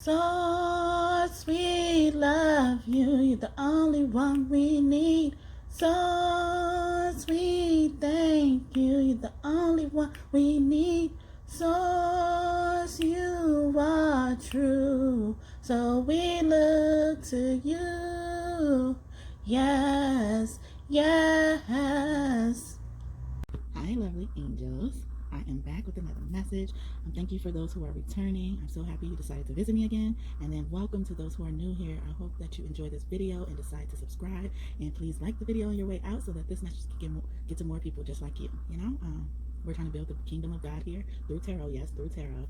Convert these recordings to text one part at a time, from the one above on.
Source, we love you. You're the only one we need. Source, we thank you. You're the only one we need. Source, you are true. So we look to you. Yes, yes. Hi, lovely angels. I am back with another message. Thank you for those who are returning. I'm so happy you decided to visit me again. And then welcome to those who are new here. I hope that you enjoy this video and decide to subscribe. And please like the video on your way out so that this message can get to more people just like you. We're trying to build the kingdom of God here through tarot. Yes, through tarot.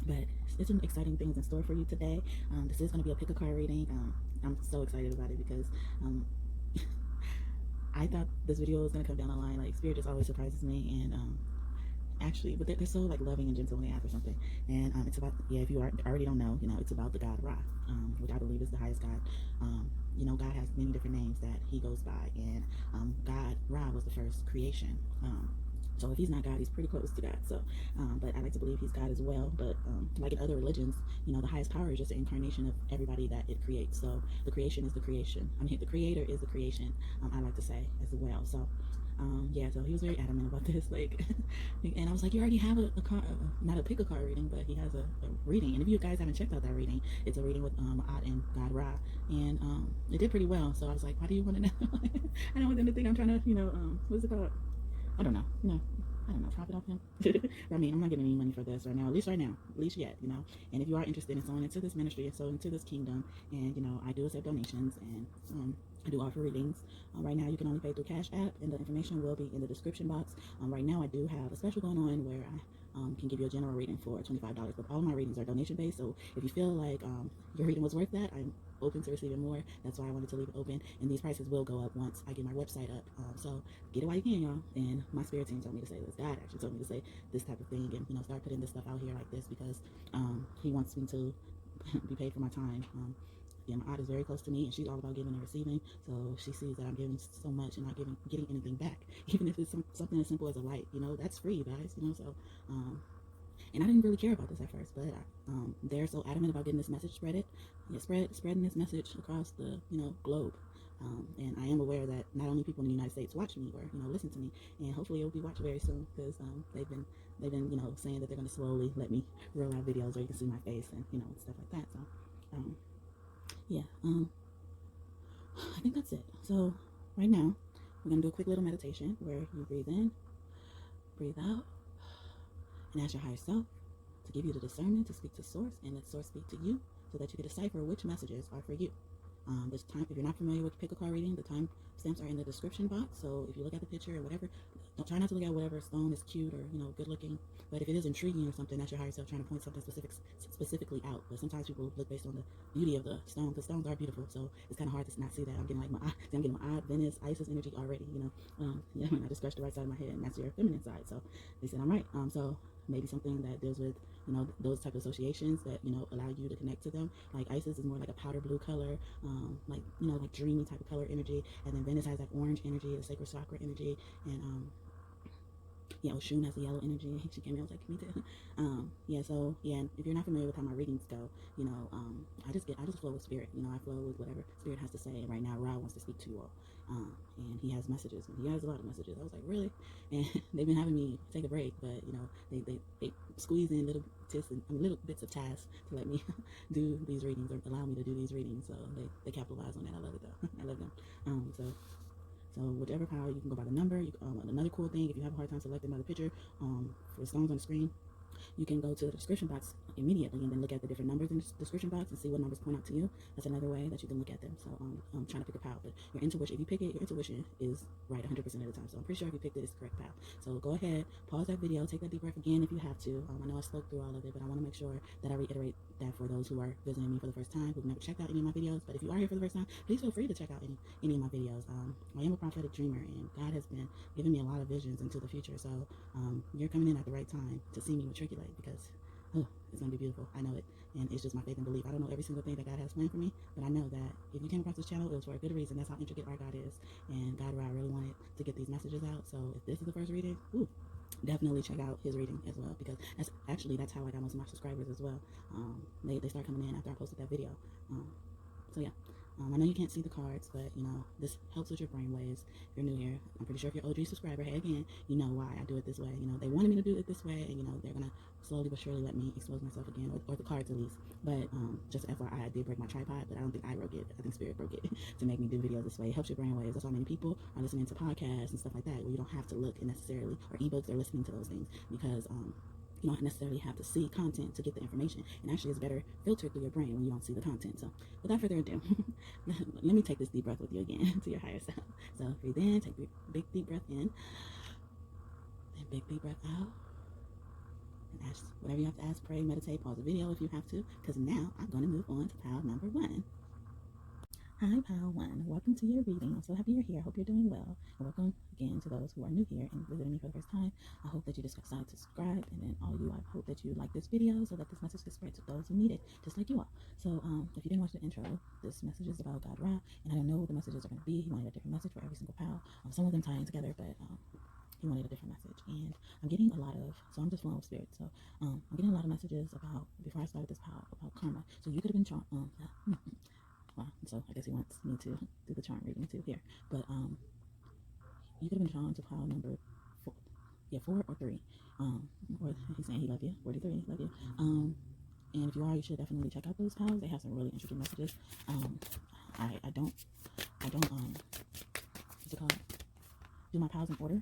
But it's some exciting things in store for you today. This is going to be a pick a card reading. I'm so excited about it because I thought this video was going to come down the line. Like, Spirit just always surprises me, and actually, but they're so like loving and gentle when they ask for something. And it's about, if you already don't know, it's about the God Ra, which I believe is the highest God. God has many different names that he goes by, and God Ra was the first creation. So if he's not God, he's pretty close to God. So, but I like to believe he's God as well. But like in other religions, the highest power is just an incarnation of everybody that it creates. So the creation is the creation. The creator is the creation. I like to say as well. So, so he was very adamant about this. Like, and I was like, you already have a card, not a pick a card reading, but he has a reading. And if you guys haven't checked out that reading, it's a reading with Ma'at and God Ra, and it did pretty well. So I was like, why do you want to know? I don't want them to think I'm trying to, what's it called? I don't know, I don't know, profit off him. I'm not getting any money for this right now, at least yet, and if you are interested in sowing into this ministry and sowing into this kingdom, and, I do accept donations, and I do offer readings. Right now, you can only pay through Cashapp, and the information will be in the description box. Right now, I do have a special going on where I can give you a general reading for $25, but all my readings are donation based. So if you feel like your reading was worth that, I'm open to receiving more. That's why I wanted to leave it open, and these prices will go up once I get my website up. So get it while you can, y'all. And my spirit team told me to say this. God actually told me to say this type of thing, and start putting this stuff out here like this because he wants me to be paid for my time. My aunt is very close to me, and she's all about giving and receiving. So she sees that I'm giving so much and not getting anything back, even if it's something as simple as a light. That's free, guys. So, and I didn't really care about this at first, but they're so adamant about getting this message spreading this message across the globe. And I am aware that not only people in the United States watch me or listen to me, and hopefully it will be watched very soon because they've been saying that they're going to slowly let me roll out videos where you can see my face and stuff like that. So. I think that's it. So right now we're gonna do a quick little meditation where you breathe in, breathe out, and ask your higher self to give you the discernment to speak to source, and let source speak to you so that you can decipher which messages are for you. This time, if you're not familiar with pick a card reading, the time stamps are in the description box. So if you look at the picture or whatever, don't try not to look at whatever stone is cute or good looking. But if it is intriguing or something, that's your higher self trying to point something specifically out. But sometimes people look based on the beauty of the stone, because stones are beautiful. So it's kind of hard to not see that. I'm getting my odd Venus, Isis energy already. I just scratched the right side of my head, and that's your feminine side. So they said I'm right. So maybe something that deals with those type of associations that allow you to connect to them. Like Isis is more like a powder blue color, like dreamy type of color energy, and then Venus has like orange energy, the sacred chakra energy, and Oshun has a yellow energy. She came in, I was like, me too. And if you're not familiar with how my readings go, I just flow with spirit. I flow with whatever spirit has to say. And right now, Ra wants to speak to you all, and he has messages. He has a lot of messages. I was like, really? And they've been having me take a break, but they squeeze in little bits of tasks to let me do these readings or allow me to do these readings. So they capitalize on that. I love it though. I love them. So whichever power, you can go by the number. Another cool thing, if you have a hard time selecting by the picture, for the stones on the screen, you can go to the description box immediately and then look at the different numbers in the description box and see what numbers point out to you. That's another way that you can look at them. So I'm trying to pick a pal, but your intuition, if you pick it, your intuition is right 100% of the time. So I'm pretty sure if you picked it, it's the correct pal. So go ahead, pause that video, take that deep breath again if you have to. I know I spoke through all of it, but I want to make sure that I reiterate that for those who are visiting me for the first time, who've never checked out any of my videos. But if you are here for the first time, please feel free to check out any of my videos. I am a prophetic dreamer, and God has been giving me a lot of visions into the future. So you're coming in at the right time to see me matriculate, because it's going to be beautiful. I know it. And it's just my faith and belief. I don't know every single thing that God has planned for me, but I know that if you came across this channel, it was for a good reason. That's how intricate our God is. And God Ra really wanted to get these messages out. So if this is the first reading, definitely check out his reading as well, because that's how I got most of my subscribers as well. They start coming in after I posted that video. So yeah. I know you can't see the cards, but this helps with your brain waves. If you're new here, I'm pretty sure if you're OG subscriber, hey again, you know why I do it this way. They wanted me to do it this way, and they're gonna slowly but surely let me expose myself again, or the cards at least. But just FYI, I did break my tripod, but I don't think I broke it. I think Spirit broke it to make me do videos this way. It helps your brain waves. That's why many people are listening to podcasts and stuff like that, where you don't have to look necessarily, or ebooks, they're listening to those things, because you don't necessarily have to see content to get the information, and actually it's better filtered through your brain when you don't see the content. So without further ado, let me take this deep breath with you again to your higher self. So breathe in, take a big deep breath in, and big deep breath out, and ask whatever you have to ask, pray, meditate, pause the video if you have to, because now I'm going to move on to pile number 1. Hi, Pile 1. Welcome to your reading. I'm so happy you're here. I hope you're doing well. And welcome again to those who are new here and visiting me for the first time. I hope that you just decided to subscribe, and then all you, I hope that you like this video so that this message gets spread to those who need it, just like you all. So if you didn't watch the intro, this message is about God Ra, and I don't know what the messages are going to be. He wanted a different message for every single pile. Some of them tie in together, but he wanted a different message, and I'm getting a lot of, so I'm just flowing with spirit. So I'm getting a lot of messages about, before I started this pile, about karma. So you could have been so I guess he wants me to do the charm reading too here. But you could have been drawn to pile number 4. Yeah, 4 or 3. Or he's saying he love you. 43, love you. And if you are, you should definitely check out those piles. They have some really interesting messages. I don't what's it called? Do my piles in order.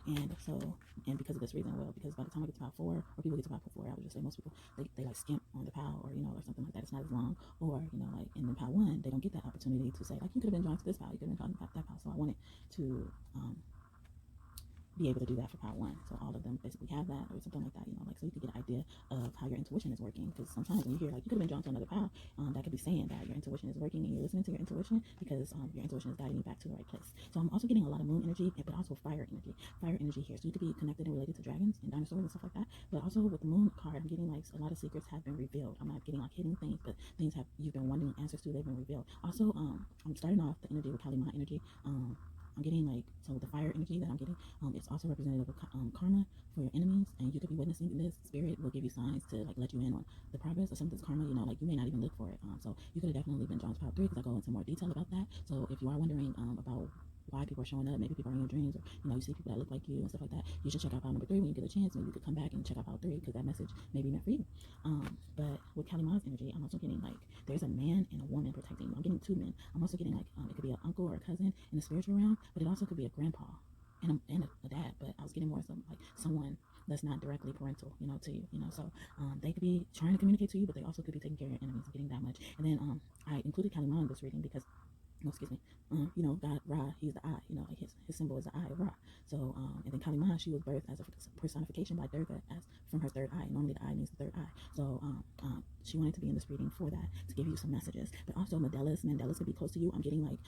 And because of this reason, well, because by the time I get to pile 4, or people get to pile 4, I would just say most people, they like skimp on the pile, or or something like that. It's not as long, or like in the pile 1, they don't get that opportunity to say, like, you could have been drawn to this pile, you could have been drawn to that pile. So I wanted to be able to do that for pile 1, so all of them basically have that, or something like that, like, so you could get an idea of how your intuition is working. Because sometimes when you hear, like, you could have been drawn to another pile, that could be saying that your intuition is working, and you're listening to your intuition, because your intuition is guiding you back to the right place. So I'm also getting a lot of moon energy, but also fire energy here. So you could be connected and related to dragons and dinosaurs and stuff like that. But also with the moon card, I'm getting like a lot of secrets have been revealed. I'm not getting like hidden things, but things you've been wanting answers to, they've been revealed. Also, I'm starting off the energy with Kalima energy. I'm getting like, so the fire energy that I'm getting, it's also representative of karma for your enemies, and you could be witnessing this. Spirit will give you signs to like let you in on the progress of something's karma. Like you may not even look for it. So you could have definitely been drawn to pile 3, because I go into more detail about that. So if you are wondering about why people are showing up, maybe people are in your dreams, or you see people that look like you and stuff like that, you should check out pile number 3 when you get a chance. Maybe you could come back and check out pile 3, because that message may be meant for you. But with Kalima's energy, I'm also getting like there's a man and a woman protecting you. I'm getting 2 men. I'm also getting like it could be an uncle or a cousin in the spiritual realm, but it also could be a grandpa and a dad. But I was getting more like someone that's not directly parental, to you, so they could be trying to communicate to you, but they also could be taking care of your enemies. I'm getting that much. And then I included Kalima in this reading because God Ra, he's the eye, like his symbol is the eye of Ra. So and then Kalima, she was birthed as a personification by Durga, as from her third eye. Normally the eye means the third eye. So she wanted to be in this reading for that, to give you some messages. But also Mandalas could be close to you. I'm getting like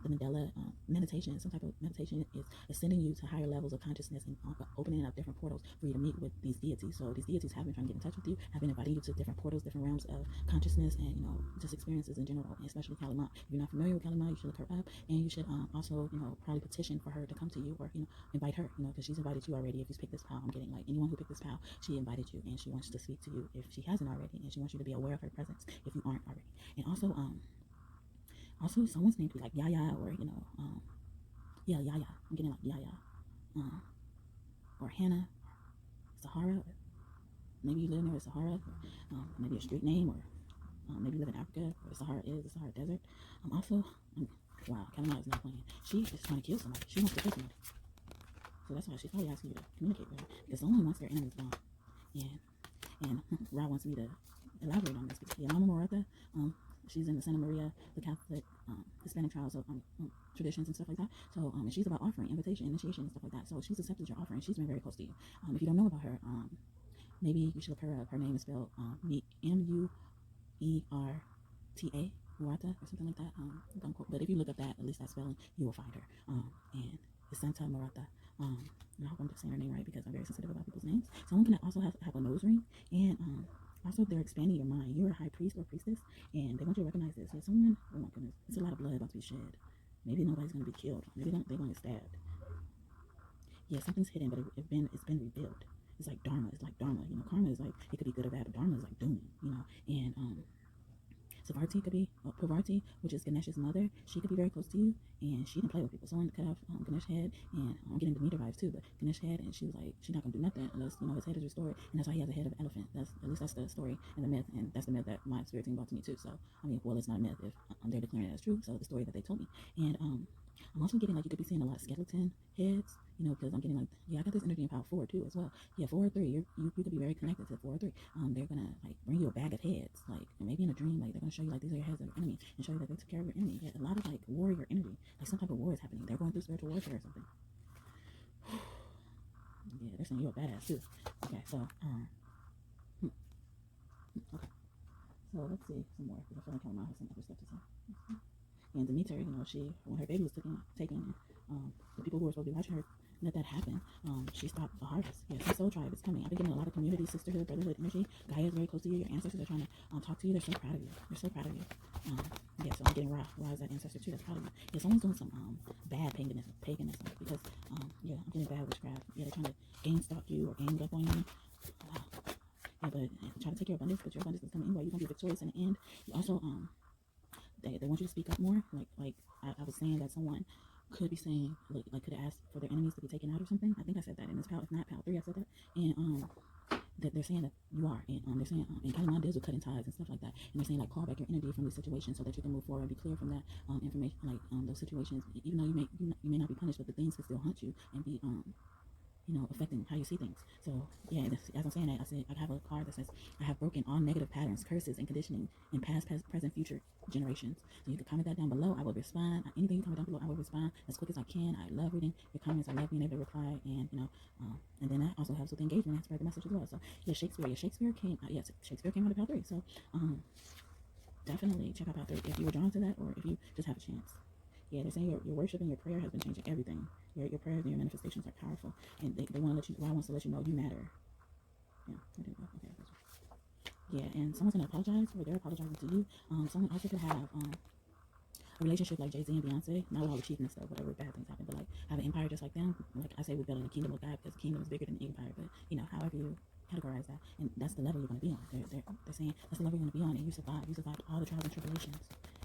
the Mandela meditation. Some type of meditation is ascending you to higher levels of consciousness, and opening up different portals for you to meet with these deities. So these deities have been trying to get in touch with you, have been inviting you to different portals, different realms of consciousness, and just experiences in general, and especially Kalima. If you're not familiar with Kalima, you should look her up, and you should also probably petition for her to come to you, or invite her, because she's invited you already. If you pick this pile, I'm getting like anyone who picked this pile, she invited you, and she wants to speak to you if she hasn't already, and she wants you to be aware of her presence if you aren't already. And also someone's name could be like Yaya, or Yaya. I'm getting like Yaya, or Hannah, Sahara. Maybe you live near the Sahara, or maybe a street name, or maybe you live in Africa, where the Sahara is, the Sahara Desert. Wow, Kalima is not playing. She is trying to kill somebody. She wants to kill somebody. So that's why she's probably asking you to communicate with her, because someone wants their enemies gone. And Ra wants me to elaborate on this, because Mama Morata, she's in the Santa Maria, the Catholic Hispanic trials of traditions and stuff like that. So and she's about offering, invitation, initiation, and stuff like that. So she's accepted your offering. She's been very close to you. If you don't know about her, maybe you should look her up. Her name is spelled Muerta, Murata, or something like that. Don't quote, but if you look up that, at least that spelling, you will find her. And it's Santa Murata. And I hope I'm just saying her name right, because I'm very sensitive about people's names. Someone can also have a nose ring, and also they're expanding your mind. You're a high priest or priestess, and they want you to recognize this. Yeah, someone, oh my goodness, it's a lot of blood about to be shed. Maybe nobody's going to be killed. Maybe they're going to get stabbed. yeah, something's hidden, but it's been revealed. It's like dharma. It's like dharma. You know, karma is like, it could be good or bad, but dharma is like doing. You know, and Savarti could be Pavarti, which is Ganesh's mother. She could be very close to you, and she didn't play with people. Someone cut off Ganesh's head, and I'm getting Demeter vibes too. But Ganesh's head, and she was like, she's not gonna do nothing unless his head is restored, and that's why he has a head of an elephant. That's at least that's the story and the myth, and that's the myth that my spirit team brought to me too. So I mean, well, it's not a myth if they're declaring it as true. So the story that they told me, and I'm also getting like you could be seeing a lot of skeleton heads. You know, because I'm getting like, yeah, I got this energy in power 4 too as well. Yeah, 4 or 3, you could be very connected to 4 or 3. They're gonna like bring you a bag of heads, like maybe in a dream, like they're gonna show you like these are your heads of your enemy and show you that they took care of your enemy. Yeah, a lot of like warrior energy, like some type of war is happening. They're going through spiritual warfare or something. Yeah, they're saying you're a badass too. Okay, so okay, so let's see some more because I feel like I might have some other stuff to say. And Demeter, you know, when her baby was taken, the people who were supposed to be watching her let that happen. She stopped the harvest. Yeah, some soul tribe is coming. I've been getting a lot of community, sisterhood, brotherhood energy. Gaia is very close to you. Your ancestors are trying to talk to you. They're so proud of you. They're so proud of you. Yeah, so I'm getting Ra. Ra is that ancestor too. That's proud of you. Yeah, someone's doing some bad paganism because yeah, I'm getting bad witchcraft. Yeah, they're trying to gain stalk you or gang up on you. Wow. Yeah, but try to take your abundance, but your abundance is coming anyway. You're gonna be victorious in the end. You also they want you to speak up more. Like I was saying that someone could be saying like could have asked for their enemies to be taken out or something. I think I said that in this PAL. If not PAL 3, I said that. And that they're saying that you are, and they're saying and Kalima deals with cutting ties and stuff like that. And they're saying like call back your energy from these situations so that you can move forward and be clear from that information. Like those situations, even though you may not be punished, but the things can still haunt you and be affecting how you see things. So yeah, as I'm saying that, I said I have a card that says I have broken all negative patterns, curses, and conditioning in past, present, future generations. So you can comment that down below. I will respond. Anything you comment down below, I will respond as quick as I can. I love reading your comments. I love being able to reply, and and then that also helps with engagement and spread the message as well. So yeah, Shakespeare came. Yes, Shakespeare came out of PAL 3. So definitely check out PAL 3 if you were drawn to that, or if you just have a chance. Yeah, they're saying your worship and your prayer has been changing everything. Your prayers and your manifestations are powerful, and they want to let you. Ra wants to let you know you matter. Yeah, I didn't know. Okay, yeah, and someone's gonna apologize, or they're apologizing to you. Someone also could have a relationship like Jay-Z and Beyonce, not with all the cheapness though, whatever bad things happen, but like have an empire just like them. Like I say, we're building the kingdom of God because the kingdom is bigger than the empire. But however you categorize that, and that's the level you're gonna be on. They're saying that's the level you're gonna be on, and you survived. You survived all the trials and tribulations.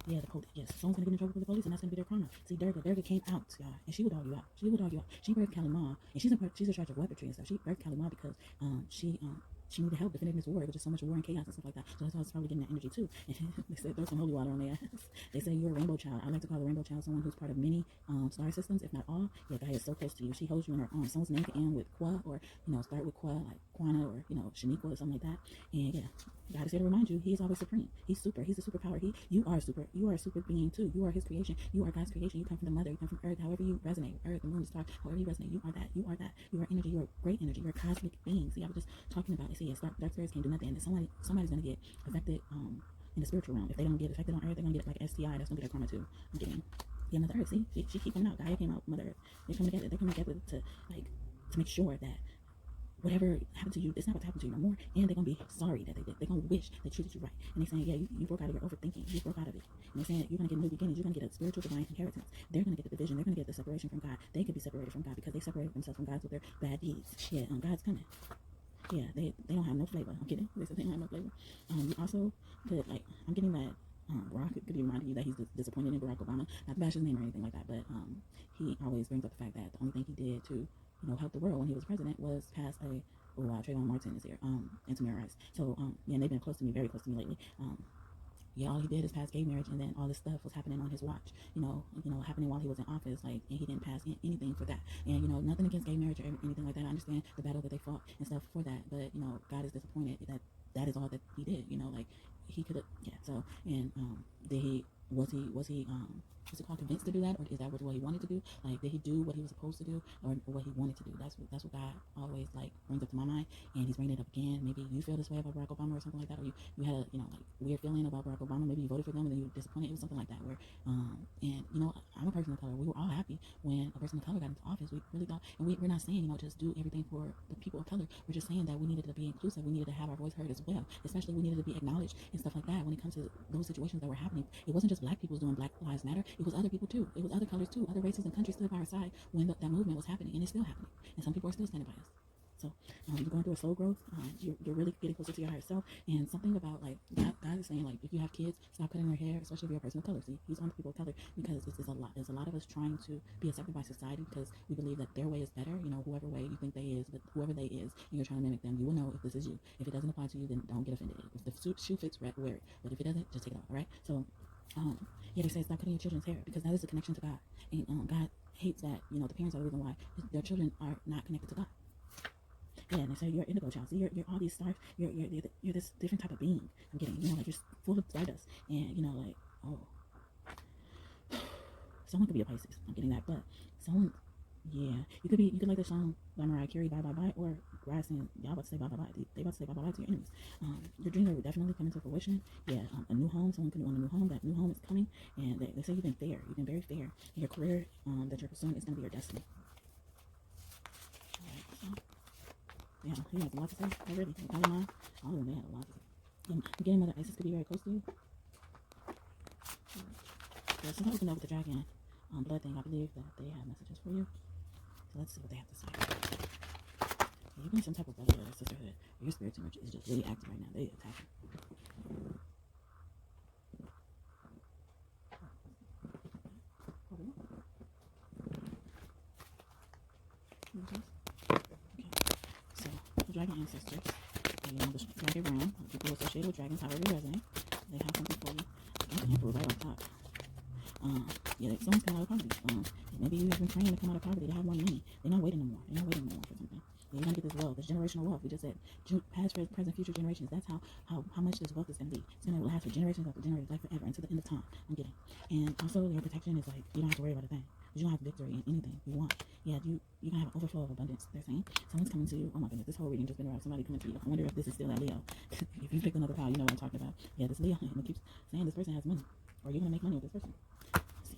Yeah, the police. Yes, someone's gonna get in trouble with the police, and that's gonna be their karma. See, Durga came out, y'all, and she would dog you out. She birthed Kalima, and she's in charge of weaponry and stuff. She birthed Kalima because she needed help defending this war. It was just so much war and chaos and stuff like that. So that's why it's probably getting that energy too. And they said throw some holy water on their ass. They say you're a rainbow child. I like to call a rainbow child someone who's part of many star systems, if not all. Yeah, Gaia is so close to you. She holds you in her arms. Someone's name can end with Kwa, or start with Kwa, like Kwana, or Shaniqua or something like that. And yeah, God is here to remind you, He is always supreme. He's super. He's a superpower. You are super. You are a super being too. You are His creation. You are God's creation. You come from the mother. You come from earth. However you resonate, earth, the moon, the star, however you resonate, you are that. You are that. You are energy. You are great energy. You are cosmic being. See, I was just talking about it. See, yes, dark spirits can't do nothing. And somebody's gonna get affected in the spiritual realm. If they don't get affected on earth, they're gonna get like STI. That's gonna be their karma too. I'm getting Mother Earth. See, she keep coming out. Gaia came out. Mother Earth. They're coming together. They're coming together to make sure that whatever happened to you, it's not what happened to you no more. And they're gonna be sorry that they did. They're gonna wish they treated you right. And they're saying, yeah, you broke out of your overthinking. You broke out of it. And they're saying that you're gonna get new beginnings. You're gonna get a spiritual divine inheritance. They're gonna get the division. They're gonna get the separation from God. They could be separated from God because they separated themselves from God with their bad deeds. Yeah, God's coming. Yeah, they don't have no flavor. I'm kidding. They don't have no flavor. You also could, like, I'm getting that Barack could be reminding you that he's disappointed in Barack Obama. Not to bash his name or anything like that, but he always brings up the fact that the only thing he did to help the world when he was president was pass Trayvon Martin is here, and Tamir Rice. So yeah, and they've been close to me, very close to me lately. Yeah, all he did is pass gay marriage, and then all this stuff was happening on his watch. Happening while he was in office, like, and he didn't pass anything for that. And nothing against gay marriage or anything like that. I understand the battle that they fought and stuff for that, but God is disappointed that is all that he did. Like he could have, yeah. So and did he was he what's it called, convinced to do that, or is that what he wanted to do? Like, did he do what he was supposed to do, or what he wanted to do? That's what God always like brings up to my mind, and He's bringing it up again. Maybe you feel this way about Barack Obama or something like that, or you had a like weird feeling about Barack Obama. Maybe you voted for them and then you were disappointed. It was something like that. Where and I'm a person of color. We were all happy when a person of color got into office. We really thought, and we're not saying just do everything for the people of color. We're just saying that we needed to be inclusive. We needed to have our voice heard as well. Especially we needed to be acknowledged and stuff like that when it comes to those situations that were happening. It wasn't just just black people was doing Black Lives Matter. It was other people too. It was other colors too. Other races and countries stood by our side when that movement was happening, and it's still happening. And some people are still standing by us. So you're going through a slow growth. You're really getting closer to your higher self. And something about like God is saying, like, if you have kids, stop cutting their hair, especially if you're a person of color. See, he's on people of color because it's a lot. There's a lot of us trying to be accepted by society because we believe that their way is better. You know, whoever way you think they is, but whoever they is, and you're trying to mimic them, you will know if this is you. If it doesn't apply to you, then don't get offended. If the shoe fits, wear it. But if it doesn't, just take it off. All right. So yeah, they say stop cutting your children's hair because that is a connection to God, and God hates that. You know, the parents are the reason why their children are not connected to God. Yeah, and they say you're indigo child. See, you're all these stars. You're this different type of being. I'm getting, you know, like you're full of stardust, and you know, like, oh, someone could be a Pisces. I'm getting that, but someone, yeah, you could like the song by Mariah Carey, Bye Bye Bye, or Grass saying, y'all about to say bye bye bye. They about to say bye bye bye to your enemies. Your dreams are definitely coming to fruition. Yeah, a new home. Someone could want a new home. That new home is coming, and they say you've been fair. You've been very fair. And your career that you're pursuing is going to be your destiny. All right, so. Yeah, he has a lot to say already. All of mine, all of them, they had a lot to say. And again, Mother Isis could be very close to you. Yeah, sometimes we can know with the dragon blood thing, I believe that they have messages for you. So let's see what they have to say. Yeah, you're in some type of brotherhood or sisterhood. Your spirit team is just really active right now. They attacking. Dragon ancestors, you know, the dragon realm, people associated with dragons, however you resonate, they have something for you. The Emperor right on top. Yeah, someone's coming out of poverty. Maybe you've been training to come out of poverty to have more money. They're not waiting no more. They're not waiting no more for something. You're gonna get this wealth, this generational wealth. We just said past, present, future generations. That's how much this wealth is gonna be. It's gonna last for generations after generations, like forever, until the end of time. I'm getting. And also your protection is like you don't have to worry about a thing. You don't have victory in anything you want. Yeah, you're gonna have an overflow of abundance. They're saying someone's coming to you. Oh my goodness, this whole reading just been around somebody coming to you. I wonder if this is still that Leo. If you pick another pile, you know what I'm talking about. Yeah, this Leo, and it keeps saying this person has money, or you're gonna make money with this person. Let's see.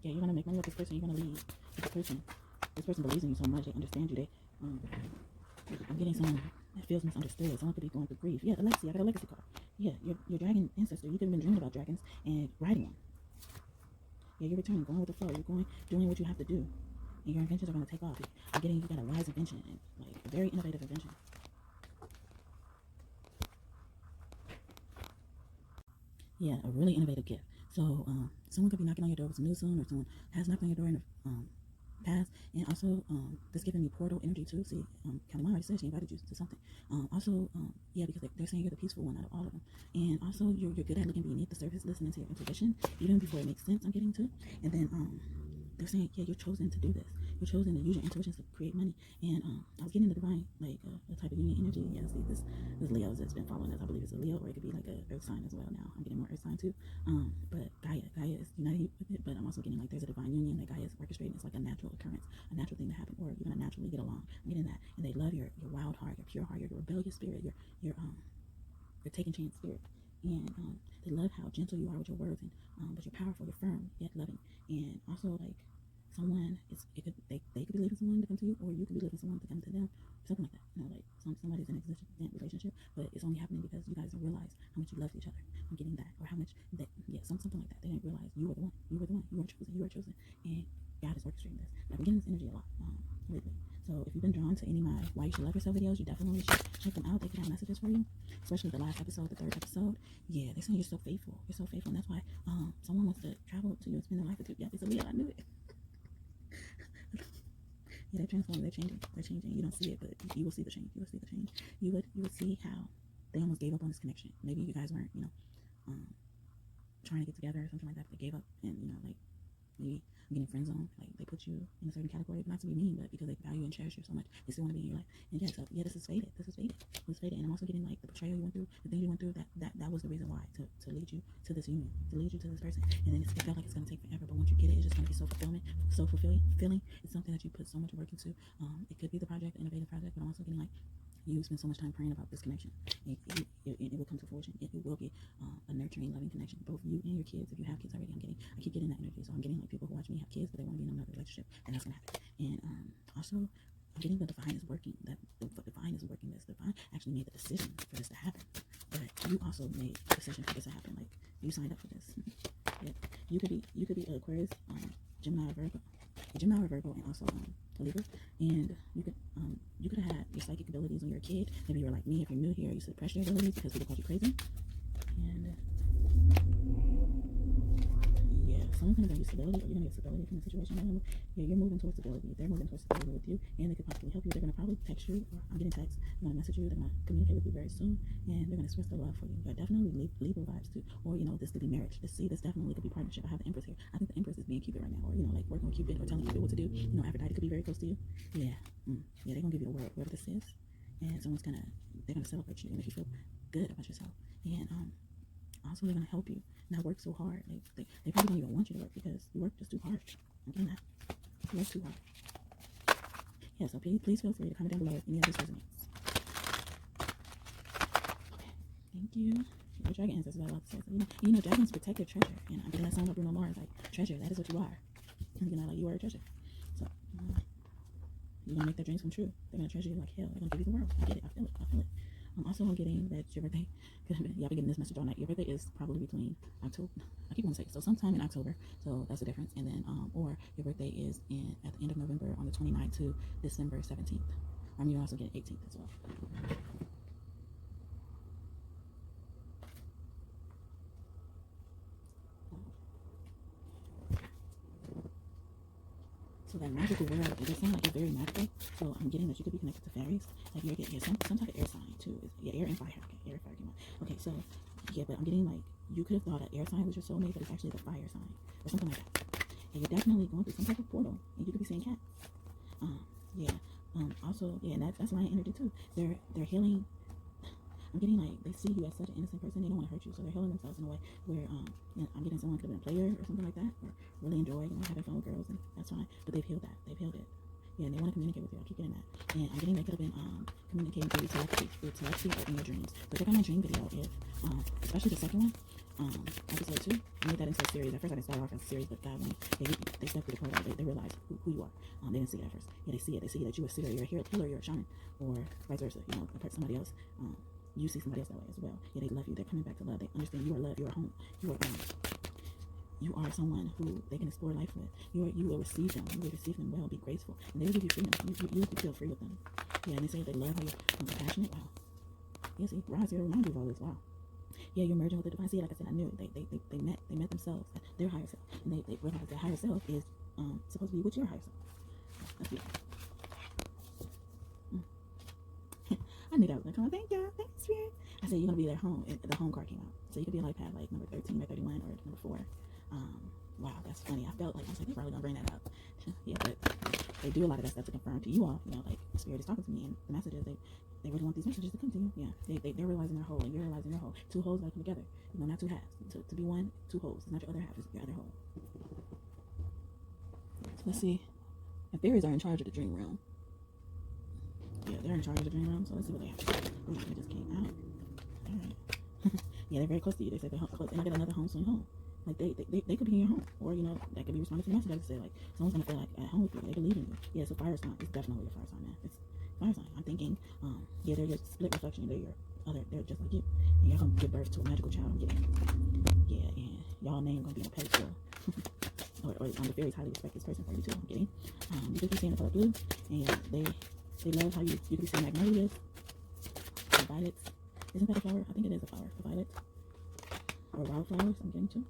Yeah, you're gonna make money with this person. You're gonna lead with this person. This person believes in you so much. They understand you. I'm getting someone that feels misunderstood. Someone could be going through grief. Yeah, Alexi, I got a legacy card. Yeah, your dragon ancestor. You could have been dreaming about dragons and riding them. Yeah, you're returning, going with the flow. You're going, doing what you have to do, and your inventions are going to take off. I'm getting you got a wise invention, and like a very innovative invention. Yeah, a really innovative gift. So someone could be knocking on your door with some news soon, or someone has knocked on your door in the past. And also this giving me portal energy too. See, Calamari already said she invited you to something. Yeah, because they're saying you're the peaceful one out of all of them. And also you're good at looking beneath the surface, listening to your intuition, even before it makes sense. I'm getting to. And then they're saying, yeah, you're chosen to do this. You're chosen to use your intuitions to create money. And I was getting the divine, like a type of union energy. Yeah, see this Leo that's been following us. I believe it's a Leo, or it could be like a earth sign as well. Now I'm getting more earth sign too. But Gaia is united with it. But I'm also getting like there's a divine union that Gaia is orchestrating. It's like a natural occurrence, a natural thing to happen, or you're gonna naturally get along. I'm getting that. And they love your wild heart, your pure heart, your rebellious spirit, your taking chance spirit. And they love how gentle you are with your words, and but you're powerful, you're firm, yet loving. And also like someone they could be leaving someone to come to you, or you could be leaving someone to come to them, something like that. You know, like somebody's in an existent relationship, but it's only happening because you guys don't realize how much you love each other. I'm getting that, or how much that, yeah, something like that. They didn't realize you were the one. You were the one. You were chosen, and God is orchestrating this. I've been getting this energy a lot lately. So if you've been drawn to any of my Why You Should Love Yourself videos, you definitely should check them out. They could have messages for you, especially the last episode, the 3rd episode. Yeah, they're saying you're so faithful. You're so faithful, and that's why someone wants to travel to you and spend their life with you. Yeah, it's a Leo. I knew it. Yeah, they're transforming. They're changing. You don't see it, but you will see the change. You will see the change. You would see how they almost gave up on this connection. Maybe you guys weren't, trying to get together or something like that, but they gave up, and like maybe getting friend zone, like they put you in a certain category, not to be mean, but because they value and cherish you so much, they still want to be in your life. And yeah, so yeah, this is fated. And I'm also getting like the betrayal you went through, the things you went through. That was the reason why, to lead you to this union, to lead you to this person. And then it felt like it's gonna take forever, but once you get it, it's just gonna be so fulfilling. It's something that you put so much work into. It could be the project, the innovative project, but I'm also getting like you spend so much time praying about this connection. It will come to fruition. It will be a nurturing, loving connection, both you and your kids. If you have kids already, I keep getting that energy. So I'm getting like people who watch me have kids, but they want to be in another relationship, and that's gonna happen. And also, I'm getting the divine is working. That the divine is working. This divine actually made the decision for this to happen. But you also made a decision for this to happen. Like, you signed up for this. Yeah. You could be Aquarius, Gemini or Virgo. Gemini or Virgo, and also a Libra. And you could have had your psychic abilities when you were a kid. Maybe you were like me. If you're new here, you suppress your abilities because people called you crazy. And yeah, someone's gonna bring you stability, or you're gonna get stability from the situation. You're moving towards stability. They're moving towards stability with you, and they could possibly help you. They're gonna probably text you, or I'm getting texts. They're gonna message you. They're gonna communicate with you very soon, and they're gonna express their love for you. But definitely Libra vibes too, or this could be marriage. This definitely could be partnership. I have the Empress here. I think the Empress is being Cupid right now, or like working with Cupid or telling Cupid what to do. Aphrodite could be very close to you. Yeah, yeah, they're gonna give you the world, wherever this is, and they're gonna celebrate you and make you feel good about yourself. And also they're gonna help you not work so hard. They probably don't even want you to work because you work just too hard. I'm getting that. You work too hard. Yeah, so please feel free to comment down below if any of this resonates. Okay, thank you. Your dragon ancestors, I love to say. So, dragons protect their treasure. And I'm getting that song of Bruno Mars, like, treasure, that is what you are. Like, you are a treasure. So, you're gonna make their dreams come true. They're gonna treasure you like hell. They're gonna give you the world. I get it. I feel it. I'm getting that your birthday, y'all be getting this message all night. Your birthday is probably between October, I keep wanting to say, so sometime in October. So that's the difference. And then, or your birthday is at the end of November on the 29th to December 17th. You also get 18th as well. So that magical world, it does sound like you're very magical. So I'm getting that you could be connected to fairies. Like you're getting some type of air sign too. Air and fire. Okay, air and fire came out. Okay, so yeah, but I'm getting like you could have thought an air sign was your soulmate, but it's actually the fire sign or something like that. And you're definitely going through some type of portal, and you could be seeing cats. Yeah. Also, yeah, and that's lion energy too. They're healing. I'm getting like they see you as such an innocent person. They don't want to hurt you, so they're healing themselves in a way where I'm getting someone could have been a player or something like that, or really enjoy having fun with girls, and that's fine. But they've healed that. They've healed it. Yeah, and they want to communicate with you. I keep getting that. And I'm getting they could have been communicating through telepathy or in your dreams. But check out my dream video if especially the second one. Episode 2, I made that into a series. At first I didn't start off as a series, but God, when they step through the portal, they realize who you are. They didn't see it at first. Yeah, they see it. They see that you're a seer, you're a healer, you're a shaman, or vice versa. Somebody else. You see somebody else that way as well. Yeah, they love you. They're coming back to love. They understand you are love. You are home. You are someone who they can explore life with. You will receive them. You will receive them well. Be graceful, and they will give you freedom. You will feel free with them. Yeah, and they say they love how you're compassionate. Wow. Yeah, see, Roz here remind you of all this. Wow. Yeah, you're merging with the divine. See, like I said, I knew it. They met themselves, their higher self, and they realized their higher self is supposed to be with your higher self. That's beautiful. I knew that was gonna come. Thank you, thanks, Spirit. I said you're gonna be their home. The home card came out, so you could be like pad like number 13 or 31 or number 4. Wow, that's funny. I felt like I was like they're probably gonna bring that up. Yeah, but they do a lot of that stuff to confirm to you all. Like Spirit is talking to me, and the messages they really want these messages to come to you. Yeah, they're realizing their whole, and you're realizing your whole. 2 wholes gotta come together. Not 2 halves. To be one, 2 wholes. It's not your other half. It's your other whole. So let's see. The fairies are in charge of the dream realm. Yeah, they're in charge of the dream realm, so let's see what they have to say. Ooh, it just came out. Alright. Yeah, they're very close to you. They said they're close. They might get another home soon home. Like, they could be in your home. Or, that could be responding to the message. I just say, like, someone's going to feel like at home with you. They believe in you. Yeah, it's a fire sign. It's definitely a fire sign, man. It's fire sign. I'm thinking, yeah, they're your split reflection. They're just like you. And y'all going to give birth to a magical child. I'm getting. Yeah, and y'all name going to be on a pedestal. or the fairies highly respect this person for you, too. I'm getting. You could be seeing the color blue. And they love how you could be seeing magnolias, or violets. Isn't that a flower? I think it is a flower. A violet. Or wildflowers, I'm getting to.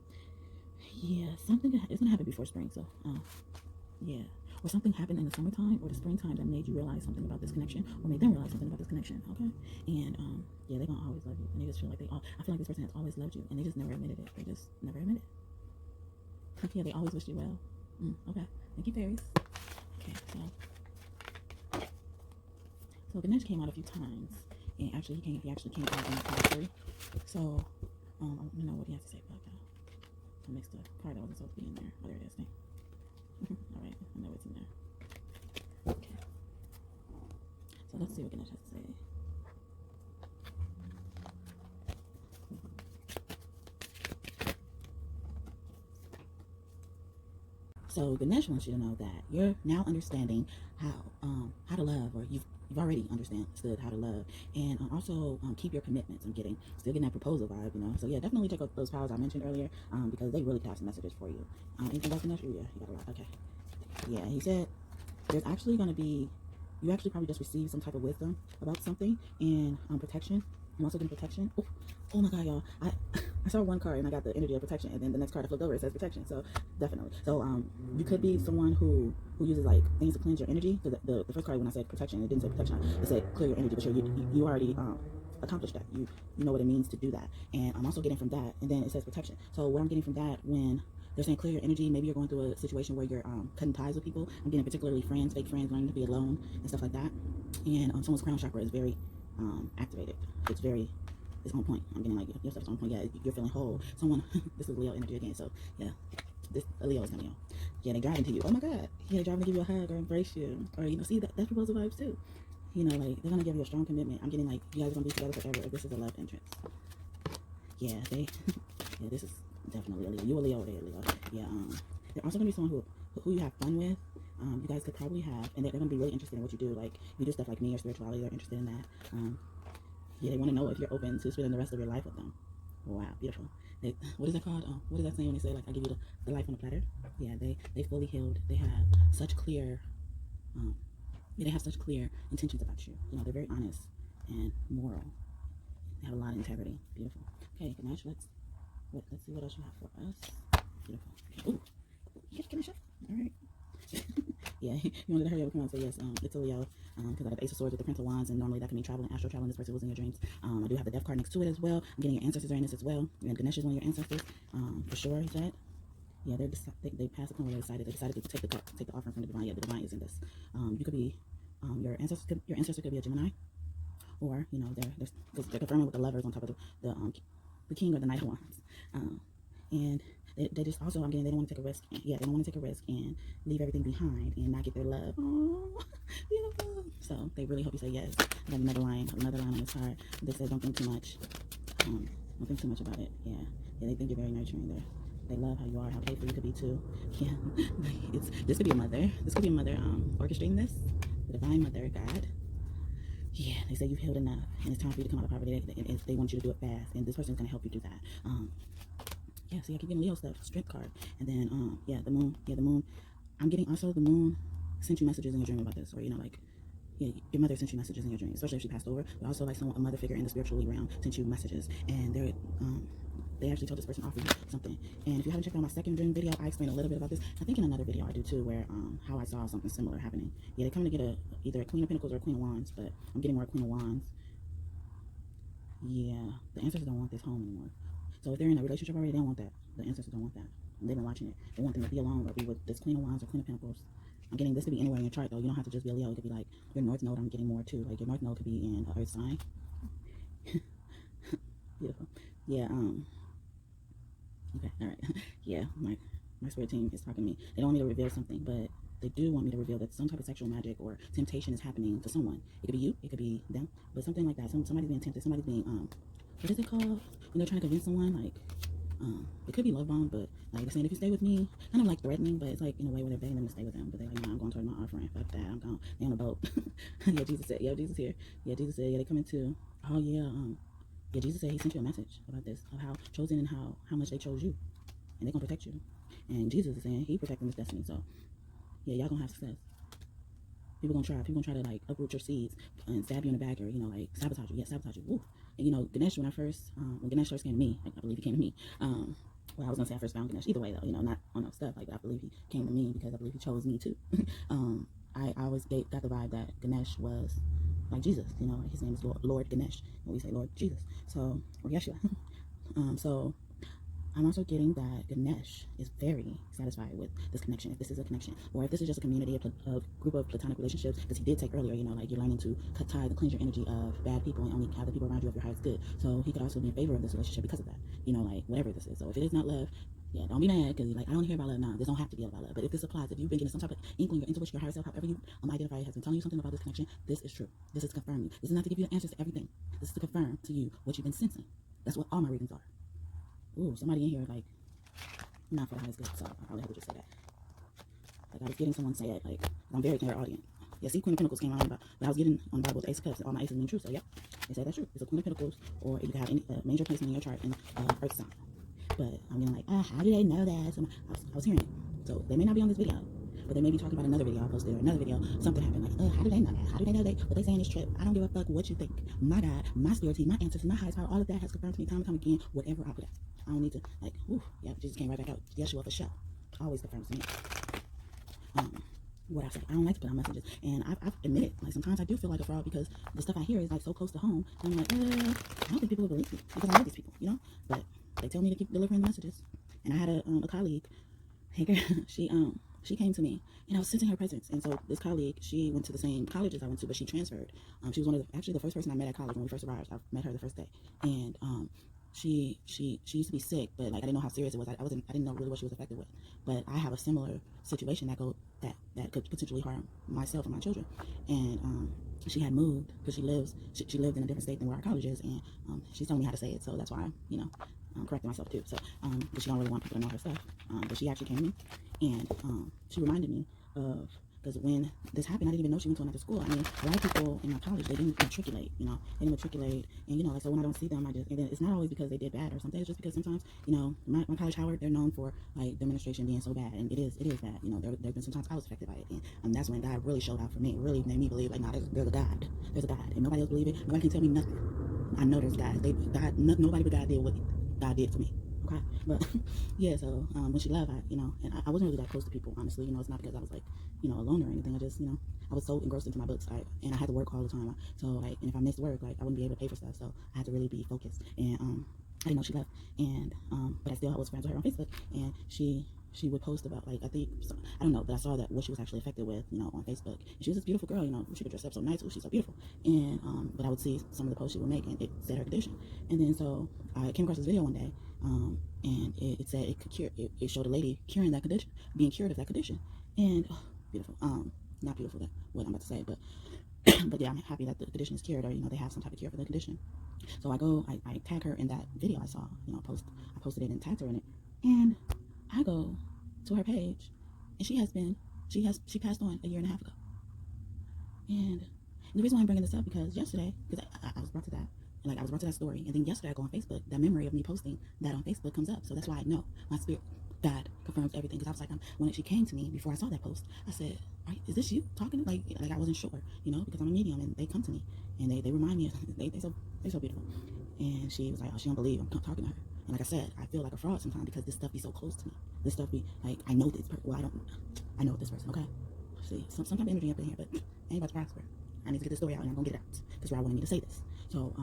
Yeah, something is going to happen before spring. So, yeah. Or something happened in the summertime or the springtime that made you realize something about this connection. Or made them realize something about this connection. Okay? And, yeah, they're going to always love you. And they just feel like I feel like this person has always loved you. And they just never admitted it. They just never admitted it. Yeah, they always wish you well. Okay. Thank you, fairies. Okay, so Ganesh came out a few times, and actually he actually came out in part 3. So I don't know what he has to say about that. I mixed the card that wasn't supposed to be in there. Oh, there it is. All right, I know it's in there. Okay. So let's see what Ganesh has to say. So Ganesh wants you to know that you're now understanding how to love, or you've you've already understood how to love, and also keep your commitments. I'm still getting that proposal vibe, you know. So yeah, definitely check out those piles I mentioned earlier, because they really have some messages for you. Anything else in that? Yeah, you got a lot. Okay. Yeah, he said there's actually going to be, you actually probably just received some type of wisdom about something, and protection. I'm also getting protection. Oh my God, y'all. I saw one card and I got the energy of protection, and then the next card I flipped over, it says protection. So definitely. So you could be someone who uses like things to cleanse your energy. So the first card, when I said protection, it didn't say protection. It said clear your energy, but you already accomplished that. You know what it means to do that. And I'm also getting from that, and then it says protection. So what I'm getting from that, when they're saying clear your energy, maybe you're going through a situation where you're cutting ties with people. I'm getting particularly friends, fake friends, learning to be alone and stuff like that. And someone's crown chakra is very activated. It's on point. I'm getting like your stuff's on point. Yeah, you're feeling whole. Someone, this is Leo energy again. So yeah, a Leo is coming on. Yeah, they driving to you. Oh my God. Yeah, they driving to give you a hug or embrace you, or see that's proposal vibes too. Like they're gonna give you a strong commitment. I'm getting like you guys are gonna be together forever if this is a love interest. Yeah, yeah, this is definitely a Leo. You a Leo, they a Leo. Yeah, they're also gonna be someone who you have fun with. You guys could probably have, and they're gonna be really interested in what you do. Like you do stuff like me or spirituality, they're interested in that. Yeah, they want to know if you're open to spending the rest of your life with them. Wow, beautiful. What is that called? What is that saying when they say like I give you the life on a platter? Yeah, they fully healed. They have such clear, they have such clear intentions about you. They're very honest and moral. They have a lot of integrity. Beautiful. Okay, Ganesh, let's see what else you have for us. Beautiful. Ooh, can I show? All right. Yeah, you wanted to hurry up. Come on, so yes, it's a Leo, because I got the Ace of Swords with the Prince of Wands, and normally that can mean traveling, astral traveling. This person was in your dreams. I do have the Death card next to it as well. I'm getting your ancestors are in this as well. And Ganesh is one of your ancestors, for sure. He said, yeah, they passed the point where they decided to take the offering from the divine. Yeah, the divine is in this. You could be, your ancestor could be a Gemini, or they're confirming with the lovers on top of the King or the Knight of Wands, and they just also, I'm getting, they don't want to take a risk. Yeah, they don't want to take a risk and leave everything behind and not get their love. Oh, beautiful. So they really hope you say yes. I got another line on this card. They said don't think too much. Don't think too much about it. Yeah, they think you're very nurturing. They love how you are, how playful you could be too. Yeah, this could be a mother. This could be a mother orchestrating this. The divine mother, God. Yeah, they say you've healed enough and it's time for you to come out of poverty. They want you to do it fast, and this person's gonna help you do that. Yeah, see, I keep getting Leo stuff, strength card, and then yeah, the moon. Yeah, the moon. I'm getting also the moon sent you messages in your dream about this, or like, yeah, your mother sent you messages in your dream, especially if she passed over. But also like a mother figure in the spiritual realm sent you messages, and they actually told this person off you something. And if you haven't checked out my second dream video, I explain a little bit about this. I think in another video I do too, where how I saw something similar happening. Yeah, they're coming to get either a Queen of Pentacles or a Queen of Wands, but I'm getting more Queen of Wands. Yeah, the ancestors don't want this home anymore. So if they're in a relationship already, they don't want that. The ancestors don't want that. They've been watching it. They want them to be alone or be with this Queen of Wands or Queen of Pentacles. I'm getting this to be anywhere in your chart though. You don't have to just be a Leo. It could be like your North Node. I'm getting more too. Like your North Node could be in Earth sign. Beautiful. Yeah. Okay. All right. Yeah. My spirit team is talking to me. They don't want me to reveal something, but they do want me to reveal that some type of sexual magic or temptation is happening to someone. It could be you. It could be them. But something like that. Somebody's being tempted. Somebody's being what is it called when they're trying to convince someone? Like, it could be love bomb, but like they're saying, if you stay with me, kind of like threatening, but it's like in a way where they're begging them to stay with them. But they're like, no, I'm going toward my offering. Fuck that, I'm going. They on a boat. Yeah, Jesus said, yeah, Jesus here. Yeah, Jesus said, yeah, they coming too. Oh yeah, yeah, Jesus said he sent you a message about this, of how chosen and how much they chose you, and they're gonna protect you. And Jesus is saying he protecting this destiny. So yeah, y'all gonna have success. People gonna try to like uproot your seeds and stab you in the back, or like sabotage you. Yeah, sabotage you. Woo. And Ganesh, when Ganesh first came to me, like I believe he came to me. Well, I was gonna say I first found Ganesh. Either way though, not on no stuff like that. I believe he came to me because I believe he chose me too. I always got the vibe that Ganesh was like Jesus. Like his name is Lord Ganesh, and we say Lord Jesus. So, or Yeshua. So I'm also getting that Ganesh is very satisfied with this connection, if this is a connection, or if this is just a community, a group of platonic relationships, because he did take earlier, like you're learning to cut ties and cleanse your energy of bad people and only have the people around you of your highest good. So he could also be in favor of this relationship because of that, like whatever this is. So if it is not love, yeah, don't be mad, because like I don't hear about love now. This don't have to be about love. But if this applies, if you've been getting some type of inkling, your intuition, your higher self, however you identify, has been telling you something about this connection, this is true. This is confirming you. This is not to give you answers to everything. This is to confirm to you what you've been sensing. That's what all my readings are. Ooh, somebody in here like not for the highest good, so I probably have to just say that. Like I was getting someone say it, like I'm very clairaudient. Yeah, see, Queen of Pentacles came on, but I was getting on the Bible with the Ace of Cups, and all my aces being true. So, yep, they said that's true. It's a Queen of Pentacles, or you can have any major placement in your chart in Earth sign. But I'm getting like, how do they know that? So I was hearing it. So they may not be on this video, but they may be talking about another video I posted, or another video, something happened. Like, how do they know that? How do they know what they say in this trip? I don't give a fuck what you think. My God, my spirituality, my ancestors, my highest power, all of that has confirmed to me time and time again, whatever I put out. I don't need to, like, yeah, Jesus came right back out. Yeshua for sure. Always confirms to me. What I say. I don't like to put out messages, and I've admitted, like, sometimes I do feel like a fraud because the stuff I hear is like so close to home, and I'm like, I don't think people will believe me because I know these people, you know. But they tell me to keep delivering the messages. And I had a colleague, she came to me, and I was sensing her presence. And so this colleague, she went to the same college as I went to, but she transferred. She was actually the first person I met at college when we first arrived. I met her the first day, and she used to be sick, but like I didn't know how serious it was. I didn't know really what she was affected with. But I have a similar situation that could potentially harm myself and my children. And she had moved because she lived in a different state than where our college is, and she's telling me how to say it, so that's why I'm correcting myself too. So because she don't really want people to know her stuff. But she actually came to me, and she reminded me of, because when this happened, I didn't even know she went to another school. I mean, a lot of people in my college, they didn't matriculate, you know. They didn't matriculate, and, you know, like, so when I don't see them, and then it's not always because they did bad or something. It's just because sometimes, you know, my college, Howard, they're known for, like, the administration being so bad, and it is bad. You know, there've been sometimes I was affected by it, and that's when God really showed out for me. It really made me believe, like, nah, there's a God. There's a God, and nobody else believe it. Nobody can tell me nothing. I know there's God. Nobody but God did what God did for me. Okay, but yeah, so when she left, and I wasn't really that close to people, honestly. You know, it's not because I was, like, you know, alone or anything. I just, you know, I was so engrossed into my books, and I had to work all the time. So, like, and if I missed work, like, I wouldn't be able to pay for stuff. So I had to really be focused. And I didn't know she left, and but I still was friends with her on Facebook, and she would post about, like, I don't know, but I saw that what she was actually affected with, you know, on Facebook. And she was this beautiful girl, you know, she would dress up so nice, she's so beautiful. And but I would see some of the posts she would make, and it said her condition. And then so I came across this video one day, and it said it could cure. It showed a lady curing that condition, being cured of that condition. And beautiful. Not beautiful, that what I'm about to say, but but yeah, I'm happy that the condition is cured, or, you know, they have some type of cure for the condition. So I tag her in that video I saw, you know, I posted it and tagged her in it, and I go to her page, and she passed on a year and a half ago. And the reason why I'm bringing this up, because yesterday, because I was brought to that, and, like, I was brought to that story, and then yesterday I go on Facebook, that memory of me posting that on Facebook comes up. So that's why I know my spirit, God, confirms everything. Because I was like, when she came to me before I saw that post, I said, is this you talking? Like I wasn't sure, you know, because I'm a medium, and they come to me, and they remind me of, they're so beautiful. And she was like, oh, she don't believe I'm talking to her. And like I said, I feel like a fraud sometimes because this stuff be so close to me. This stuff be like, I know this person. Well, I know this person. Okay, see, some type of energy up in here, but I ain't about to prosper. I need to get this story out, and I'm gonna get it out because Rob wanted me to say this. So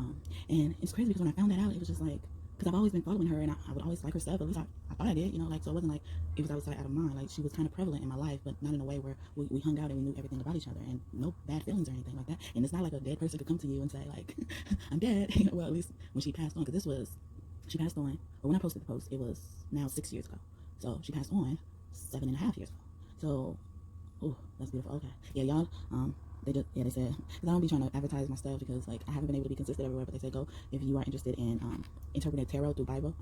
and it's crazy because when I found that out, it was just like, because I've always been following her, and I would always like her stuff. At least I thought I did, you know, like, so it wasn't like it was outside out of mind. Like, she was kind of prevalent in my life, but not in a way where we hung out and we knew everything about each other, and no bad feelings or anything like that. And it's not like a dead person could come to you and say, like, I'm dead. Well, at least when she passed on, because she passed on, but when I posted the post, it was now 6 years ago. So she passed on 7.5 years ago. So, that's beautiful. Okay, yeah, y'all. They said, because I don't be trying to advertise my stuff, because, like, I haven't been able to be consistent everywhere, but they said, go, if you are interested in interpreting tarot through Bible,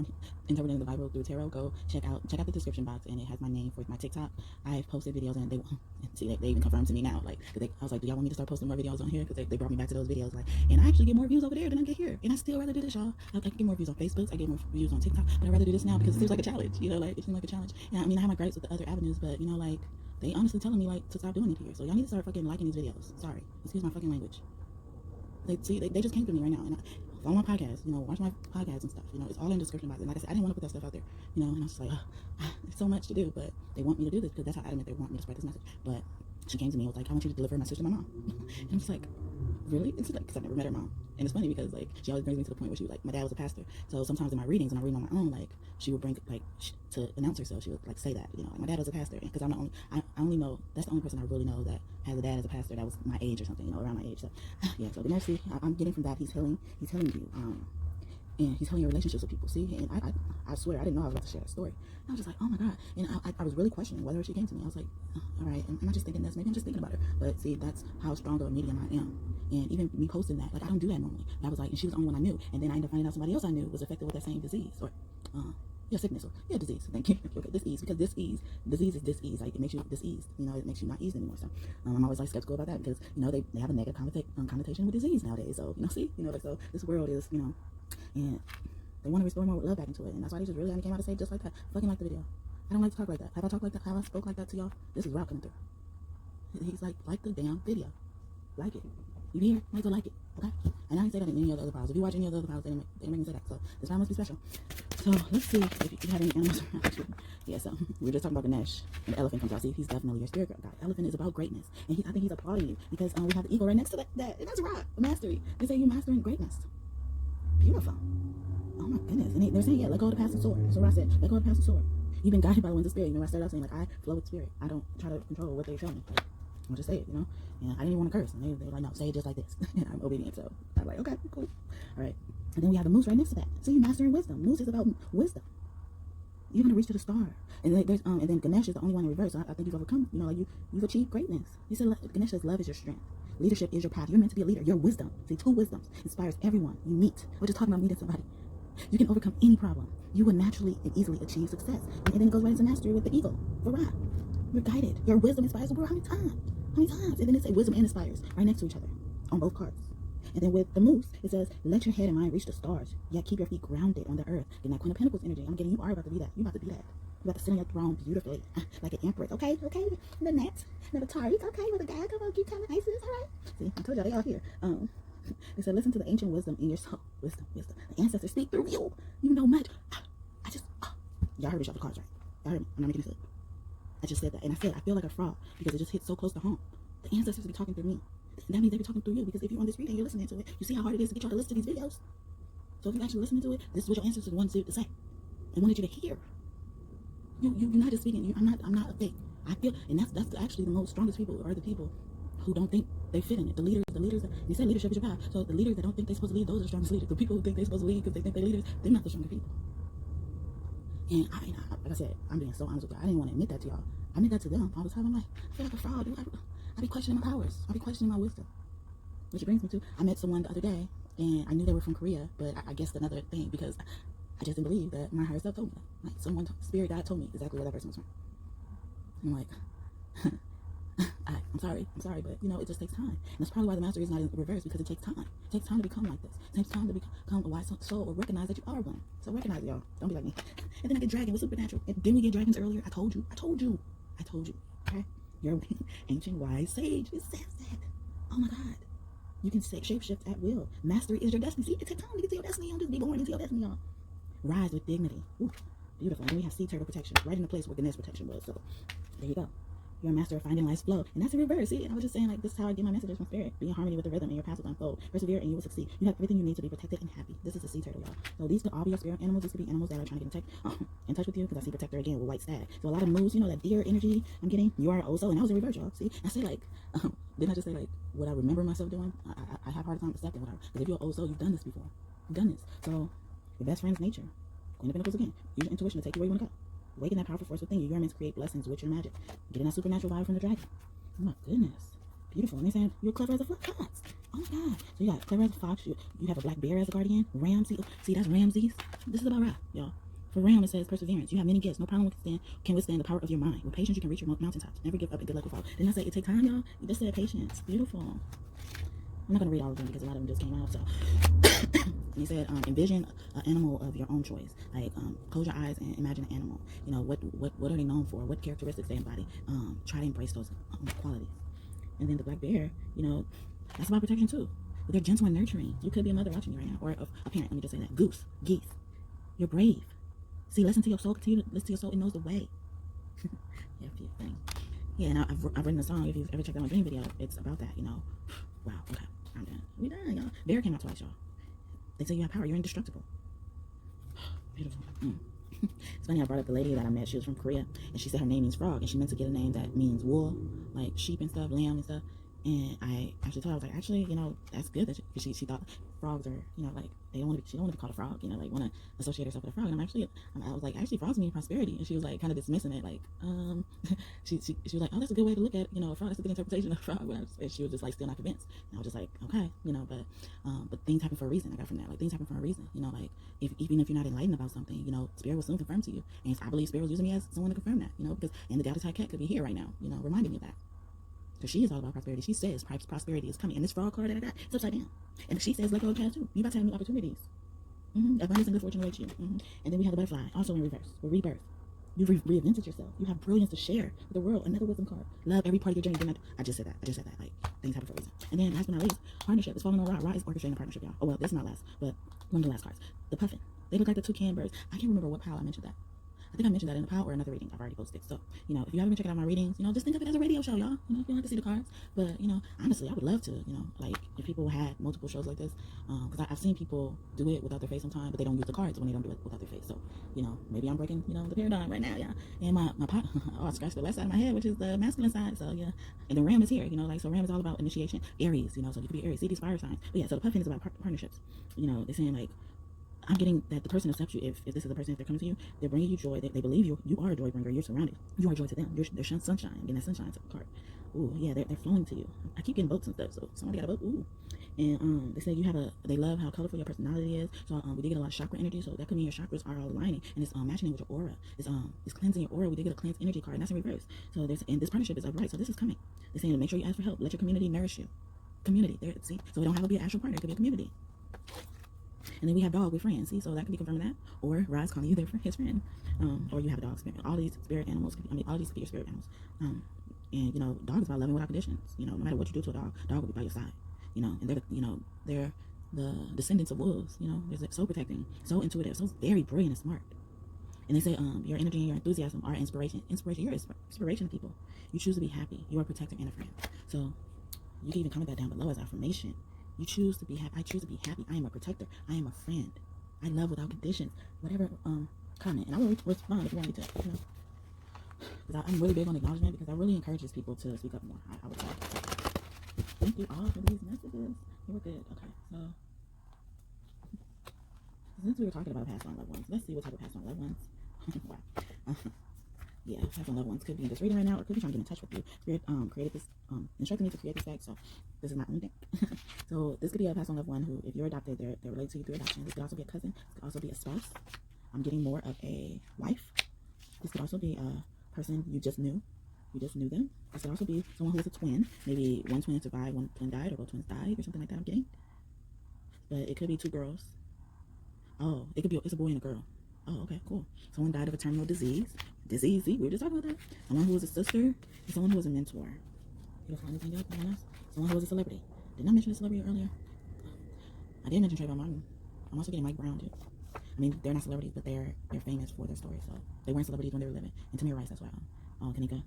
interpreting the Bible through tarot, go check out the description box, and it has my name for my TikTok. I've posted videos, and they even confirmed to me now, like, I was like, do y'all want me to start posting more videos on here? Because they brought me back to those videos, like, and I actually get more views over there than I get here, and I still rather do this, y'all. I get more views on Facebook, I get more views on TikTok, but I'd rather do this now because it seems like a challenge, you know, like, it seems like a challenge. And I mean, I have my gripes with the other avenues, but, you know, like, they honestly telling me, like, to stop doing it here. So y'all need to start fucking liking these videos. Sorry. Excuse my fucking language. They just came to me right now. And follow my podcast. You know, watch my podcast and stuff. You know, it's all in the description box. And like I said, I didn't want to put that stuff out there. You know, and I was just like, there's so much to do. But they want me to do this because that's how adamant they want me to spread this message. But she came to me and was like, I want you to deliver a message to my mom. And I'm just like, really? It's like, because I never met her mom. And it's funny because, like, she always brings me to the point where she was like, my dad was a pastor. So sometimes in my readings, when I read on my own, like, she would bring, like, to announce herself, she would, like, say that, you know, like, my dad was a pastor. Because I'm the only, I only know, that's the only person I really know that has a dad as a pastor that was my age or something, you know, around my age. So, yeah, so the mercy I'm getting from that, he's healing you. And he's healing your relationships with people. See, and I swear, I didn't know I was about to share that story. And I was just like, oh my God. And I was really questioning whether she came to me. I was like, all right, am I just thinking this? Maybe I'm just thinking about her. But see, that's how strong of a medium I am. And even me posting that, like, I don't do that normally. But I was like, and she was the only one I knew. And then I ended up finding out somebody else I knew was affected with that same disease. Or, Your sickness or your disease. Thank you. Okay, disease, because disease is disease. Like, it makes you diseased. You know, it makes you not eased anymore. So I'm always like skeptical about that, because you know they have a negative connotation with disease nowadays. So, you know, see, you know, like, so this world is, you know, and they want to restore more love back into it, and that's why they just really came out to say just like that. Fucking like the video. I don't like to talk like that. Have I talked like that? Have I spoke like that to y'all? This is Rock coming through. He's like the damn video. Like it. You hear? Might as well like it. Okay? And I didn't say that in any of the other files. If you watch any of the other files, they didn't make me say that. So this file must be special. So let's see if you have any animals around you. Yeah, so we were just talking about Ganesh, and the elephant comes out. See, he's definitely your spirit guide. Elephant is about greatness, and I think he's applauding you, because we have the eagle right next to that, and that's Rock, mastery. They say you're mastering greatness. Beautiful. Oh my goodness. And they're saying, yeah, let go of the past and soar. That's what I said. Let go of the past and soar. You've been guided by the winds of spirit. You know, I started out saying, like, I flow with spirit. I don't try to control what they tell me. Like, I'll just say it, you know. And I didn't even want to curse. And they were like, no, say it just like this. And I'm obedient. So I'm like, okay, cool. All right. And then we have the moose right next to that. So you're mastering wisdom. Moose is about wisdom. You're going to reach to the star. And then Ganesh is the only one in reverse. So I think you've overcome, you know, like you've achieved greatness. He said, Ganesh says, love is your strength. Leadership is your path. You're meant to be a leader. Your wisdom. See, 2 wisdoms inspires everyone you meet. We're just talking about meeting somebody. You can overcome any problem. You will naturally and easily achieve success. And then it goes right into mastery with the eagle. For Ra. You're guided. Your wisdom inspires the world. How many times? How many times? And then it says wisdom and inspires right next to each other on both cards. And then with the moose, it says, let your head and mind reach the stars, yet keep your feet grounded on the earth. Getting that Queen of Pentacles energy. I'm getting you are about to be that. You about to be that. You about to sit on your throne beautifully, like an empress. Okay, the net, the Taurus. Okay, with a guy, come on, keep telling Isis. All right. See, I told y'all, they all here. They said, listen to the ancient wisdom in your soul. Wisdom. The ancestors speak through you. You know much. Y'all heard me shuffle the cards, right? Y'all heard me. I'm not making this up. I just said that, and I said I feel like a fraud because it just hit so close to home. The ancestors be talking through me. That means they be talking through you, because if you're on this reading, you're listening to it. You see how hard it is to get y'all to listen to these videos. So if you're actually listening to it, this is what your ancestors wanted to say and wanted you to hear. You're not just speaking. I'm not a fake. I feel, and that's actually the most strongest people are the people who don't think they fit in it. The leaders. They say leadership is your path. So the leaders that don't think they're supposed to lead, those are the strongest leaders. The people who think they're supposed to lead because they think they're leaders, they're not the strongest people. And like I said, I'm being so honest with you. I didn't want to admit that to y'all. I admit that to them all the time. I'm like, I feel like a fraud. I be questioning my powers. I be questioning my wisdom. Which brings me to, I met someone the other day, and I knew they were from Korea, but I guessed another thing because I just didn't believe that my higher self told me that. Like, someone, spirit guide told me exactly where that person was from. I'm like, I'm sorry, but you know, it just takes time. And that's probably why the master is not in reverse, because it takes time. It takes time to become like this. It takes time to become a wise soul or recognize that you are one. So recognize it, y'all. Don't be like me. And then I get dragon with supernatural. And then we get dragons earlier. I told you. Okay? You're ancient wise sage. It says that. Oh my God. You can shapeshift at will. Mastery is your destiny. See, it takes time to get to your destiny. You don't just be born into your destiny, y'all. Rise with dignity. Ooh, beautiful. And then we have sea turtle protection right in the place where Ganesh protection was. So there you go. You're a master of finding life's flow. And that's in reverse. See, and I was just saying, like, this is how I get my messages from spirit. Be in harmony with the rhythm, and your path will unfold. Persevere and you will succeed. You have everything you need to be protected and happy. This is a sea turtle, y'all. So these could all be your spirit animals. These could be animals that are trying to get in touch with you, because I see protector again with white stag. So a lot of moves, you know, that deer energy I'm getting. You are also, and I was in reverse, y'all. See, I say, like, didn't I just say, like, what I remember myself doing? I have a hard time accepting whatever. Because if you're also, you've done this before. You've done this. So your best friend's nature. Queen of Pentacles again. Use your intuition to take you where you want to go. Awaken that powerful force within you. You are meant to create blessings with your magic. Getting that supernatural vibe from the dragon. Oh my goodness. Beautiful. And they're saying you're clever as a fox. Oh my God. So you got clever as a fox. You have a black bear as a guardian. Ram. See, that's Ramses. This is about Ra, y'all. For Ram, it says perseverance. You have many gifts. No problem can withstand the power of your mind. With patience, you can reach your mountaintops. Never give up and good luck will follow. Didn't I say it take time, y'all? You just said patience. Beautiful. I'm not going to read all of them because a lot of them just came out. So, and he said, envision an animal of your own choice. Like, close your eyes and imagine an animal. You know, what are they known for? What characteristics they embody? Try to embrace those qualities. And then the black bear, you know, that's about protection too. But they're gentle and nurturing. You could be a mother watching you right now, or a parent. Let me just say that. Geese. You're brave. See, listen to your soul. Continue to listen to your soul. It knows the way. Yeah, thing. Yeah, and I've written a song. If you've ever checked out my dream video, it's about that. You know. Wow. Okay. I'm done. We done, y'all. Bear came out twice, y'all. They say you have power. You're indestructible. Beautiful. It's funny, I brought up the lady that I met. She was from Korea, and she said her name means frog, and she meant to get a name that means wool, like sheep and stuff, lamb and stuff. And I actually told her, I was like, actually, you know, that's good that she thought frogs are, you know, like she don't want to be called a frog, you know, like want to associate herself with a frog. And I was like, actually, frogs mean prosperity. And she was like, kind of dismissing it, like, she was like, oh, that's a good way to look at, you know, a frog. That's a good interpretation of a frog. And she was just like still not convinced. And I was just like, okay, you know, but things happen for a reason. I got from that, like things happen for a reason, you know, like even if you're not enlightened about something, you know, spirit will soon confirm to you. And I believe spirit was using me as someone to confirm that, you know, because and the Dallas High Cat could be here right now, you know, reminding me of that. Because she is all about prosperity. She says prosperity is coming. And this frog card that I got, it's upside down. And she says, let go of the past too. You about to have new opportunities. Abundance and good fortune awaits you. And then we have the butterfly, also in reverse, or rebirth. You've reinvented yourself. You have brilliance to share with the world. Another wisdom card. Love every part of your journey. I just said that. Like, things happen for a reason. And then, last but not least, partnership is falling on Ra. Ra is orchestrating a partnership, y'all. Oh, well, this is not last, but one of the last cards. The puffin. They look like the toucan birds. I can't remember what pile I mentioned that. I think I mentioned that in a pile or another reading. I've already posted. So, you know, if you haven't been checking out my readings, you know, just think of it as a radio show, y'all. You know, you don't have to see the cards. But, you know, honestly, I would love to, you know, like, if people had multiple shows like this, because I've seen people do it without their face sometimes, but they don't use the cards when they don't do it without their face. So, you know, maybe I'm breaking, you know, the paradigm right now, yeah. And my pot, oh, I scratched the left side of my head, which is the masculine side. So, yeah. And the Ram is here, you know, like, so Ram is all about initiation. Aries, you know, so you could be Aries. See these fire signs. But yeah, so the puffin is about partnerships. You know, they're saying, like, I'm getting that the person accepts you if this is the person, if they're coming to you, they're bringing you joy. They believe you are a joy bringer. You're surrounded. You are joy to them. They're sunshine. I'm getting that sunshine card. Ooh, yeah, they're flowing to you. I keep getting boats and stuff, so somebody got a boat. Ooh. And they say they love how colorful your personality is. So we did get a lot of chakra energy, so that could mean your chakras are all aligning, and it's matching with your aura. It's cleansing your aura. We did get a cleanse energy card, and that's in reverse. So and this partnership is upright, so this is coming. They're saying to make sure you ask for help. Let your community nourish you. Community, there, see? So we don't have to be an actual partner. It could be a community. And then we have dog with friends, see, so that could be confirming that. Or Rod's calling you his friend. Or you have a dog spirit. All these spirit animals, all these could be your spirit animals. And, you know, dog is about loving without conditions. You know, no matter what you do to a dog will be by your side. You know, and they're the descendants of wolves. You know, they're so protecting, so intuitive, so very brilliant and smart. And they say your energy and your enthusiasm are inspiration. You're inspiration to people. You choose to be happy. You are a protector and a friend. So you can even comment that down below as affirmation. You choose to be happy. I choose to be happy. I am a protector. I am a friend. I love without conditions. Whatever comment, and I will respond if you want me to. You know, because I'm really big on acknowledgement, because I really encourages people to speak up more. I would say. Thank you all for these messages. You were good. Okay, so since we were talking about past on loved ones, let's see what type of past on loved ones. Wow. Yeah, past on loved ones could be in this reading right now, or could be trying to get in touch with you. Spirit created this, instructed me to create this deck, so this is my own deck. So this could be a past on loved one who, if you're adopted, they're related to you through adoption. This could also be a cousin. This could also be a spouse. I'm getting more of a wife. This could also be a person you just knew. You just knew them. This could also be someone who was a twin. Maybe one twin survived, one twin died, or both twins died, or something like that. I'm getting. But it could be two girls. Oh, it's a boy and a girl. Oh, okay, cool. Someone died of a terminal disease. See, we were just talking about that. Someone who was a sister, and someone who was a mentor. You don't find anything else? Anyone else? Someone who was a celebrity. Didn't I mention a celebrity earlier? I did mention Trayvon Martin. I'm also getting Mike Brown too. I mean, they're not celebrities, but they're famous for their story. So they weren't celebrities when they were living. And Tamir Rice as well. Kanika,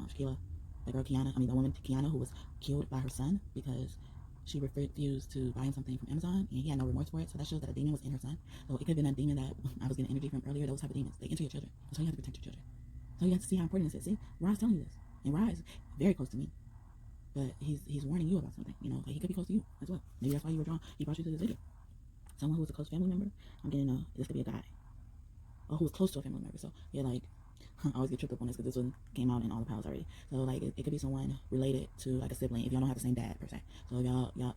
Shaquilla, the girl Kiana. I mean, the woman Kiana who was killed by her son because she refused to buy him something from Amazon, and he had no remorse for it. So that shows that a demon was in her son. So it could have been a demon that I was getting energy from earlier. Those type of demons, they enter your children. That's why you have to protect your children. So you have to see how important this is. See, Rod's telling you this, and Rod is very close to me, but he's warning you about something. You know, like he could be close to you as well. Maybe that's why you were drawn. He brought you to this video. Someone who was a close family member. I'm getting this could be a guy, or who was close to a family member. So yeah, like. I always get tripped up on this because this one came out in all the piles already. So like it could be someone related to like a sibling if y'all don't have the same dad per se. So if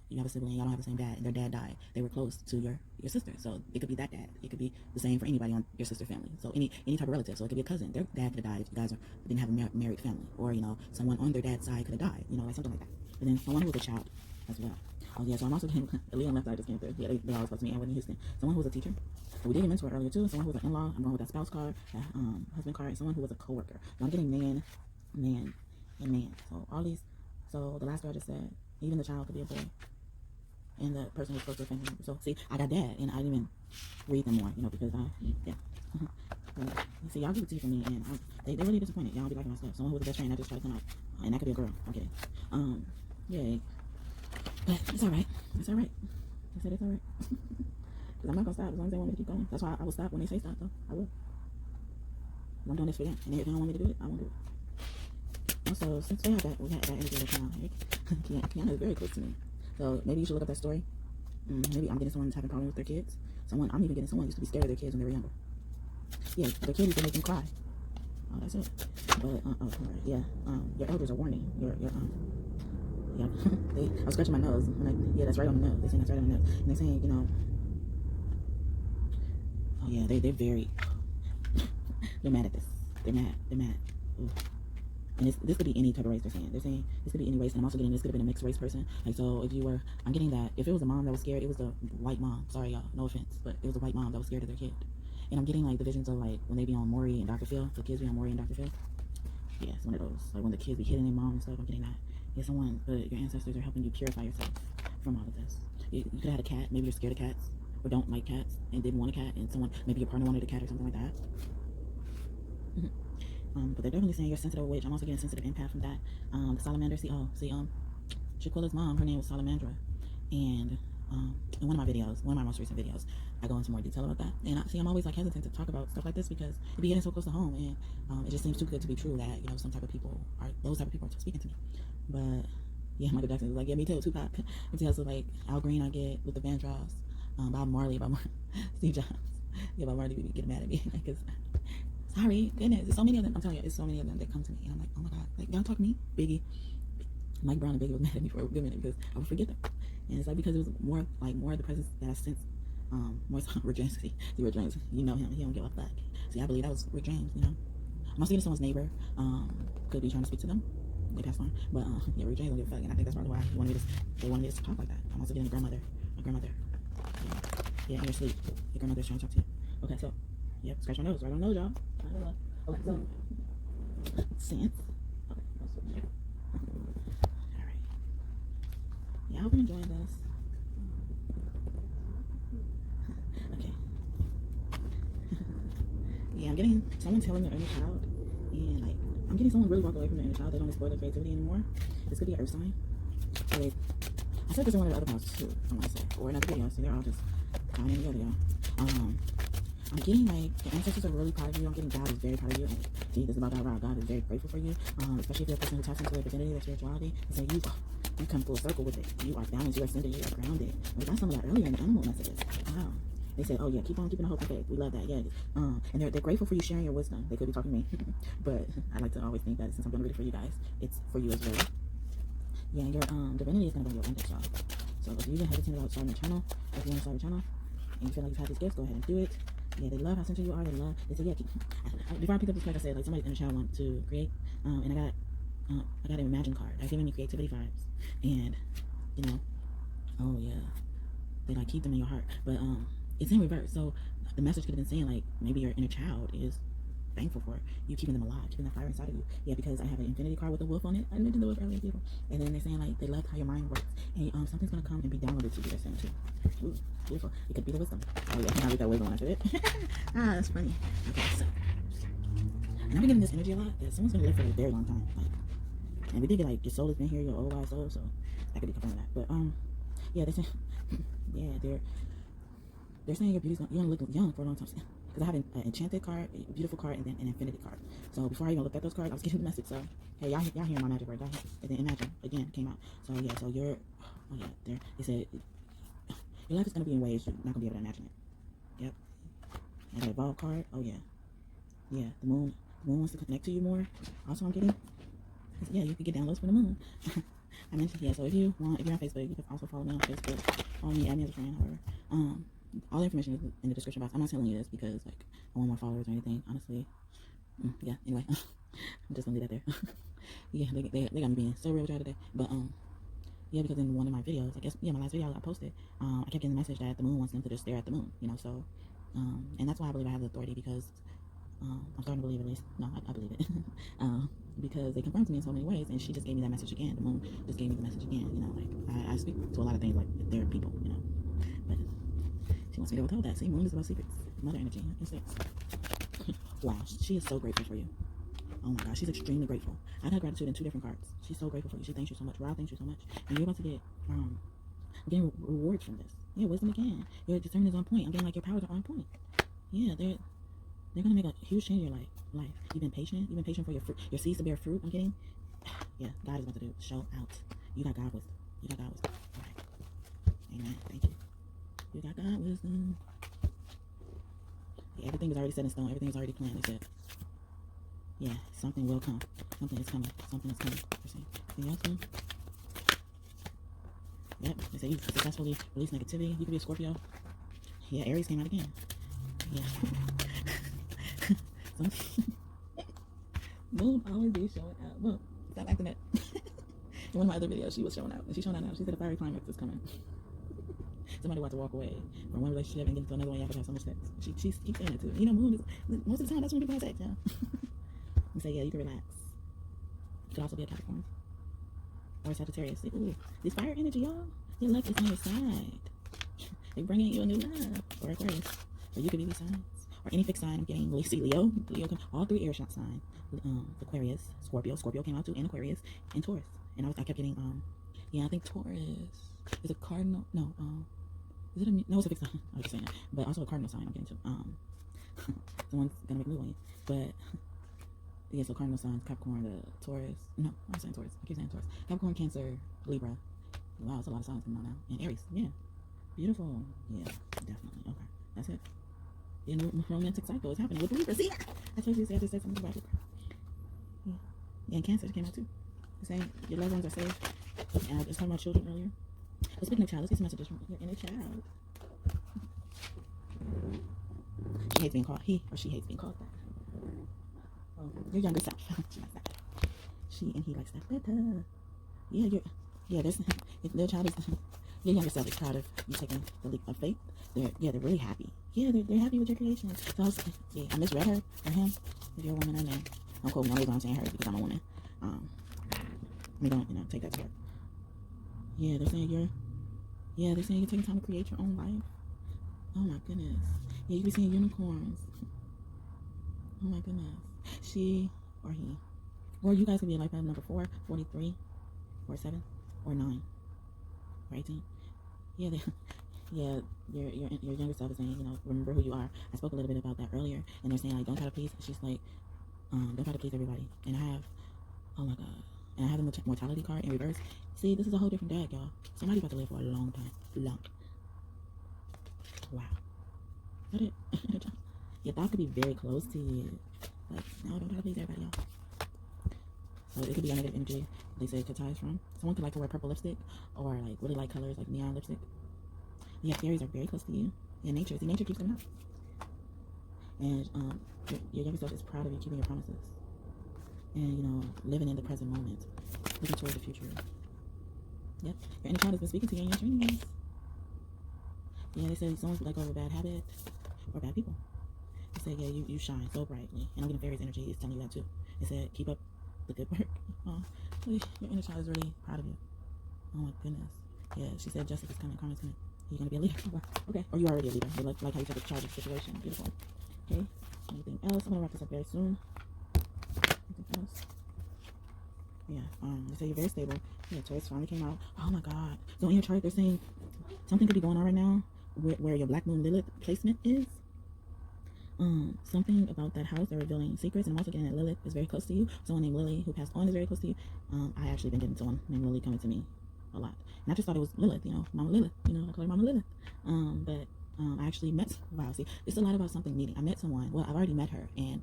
you have a sibling, y'all don't have the same dad, and their dad died. They were close to your sister. So it could be that dad. It could be the same for anybody on your sister family. So any type of relative. So it could be a cousin. Their dad could have died if you guys didn't have a married family, or you know someone on their dad's side could have died. You know, like something like that. And then someone who was a child as well. Oh yeah, so I'm also getting Leon left eye just came through. Yeah, they always supposed to me and Whitney Houston. Someone who was a teacher. So we did get mentor earlier too. Someone who was an in-law. I'm going with that spouse card, that husband card, and someone who was a coworker. So I'm getting man, and man. So all these. So the last card just said even the child could be a boy, and the person who's close to a family member. So see, I got that, and I didn't even read them more, you know, because yeah. But, you see, y'all get the tea from me, and they really disappointed. Y'all be liking my stuff. Someone who was a best friend, I just try to come out, and that could be a girl. I'm kidding. Yeah. But it's alright. It's alright. I said it's alright. Because I'm not going to stop as long as they want me to keep going. That's why I will stop when they say stop, though. I will. I'm doing this for them. And if they don't want me to do it, I won't do it. Also, since we had that energy with Kiana is very close to me. So maybe you should look up that story. Maybe I'm getting someone that's having problems with their kids. I'm even getting someone who used to be scared of their kids when they were younger. Yeah, their kids used to make them cry. Oh, that's it. But yeah, your elders are warning. Yeah, I was scratching my nose. Yeah, that's right on the nose. They're saying that's right on the nose, and they're saying, you know, oh yeah, they're very, they're mad at this. They're mad. Ooh. And this could be any type of race. They're saying this could be any race, and I'm also getting this could have been a mixed race person. Like, so if you were, I'm getting that if it was a mom that was scared, it was the white mom. Sorry, y'all, no offense, but it was a white mom that was scared of their kid. And I'm getting like the visions of like when they be on Maury and Dr. Phil, the kids be on Maury and Dr. Phil. Yeah, it's one of those. Like when the kids be hitting their mom and stuff. I'm getting that. Yeah, your ancestors are helping you purify yourself from all of this. You could have had a cat. Maybe you're scared of cats or don't like cats and didn't want a cat, and maybe your partner wanted a cat or something like that. But they're definitely saying you're a sensitive witch. I'm also getting a sensitive empath from that. The salamander. Shaquilla's mom, her name was Salamandra, and in one of my most recent videos, I go into more detail about that. And I'm always like hesitant to talk about stuff like this because it be getting so close to home, and it just seems too good to be true that, you know, those type of people are speaking to me. But yeah, Michael Jackson was like, yeah, me too, Tupac. Until so like Al Green, I get with the Vandross, Bob Marley, Steve Jobs. Yeah, Bob Marley would get mad at me because. Sorry, goodness, there's so many of them. I'm telling you, it's so many of them that come to me, and I'm like, oh my god, like y'all talk to me, Biggie, Mike Brown and Biggie was mad at me for a good minute because I would forget them, and it's like because it was more of the presence that I sensed, more so Rick James. See Rick James, you know him, he don't give a fuck. See, I believe that was Rick James, you know. I'm also getting someone's neighbor, could be trying to speak to them. They passed on, but yeah, Rick James don't give a fuck, and I think that's probably why they wanted me to talk like that. I'm also getting a grandmother. Yeah, in your sleep, your grandmother's trying to talk to you. Okay, so. Yep, scratch my nose. Right on the nose, y'all. Okay, so sense. Okay, alright. Yeah, I hope you're enjoying this. Okay. Yeah, I'm getting someone telling their inner child, and like I'm getting someone really walk away from their inner child. They don't explore their creativity anymore. This could be an earth sign. So I said this in one of the other ones too, I want to say, or another video, so they're all just tying in together, y'all. I'm getting like the ancestors are really proud of you. I'm getting God is very proud of you. And gee, this is about God is very grateful for you. Especially if you're a person who taps into their divinity, their spirituality, and say you come full circle with it. You are balanced, you are centered, you are grounded. We got some of that earlier in the animal messages. Wow. They said, oh yeah, keep on keeping the hope and faith. We love that. Yeah. And they're grateful for you sharing your wisdom. They could be talking to me, but I like to always think that since I'm gonna read it for you guys, it's for you as well. Yeah, your divinity is gonna bring your index, y'all. So if you've been hesitant about starting a channel, if you want to start a channel and you feel like you've had these gifts, go ahead and do it. Yeah, they love how centered you are. They say, yeah, before I picked up this card, I said, like, somebody in the channel wanted to create, and I got an Imagine card. I giving me creativity vibes, and, you know, oh, yeah, they, like, keep them in your heart, but, it's in reverse, so the message could have been saying, like, maybe your inner child is thankful for you keeping them alive, keeping that fire inside of you. Yeah, because I have an infinity card with a wolf on it. I mentioned the wolf earlier, people. And then they're saying, like, they love how your mind works. And something's going to come and be downloaded to you, they're saying, too. Ooh, beautiful. It could be the wisdom. Oh, yeah, I read that wisdom when I said it. That's funny. Okay, so. And I've been getting this energy a lot that someone's going to live for a very long time. Like, and we did get, like, your soul has been here, your old wise soul, so that could be confirming that. But, yeah, they're saying, yeah, they're saying you're going to look young for a long time. Because I have an enchanted card, a beautiful card, and then an infinity card. So before I even looked at those cards, I was getting the message. So, hey, y'all hearing my magic words. And then Imagine, again, came out. So, yeah, so they said, your life is going to be in ways you're not going to be able to imagine it. Yep. And the Evolve card, oh, yeah. Yeah, the moon wants to connect to you more. Also, I'm getting, yeah, you can get downloads from the moon. I mentioned, yeah, so if you're on Facebook, you can also follow me on Facebook. Follow me, add me as a friend, however. All the information is in the description box. I'm not telling you this because, like, I want more followers or anything, honestly. Yeah, anyway, I'm just gonna leave that there. Yeah, they got me being so real with y'all today. But, yeah, because in one of my videos, I guess, yeah, my last video I posted, I kept getting the message that the moon wants them to just stare at the moon, you know, so, and that's why I believe I have the authority, because, I'm starting to believe, at least, no, I believe it, because they confirmed to me in so many ways, and she just gave me that message again. The moon just gave me the message again, you know, like, I speak to a lot of things, like, they're people, you know, but she wants me to withhold that. See, moon is about secrets, mother energy, instincts. Wow, she is so grateful for you. Oh my gosh, she's extremely grateful. I've had gratitude in 2 different cards. She's so grateful for you. She thanks you so much. Ra thanks you so much. And you're about to get, getting rewards from this. Yeah, wisdom again. Your discernment is on point. I'm getting like your powers are on point. Yeah, they're gonna make a huge change in your life. You've been patient for your fruit, your seeds to bear fruit. I'm getting Yeah, God is about to do show out. You got God wisdom. You got God wisdom. All right. Amen. Thank you. You got God wisdom. Yeah, everything is already set in stone. Everything is already planned. They said, yeah, something will come. Something is coming. Something is coming. Anything else? Yep. They say you successfully release negativity. You could be a Scorpio. Yeah, Aries came out again. Yeah. Moon always be showing out. Look, stop acting up. In one of my other videos, she was showing out. And she's showing out now. She said a fiery climax is coming. Somebody will have to walk away from one relationship and get into another one. You have to have so much sex. She keeps saying it too. You know, Moon is, most of the time, that's when people have sex, yeah. You say, yeah, you can relax. You could also be a Capricorn. Or Sagittarius. See, ooh, this fire energy, y'all. Your luck is on your side. They bringing you a new love. Or Aquarius. Or you could be these signs. Or any fixed sign. I'm getting Leo. All 3 air shot sign. Aquarius, Scorpio came out too, and Aquarius, and Taurus. And I kept getting, yeah, I think Taurus is a cardinal. No, is it no, it's a fixed sign. I was just saying that. But also a cardinal sign I'm getting too. Someone's gonna make a move on you. But yeah, so cardinal signs, Capricorn, Taurus. No, I'm saying Taurus. I keep saying Taurus. Capricorn, Cancer, Libra. Wow, it's a lot of signs coming out now. And Aries, yeah. Beautiful. Yeah, definitely. Okay, that's it. The romantic cycle is happening with Libra. See, I told you, I just said something about Libra. Yeah, and Cancer came out too. Saying your loved ones are safe. And I was talking about children earlier. But speaking of child, let's get some messages from your inner child. She hates being called, he or she hates being called that. Oh, your younger self. She likes that. She and he likes that better. Yeah, there's, if their child is, your younger self is proud of you taking the leap of faith. They're really happy. Yeah, they're happy with your creation. So I misread her or him. If you're a woman or man. Don't quote me. Only I'm saying her because I'm a woman. We don't, take that to heart. Yeah, they're saying you're taking time to create your own life. Oh my goodness. Yeah, you be seeing unicorns. Oh my goodness. She or he. Or you guys could be in life path number 4, 43, 47, or 9, or 18. Yeah, your younger self is saying, remember who you are. I spoke a little bit about that earlier, and they're saying, like, don't try to please. She's like, don't try to please everybody. And I have, oh my God, and I have the mortality card in reverse. See, this is a whole different deck, y'all. Somebody's about to live for a long time. Wow. Is that it? Your thought could be very close to you. Like, no, don't try to please everybody, y'all. So it could be a negative energy. They say it could ties from. Someone could like to wear purple lipstick, or like really light colors, like neon lipstick. Yeah, fairies are very close to you. And nature. See, nature keeps coming out. And your younger self is proud of you keeping your promises. And, living in the present moment. Looking towards the future. Yep. Your inner child has been speaking to you in your dreams. Yeah, they say someone's let go of a bad habit or bad people. They say, yeah, you shine so brightly. And I'm getting fairies energy is telling you that too. They said, keep up the good work. Oh, your inner child is really proud of you. Oh my goodness. Yeah, she said justice is coming, karma's coming. You're gonna be a leader. Okay. Or you're already a leader. You like how you took charge of the situation. Beautiful. Okay. Anything else? I'm gonna wrap this up very soon. Anything else? Yeah. They say you're very stable. Yeah, Taurus finally came out. Oh my God. So in your chart, they're saying something could be going on right now where your Black Moon Lilith placement is. Something about that house, they're revealing secrets, and I'm also getting that Lilith is very close to you. Someone named Lily who passed on is very close to you. I actually been getting someone named Lily coming to me a lot, and I just thought it was Lilith, Mama Lilith, I call her Mama Lilith. But I actually met, wow, see, it's a lot about something meeting. I met someone, well, I've already met her, and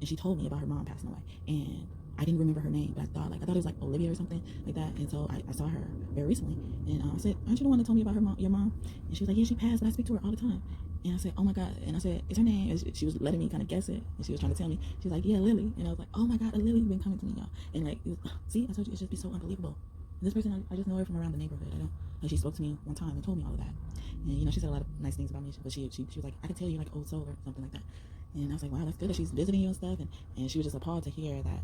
she told me about her mom passing away, and I didn't remember her name, but I thought it was like Olivia or something like that. And so I saw her very recently, and I said, aren't you the one that told me about your mom? And she was like, yeah, she passed, but I speak to her all the time. And I said, oh my God. And I said, is her name? And she was letting me kind of guess it. And she was trying to tell me. She was like, yeah, Lily. And I was like, oh my God, a Lily's been coming to me, y'all. And like, see, I told you, it's just be so unbelievable. And this person, I just know her from around the neighborhood. Like, she spoke to me one time and told me all of that. And, she said a lot of nice things about me. But she was like, I can tell you like old soul or something like that. And I was like, wow, that's good that she's visiting you and stuff. And she was just appalled to hear that,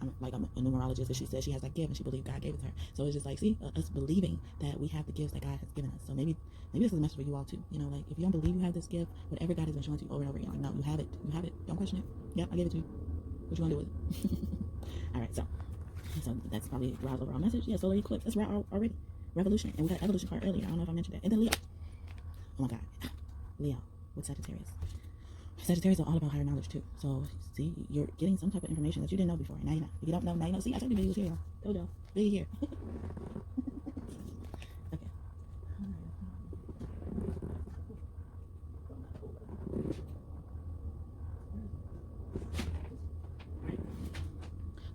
I'm a numerologist, and she said she has that gift and she believed God gave it to her. So it's just like, see, us believing that we have the gifts that God has given us. So maybe this is a message for you all too. Like, if you don't believe you have this gift, whatever God has been showing to you over and over again, no, you have it. Don't question it. Yep, I gave it to you. What you want to do with it? All right, so that's probably Ra's overall message. Yeah, solar eclipse. That's Ra already. Revolution. And we got evolution card earlier. I don't know if I mentioned that. And then Leo. Oh my God. Leo with Sagittarius. Sagittarius are all about higher knowledge too. So see, you're getting some type of information that you didn't know before. Now you know. If you don't know, now you know. See, I told you Big was here, y'all. Told y'all. Big here. Okay.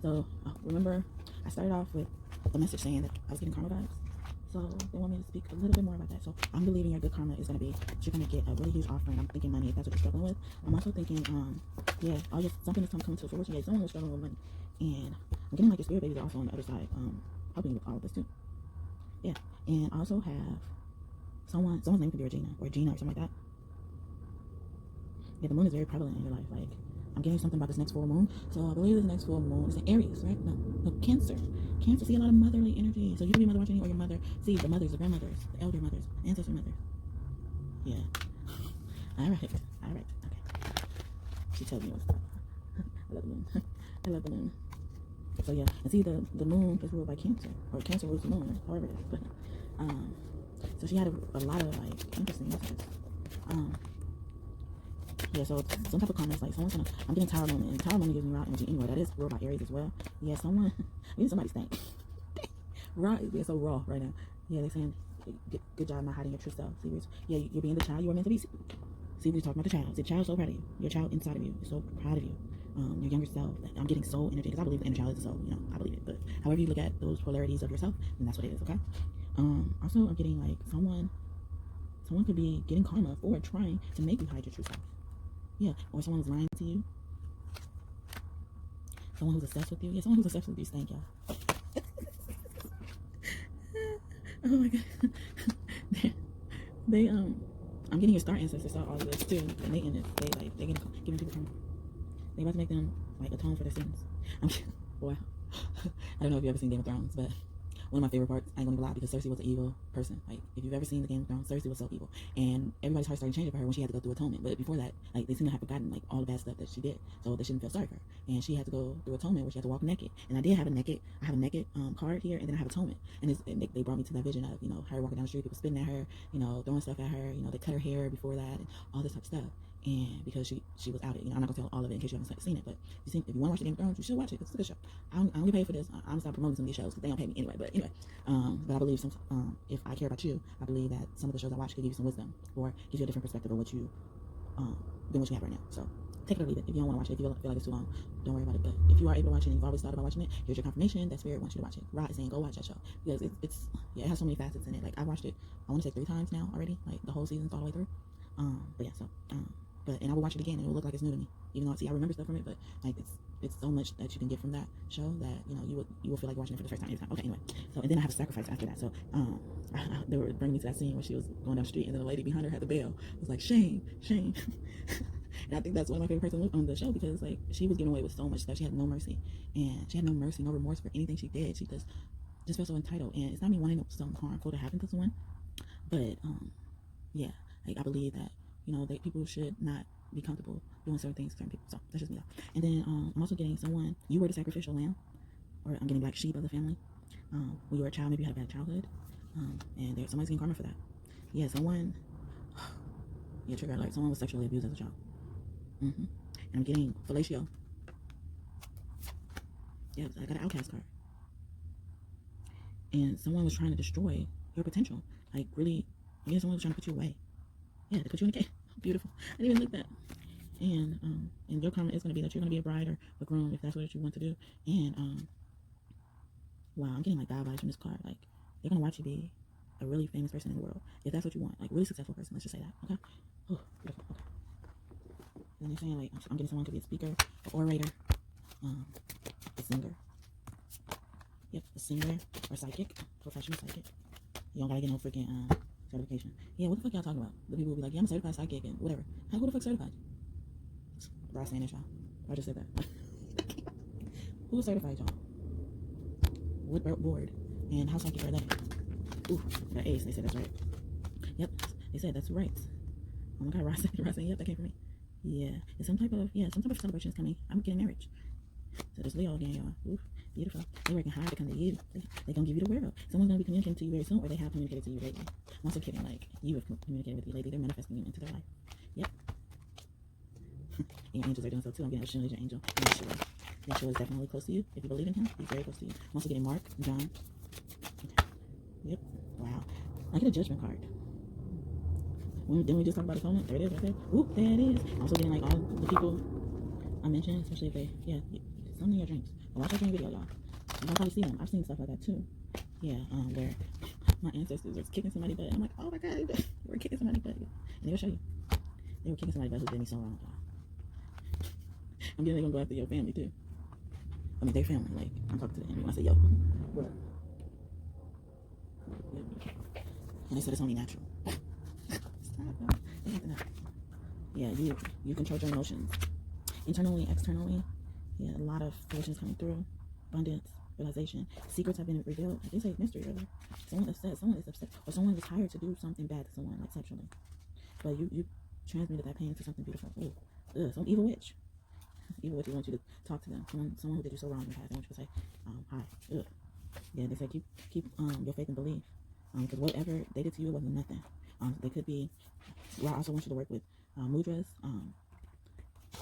So remember, I started off with the message saying that I was getting karma vibes. So they want me to speak a little bit more about that. So I'm believing your good karma is going to be that you're going to get a really huge offering. I'm thinking money if that's what you're struggling with. I'm also thinking, yeah, something is coming to fruition. Yeah, someone was struggling with money, and I'm getting like your spirit babies are also on the other side, helping with all of this too. Yeah, and I also have someone's name could be Regina or Gina or something like that. Yeah, the moon is very prevalent in your life. Like, I'm getting something about this next full moon. So I believe this next full moon is in Aries, right? No, Cancer. Cancer, see a lot of motherly energy. So you could be a mother watching, or your mother. See the mothers, the grandmothers, the elder mothers, ancestor mothers. Yeah. All right. Okay. She tells me what's up. I love the moon. I love the moon. So yeah, and see the moon is ruled by Cancer, or Cancer rules the moon, however it is. But so she had a lot of like interesting messages. Yeah, so some type of comments like someone's gonna. I'm getting Tower Moon, and Tower Moon gives me raw energy anyway. That is ruled by Aries as well. Yeah, somebody stank. Raw is being so raw right now. Yeah, they're saying good job not hiding your true self. See, yeah, you're being the child you are meant to be. See, we're talking about the child. The child's so proud of you. Your child inside of you is so proud of you. Your younger self. I'm getting soul energy because I believe the inner child is the soul. You know, I believe it. But however you look at those polarities of yourself, then that's what it is. Okay. Also, I'm getting like someone could be getting karma for trying to make you hide your true self. Yeah, or someone who's lying to you. Someone who's obsessed with you. Yeah, someone who's obsessed with you. Thank y'all. Oh my god. I'm getting your star ancestors saw all of this too, and they giving people karma. They about to make them like atone for their sins. Wow. I don't know if you've ever seen Game of Thrones, but one of my favorite parts, I ain't gonna lie, because Cersei was an evil person. Like, if you've ever seen the Game of Thrones, Cersei was so evil. And everybody's heart started changing for her when she had to go through atonement. But before that, like, they seem to have forgotten, like, all the bad stuff that she did. So they shouldn't feel sorry for her. And she had to go through atonement where she had to walk naked. And I have a naked card here, and then I have atonement. And they brought me to that vision of, you know, her walking down the street, people spitting at her, you know, throwing stuff at her, you know, they cut her hair before that, and all this type of stuff. And because she was outed, you know, I'm not gonna tell all of it in case you haven't seen it, but if you want to watch the Game of Thrones, you should watch it. It's a good show. I don't get paid for this. I'm gonna stop promoting some of these shows because they don't pay me anyway. But anyway, but I believe if I care about you, I believe that some of the shows I watch could give you some wisdom or give you a different perspective of what you than what you have right now. So take it or leave it. If you don't want to watch it, if you feel like it's too long, don't worry about it. But if you are able to watch it and you've always thought about watching it, here's your confirmation that Spirit wants you to watch it. Rod is saying go watch that show because it has so many facets in it. Like, I watched it, I want to say 3 times now already, like the whole season's all the way through. But yeah, so and I will watch it again and it will look like it's new to me, even though I remember stuff from it, but like it's so much that you can get from that show that, you know, you will feel like watching it for the first time every time. Okay, anyway, so and then I have a sacrifice after that. So they were bringing me to that scene where she was going down the street and then the lady behind her had the bell. It was like shame. And I think that's one of my favorite parts on the show because, like, she was giving away with so much stuff. She had no mercy, and she had no mercy, no remorse for anything she did. She just felt so entitled, and it's not me wanting something harmful to happen to someone, but yeah, like, I believe that, you know, that people should not be comfortable doing certain things to certain people. So that's just me though. And then I'm also getting someone, you were the sacrificial lamb, or I'm getting black sheep of the family. When you were a child, maybe you had a bad childhood, and somebody's getting karma for that. Yeah, someone was sexually abused as a child. And I'm getting fellatio. Yeah, I got an outcast card. And someone was trying to destroy your potential. Like, really, someone was trying to put you away. Yeah, they put you in a cage. Beautiful. I didn't even look that. And your karma is going to be that you're going to be a bride or a groom if that's what you want to do. And wow, I'm getting like bad vibes from this card. Like, they're going to watch you be a really famous person in the world if that's what you want. Like, really successful person. Let's just say that. Okay. Oh, beautiful. Okay. And then they're saying, like, I'm getting someone could be a speaker, an orator, a singer. Yep, a singer or psychic, professional psychic. You don't gotta get no freaking certification. Yeah, what the fuck y'all talking about? The people will be like, yeah, I'm a certified psychic and whatever. Who the fuck certified? Bro, I saying this, y'all. I just said that. Who is certified, y'all? What board? And how psychic are they? Ooh, got ace. They said that's right. Yep, they said that's right. Oh my god, Ross saying, yep, that came from me. Yeah, it's some type of celebration is coming. I'm getting marriage. So there's Leo again, y'all. Ooh, beautiful. They're working hard to come to you. They're gonna give you the world. Someone's gonna be communicating to you very soon, or they have communicated to you lately. I'm also kidding, like, you have communicated with you lately. They're manifesting you into their life. Yep. And your angels are doing so too. I'm getting Oshun as your angel. And Yeshua. Yeshua is definitely close to you. If you believe in him, he's very close to you. I'm also getting Mark, John. Okay. Yep. Wow. I get a judgment card. Didn't we just talk about atonement? There it is right there. Ooh, there it is. I'm also getting like all the people I mentioned, especially if they, yeah, some of your dreams. Watch our dream video, y'all. You can probably see them. I've seen stuff like that too. Yeah, where my ancestors were kicking somebody's butt. I'm like, oh my God, they were kicking somebody's butt. And they will show you. They were kicking somebody's butt who did me so wrong, y'all. I'm getting they're gonna go after your family too. I mean, their family. Like, I'm talking to the enemy. I say, yo, what up? And they said it's only natural. Stop, y'all. They have to know. Yeah, you control your emotions. Internally, externally. Yeah, a lot of fortunes coming through. Abundance, realization. Secrets have been revealed. They say mystery, really. Someone is upset, or someone is hired to do something bad to someone, like sexually. But you transmuted that pain to something beautiful. Ooh, some evil witch. Evil witch wants you to talk to them. Someone who did you so wrong in the past. They want you to say, hi. Ugh. Yeah, they say keep your faith and belief. Because whatever they did to you wasn't nothing. They could be. Well, I also want you to work with mudras.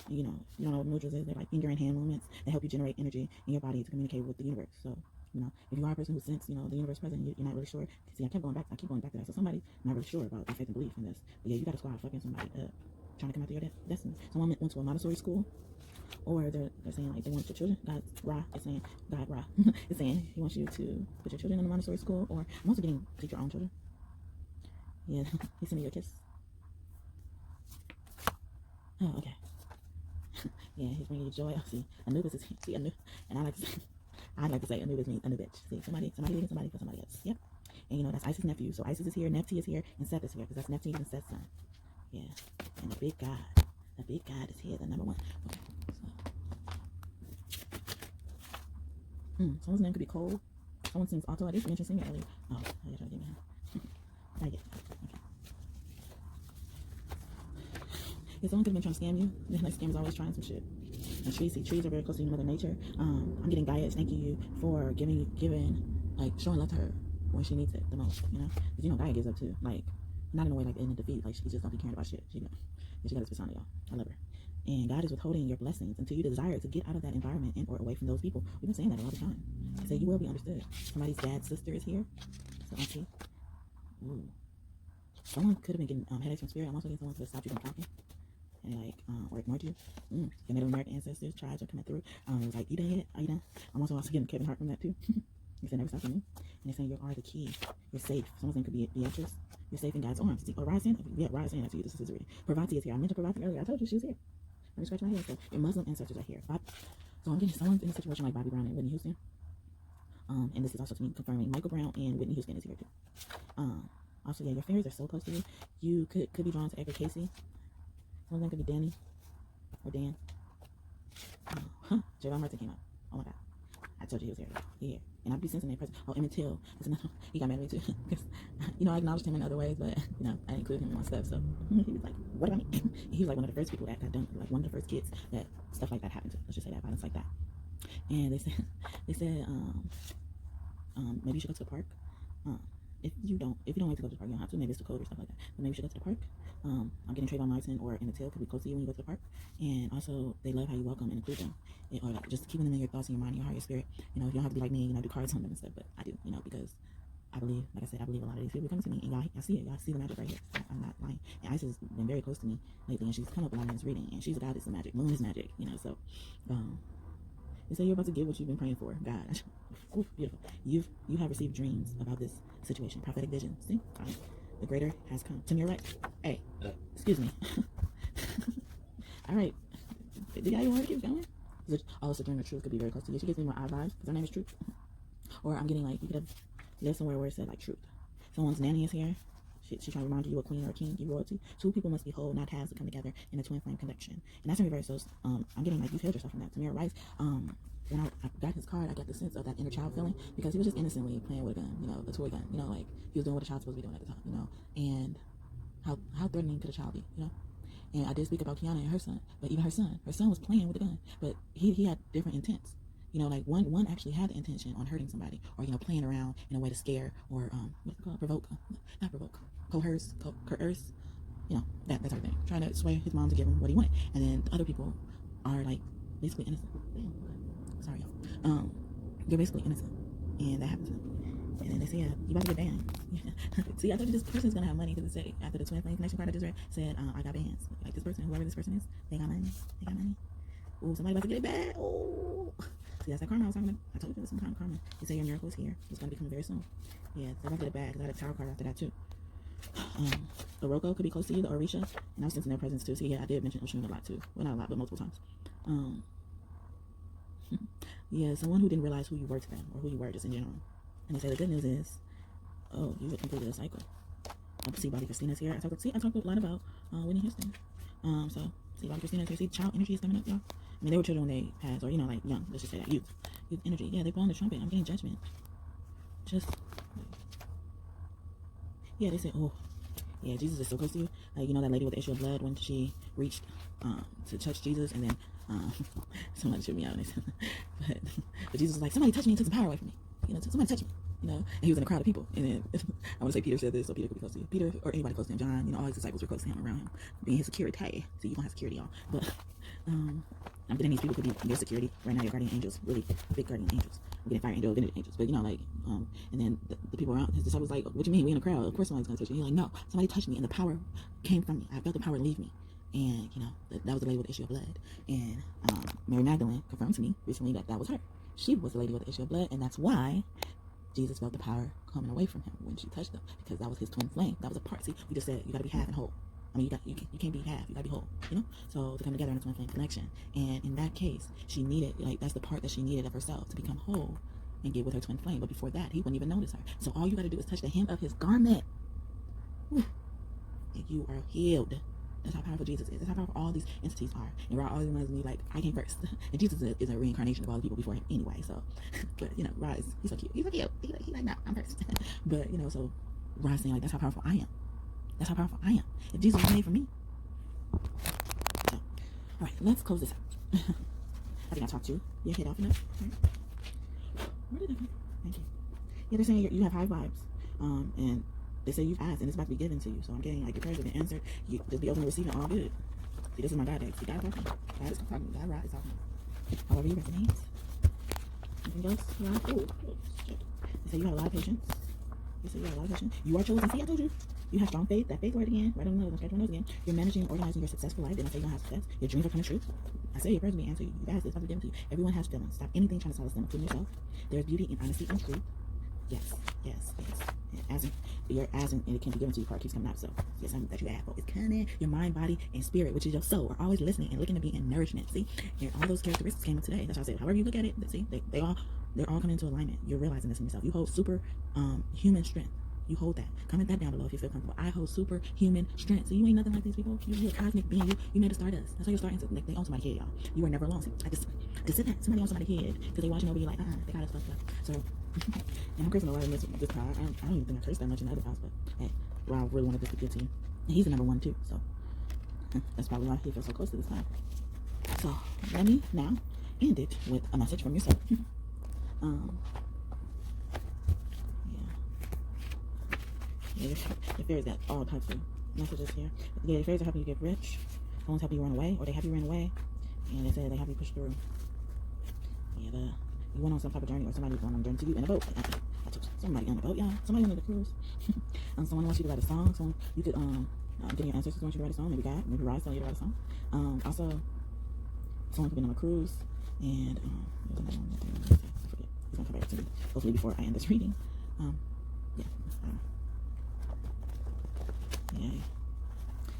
You know, you don't know what mudras is. They're like finger and hand movements that help you generate energy in your body to communicate with the universe. So, you know, if you are a person who senses, you know, the universe present, you're not really sure. See, I keep going back to that. So somebody's not really sure about their faith and belief in this. But yeah, you got a squad fucking somebody up, trying to come out to your destiny. Someone went to a Montessori school, or they're saying like they want your children. God is saying he wants you to put your children in a Montessori school, or I'm also getting teach your own children. Yeah, he's sending you a kiss. Oh, okay. Yeah, he's bringing you joy. Oh, see, Anubis is here. See, and I like to say Anubis means a new bitch. See, somebody leaving somebody for somebody else. Yep. And you know, that's Isis' nephew. So Isis is here, Nephti is here, and Seth is here, because that's Nephti and Seth's son. Yeah. And the big God is here, the number one. Okay. So. Someone's name could be Cole. Someone sings alto. I did mention singing earlier. Oh, I gotta try to get me. Not yet. Okay. Yeah, someone could have been trying to scam you. Like scams always trying some shit. And trees are very close to Mother Nature. I'm getting Gaia thanking you for giving, like showing love to her when she needs it the most. You know, because you know Gaia gives up too. Like not in a way like in a defeat. Like she just don't be caring about shit. She got this persona, y'all. I love her. And God is withholding your blessings until you desire to get out of that environment and or away from those people. We've been saying that all the time. I say you will be understood. Somebody's dad's sister is here. So auntie. Ooh. Someone could have been getting headaches from spirit. I'm also getting someone to stop you from talking. And like, or ignored you. Your Native American ancestors, tribes are coming through. It was like, you done yet? Are you done? I'm also getting Kevin Hart from that too. He said, never stop for me. And they're saying you are the key. You're safe. Someone's name could be Beatrice. You're safe in God's arms. Or Ryzen? Yeah, Ryzen. I see you. This is reading. Pravati is here. I mentioned Pravati earlier. I told you she was here. Let me scratch my head. So your Muslim ancestors are here. So I'm getting someone's in a situation like Bobby Brown and Whitney Houston. And this is also to me confirming Michael Brown and Whitney Houston is here too. Also, yeah, your fairies are so close to you. You could be drawn to Edgar Casey. Someone's name could be Danny or Dan. Javon Martin came up. Oh my God. I told you he was here. Here. And I'd be sensing that person. Oh, Emmett Till. He got mad at me too. Because, you know, I acknowledged him in other ways, but, you know, I included him in my stuff. So he was like, what about me? He was like one of the first people that got done, like one of the first kids that stuff like that happened to. Let's just say that, violence like that. And they said, maybe you should go to the park. If you don't like to go to the park, you don't have to. Maybe it's the code or stuff like that. But maybe you should go to the park. I'm getting Trayvon Martin or Emmett Till could be close to you when you go to the park. And also, they love how you welcome and include them. Or like just keeping them in your thoughts, in your mind, your heart, your spirit. You know, you don't have to be like me, you know, do cards on them and stuff. But I do, you know, because I believe, like I said, I believe a lot of these people come to me, and I see it. Y'all see the magic right here. I'm not lying. And Isis has been very close to me lately, and she's come up a lot in this reading. And she's a goddess of magic. Moon is magic, you know. So, they say you're about to get what you've been praying for. God, ooh, beautiful. You have received dreams about this situation. Prophetic vision. See, the greater has come. To your right. Hey, excuse me. All right. Do y'all want to keep going? Also, during the truth could be very close to you. She gives me more eye vibes because her name is Truth. Or I'm getting like you could have lived somewhere where it said like truth. Someone's nanny is here. She's trying to remind you a queen or a king, you royalty. Two people must be whole, not halves, to come together in a twin flame connection. And that's in reverse. So I'm getting like you've healed yourself from that. Tamir Rice. When I got his card, I got the sense of that inner child feeling because he was just innocently playing with a gun, you know, a toy gun, you know, like he was doing what a child's supposed to be doing at the time, you know. And how threatening could a child be, you know? And I did speak about Kiana and her son, but even her son was playing with a gun, but he had different intents. You know, like one actually had the intention on hurting somebody or, you know, playing around in a way to scare or, what's it called? Provoke, not provoke, coerce, you know, that type of thing. Trying to sway his mom to give him what he wanted. And then the other people are like basically innocent. Damn. Sorry, y'all. They're basically innocent. And that happens to them. And then they say, yeah, you about to get banned. See, I told you this person's gonna have money because it said after the twin flame connection card I just read said, I got bands. Like this person, whoever this person is, they got money. They got money. Oh, somebody about to get it bad. Oh. See, that's that karma I was talking about. I told you this some kind of karma. They say your miracle is here. It's gonna be coming very soon. Yeah, they're gonna get it bad because I had a tarot card after that too. Oroko could be close to you, the Orisha, and I was sensing their presence too. See, yeah, I did mention Oshun a lot too. Well, not a lot, but multiple times. Yeah, someone who didn't realize who you were to them, or who you were just in general. And they say the good news is, oh, you have completed a cycle. See, Bobby Christina's here. I talked a lot about Whitney Houston. So, see, Bobby Christina's here. See, child energy is coming up, y'all. I mean, they were children when they passed, or, you know, like young. Let's just say that. Youth energy. Yeah, they blown the trumpet. I'm getting judgment. Just, yeah, they said, oh, yeah, Jesus is so close to you. Like, you know that lady with the issue of blood when she reached to touch Jesus, and then somebody shoot me out. but Jesus was like, somebody touched me and took some power away from me. You know, somebody touched me. You know, and he was in a crowd of people. And then I want to say Peter said this, so Peter could be close to you. Peter or anybody close to him. John, you know, all his disciples were close to him, around him, being his security. So you gonna have security, y'all. But I'm getting these people could be your security right now. Your guardian angels, really big guardian angels. I'm getting fire angel, divinity angels. But you know, like, and then the people around his disciples like, what you mean? We in a crowd? Of course somebody's gonna touch you. He's like, no, somebody touched me, and the power came from me. I felt the power leave me. And you know, that was the lady with the issue of blood. And Mary Magdalene confirmed to me recently that was her. She was the lady with the issue of blood, and that's why Jesus felt the power coming away from him when she touched him, because that was his twin flame. That was a part. See, we just said you got to be half and whole. I mean, you can't be half. You got to be whole. You know, so to come together in a twin flame connection. And in that case, she needed, like, that's the part that she needed of herself to become whole and get with her twin flame. But before that, he wouldn't even notice her. So all you got to do is touch the hem of his garment, and you are healed. That's how powerful Jesus is. That's how powerful all these entities are. And Ra always reminds me, like, I came first. And Jesus is a reincarnation of all the people before him anyway. So, but, you know, Ra is, he's so cute. He's so cute. He's like, no, I'm first. But, you know, so Ra's saying, like, that's how powerful I am. That's how powerful I am. If Jesus was made for me. So, all right, let's close this out. I think I talked to your head off enough. Right. Where did I go? Thank you. Yeah, they're saying you have high vibes. And they say you've asked and it's about to be given to you. So I'm getting like your prayers have been answered. You just be open to receiving all good. See, this is my God deck. See, God talking. God is talking. God right is talking. However you resonate. Anything else? Oh, shit. They say you have a lot of patience. They say you have a lot of patience. You are chosen. See, I told you. You have strong faith. That faith word again. Right on the nose. I'm scratching my nose again. You're managing and organizing your successful life. Didn't I say you don't have success? Your dreams are coming true. I say your prayers will be answered. You've asked this. I'll be given to you. Everyone has feelings. Stop anything trying to silence them, including yourself. There's beauty in honesty and truth. Yes, yes, yes. As in it can be given to you part keeps coming out. So yes, something that you ask for is coming. Your mind, body, and spirit, which is your soul, are always listening and looking to be in nourishment. See, and all those characteristics came up today. That's why I said, however you look at it, see, they're all coming into alignment. You're realizing this in yourself. You hold super human strength. You hold that. Comment that down below if you feel comfortable. I hold superhuman strength. So you ain't nothing like these people. You're a cosmic being. You made a stardust. That's how you're starting to, like, they own somebody's head, y'all. You were never alone. See, I just sit that. Somebody owns somebody's head because they watching over you like, they got us fucked up. So, and I'm cursing a lot in this pod. I don't even think I cursed that much in the other pods, but hey, Rob really wanted this to get to you. And he's the number one too. So that's probably why he feels so close to this time. So let me now end it with a message from yourself. Yeah, the fairies got all types of messages here. Yeah, the fairies are helping you get rich. Someone's helping you run away, or they have you run away, and they say they have you push through. Yeah, you went on some type of journey, or somebody's going on a journey to you in a boat. I took somebody on a boat, y'all. Somebody on the cruise. Someone wants you to write a song. Someone you could get your ancestors want you to write a song. Maybe God, maybe Rise telling you to write a song. Also, someone could be on a cruise, and there's another one. I forget. He's gonna come back to me hopefully before I end this reading.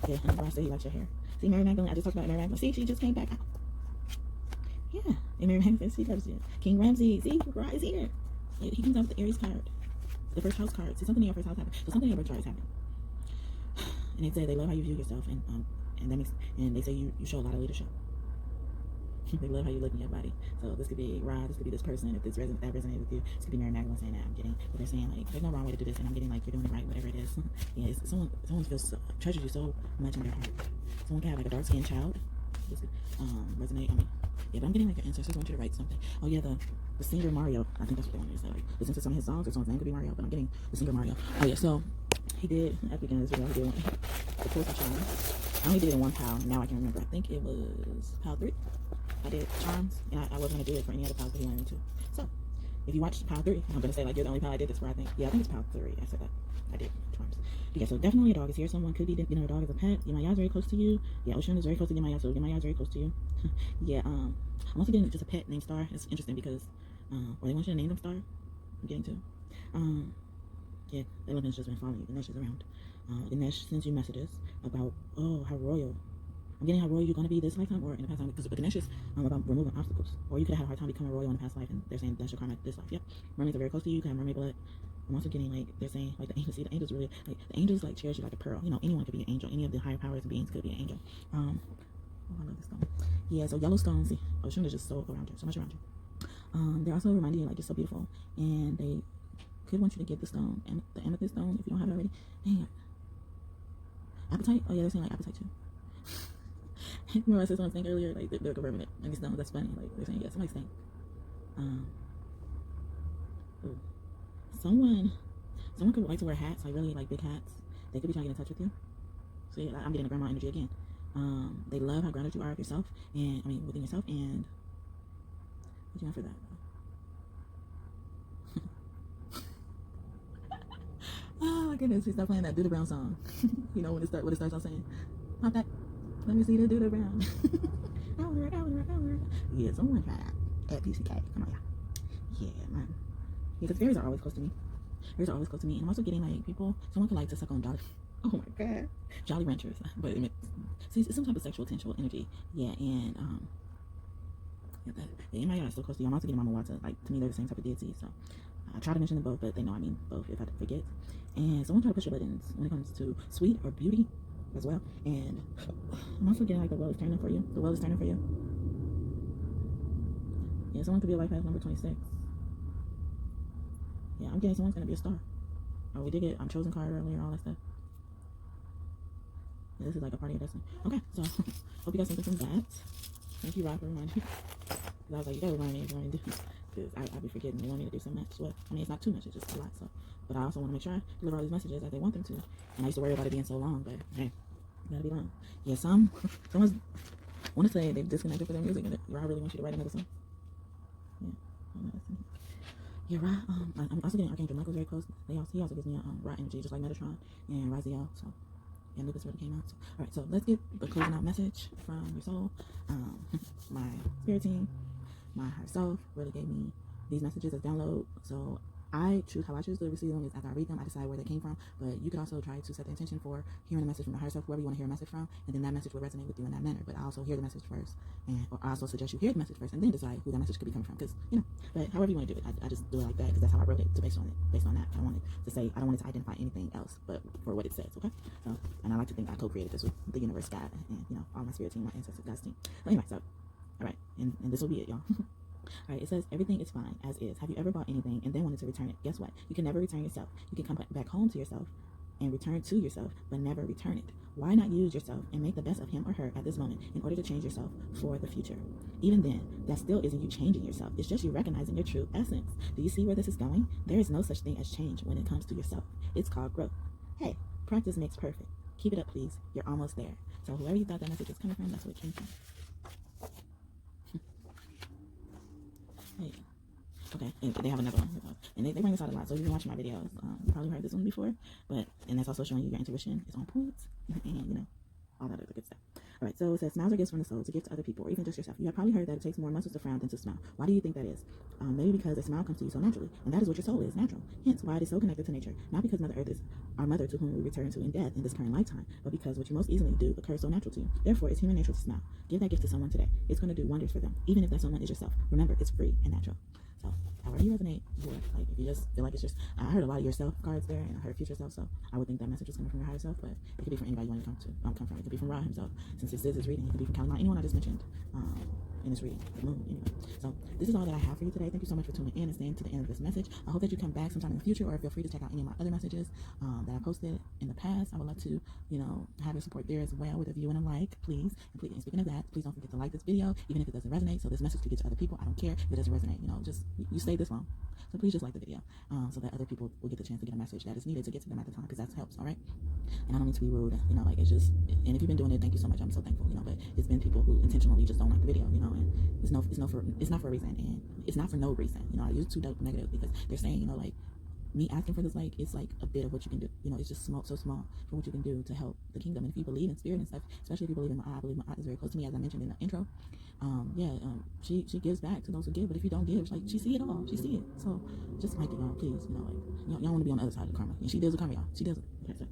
Yeah, and I say he likes your hair. See, Mary Magdalene, I just talked about Mary Magdalene. See, she just came back out. Yeah, and Mary Magdalene, she loves you. King Ramsey, see, Ra is here. He comes out with the Aries card, the first house card. See, something in your first house happened. So something in your birth chart is happening. And they say they love how you view yourself, and that makes, and they say you show a lot of leadership. They love how you look in your body. So this could be Rod, this could be this person. If that resonates with you, this could be Mary Magdalene saying that. I'm getting, but they're saying like, there's no wrong way to do this, and I'm getting like, you're doing it right, whatever it is. Yeah, someone feels treasures you so much in their heart. Someone can have like a dark skinned child. This could resonate. Yeah, but I'm getting like your ancestors want you to write something. Oh yeah, the singer Mario. I think that's what they want me to say. Like, listen to some of his songs. Or someone's name could be Mario, but I'm getting the singer Mario. Oh yeah, so He did, at the beginning of this video, he did one. The pull some charms. I only did it in one pile. Now I can remember. I think it was pile 3. I did charms, and I wasn't going to do it for any other piles, but he wanted me to. So, if you watched pile 3, I'm going to say, like, you're the only pile I did this for, I think. Yeah, I think it's pile 3. I said that. I did charms. Yeah, so definitely a dog is here. Someone could be, you know, a dog is a pet. Yemaya is very close to you. Yeah, Oshun is very close to Yemaya, so Yemaya is very close to you. Yeah, I'm also getting just a pet named Star. It's interesting because, or they want you to name them Star. I'm getting to. Yeah, the elephant's just been following you. Ganesh is around. Ganesh sends you messages about, oh, how royal. I'm getting how royal you're going to be this lifetime or in the past time. Because Ganesh is about removing obstacles. Or you could have had a hard time becoming royal in the past life, and they're saying that's your karma this life. Yep. Mermaids are very close to you. You can have mermaid blood. I'm also getting, like, they're saying, like, the angels really, like, the angels, like, cherish you like a pearl. You know, anyone could be an angel. Any of the higher powers and beings could be an angel. Oh, I love this stone. Yeah, so yellow stones, see, Oshun is just so around you, so much around you. They're also reminding you, like, just so beautiful. And they could want you to get the stone, the amethyst stone, if you don't have it already. Dang it. Appetite? Oh, yeah, they're saying, like, appetite, too. Remember I said something earlier, like, they're confirming it. And these stones, that's funny. Like, they're saying, yeah, somebody's saying. Ooh. Someone could like to wear hats, like really like big hats. They could be trying to get in touch with you. So yeah, I'm getting the grandma energy again. They love how grounded you are of yourself, and I mean within yourself. And what do you want for that? Oh my goodness, we start playing that Duda Brown song. You know when it starts out saying, "Pop that, let me see the Duda Brown." Yeah, someone try that at PCK. Come on, yeah, man. Yeah, because fairies are always close to me. Fairies are always close to me, and I'm also getting like people. Someone could like to suck on Jolly. Oh my god, Jolly Ranchers. But see, it's some type of sexual potential energy. Yeah, and yeah, my god is so close to you. I'm also getting Mama Wata. Like to me, they're the same type of deity. So I try to mention them both, but they know I mean both if I forget. And someone try to push your buttons when it comes to sweet or beauty as well. And I'm also getting like the world is turning for you. The world is turning for you. Yeah, someone could be a life path number 26. Yeah, I'm getting someone's gonna be a star. Oh, we did get chosen card earlier, all that stuff. Yeah, this is like a part of your destiny. Okay, so hope you got something from that. Thank you, Rob, for reminding me. Because I was like, you gotta remind me if you want me to do. Because I be forgetting. They want me to do so much. Well, I mean, it's not too much, it's just a lot. So, but I also want to make sure I deliver all these messages as they want them to. And I used to worry about it being so long, but hey, it gotta be long. Yeah, someone's want to say they've disconnected for their music, and Rob really wants you to write another song. Yeah, yeah, Ra, I'm also getting Archangel Michael's very close. He also gives me Ra energy, just like Metatron and Raziel. So, yeah, Lucas really came out. So, all right, so let's get the closing out message from your soul. My spirit team, my higher self, really gave me these messages as download. So I choose how I choose to receive them is after I read them, I decide where they came from. But you could also try to set the intention for hearing a message from the higher self, whoever you want to hear a message from, and then that message will resonate with you in that manner. But I also hear the message first, or I also suggest you hear the message first, and then decide who that message could be coming from. Because but however you want to do it, I just do it like that because that's how I wrote it. Based on that, I wanted to say I don't want it to identify anything else, but for what it says. Okay. So, and I like to think I co-created this with the universe, God, and all my spirit team, my ancestors, God's team. So anyway, so all right, and this will be it, y'all. All right, it says, everything is fine, as is. Have you ever bought anything and then wanted to return it? Guess what? You can never return yourself. You can come back home to yourself and return to yourself, but never return it. Why not use yourself and make the best of him or her at this moment in order to change yourself for the future? Even then, that still isn't you changing yourself. It's just you recognizing your true essence. Do you see where this is going? There is no such thing as change when it comes to yourself. It's called growth. Hey, practice makes perfect. Keep it up, please. You're almost there. So whoever you thought that message was coming from, that's where it came from. Hey. Okay, and they have another one. And they bring this out a lot. So if you've been watching my videos, you probably heard this one before. And that's also showing you your intuition is on point. And, all that other good stuff. All right, so it says, smiles are gifts from the soul to give to other people, or even just yourself. You have probably heard that it takes more muscles to frown than to smile. Why do you think that is? Maybe because a smile comes to you so naturally, and that is what your soul is, natural. Hence, why it is so connected to nature. Not because Mother Earth is our mother to whom we return to in death in this current lifetime, but because what you most easily do occurs so natural to you. Therefore, it's human nature to smile. Give that gift to someone today. It's going to do wonders for them, even if that someone is yourself. Remember, it's free and natural. So, however you resonate, like if you just feel like it's just, I heard a lot of your self cards there, and I heard future self, so I would think that message is coming from your higher self, but it could be from anybody you want to come from. It could be from Ra himself, since this is his reading. It could be from Kalima, anyone I just mentioned. in this reading, the moon, anyway. So this is all that I have for you today. Thank you so much for tuning in and staying to the end of this message. I hope that you come back sometime in the future, or feel free to check out any of my other messages that I posted in the past. I would love to, have your support there as well with a view and a like, please. And speaking of that, please don't forget to like this video, even if it doesn't resonate, so this message can get to other people. I don't care if it doesn't resonate, just you stayed this long. So please just like the video, so that other people will get the chance to get a message that is needed to get to them at the time, because that helps, all right? And I don't mean to be rude, it's just, and if you've been doing it, thank you so much. I'm so thankful, but it's been people who intentionally just don't like the video, and it's not for a reason, and it's not for no reason. I use too negative because they're saying, me asking for this like, it's like a bit of what you can do. It's just so small for what you can do to help the kingdom. And if you believe in spirit and stuff, especially if you believe in Ma'at, I believe Ma'at is very close to me, as I mentioned in the intro. She gives back to those who give, but if you don't give, it's like she see it all. She see it. So just like it, y'all, please, y'all want to be on the other side of the karma. And she deals with karma, y'all. She does it. Okay, so.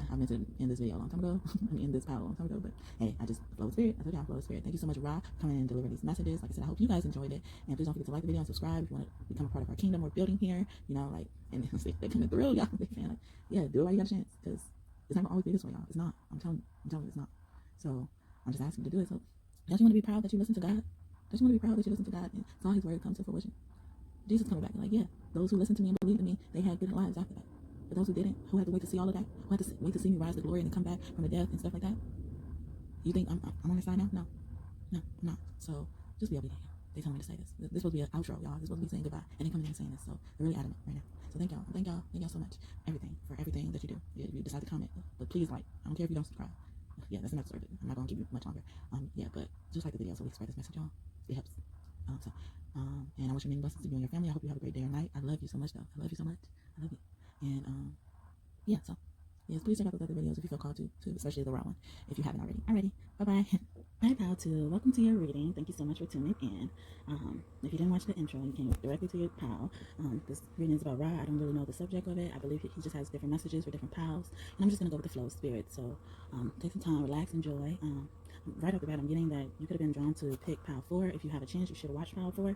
I meant to end this video a long time ago. End this power a long time ago, but hey, I just flow with spirit. I told y'all, flow with spirit. Thank you so much, Ra, for coming in and delivering these messages. Like I said, I hope you guys enjoyed it, and please don't forget to like the video and subscribe if you want to become a part of our kingdom we're building here. And they're coming through, y'all. They're saying do it while you got a chance, because it's not gonna always be this way, y'all. It's not. I'm telling you, it's not. So I'm just asking you to do it. So don't you want to be proud that you listen to God? Don't you want to be proud that you listen to God and saw His word come to fruition? Jesus coming back, those who listened to me and believed in me, they had good lives after that. But those who didn't, who had to wait to see all of that, who had to wait to see me rise to glory and then come back from the death and stuff like that, you think I'm on their side now? No, I'm not. So just be obedient. They told me to say this. This is supposed to be an outro, y'all. This is supposed to be saying goodbye, and they coming in and saying this. So they're really adamant right now. So thank y'all so much. For everything that you do. You decide to comment, but please like. I don't care if you don't subscribe. Yeah, that's enough story. I'm not gonna keep you much longer. But just like the video so we can spread this message, y'all. It helps. And I wish you many blessings to you and your family. I hope you have a great day or night. I love you so much, though. I love you so much. I love you. And yes, please check out those other videos if you feel called to, especially the raw one, if you haven't already. Alrighty, bye-bye. Hi, pal, too. Welcome to your reading. Thank you so much for tuning in. If you didn't watch the intro, you came directly to your pal. This reading is about Ra. I don't really know the subject of it. I believe he just has different messages for different pals, and I'm just going to go with the flow of spirit. So take some time, relax, enjoy. Right off the bat, I'm getting that you could have been drawn to pick pal 4. If you have a chance, you should have watched pal 4.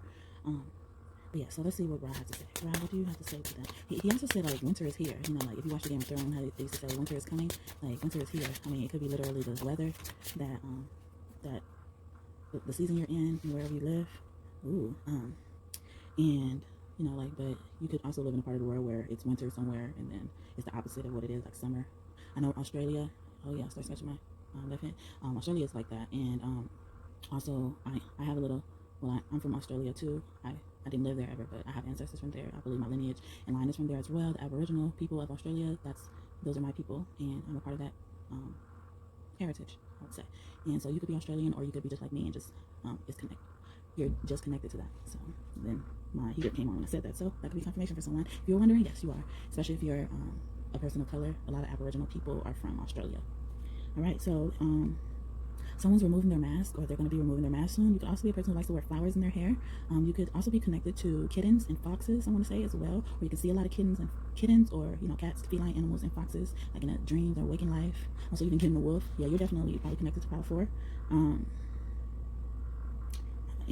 But yeah, so let's see what Ra has to say. Ra, what do you have to say to them? He also said, winter is here. If you watch the Game of Thrones, how they used to say winter is coming. Winter is here. It could be literally the weather that the season you're in, wherever you live. Ooh. And, but you could also live in a part of the world where it's winter somewhere, and then it's the opposite of what it is, like summer. I know Australia. Oh yeah, start scratching my left hand. Australia is like that. And also, I have a little, I'm from Australia too. I didn't live there ever, but I have ancestors from there. I believe my lineage and line is from there as well. The Aboriginal people of Australia, those are my people, and I'm a part of that heritage, I would say. And so you could be Australian, or you could be just like me and just you're just connected to that. So then my he came on when I said that, so that could be confirmation for someone. If you're wondering, yes, you are, especially if you're a person of color. A lot of Aboriginal people are from Australia. All right, so someone's removing their mask, or they're going to be removing their mask soon. You could also be a person who likes to wear flowers in their hair. You could also be connected to kittens and foxes, I want to say, as well. Or you can see a lot of kittens or, cats, feline animals, and foxes, like in a dreams or waking life. Also, even getting a wolf. Yeah, you're definitely probably connected to Power 4. And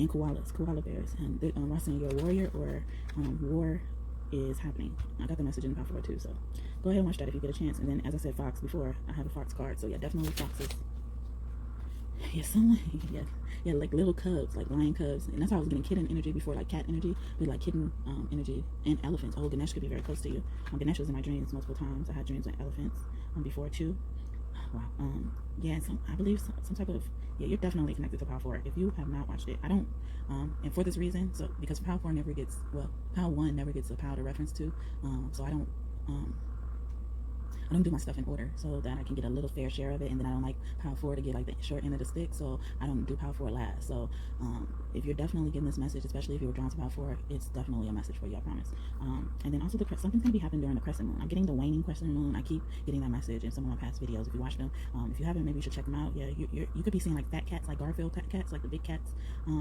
koala bears. And I'm saying you're a warrior, or war is happening. I got the message in Power 4 too, so go ahead and watch that if you get a chance. And then, as I said, fox before, I have a fox card, so yeah, definitely foxes. Yeah, like little cubs, like lion cubs, and that's how I was getting kitten energy before, like cat energy, but like kitten energy, and elephants. Oh, Ganesh could be very close to you. Ganesh was in my dreams multiple times. I had dreams with elephants before too. Wow. I believe some type of, you're definitely connected to Power 4. If you have not watched it, I don't, and for this reason, so because Power 4 never gets, Power 1 never gets a power to reference to, so I don't do my stuff in order so that I can get a little fair share of it, and then I don't like Power 4 to get like the short end of the stick, so I don't do Power 4 last. So if you're definitely getting this message, especially if you were drawn to Power 4, it's definitely a message for you, I promise. And then also something's going to be happening during the crescent moon. I'm getting the waning crescent moon. I keep getting that message in some of my past videos. If you watch them, if you haven't, maybe you should check them out. Yeah, you could be seeing like fat cats, like Garfield cats, like the big cats.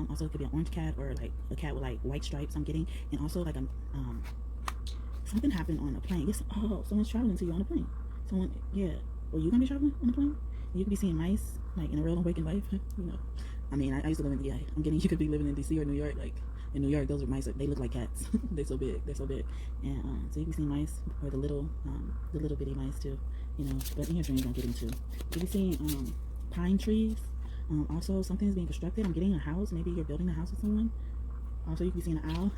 Also it could be an orange cat, or like a cat with like white stripes I'm getting, and also like something happened on a plane. Someone's traveling to you on a plane. Someone, yeah. Well, you gonna be traveling on the plane? You could be seeing mice, like in a real awakened life. I mean, I used to live in, I'm getting, you could be living in DC or New York. Like in New York, those are mice. They look like cats. They're so big. And so you can see mice, or the little bitty mice too. But in your dreams, don't get into. You can be seeing pine trees. Also, something is being constructed. I'm getting a house. Maybe you're building a house with someone. Also, you can be seeing an owl,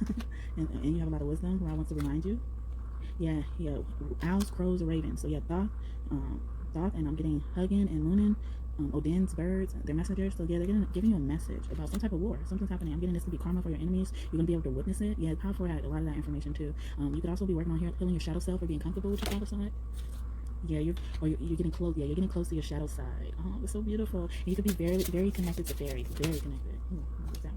and you have a lot of wisdom. Where I want to remind you. Yeah, owls, crows, ravens. So yeah, Thoth, and I'm getting Huggin and Lunin, Odin's birds, they're messengers. So yeah, they're giving you a message about some type of war. Something's happening. I'm getting this to be karma for your enemies. You're gonna be able to witness it. Yeah, powerful. A lot of that information too. You could also be working on healing your shadow self or being comfortable with your shadow side. Yeah, you're getting close. Yeah, you're getting close to your shadow side. Oh, it's so beautiful. And you could be very, very connected to fairies. Very connected. What's that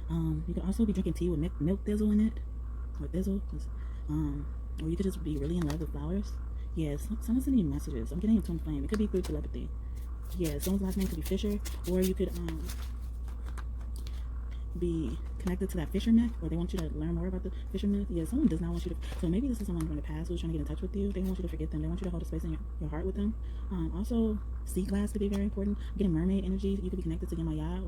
one? You could also be drinking tea with milk thistle in it, or thistle. Or you could just be really in love with flowers. Yeah, someone's sending you messages. I'm getting a twin flame. It could be through telepathy. Yeah, someone's last name could be Fisher, or you could be connected to that Fisher myth, or they want you to learn more about the Fisher myth. Yeah, someone does not want you to. So maybe this is someone from the past who's trying to get in touch with you. They want you to forget them. They want you to hold a space in your heart with them. Also, sea glass could be very important. I'm getting mermaid energy. You could be connected to Yemaya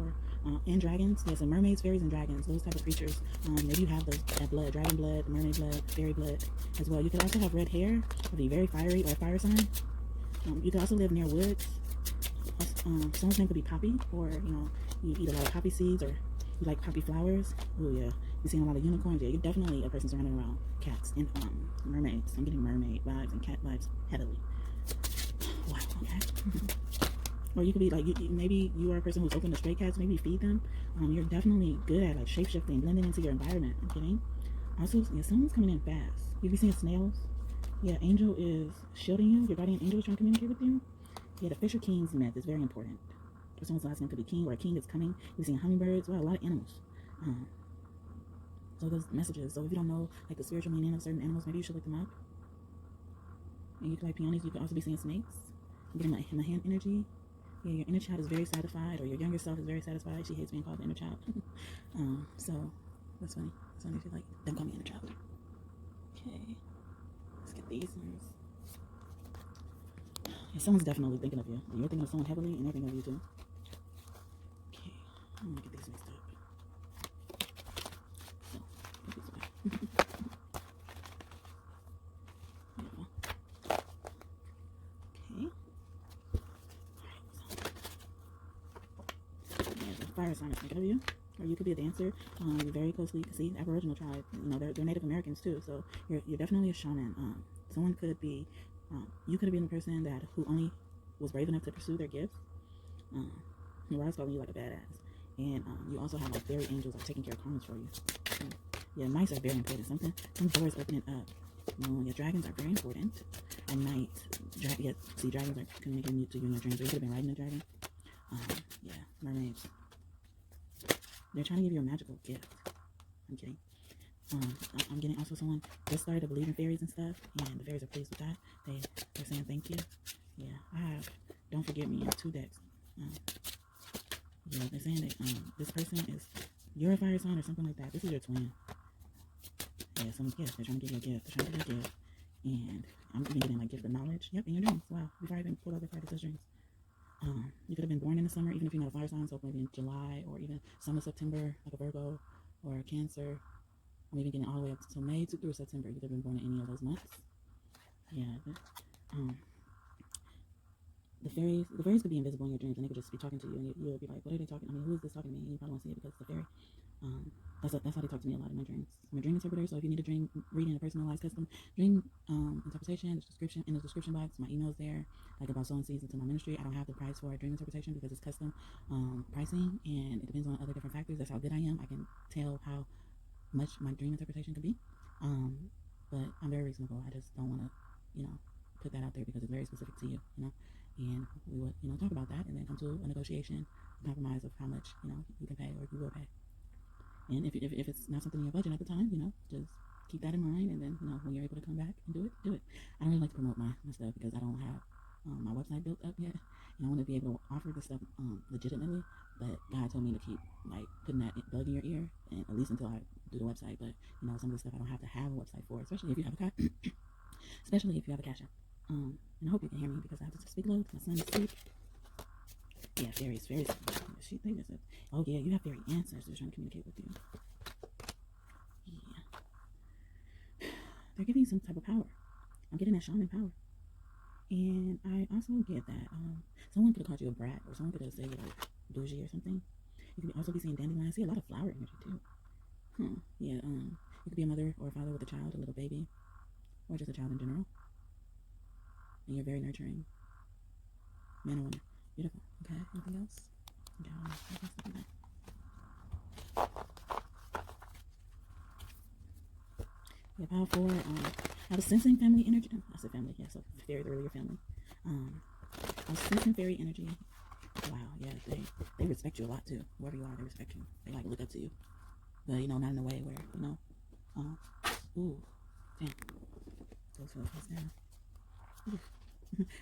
and dragons. Yeah, so mermaids, fairies, and dragons. Those type of creatures. Maybe you have that blood, dragon blood, mermaid blood, fairy blood as well. You could also have red hair, or be very fiery, or a fire sign. You could also live near woods. Someone's name could be Poppy, or you eat a lot of poppy seeds, or you like poppy flowers. Oh yeah, you're seeing a lot of unicorns. Yeah, you're definitely a person surrounded around cats and mermaids. I'm getting mermaid vibes and cat vibes heavily. Wow. Okay. Or you could be like, maybe you are a person who's open to stray cats. Maybe feed them. You're definitely good at like shape shifting, blending into your environment. I'm kidding. Also, yeah, someone's coming in fast. You be seeing snails. Yeah, angel is shielding you. Your guardian angel is trying to communicate with you. Yeah, the Fisher King's myth is very important. If someone's last name could be King, or a king is coming. You're seeing hummingbirds. Wow, a lot of animals. So those messages. So if you don't know like the spiritual meaning of certain animals, maybe you should look them up. And you can like peonies. You can also be seeing snakes. I'm getting my hand energy. Yeah, your inner child is very satisfied, or your younger self is very satisfied. She hates being called the inner child. So that's funny. So if you like, don't call me inner child. Okay, let's get these ones. Yeah, someone's definitely thinking of you. You're thinking of someone heavily, and they're thinking of you too. Okay, I'm gonna get these mixed up. So, put these away. Okay. Yeah, the fire sign is thinking of you. Or you could be a dancer. You're very closely, see, Aboriginal tribe. They're Native Americans too. So you're definitely a shaman. Someone could be, you could have been the person who only was brave enough to pursue their gifts. Where I was calling you like a badass. And you also have like fairy angels like taking care of karmas for you. So, yeah, mice are very important. Some doors opening up. Yeah, dragons are very important. At night, dragons are communicating to you in your dreams. So you could have been riding a dragon. Yeah, mermaids. They're trying to give you a magical gift. I'm kidding. I'm getting also someone just started to believe in fairies and stuff, and the fairies are pleased with that. They're saying thank you. Yeah, I have Don't Forget Me in 2 decks. Yeah, they're saying that this person you're a fire sign or something like that. This is your twin. Yeah, they're trying to give you a gift. And I'm even getting like gift of knowledge. Yep, in your dreams. Wow, before I even pulled out the card that says dreams. You could have been born in the summer, even if you're not a fire sign, so maybe in July or even summer, September, like a Virgo or a Cancer. I'm even getting all the way up to May through September. You could have been born in any of those months. Yeah. The fairies could be invisible in your dreams, and they could just be talking to you, and you'll be like, what are they talking? I mean, who is this talking to me? And you probably won't see it because it's a fairy. That's how they talk to me a lot in my dreams. I'm a dream interpreter, so if you need a dream reading, a personalized custom dream interpretation, in the description box, my email's there, like about sowing seeds into my ministry. I don't have the price for a dream interpretation because it's custom pricing, and it depends on other different factors. That's how good I am. I can tell how much my dream interpretation can be. But I'm very reasonable. I just don't want to, put that out there because it's very specific to you, and we would, talk about that and then come to a negotiation, a compromise of how much, you can pay or you will pay. And if it's not something in your budget at the time, just keep that in mind. And then, when you're able to come back and do it. I don't really like to promote my stuff because I don't have my website built up yet. And I want to be able to offer this stuff legitimately. But God told me to keep, putting that bug in your ear, and at least until I do the website. But, some of the stuff I don't have to have a website for, especially if you have a Cashapp. And I hope you can hear me because I have to speak low. My son is asleep. Yeah, fairies. Oh yeah, you have fairy ancestors trying to communicate with you. Yeah. They're giving you some type of power. I'm getting that shaman power. And I also get that someone could have called you a brat, or someone could have said you're like bougie or something. You could also be seeing dandelion. I see a lot of flower energy too. Yeah, you could be a mother or a father with a child, a little baby, or just a child in general. And you're very nurturing. Man or woman. Beautiful. Okay, anything else? Yeah, power 4. I was sensing family energy. I said family, yeah, so fairy, the earlier family. I was sensing fairy energy. Wow, yeah, they respect you a lot too. Whoever you are, they respect you. They like look up to you. But you know, not in a way where, you know, ooh, damn. Goes for the face down.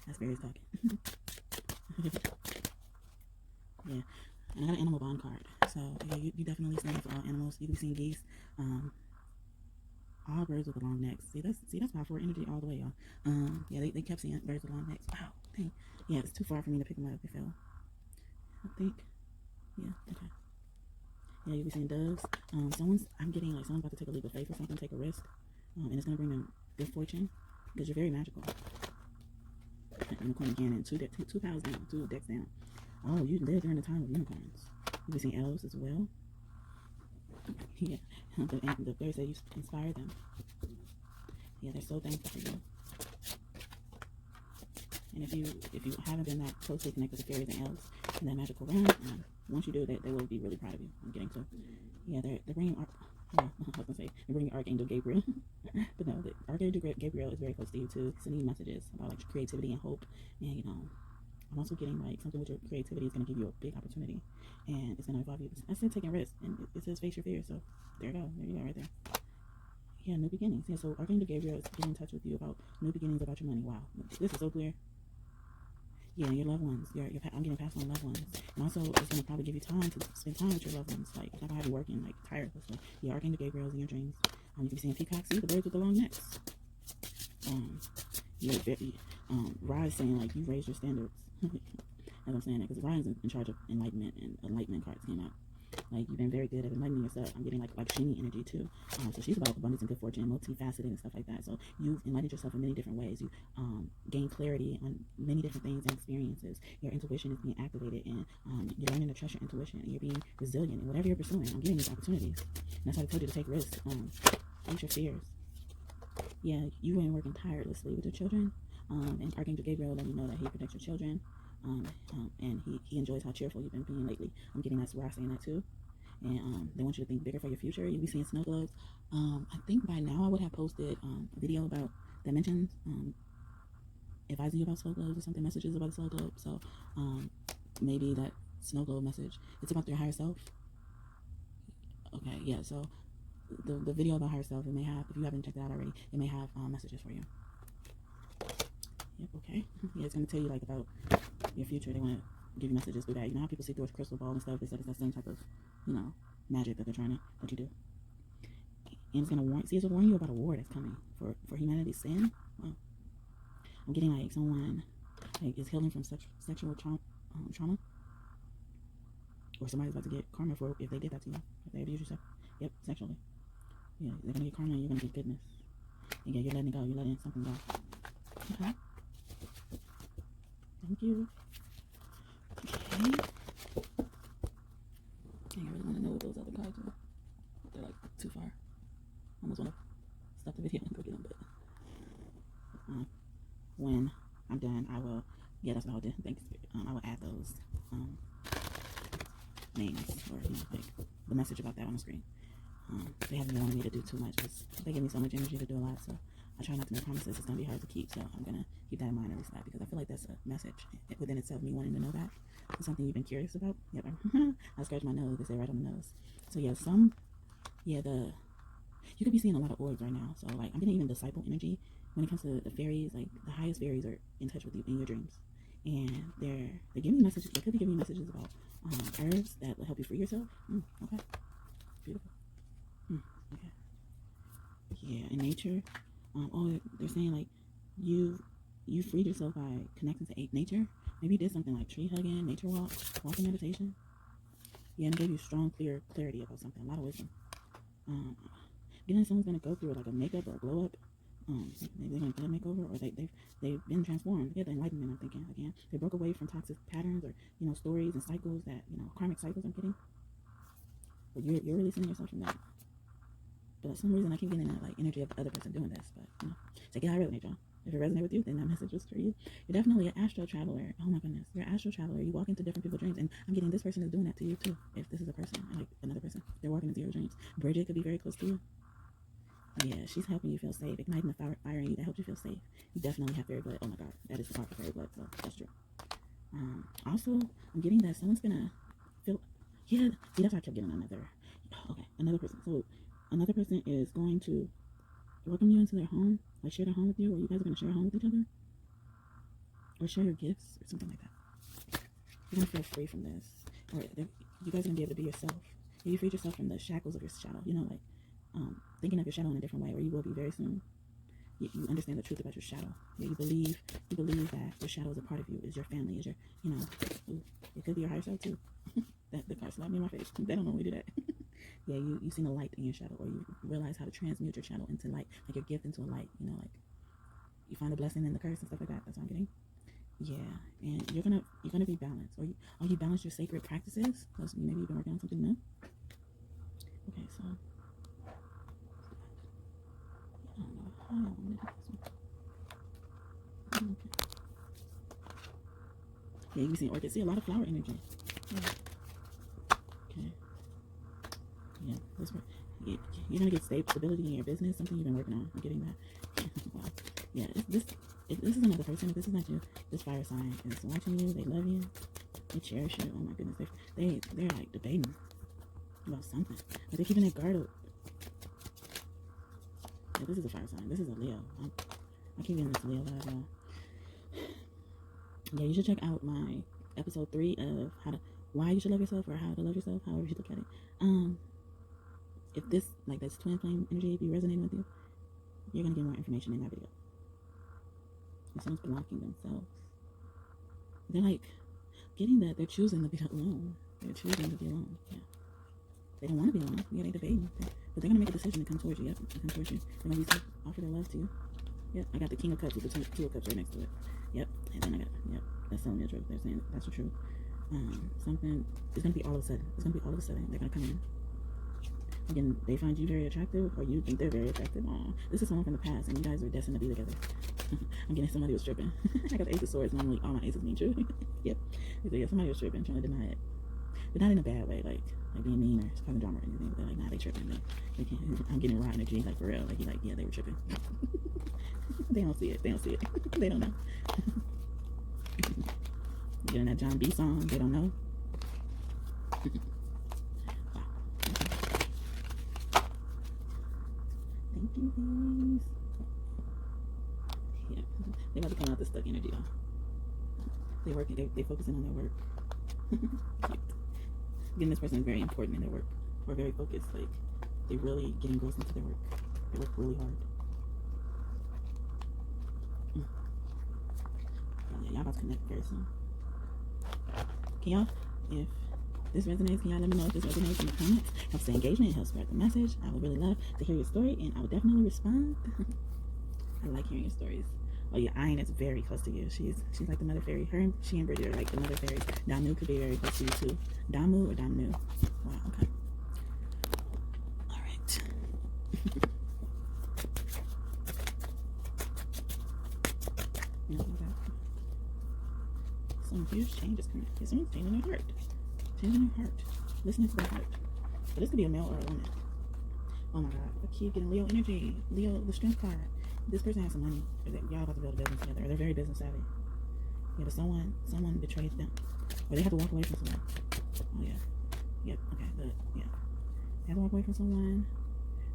That's fairies talking. Yeah. And I got an animal bond card. So yeah, you definitely stand for all animals. You can be seeing geese. All birds with the long necks. See that's powerful energy all the way, y'all. Yeah, they kept saying birds with long necks. Wow, dang. Yeah, it's too far for me to pick them up, I feel. I think. Yeah, okay. Yeah, you'll be seeing doves. I'm getting like someone's about to take a leap of faith or something, take a risk. And it's gonna bring them good fortune. Because you're very magical. Unicorn again, and two piles down, 2 decks down. Oh, you live during the time of unicorns. You'll be seeing elves as well. Yeah, the fairies say you inspire them. Yeah, they're so thankful for you. And if you haven't been that closely connected to fairies and elves in that magical realm, once you do, they will be really proud of you. I'm getting to. Yeah, they're bringing I was gonna say they're bringing Archangel Gabriel, but no, the Archangel Gabriel is very close to you too, sending you messages about like creativity and hope. And you know, I'm also getting like something with your creativity is gonna give you a big opportunity, and it's gonna involve you. I said taking risks, and it says face your fears. So there you go, right there. Yeah, new beginnings. Yeah, so Archangel Gabriel is getting in touch with you about new beginnings about your money. Wow, this is so clear. Yeah, your loved ones. I'm getting passed on loved ones. And also, it's going to probably give you time to spend time with your loved ones. Like, it's not going to have you working, like, tirelessly. Yeah, Archangel Gabriel's in your dreams. You can be seeing peacocks. See the birds with the long necks. Rise saying, like, you raised your standards. As I'm saying that, because Ryan's in charge of enlightenment, and enlightenment cards came out. Like, you've been very good at enlightening yourself. I'm getting like Shini energy too. So she's about abundance and good fortune, multifaceted and stuff like that. So you've enlightened yourself in many different ways. You gain clarity on many different things and experiences. Your intuition is being activated, and you're learning to trust your intuition, and you're being resilient in whatever you're pursuing. I'm getting these opportunities. And that's why I told you to take risks. Face your fears. Yeah, you ain't working tirelessly with your children. And Archangel Gabriel let me know that he protects your children. And he enjoys how cheerful you've been being lately. I'm getting that's where I'm saying that too. And they want you to think bigger for your future. You'll be seeing snow globes. I think by now I would have posted a video about dimensions, advising you about snow globes or something, messages about the snow globe. So maybe that snow globe message, it's about your higher self. Okay, yeah, so the video about higher self, it may have, if you haven't checked it out already, it may have messages for you. Yep, okay. Yeah, it's going to tell you like about your future. They want to give you messages through that. You know how people see through a crystal ball and stuff? They said it's that same type of, you know, magic that they're trying to, that you do. And it's going to warn, see, it's warning you about a war that's coming for humanity's sin. Wow. I'm getting like someone like is healing from sexual trauma. Or somebody's about to get karma for if they did that to you. If they abused yourself. Yep, sexually. Yeah, they're going to get karma and you're going to get goodness. And yeah, you're letting it go. You're letting something go. Okay. Thank you. Okay. I really want to know what those other cards are. They're like too far. I almost want to stop the video and go get them, but when I'm done, I will. Yeah, that's what I'll do. Thanks. I will add those names or like the message about that on the screen. They haven't wanted me to do too much because they give me so much energy to do a lot. So I try not to make promises. It's gonna be hard to keep. So I'm gonna keep that in mind at least that because I feel like that's a message within itself. Me wanting to know that is something you've been curious about. Yep. I scratch my nose. They say right on the nose. So yeah, you could be seeing a lot of orbs right now. So like I'm getting even disciple energy when it comes to the fairies. Like the highest fairies are in touch with you in your dreams, and they're giving you messages. They could be giving you messages about herbs that will help you free yourself. Okay, beautiful. Okay. Yeah, in nature. They're saying like you freed yourself by connecting to nature. Maybe you did something like tree hugging, nature walking meditation. Yeah, and it gave you strong, clear clarity about something. A lot of wisdom. Getting someone's gonna go through like a makeup or a glow up Maybe they're going to get a makeover, or they've been transformed. Yeah, the enlightenment, I'm thinking, again. They broke away from toxic patterns or, stories and cycles that, karmic cycles I'm getting. But you're releasing yourself from that. But for some reason, I keep getting that, like, energy of the other person doing this. But, take it how it resonates, y'all. If it resonates with you, then that message was for you. You're definitely an astral traveler. Oh my goodness. You're an astral traveler. You walk into different people's dreams. And I'm getting this person is doing that to you too. If this is a person, like another person, they're walking into your dreams. Bridget could be very close to you. Yeah, she's helping you feel safe, igniting the fire in you that helps you feel safe. You definitely have fairy blood. Oh my God, that is the part for fairy blood, so that's true. Also, I'm getting that someone's gonna feel, yeah, see, that's why I kept getting another person. So another person is going to welcome you into their home, like share their home with you, or you guys are gonna share a home with each other, or share your gifts, or something like that. You're gonna feel free from this, or you guys are gonna be able to be yourself. You freed yourself from the shackles of your shadow, like thinking of your shadow in a different way, or you will be very soon. You understand the truth about your shadow. Yeah, you believe that your shadow is a part of you, is your family, is your, it could be your higher self too. that the car slapped me in my face. They don't normally do that. Yeah, you seen a light in your shadow, or you realize how to transmute your shadow into light, like your gift into a light. Like you find a blessing in the curse and stuff like that. That's what I'm getting. Yeah, and you're gonna be balanced, or you balance your sacred practices, because maybe you've been working on something new. Okay, so. I don't know how I want to do this one. Okay. Yeah, you see orchids. See a lot of flower energy. Yeah. Okay. Yeah, this one. You're gonna get stability in your business. Something you've been working on. I'm getting that. Wow. Yeah. If this is another person, if this is not you, this fire sign is watching you. They love you. They cherish you. Oh my goodness. They're like debating about something. Like they're keeping their guard up. Yeah, this is a fire sign. This is a Leo. I keep getting this Leo vibe, y'all. Yeah, you should check out my episode 3 of why you should love yourself, or how to love yourself, however you look at it. If this, like, that's twin flame energy, if you resonating with you, you're gonna get more information in that video. If someone's blocking themselves, they're like getting that they're choosing to be alone. They're choosing to be alone. Yeah. They don't want to be alone. Yeah, they debating. But they're going to make a decision to come towards you. Yep, to come towards you. They're going to offer their love to you. Yep, I got the King of Cups with the Two of Cups right next to it. Yep, and then I got, that's telling me the truth. They're saying that's the truth. Something, it's going to be all of a sudden. It's going to be all of a sudden. They're going to come in. Again, they find you very attractive, or you think they're very attractive. This is someone from the past, and you guys are destined to be together. I'm getting somebody was tripping. I got the Ace of Swords. Normally, all my aces mean true. Yep. So, yeah, somebody was tripping, trying to deny it. But not in a bad way, like being mean or causing drama or anything. But they're like, nah, they tripping. They can't. I'm getting raw energy, like for real. Like yeah, they were tripping. They don't see it. They don't see it. They don't know. Getting that John B song. They don't know. Wow. Thank you, please. Yeah, they about to come out the stuck energy though. They working. They focusing on their work. Again, this person is very important in their work, or very focused. Like they really get engrossed into their work. They work really hard. Yeah, y'all about to connect very soon. Can y'all, if this resonates, can y'all let me know if this resonates in the comments? Helps the engagement, it helps spread the message. I would really love to hear your story, and I would definitely respond. I like hearing your stories. Oh yeah, Ayn is very close to you. She's like the mother fairy. She and Bridget are like the mother fairies. Damu could be very close to you too. Damu or Damu? Wow, okay. Alright. Some huge changes coming. Yeah, someone's changing their heart. Changing their heart. Listening to their heart. But this could be a male or a woman. Oh my god. I keep getting Leo energy. Leo, the strength card. This person has some money. Y'all about to build a business together. Or they're very business savvy. Yeah, but someone betrays them. Or they have to walk away from someone. Oh yeah. Yep, okay, good. Yeah. They have to walk away from someone.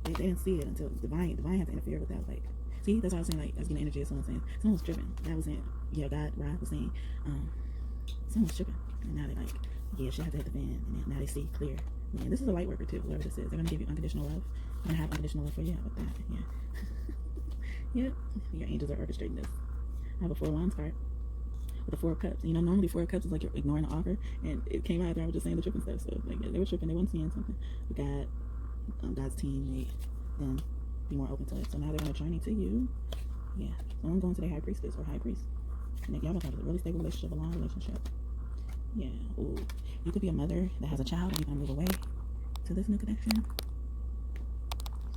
They didn't see it until divine had to interfere with that. Like, see, that's why I was saying, like, I was getting energy of someone saying, someone was tripping. God was saying, yeah, God, Rod was saying, someone was tripping. And now they're like, yeah, she had to hit the fan. And now they see clear. Yeah, this is a light worker too, whoever this is. They're gonna give you unconditional love. They're gonna have unconditional love for you. How about that? Yeah. Yep, your angels are orchestrating this. I have a 4 of Wands card with the 4 of Cups. You know, normally 4 of Cups is like you're ignoring the offer, and it came out there. I was just saying the tripping stuff. So like, yeah, they were tripping. They weren't seeing something. But God, God's team, them, be more open to it. So now they're going to journey to you. Yeah. So I'm going to their high priestess or high priest. And y'all about to have a really stable relationship, a long relationship. Yeah. Ooh. You could be a mother that has a child and you're going to move away to this new connection.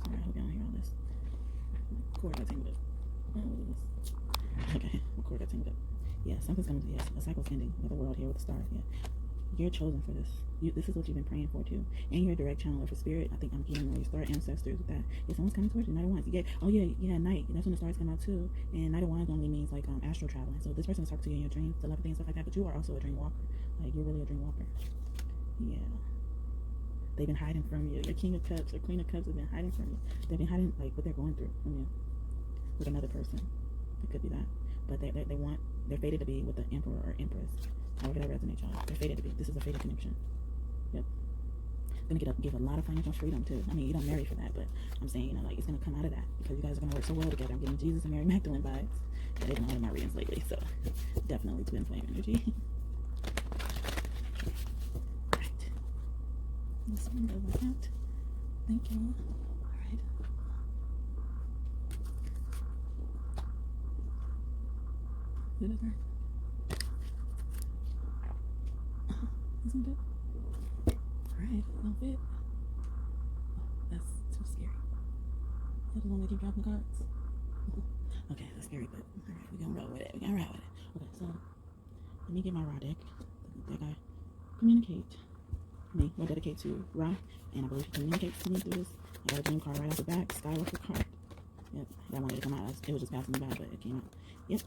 Sorry, I hope y'all don't hear all this. Cord got tangled up. Okay, my cord got tangled up. Yeah, something's coming to, yes, a cycle's ending with the world here with the stars. Yeah. You're chosen for this. This is what you've been praying for too. And you're a direct channeler for spirit. I think I'm getting where you start ancestors with that. Yeah, someone's coming towards you. Night of Wands. Yeah. Oh yeah, night. That's when the stars come out too. And Night of Wands normally means like astral traveling. So this person is talking to you in your dreams, telepathy and stuff like that. But you are also a dream walker. Like you're really a dream walker. Yeah. They've been hiding from you. Your King of Cups or Queen of Cups have been hiding from you. They've been hiding like what they're going through from you with another person. It could be that. But they're fated to be with the Emperor or Empress. However that resonates, y'all. They're fated to be. This is a fated connection. Yep. Gonna give a lot of financial freedom too. I mean, you don't marry for that, but I'm saying, like it's gonna come out of that because you guys are gonna work so well together. I'm getting Jesus and Mary Magdalene vibes. Yeah, they've been all of my readings lately, so definitely twin flame energy. Right. This one goes like that. Thank you. All right. Good as right. Isn't it? Alright, no fit. Oh, that's too scary. I just want to keep dropping cards. Okay, that's scary, but alright, we're gonna roll with it. Okay, so let me get my Ra deck. The deck I communicate. Me, will dedicate to Ra, and I believe he communicates to me through this. I got a dream card right off the back, Skywalker card. Yep, that wanted to come out. It was just passing me by, but it came out. Yep,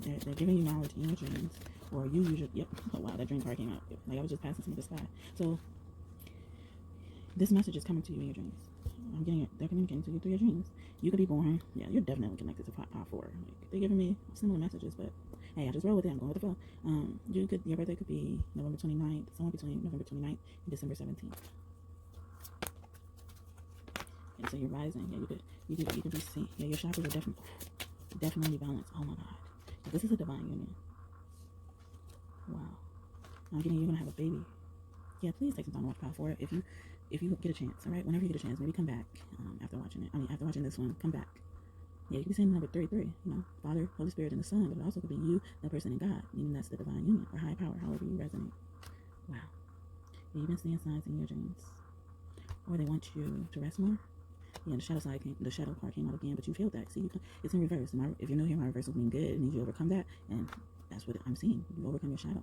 they're giving you knowledge in your dreams. Or you usually, yep, oh wow, that dream card came out. Like I was just passing some of the sky. So, this message is coming to you in your dreams. I'm getting it, they're communicating to you through your dreams. You could be born, yeah, you're definitely connected to Pot 4. Like, they're giving me similar messages, but hey, I just roll with it, I'm going with the flow. Your birthday could be November 29th, somewhere between November 29th and December 17th. And so you're rising, yeah, you could be seen. Yeah, your chakras are definitely balanced. Oh my God. This is a divine union. Wow. I'm getting you're gonna have a baby. Yeah, please take some time to watch Power 4 if you get a chance. All right, whenever you get a chance, maybe come back after watching it. After watching this one, come back. Yeah, you can be saying number 33. You know, Father, Holy Spirit, and the Son, but it also could be you, that person, and God. Meaning that's the divine union or high power, however you resonate. Wow. Yeah, you've been seeing signs in your dreams, or they want you to rest more. Yeah, the shadow card came out again, but you feel that. See, it's in reverse. If you're new here, my reversal means good. It means you overcome that, and that's what I'm seeing. You overcome your shadow.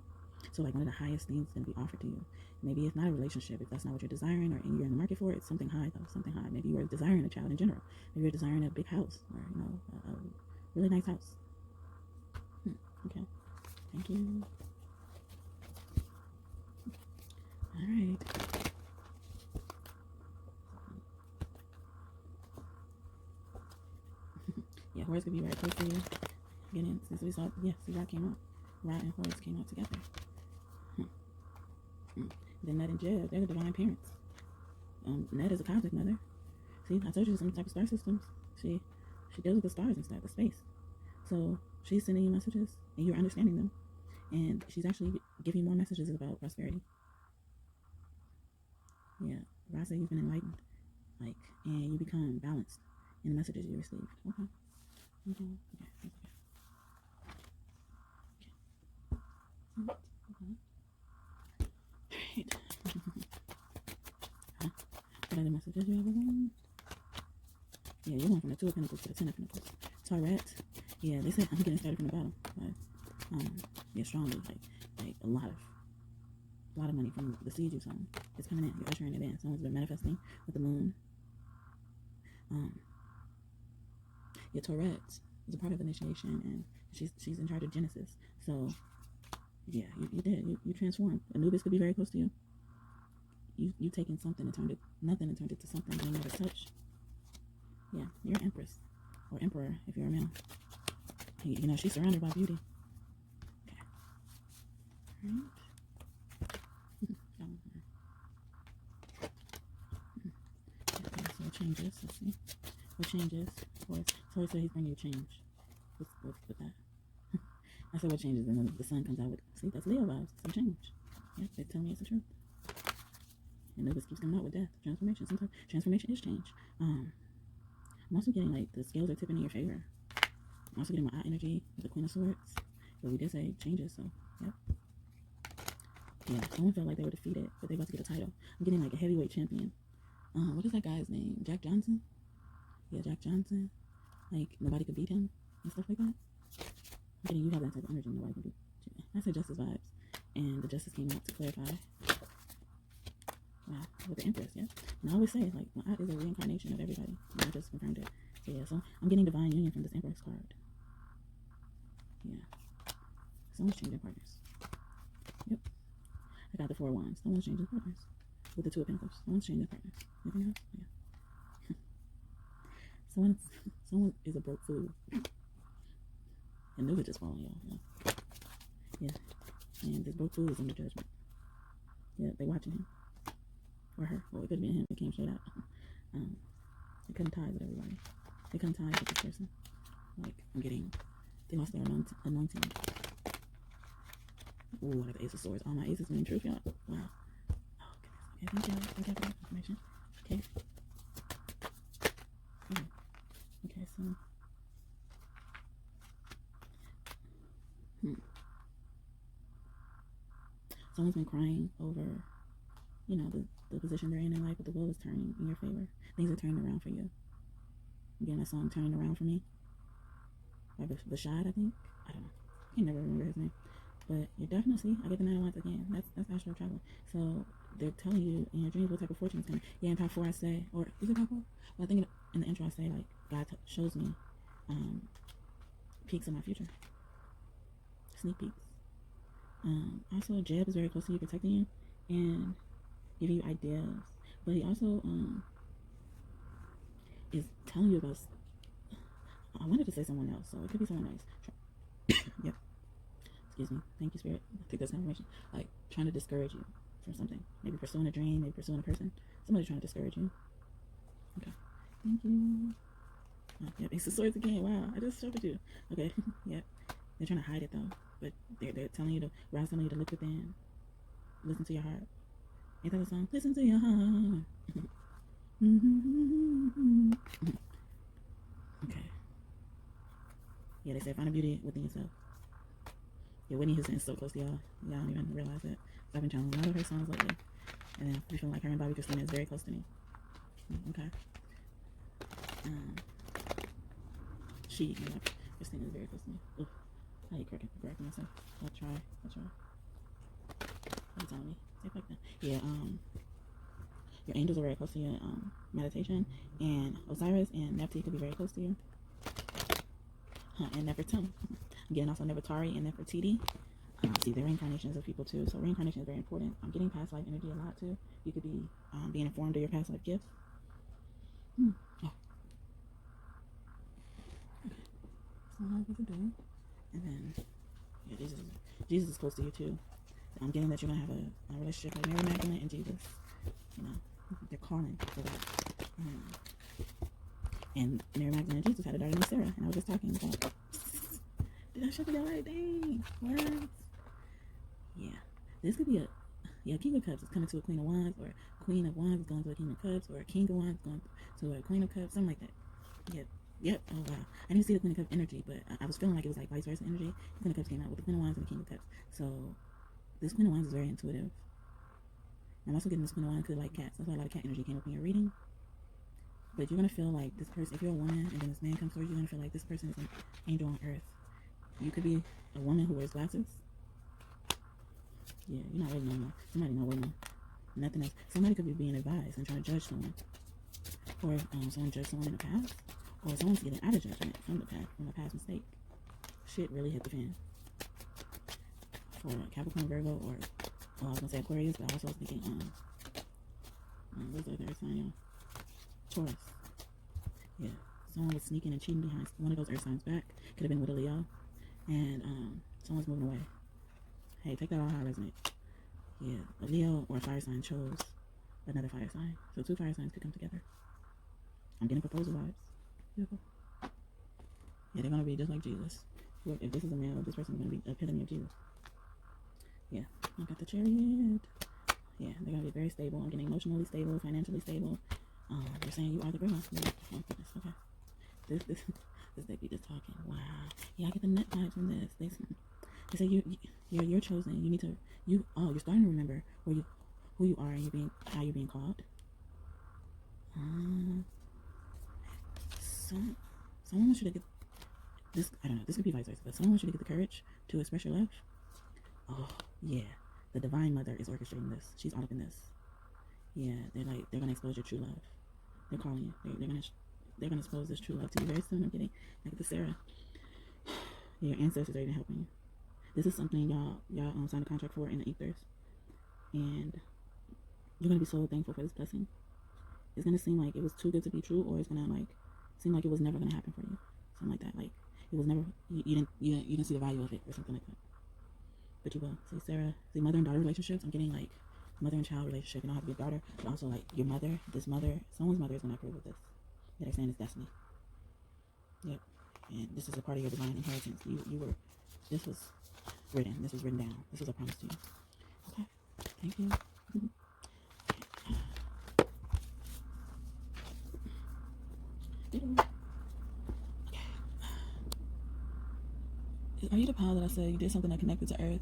So like one of the highest things going to be offered to you. Maybe it's not a relationship if that's not what you're desiring, or you're in the market for it. It's something high though, something high. Maybe you are desiring a child in general. Maybe you're desiring a big house, or a really nice house. Okay, thank you. All right. Yeah, Horus could be right close to you. Again, since we saw, yeah, see, Ra came out. Ra and Horus came out together. Then Ned and Jeb, they're the divine parents. Ned is a cosmic mother. See, I told you some type of star systems. She deals with the stars and stuff, the space. So she's sending you messages, and you're understanding them. And she's actually giving you more messages about prosperity. Yeah, Ra said you've been enlightened, like, and you become balanced in the messages you received. Okay. Okay. Right. What other messages you have on? Yeah, you're going from the 2 of Pentacles to the 10 of Pentacles. Taurette. Yeah, they said I'm getting started from the bottom. But, yeah, strongly, like a lot of money from the seed you sown. It's coming in. You're ushering it in. Someone's been manifesting with the moon. Yeah, Taurette is a part of initiation, and she's in charge of Genesis. So yeah, you did. You transformed. Anubis could be very close to you. You taking something and turned it nothing and turned it to something you never touch. Yeah, you're an empress or emperor if you're a male. You know, she's surrounded by beauty. Okay. All right. Okay, so what changes? Let's see. What changes? Taurus said he's bringing you change. Let's put that. I said what changes, and then the sun comes out with, see, that's Leo vibes, some change. Yeah, they tell me it's the truth. And this keeps coming out with death, transformation. Sometimes transformation is change. I'm also getting like the scales are tipping in your favor. I'm also getting my eye energy with the Queen of Swords. But we did say changes, so yep. Yeah, someone felt like they were defeated, but they're about to get a title. I'm getting like a heavyweight champion. What is that guy's name? Jack Johnson? Yeah, Jack Johnson. Like nobody could beat him and stuff like that. I'm getting you have that type of energy. Nobody can beat you. I said justice vibes, and the justice came out to clarify. Wow, with the Empress, yeah. And I always say like my aunt is a reincarnation of everybody. And I just confirmed it. So yeah, so I'm getting divine union from this Empress card. Yeah, someone's changing partners. Yep. I got the 4 of Wands. Someone's changing partners. With the 2 of Pentacles. Someone's changing partners. Anything else? Yeah. someone is a broke fool. And knew it just falling, y'all. Yeah. And this broke fool is under judgment. Yeah, they watching him. Or her. Well, it could have been him. It came straight out. They couldn't ties with everybody. They couldn't ties with this person. Like, I'm getting, they lost their anointing. Ooh, I got the Ace of Swords. All my aces being truth, y'all. Wow. Oh, goodness. Okay, thank you for that information. Okay. Okay, so. Someone's been crying over, you know, the position they're in life, but the wheel is turning in your favor. Things are turning around for you. Again, that song, Turning Around for Me. By Bashad, I think. I don't know. I can never remember his name. But you're definitely, I get the 9 of Wands again. That's astral travel. So they're telling you in your dreams what type of fortune is coming. Yeah, in part 4 I say, or is it part 4? Well, I think in the intro I say, like, God shows me peaks of my future. Sneak peeks. Also, Jeb is very close to you, protecting you and giving you ideas. But he also is telling you about, I wanted to say someone else, so it could be someone else. Yep. Excuse me. Thank you, Spirit. I think that's confirmation. Like, trying to discourage you from something. Maybe pursuing a dream, maybe pursuing a person. Somebody trying to discourage you. Okay. Thank you. Oh, yep, Ace of Swords again. Wow, I just showed it to you. Okay. Yep. They're trying to hide it, though. But they're telling you to, Rod's telling you to look within. Listen to your heart. Ain't that the song? Listen to your heart. Okay. Yeah, they say find a beauty within yourself. Yeah, Whitney Houston is so close to y'all. Y'all don't even realize it. I've been channeling a lot of her songs lately. And I feel like her and Bobby Christina is very close to me. Okay. Christina is very close to me. Oof. I hate correcting myself. I'll try. What telling me? Say it like that. Yeah, your angels are very close to you in meditation. And Osiris and Nephti could be very close to you. And Nefertum. Again, also Nefertari and Nefertiti. See, they're reincarnations of people too. So reincarnation is very important. I'm getting past life energy a lot too. You could be being informed of your past life gifts. Oh. Okay. So how was it doing? And then, yeah, Jesus is close to you too. I'm getting that you're gonna have a relationship like Mary Magdalene and Jesus. You know, they're calling for that. And Mary Magdalene and Jesus had a daughter named Sarah, and I was just talking about. Did I show you that right? Dang, words. Yeah, this could be King of Cups is coming to a Queen of Wands, or Queen of Wands is going to a King of Cups, or a King of Wands going to a Queen of Cups, something like that. Yep. Oh wow, I didn't see the Queen of Cups energy, but I was feeling like it was like vice versa energy. The Queen of Cups came out with the Queen of Wands and the King of Cups. So this Queen of Wands is very intuitive. I'm also getting this Queen of Wands could like cats. That's why a lot of cat energy came up in your reading. But you're gonna feel like this person, if you're a woman and then this man comes towards you, you're gonna feel like this person is an angel on earth. You could be a woman who wears glasses. Yeah, you're not waiting on more. Somebody not waiting on nothing else. Somebody could be being advised and trying to judge someone. Or someone judged someone in the past. Or someone's getting out of judgment from a past mistake. Shit really hit the fan. For Capricorn, Virgo, or, well, I was gonna say Aquarius, but I also was thinking, what's the other sign, y'all? Taurus. Yeah, someone was sneaking and cheating behind one of those earth signs back. Could have been with a Leo. And someone's moving away. Hey, take that all how it resonates. Yeah, a Leo or a fire sign chose another fire sign. So 2 fire signs could come together. I'm getting proposal vibes. Beautiful. Yeah, they're going to be just like Jesus. If this is a male, this person is going to be the epitome of Jesus. Yeah, I got the Chariot. Yeah, they're going to be very stable. I'm getting emotionally stable, financially stable. They're saying you are the girl. Yeah. Oh, goodness. Okay. this they be just talking. Wow. Yeah, I get the net vibes from this. They say you're chosen. You need to you're starting to remember who you are and how you're being called. Someone wants you to get this. I don't know. This could be vice versa, but someone wants you to get the courage to express your love. Oh yeah, the Divine Mother is orchestrating this. She's all up in this. Yeah, they're gonna expose your true love. They're calling you. They're gonna expose this true love to you very soon. I'm getting like the Sarah. Your ancestors are even helping you. This is something y'all signed a contract for in the ethers, and you're gonna be so thankful for this blessing. It's gonna seem like it was too good to be true, or it's gonna like seem like it was never gonna happen for you, something like that. Like it was never you didn't see the value of it, or something like that. But you will. See, Sarah, see, mother and daughter relationships. I'm getting like mother and child relationship. You don't have to be a daughter, but also like your mother. Someone's mother is gonna approve of this. Yeah, they're saying it's destiny. Yep. And this is a part of your divine inheritance. This was written down. This was a promise to you. Okay. Thank you. Okay. Are you the power that I said you did something that connected to Earth?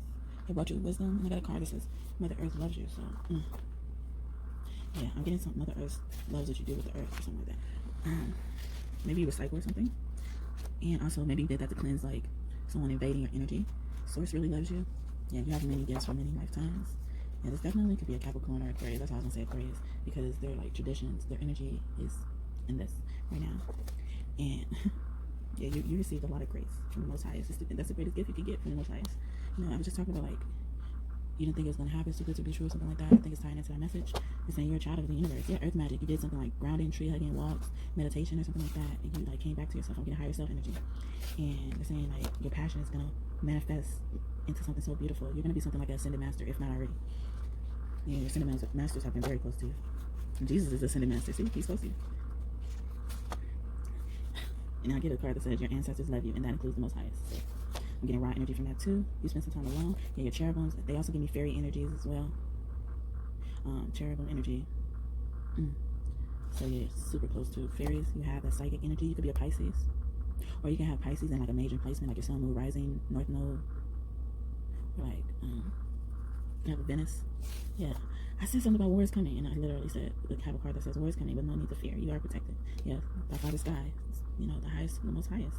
It brought you wisdom? And I got a card that says Mother Earth loves you. So, yeah, I'm getting some Mother Earth loves what you do with the Earth or something like that. Maybe you recycle or something. And also maybe you did that to cleanse like someone invading your energy. Source really loves you. Yeah, you have many gifts for many lifetimes. Yeah, this definitely could be a Capricorn or Aquarius. That's how I was gonna say Aquarius, because they're like traditions. Their energy is in this right now. And yeah, you received a lot of grace from the Most Highest. That's the greatest gift you could get from the Most Highest. You know, I was just talking about like you didn't think it was gonna happen, it's too good to be true, or something like that. I think it's tying into that message. It's saying you're a child of the universe. Yeah, Earth magic. You did something like grounding, tree hugging, walks, meditation, or something like that, and you like came back to yourself. I'm getting higher self energy, and they're saying like your passion is gonna manifest into something so beautiful. You're gonna be something like an ascended master, if not already. Yeah, your ascended masters have been very close to you. And Jesus is ascended master. See, he's close to you. And I get a card that says your ancestors love you, and that includes the Most Highest. So I'm getting raw energy from that too. You spend some time alone. Yeah, your cherubims. They also give me fairy energies as well. Cherubim energy. So yeah, super close to fairies. You have that psychic energy. You could be a Pisces, or you can have Pisces in like a major placement, like your Sun, Moon, Rising, North Node, or like you have a Venus. Yeah, I said something about war is coming, and I literally said have a card that says war is coming, but no need to fear. You are protected. Yeah, by Father Sky. You know, the highest, the Most Highest.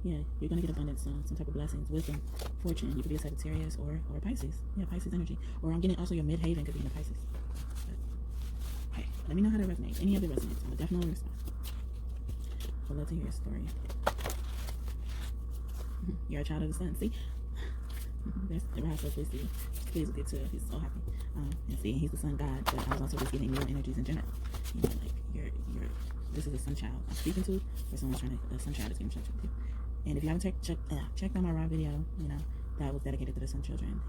Yeah, you're gonna get abundance, some type of blessings, wisdom, fortune. You could be a Sagittarius or Pisces. Yeah, Pisces energy. Or I'm getting also your midhaven could be in a Pisces. But, okay, let me know how that resonates. Any of it resonates, I will definitely respond. I'd love to hear your story. You're a child of the sun. See, there's the Ra, so please get to it. He's so happy. And see, he's the sun god, but I was also just getting your energies in general. You know, like you're this is a sun child I'm speaking to, or someone's trying to, a sun child is getting touched with you. And if you haven't checked out my raw video, you know, that was dedicated to the sun children.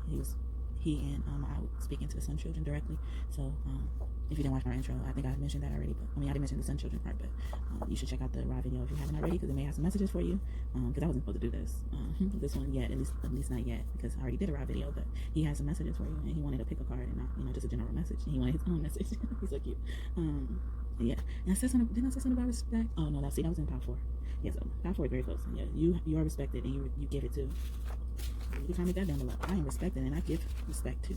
He and I was speaking to the sun children directly. So if you didn't watch my intro, I think I mentioned that already. But I didn't mention the sun children part, but you should check out the raw video if you haven't already, because it may have some messages for you. Because I wasn't supposed to do this, this one yet, at least not yet, because I already did a raw video. But he has some messages for you, and he wanted to pick a card and not, you know, just a general message. And he wanted his own message. He's so cute. Yeah. And I said something. Didn't I say something about respect? Oh no, that was in Power 4. Yeah, so Power 4 is very close. Yeah, you are respected, and you give it too. You can comment that down below. I am respected, and I give respect too.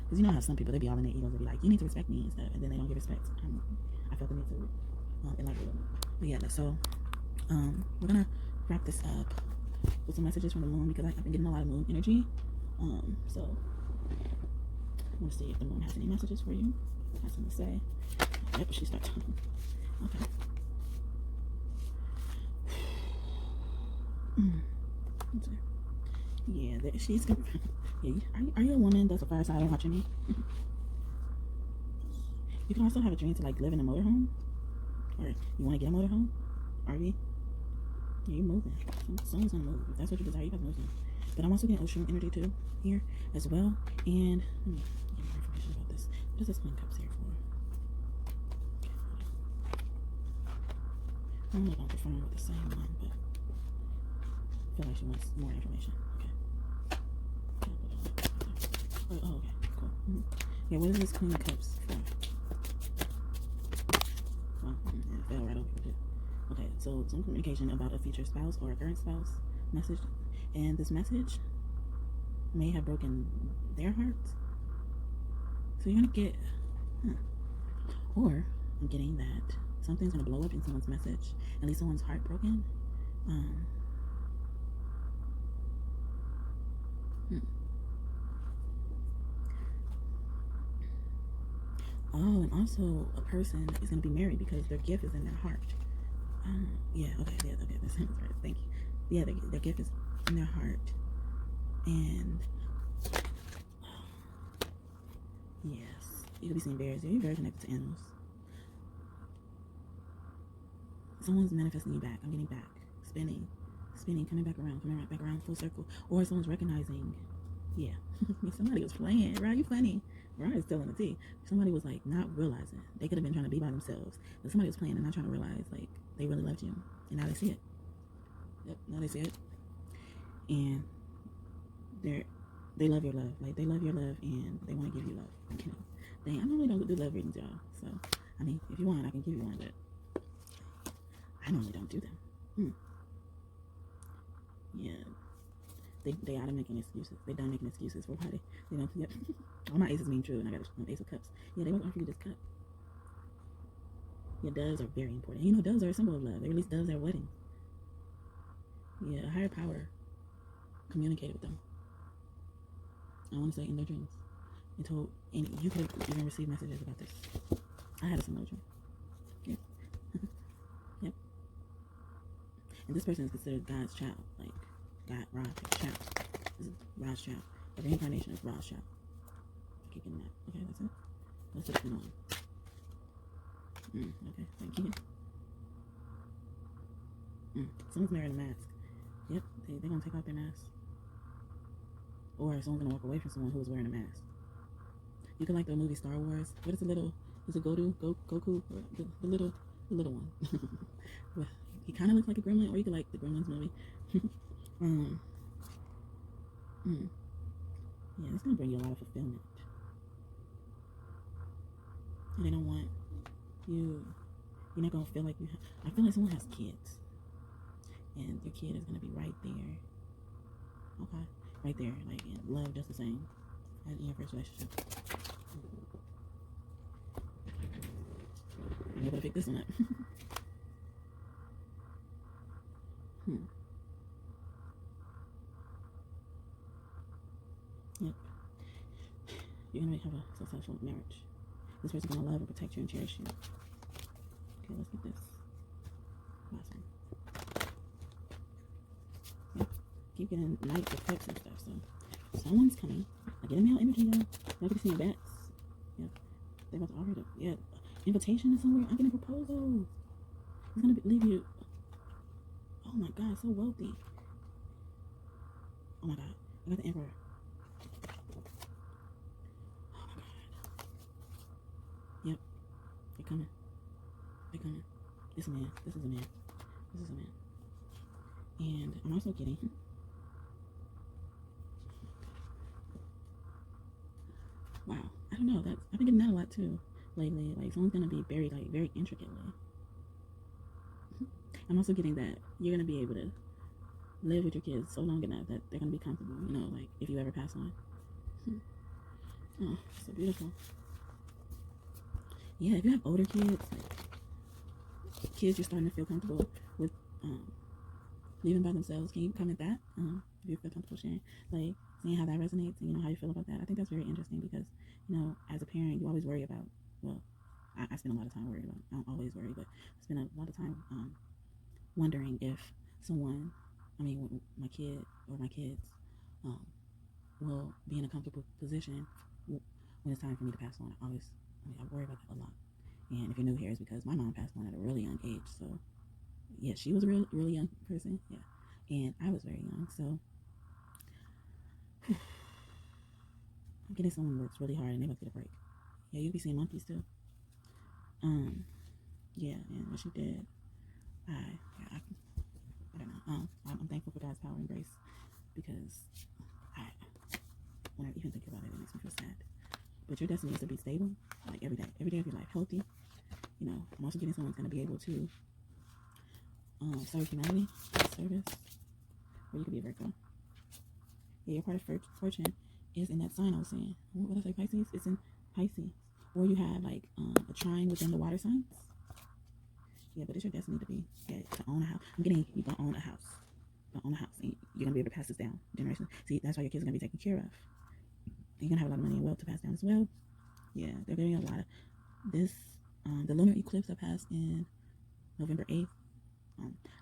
Because you know how some people, they be all in their egos, they be like, you need to respect me and stuff, and then they don't give respect. I felt the need to enlighten a little. But yeah, so we're gonna wrap this up with some messages from the moon, because I've been getting a lot of moon energy. So I want to see if the moon has any messages for you. Has something to say. Yep, she starts talking. Okay. Yeah, she's gonna. Yeah, are you a woman that's a fire sign watching me? You can also have a dream to like live in a motorhome, or you want to get a motorhome, RV. Yeah, you're moving. Someone's gonna move. If that's what you desire, you guys move. But I'm also getting ocean energy too here as well. And get more information about this. What is this Queen Cups here for? I don't know if I'm confirming with the same one, but I feel like she wants more information. Okay. Oh, okay. Cool. Yeah, what is this Queen of Cups for? Well, it fell right over it. Okay, so some communication about a future spouse or a current spouse message, and this message may have broken their hearts. So you're gonna get, or I'm getting that something's gonna blow up in someone's message, at least someone's heartbroken. Oh, and also a person is gonna be married because their gift is in their heart. Yeah, okay, that sounds right. Thank you. Yeah, their gift is in their heart, and yes, you could be seeing bears. You're very connected to animals. Someone's manifesting you back. I'm getting back, spinning, coming back around full circle. Or someone's recognizing, yeah, somebody was playing. Right, you funny. Right, is telling the tea. Somebody was like not realizing. They could have been trying to be by themselves, but somebody was playing and not trying to realize like they really loved you, and now they see it. Yep, now they see it, and they love your love. Like they love your love, and they want to give you love. You know, I normally don't do love readings, y'all. So I mean, if you want, I can give you one, but I normally don't do them. Yeah, they out of making excuses. They done making excuses for why they don't. Yep. All my aces mean true, and I got an ace of cups. Yeah, they won't offer you this cup. Yeah, doves are very important. You know, doves are a symbol of love. They release doves at weddings. Yeah, a higher power communicated with them. I want to say in their dreams. And you could even receive messages about this. I had a similar dream. Yep. Yep. And this person is considered God's child. Like, God, Ra's child. This is Ra's child. The reincarnation of Ra's child. Keep getting that. Okay, that's it. Let's put it on. Okay, thank you. Someone's wearing a mask. Yep, they're gonna take off their mask. Or someone's gonna walk away from someone who's wearing a mask. You can like the movie Star Wars. What is the little? Is it Goku? Or the little one? Well, he kind of looks like a gremlin, or you could like the Gremlins movie. Yeah, it's gonna bring you a lot of fulfillment. And they don't want you. You're not gonna feel like you. I feel like someone has kids, and your kid is gonna be right there. Okay, right there, like in love, just the same as in your first relationship. I'm able to pick this one up. Yep. You're gonna have a successful marriage. This person's gonna love and protect you and cherish you. Okay, let's get this. Awesome. Yep. Keep getting knights of cups and stuff. So someone's coming. I get a male energy though. Y'all can see bats. Yep. They're about to offer them. Yeah. Invitation to somewhere. I'm getting a proposal. It's gonna leave you. Oh my God, so wealthy. Oh my God, I got the Emperor. Oh my God. Yep, they're coming. They're coming. This is a man. This is a man. This is a man. And I'm also getting. Wow, I don't know. I've been getting that a lot too lately. Like someone's gonna be buried like very intricately. I'm also getting that you're gonna be able to live with your kids so long enough that they're gonna be comfortable. You know, like if you ever pass on. Oh, so beautiful. Yeah, if you have older kids, like kids you're starting to feel comfortable with leaving by themselves, can you comment that? If you feel comfortable sharing, like seeing how that resonates and you know how you feel about that. I think that's very interesting because you know, as a parent, you always worry about. Well, I spend a lot of time worrying about. I don't always worry, but I spend a lot of time wondering if someone, my kid or my kids, will be in a comfortable position when it's time for me to pass on. I worry about that a lot. And if you're new here, it's because my mom passed on at a really young age. So, yeah, she was a really young person. Yeah, and I was very young. So, I'm getting someone who works really hard and they must get a break. Yeah, you'll be seeing monkeys too. Yeah, and what she did, I don't know. I'm thankful for God's power and grace because when I even think about it, it makes me feel sad. But your destiny is to be stable, like every day of your life, healthy. You know, I'm also getting someone's going to be able to serve humanity, service, or you could be a Virgo. Yeah, your part of fortune is in that sign I was saying. What did I say, Pisces? It's in Pisces. Or you have like a trine within the water signs. Yeah, but it's your destiny to be, to own a house. I'm getting, you're going to own a house. You're going to own a house. And you're going to be able to pass this down generation. See, that's why your kids are going to be taken care of. And you're going to have a lot of money and wealth to pass down as well. Yeah, they're giving a lot of this. The lunar eclipse that passed in November 8th.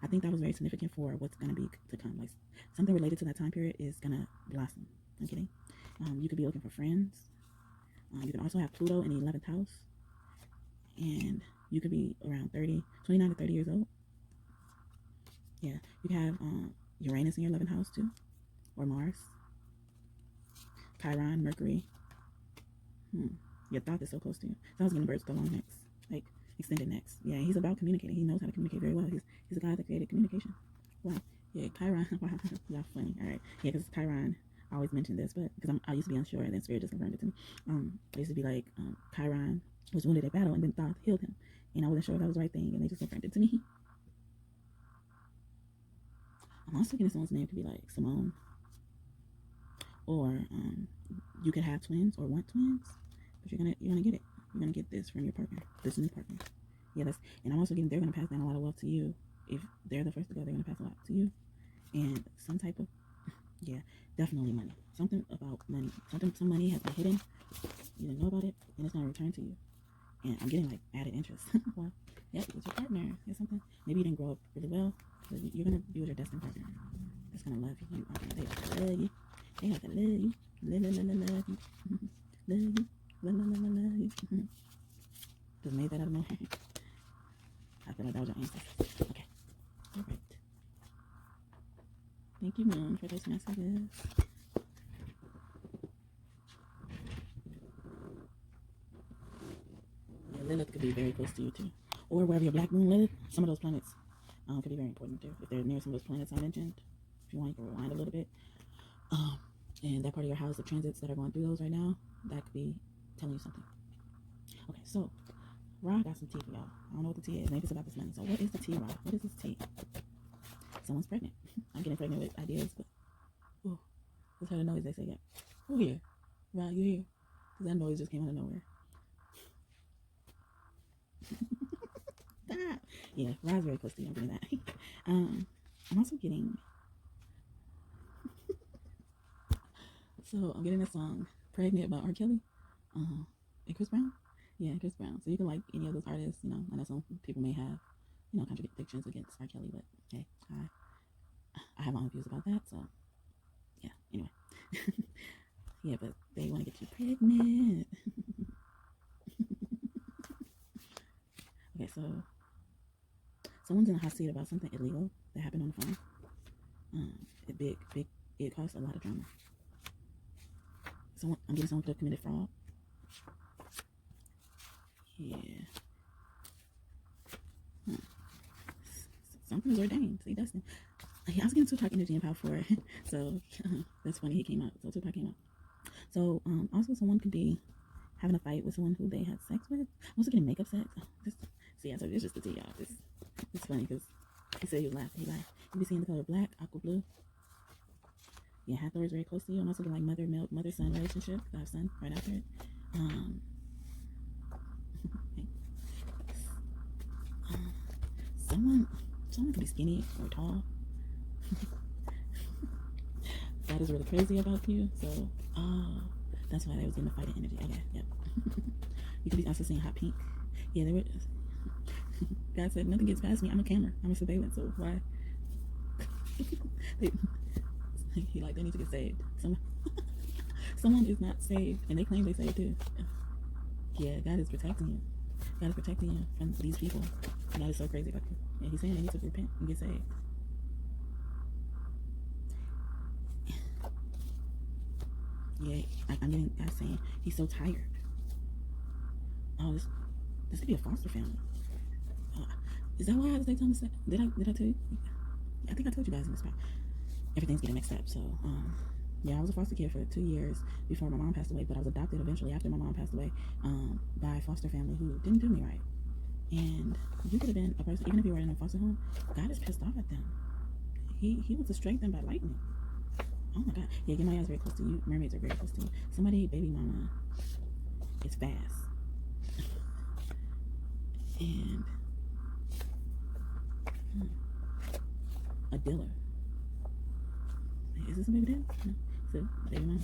I think that was very significant for what's going to be to come. Like something related to that time period is going to blossom. I'm kidding. You could be looking for friends. You can also have Pluto in the 11th house. And you could be around 29 to 30 years old. Yeah, you can have Uranus in your 11th house too. Or Mars. Chiron, Mercury. Your thought is so close to you. So I was getting birds with the long necks. Like extended necks. Yeah, he's about communicating. He knows how to communicate very well. He's a guy that created communication. Wow. Yeah, Chiron. Wow, y'all funny. All right. Yeah, because Chiron, I always mention this, but because I used to be unsure, and then Spirit just confirmed it to me. I used to be like, Chiron was wounded at battle, and then Thoth healed him, and I wasn't sure if that was the right thing, and they just confirmed it to me. I'm also getting someone's name to be like Simone, or you could have twins or want twins, but you're gonna get it. You're gonna get this from your partner, this new partner. Yeah, and I'm also getting they're gonna pass down a lot of wealth to you. If they're the first to go, they're gonna pass a lot to you, and some type of definitely money. Something about money. Some money has been hidden. You didn't know about it, and it's gonna return to you. And I'm getting like added interest. Well, yep, it's your partner. It's something. Maybe you didn't grow up really well, but you're gonna be with your destined partner. That's gonna love you. They have to love you. They have to love you. Love you. Love you. Love you. Just made that out of nowhere. I feel like that was your ancestors. Okay. All right. Thank you, Moon, for those messages. Lilith could be very close to you too, or wherever your black moon Lilith. Some of those planets could be very important too. If they're near some of those planets I mentioned, if you want, you can rewind a little bit. And that part of your house, the transits that are going through those right now, that could be telling you something. Okay, so Ra got some tea for y'all. I don't know what the tea is. Maybe it's about this money. So what is the tea, Ra? What is this tea? Someone's pregnant. I'm getting pregnant with ideas, but let's hear the noise they say. Yeah. Who here? Ra, you here? Because that noise just came out of nowhere. Stop. Yeah, Ra's very close to you. I'm getting that. I'm also getting. So I'm getting a song, "Pregnant" by R. Kelly, and Chris Brown. Yeah, Chris Brown. So you can like any of those artists. You know, I know some people may have, contradictions against R. Kelly, but hey, I have my own views about that. So yeah. Anyway, yeah, but they want to get you pregnant. Okay, so someone's in a hot seat about something illegal that happened on the phone. It caused a lot of drama. I'm getting someone who committed fraud. Yeah. Something is ordained. See, Dustin. I was getting Tupac energy and power for it. So that's funny. He came out. So Tupac came out. So also someone could be having a fight with someone who they had sex with. I'm also getting makeup sex. So it's just the tea, y'all. It's funny because he said he was laughing. He laughed. You be seeing the color black, aqua blue. Yeah, Hathor is very close to you. I'm also getting like mother-son relationship. I have son right after it. Someone could be skinny or tall. That is really crazy about you. So, that's why they was getting the fighting energy. Okay, yep. You could be also seeing hot pink. Yeah, they were. God said nothing gets past me. I'm a camera. I'm a surveillance. So why? They need to get saved. Someone is not saved, and they claim they saved too. Yeah, God is protecting you. God is protecting you from these people. And that is so crazy about you. Yeah, he's saying they need to repent and get saved. Yeah, I'm getting guys saying he's so tired. Oh, this could be a foster family. Is that why I was like telling this? Did I tell you? I think I told you guys in this part. Everything's getting mixed up. So, yeah, I was a foster kid for 2 years before my mom passed away, but I was adopted eventually after my mom passed away by a foster family who didn't do me right. And you could have been a person, even if you were in a foster home, God is pissed off at them. He wants to strike them by lightning. Oh my God. Yeah, Yemaya is very close to you. Mermaids are very close to you. Somebody, baby mama, is fast. And a dealer. Is this a baby dad? No. So, baby mama.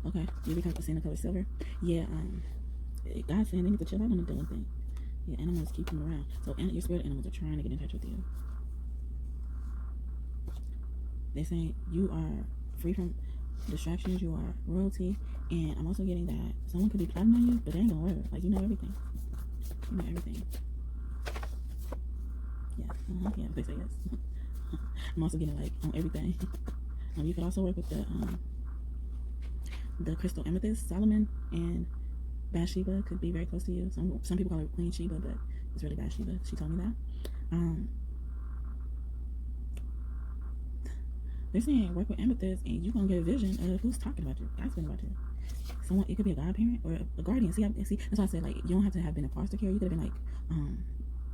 Okay. You become seeing the color silver. Yeah, God's saying they need to chill out on the dealing thing. Yeah, animals keep them around. So your spirit animals are trying to get in touch with you. They're saying you are free from distractions, you are royalty, and I'm also getting that someone could be plotting on you, but they ain't gonna work. Like, you know everything. You know everything. Yeah, yeah, they say yes. I'm also getting like on everything. You could also work with the crystal amethyst, Solomon, and Bathsheba could be very close to you. Some people call her Queen Sheba, but it's really Bathsheba. She told me that. They're saying work with amethyst, and you're gonna get a vision of who's talking about you. God's been about you. Someone, it could be a godparent or a guardian. See, that's why I said, like, you don't have to have been in foster care. You could have been like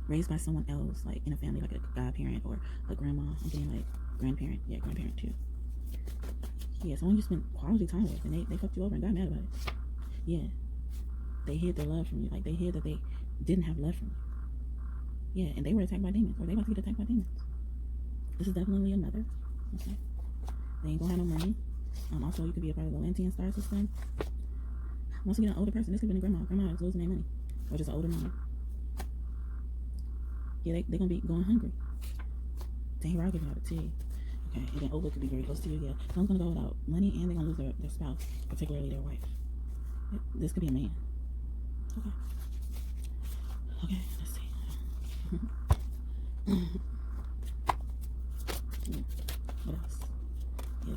raised by someone else, like in a family, like a godparent or a grandma. I'm getting like grandparent. Yeah, grandparent too. Yeah, someone you spent quality time with, and they fucked you over and got mad about it. Yeah, they hid their love from you. Like, they hid that they didn't have love from you. Yeah, and they were attacked by demons, or they about to get attacked by demons. This is definitely a mother. Okay, they ain't gonna have no money. Also, you could be a part of the Atlantean star system. I'm also getting an older person. This could have been a grandma. Grandma is losing their money, or just an older mom. Yeah, they're gonna be going hungry. Dang, we're all giving out a tea. Okay, and then Oba could be very close to you. Yeah, someone's gonna go without money, and they're gonna lose their spouse, particularly their wife. This could be a man. Okay. Okay, let's see. What else? Yeah.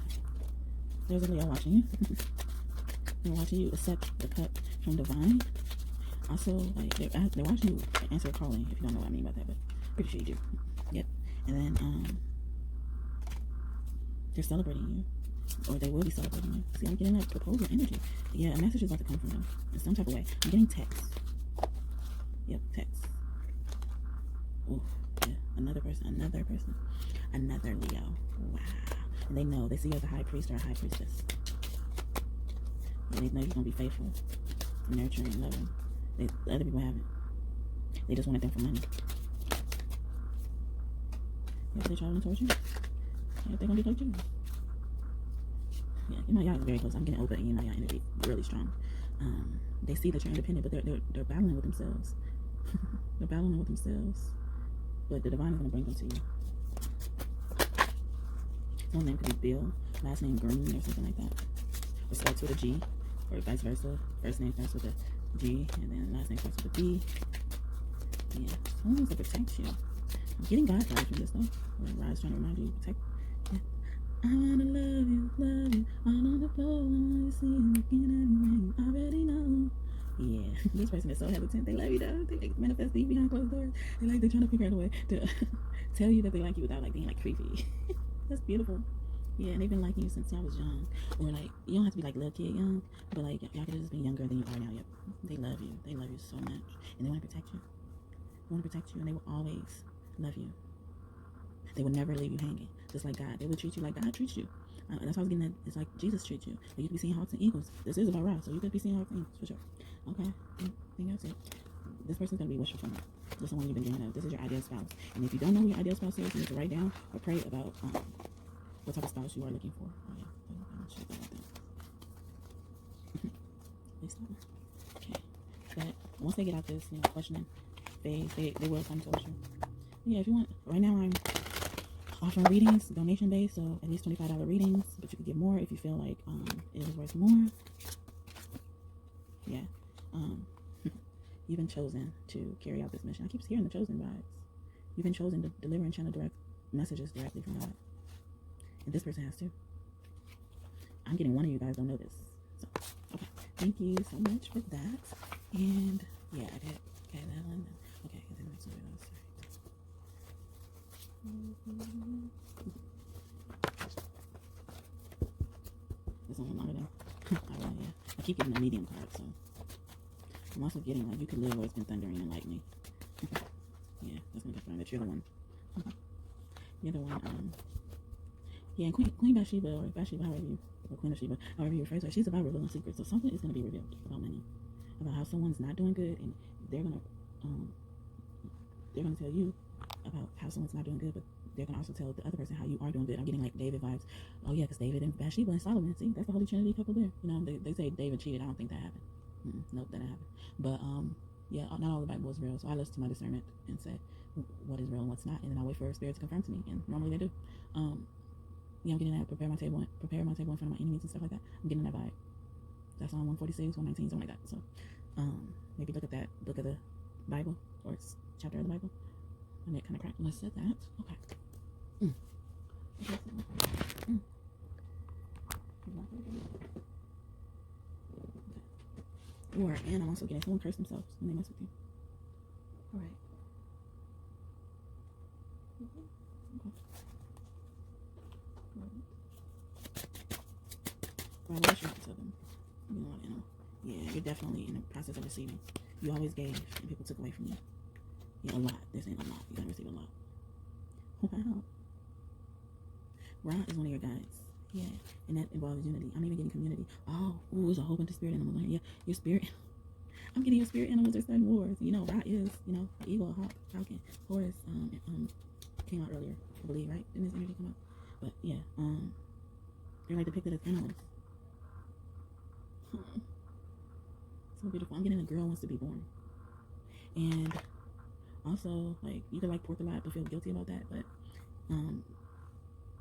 There's a Leo watching you. They're watching you accept the cup from divine. Also, like, they're watching you answer calling, if you don't know what I mean by that, but pretty sure you do. Yep. And then they're celebrating you, or they will be celebrating you. See, I'm getting that proposal energy. Yeah, a message is about to come from them in some type of way. I'm getting text. Yep, text. Oh, yeah, another person, another Leo. Wow. And they know, they see you as a high priest or a high priestess. And they know you're gonna be faithful, nurturing, and loving. The other people haven't. They just wanted them for money. Yeah, they're traveling towards you. Yeah, they're gonna be close to you. Yeah, Yemaya is very close. I'm getting over Yemaya energy really strong. They see that you're independent, but they're battling with themselves. They're battling with themselves. But the divine is gonna bring them to you. Someone's name could be Bill, last name Green or something like that. Or starts with a G, or vice versa. First name starts with a G, and then last name starts with a B. Yeah, someone wants to protect you. I'm getting God vibes from this though. Rod's trying to remind you to protect. Yeah. I wanna love you, all on the floor. I wanna see you looking at me, I already know. Yeah, this person is so hesitant. They love you though. They like manifest deep behind closed doors. They're trying to figure out a way to tell you that they like you without like being like creepy. That's beautiful. Yeah, and they've been liking you since y'all was young. Or like, you don't have to be like little kid young, but like y'all could have just been younger than you are now. Yep. They love you. They love you so much. And they want to protect you. They want to protect you, and they will always love you. They will never leave you hanging. Just like God. They will treat you like God treats you. That's why I was getting that. It's like Jesus treats you. But you could be seeing hawks and eagles. This is about Ra, so you could be seeing hawks and eagles for sure. Okay. I think that's it. This person's going to be wishful for me. This is someone you've been dreaming of. This is your ideal spouse. And if you don't know who your ideal spouse is, you need to write down or pray about what type of spouse you are looking for. Oh, yeah. I'm sure that okay. But once they get out this, questioning phase, they will come towards you. Yeah, if you want, right now I'm offering readings, donation based, so at least $25 readings, but you can get more if you feel like it is worth more. Yeah. You've been chosen to carry out this mission. I keep hearing the chosen vibes. You've been chosen to deliver and channel direct messages directly from God. And this person has too. I'm getting one of you guys don't know this. So, okay. Thank you so much for that. And yeah, I did. Okay, that one. Okay, and then next one. This one longer than yeah. I keep getting a medium card, so I'm also getting like you could live where it's been thundering and lightning. Yeah, that's gonna confirm that you're the one. You're the one. Yeah, and Queen Bathsheba, or Bathsheba, however you, or Queen of Sheba, however you refer to her, she's about revealing secrets. So something is gonna be revealed about money, about how someone's not doing good, and they're gonna tell you about how someone's not doing good, but they're gonna also tell the other person how you are doing good. I'm getting like David vibes. Oh yeah, because David and Bathsheba and Solomon, see, that's the Holy Trinity couple there. You know, they say David cheated. I don't think that happened. Nope, that didn't happen. But yeah, not all the Bible is real. So I listen to my discernment and say what is real and what's not, and then I wait for spirit to confirm to me, and normally they do. Yeah, I'm getting that. Prepare my table in front of my enemies and stuff like that. I'm getting that vibe. That's on 146, 119, something like that. So maybe look at that book of the Bible, or chapter of the Bible. And it kind of cracked when I said that. Okay. And I'm also getting someone curse themselves when they mess with you. All right. Okay. Right, what's your answer them? You know, yeah, you're definitely in the process of receiving. You always gave, and people took away from you. Yeah, a lot. This ain't a lot. You're gonna receive a lot. Wow. Ra is one of your guides. Yeah, and that involves unity. I'm even getting community. Oh, ooh, there's a whole bunch of spirit animals in here. Yeah, your spirit. I'm getting your spirit animals are starting wars. You know, Ra is, you know, an eagle, a hawk, falcon, Horus. Came out earlier, I believe, right? Didn't this energy come out? But yeah, they're like depicted as animals. So beautiful. I'm getting a girl wants to be born, and also like you could like pork a lot but feel guilty about that. But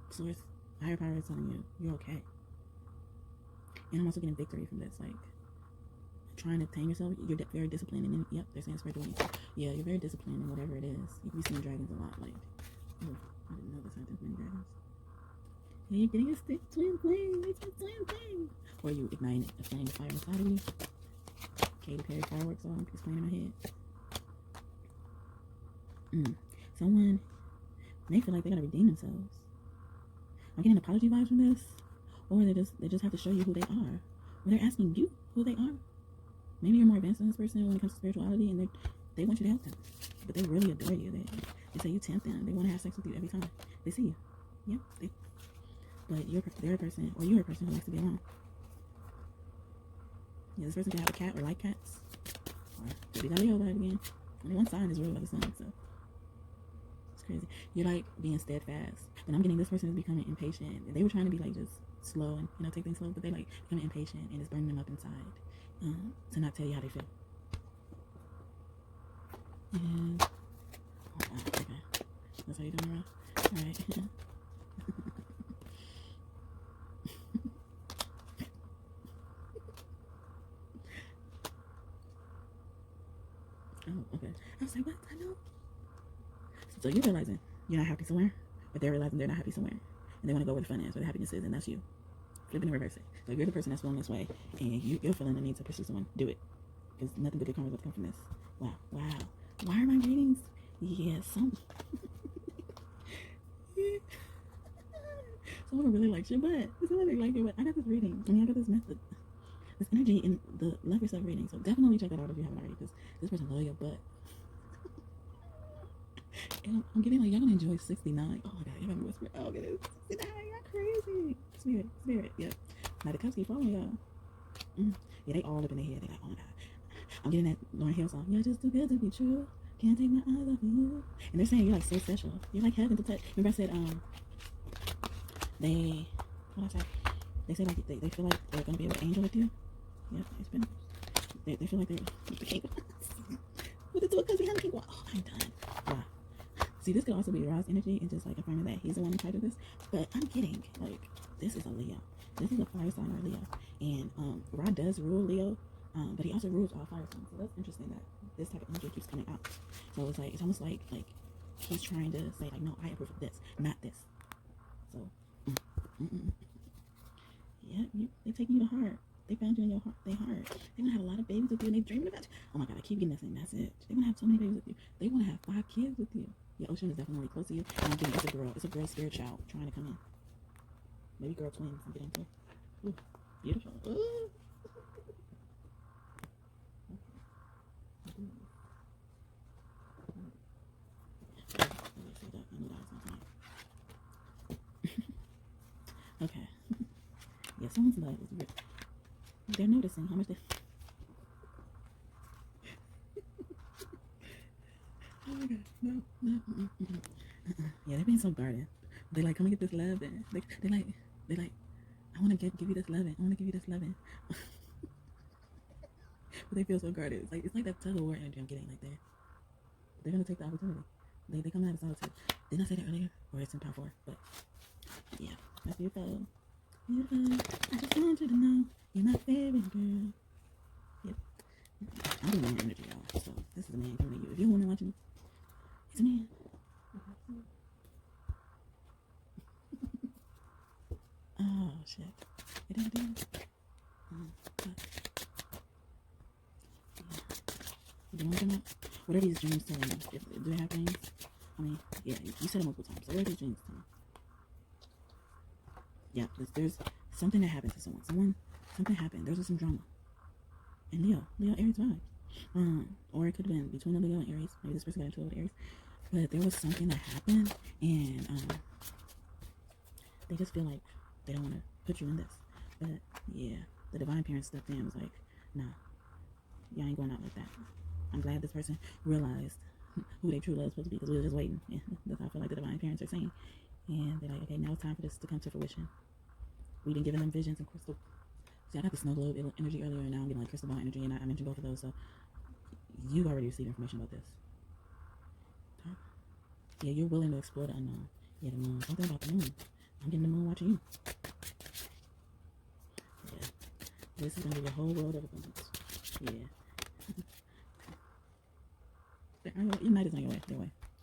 source, higher power is telling you you're okay. And I'm also getting victory from this, like trying to tame yourself. You're very disciplined, and then, yep, they're saying spiritual. Yeah, you're very disciplined in whatever it is. You can be seeing dragons a lot. Like, oh, I didn't know this had this many dragons. Yeah, you're getting a twin flame. It's a twin flame. Or you igniting a flame of fire inside of you. Katy Perry fireworks song is playing in my head. Someone may feel like they gotta redeem themselves. I'm getting apology vibes from this, or they just have to show you who they are, or they're asking you who they are. Maybe you're more advanced than this person when it comes to spirituality, and they want you to help them, but they really adore you. They say you tempt them. They want to have sex with you every time they see you. Yeah, but they're a person, or you're a person who likes to be alone. Yeah, this person can have a cat or like cats, or could be that Leo vibe again. Only one sign is ruled by the sun, so it's crazy. You're like being steadfast, but I'm getting this person is becoming impatient. They were trying to be like just slow and, you know, take things slow, but they like becoming impatient, and it's burning them up inside to not tell you how they feel. And okay, that's how you doing, Rob? All right. Oh, okay. I was like, what? I know. So you're realizing you're not happy somewhere, but they're realizing they're not happy somewhere, and they want to go where the fun is, where the happiness is, and that's you. Flipping and reverse it. So if you're the person that's feeling this way, and you're feeling the need to pursue someone, do it. Because nothing good karma is going to come from this. Wow. Why are my readings? Yeah, some someone really likes your butt. Someone really likes your butt. I got this reading. I got this method, this energy in the love yourself reading. So definitely check that out if you haven't already, because this person loves your butt. And I'm getting like, y'all gonna enjoy 69. Oh my god, you're gonna whisper. Oh, get it. 69, you're crazy. Spirit, yeah. Now the cups keep falling, y'all. Yeah, they all up in their head. They like, oh my god. I'm getting that Lauryn Hill song. You're just too good to be true. Can't take my eyes off of you. And they're saying you're like so special. You're like heaven to touch. Remember I said, they say like they feel like they're gonna be an angel with you. Yeah, it's been. They feel like they're with the king. With the two because behind the king. Oh, I'm done. Wow. See, this could also be Ra's energy and just like affirming that he's the one in charge of this. But I'm getting like this is a Leo. This is a fire sign or Leo, and Ra does rule Leo, but he also rules all fire signs. So that's interesting that this type of energy keeps coming out. So it's like it's almost like he's trying to say like, no, I approve of this, not this. So yeah, they taking you to heart. They found you in your heart. They heart. They want to have a lot of babies with you, and they dreaming about you. Oh my god, I keep getting that same message. They want to have so many babies with you. They want to have 5 kids with you. Your ocean is definitely close to you. And I'm getting it's a girl. It's a girl spirit child trying to come in. Maybe girl twins. I'm getting too. Ooh, beautiful. Ooh. someone's love is real. They're noticing how much they. Oh my god, no. Yeah, they're being so guarded. They like, come and get this love, and they like, I want to give you this loving. I want to give you this loving. But they feel so guarded. It's like that tug of war energy I'm getting. Like they're gonna take the opportunity. They come out of solitude. Didn't I say that earlier? Or it's in part 4. But yeah, that's beautiful. Beautiful. I just want you to know you're my favorite girl. Yep. I'm doing man energy, y'all. So this is a man coming to you. If you're a woman watching, it's a man. Oh shit. What did I do? Do you want to come out? What are these dreams telling you? Do they have dreams? I mean, yeah, you said it multiple times. So what are these dreams telling you? Yeah, there's something that happened to someone. Something happened. There's some drama. And Leo, Aries vibes. Or it could have been between the Leo and Aries. Maybe this person got into it with Aries. But there was something that happened, and they just feel like they don't want to put you in this. But yeah, the divine parent stepped in and was like, nah, y'all ain't going out like that. I'm glad this person realized who they true love is supposed to be, because we were just waiting. Yeah, that's how I feel like the divine parents are saying. And they're like, okay, now it's time for this to come to fruition. We've been giving them visions and crystal. See, I got the snow globe energy earlier, and now I'm getting like crystal ball energy, and I mentioned both of those, so you've already received information about this. Yeah, you're willing to explore the unknown. Yeah, the moon. Something about the moon. I'm getting the moon watching you. Yeah. This is going to be the whole world of abundance. Yeah. Your night is on your way.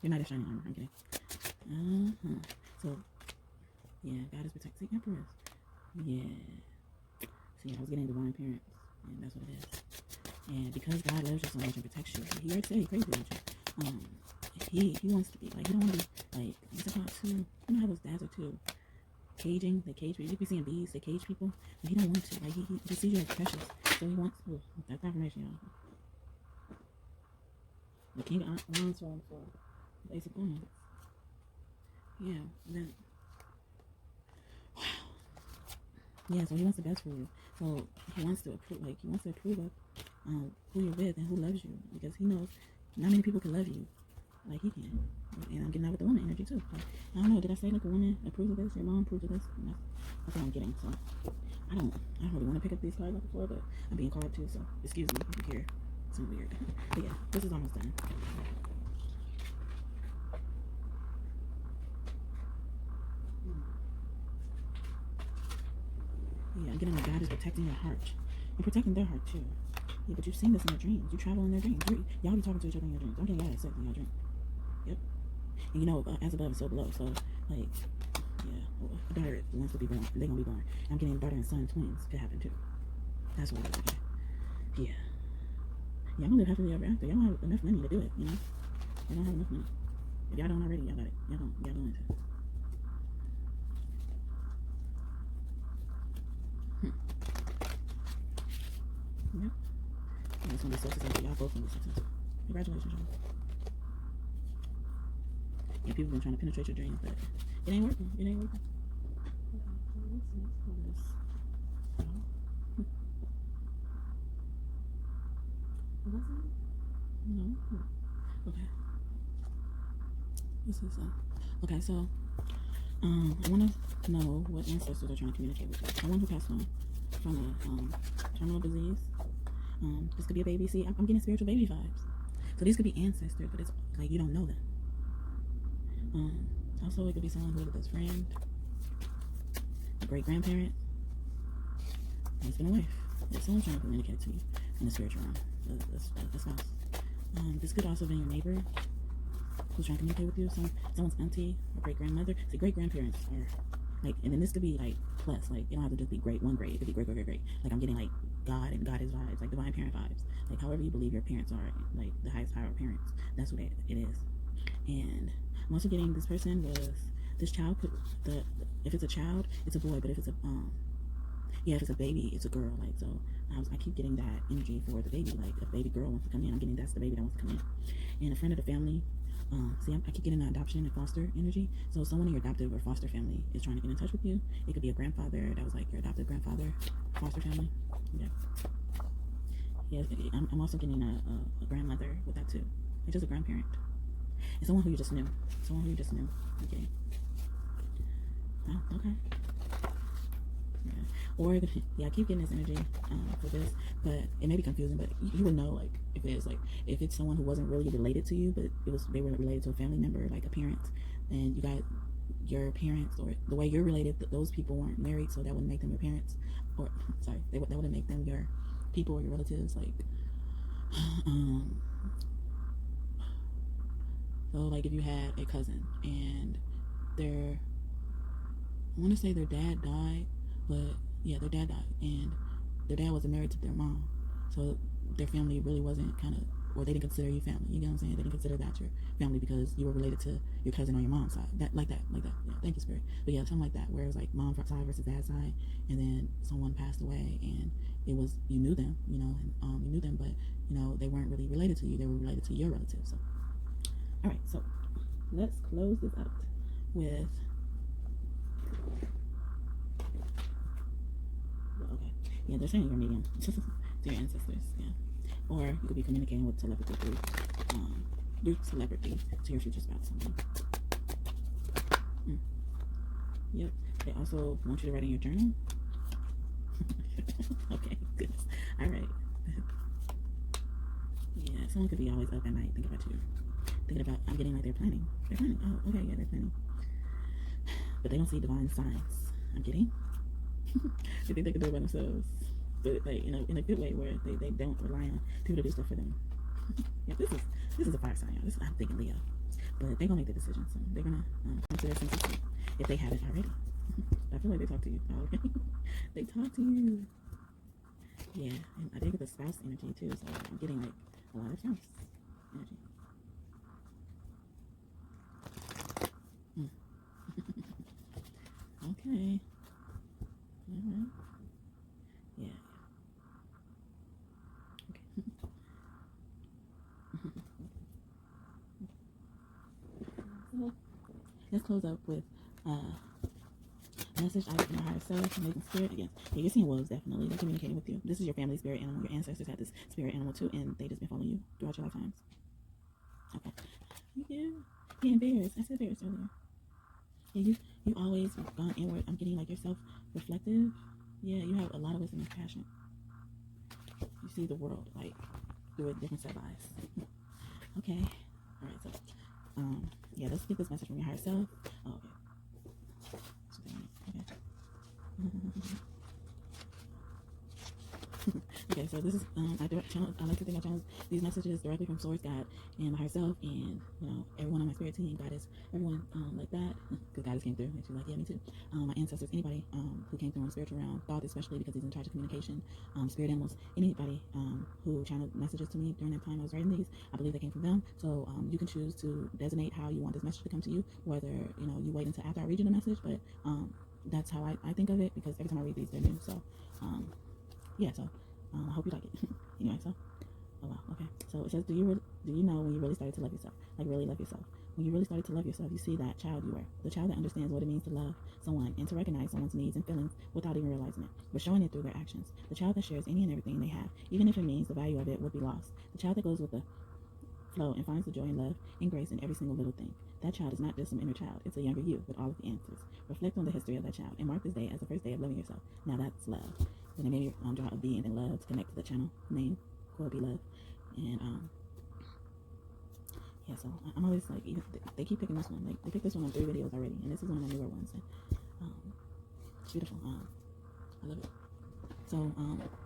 Your night is shining armor. I'm kidding. So, yeah, God is protecting Empress. Yeah. See, I was getting divine parents, and that's what it is. And because God loves you so much and protects you, he already said he's crazy about you. He wants to be like, he don't want to be like, what's it called too? You know how those dads are too caging? They cage people. You be seeing bees, they cage people. But he don't want to. Like he sees you as precious, so he wants. Oh, that's confirmation, y'all. The King of Wands on the floor. The Ace of Wands. Yeah. And then, wow. Yeah. So he wants the best for you. So he wants to approve. Like he wants to approve of who you're with and who loves you, because he knows not many people can love you like he can. And I'm getting that with the woman energy too. Like, I don't know, did I say like a woman approves of this? Your mom approves of this? And that's what I'm getting. So I don't really want to pick up these cards like before, but I'm being called to, so excuse me if you hear some weird. But yeah, this is almost done. Yeah, I'm getting like God is protecting your heart and protecting their heart too. Yeah, but you've seen this in your dreams. You travel in their dreams. Y'all be talking to each other in your dreams. I'm getting y'all sex in your dream. Yep. And you know, as above, so below. So, like, yeah, a daughter wants to be born. They're going to be born. I'm getting daughter and son twins could happen too. That's what it is. Okay. Yeah. Yeah, I'm going to live happily ever after. Y'all don't have enough money to do it, you know? Y'all don't have enough money. If y'all don't already, y'all got it. Y'all going to. Yep. Yeah, it's going to be so successful. Y'all both going to be successful. Congratulations, y'all. Yeah, people been trying to penetrate your dreams, but it ain't working. It ain't working. No. Okay. This is okay. So, I want to know what ancestors are trying to communicate with you. Someone who passed on from a terminal disease. This could be a baby. See, I'm getting spiritual baby vibes. So these could be ancestors, but it's like you don't know them. Also, it could be someone who was a best friend, a great grandparent, husband and wife. It's someone trying to communicate to you in the spiritual realm. The spouse. This could also be your neighbor who's trying to communicate with you. Someone's auntie or great grandmother. See, great grandparents are like, and then this could be like plus, like you don't have to just be one grade. It could be great. Like I'm getting like God and Goddess vibes, like divine parent vibes, like however you believe your parents are, like the highest higher parents. That's what it is. And I'm also getting this person was this child. If it's a child, it's a boy. But if it's if it's a baby, it's a girl. Like so, I keep getting that energy for the baby. Like a baby girl wants to come in, I'm getting that's the baby that wants to come in. And a friend of the family, See, I keep getting an adoption and foster energy. So someone in your adoptive or foster family is trying to get in touch with you. It could be a grandfather that was like your adoptive grandfather, foster family. Yeah. Yeah, I'm also getting a grandmother with that too. It's just a grandparent. And someone who you just knew. Someone who you just knew. Okay. Oh, okay. Yeah. Or yeah, I keep getting this energy for this, but it may be confusing. But you would know, like, if it's someone who wasn't really related to you, but they were related to a family member, like a parent, then you got your parents, or the way you're related. Those people weren't married, so that wouldn't make them your parents, or sorry, that wouldn't make them your people or your relatives. Like, so like if you had a cousin and I want to say their dad died, but yeah, their dad died, and their dad wasn't married to their mom, so their family really wasn't or they didn't consider you family. You know what I'm saying? They didn't consider that your family because you were related to your cousin on your mom's side. Like that. Yeah, thank you, Spirit. But yeah, something like that, where it was like mom side versus dad side, and then someone passed away, and it was, you knew them, you know, and you knew them, but you know they weren't really related to you. They were related to your relatives. So, all right, so let's close this out with. Okay. Yeah, they're saying you're medium to your ancestors. Yeah. Or you could be communicating with telepathy through telepathy to your future spouse. Yep. They also want you to write in your journal. Okay, goodness. All right. Yeah, someone could be always up at night thinking about you. Thinking about, I'm getting like they're planning. They're planning. Oh, okay, yeah, they're planning. But they don't see divine signs. I'm getting. They think they can do it by themselves. But like in a good way, where they don't rely on people to do stuff for them. Yeah, this is a fire sign, y'all. I'm thinking Leo, but they're gonna make the decision. So they're gonna come to their senses if they haven't already. I feel like they talk to you. Oh, okay. They talk to you. Yeah, and I did get the spouse energy too, so I'm getting like a lot of spouse energy. Okay. All right. Yeah. Okay. So let's close up with message I from your higher self, amazing spirit. Again, yeah, you're seeing wolves, definitely. They're communicating with you. This is your family spirit animal. Your ancestors had this spirit animal too, and they just been following you throughout your lifetimes. Okay. Yeah. Yeah, and bears. I said bears earlier. Yeah, you always gone inward. I'm getting like you're self-reflective. Yeah, you have a lot of wisdom and passion. You see the world like through a different set of eyes. Okay. All right. So, yeah, let's get this message from your higher self. Oh, okay. Okay, so this is I like to think I channel these messages directly from Source, God, and my higher self, and you know everyone on my spirit team, Goddess, everyone like that, because Goddess came through, and she's like, yeah, me too. My ancestors, anybody who came through on the spiritual realm, thought especially because he's in charge of communication, spirit animals, anybody who channeled messages to me during that time I was writing these, I believe they came from them. So you can choose to designate how you want this message to come to you, whether you wait until after I read you the message, but that's how I think of it, because every time I read these, they're new. So yeah, so I hope you like it. Anyway, so oh wow, okay. So it says, do you know when you really started to love yourself? Like really love yourself. When you really started to love yourself, you see that child you were, the child that understands what it means to love someone and to recognize someone's needs and feelings without even realizing it, but showing it through their actions. The child that shares any and everything they have, even if it means the value of it would be lost. The child that goes with the flow and finds the joy and love and grace in every single little thing. That child is not just some inner child, it's a younger you with all of the answers. Reflect on the history of that child and mark this day as the first day of loving yourself. Now that's love. Then I maybe draw a B and then love to connect to the channel name, Corby Love. And yeah, so I'm always like, even they keep picking this one. Like they picked this one on 3 videos already, and this is one of my newer ones. And it's beautiful. I love it. So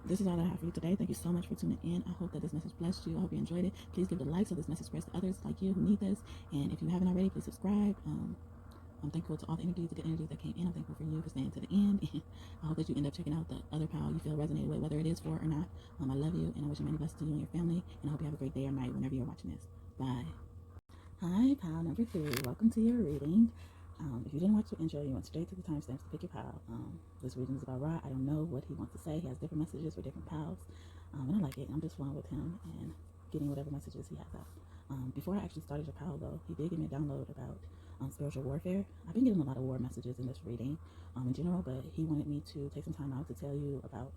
this is all I have for you today. Thank you so much for tuning in. I hope that this message blessed you. I hope you enjoyed it. Please give it a like so this message spreads to others like you who need this. And if you haven't already, please subscribe. I'm thankful to all the energies, the good energies that came in. I'm thankful for you for staying to the end. I hope that you end up checking out the other pile you feel resonated with, whether it is for or not. I love you, and I wish you many blessings to you and your family. And I hope you have a great day or night whenever you're watching this. Bye. Hi, pile number 3. Welcome to your reading. If you didn't watch the intro, you went straight to the timestamps to pick your pile. This reading is about Ra. I don't know what he wants to say. He has different messages for different piles. And I like it. I'm just flowing with him and getting whatever messages he has out. Before I actually started Chappelle, though, he did give me a download about spiritual warfare. I've been getting a lot of war messages in this reading in general, but he wanted me to take some time out to tell you about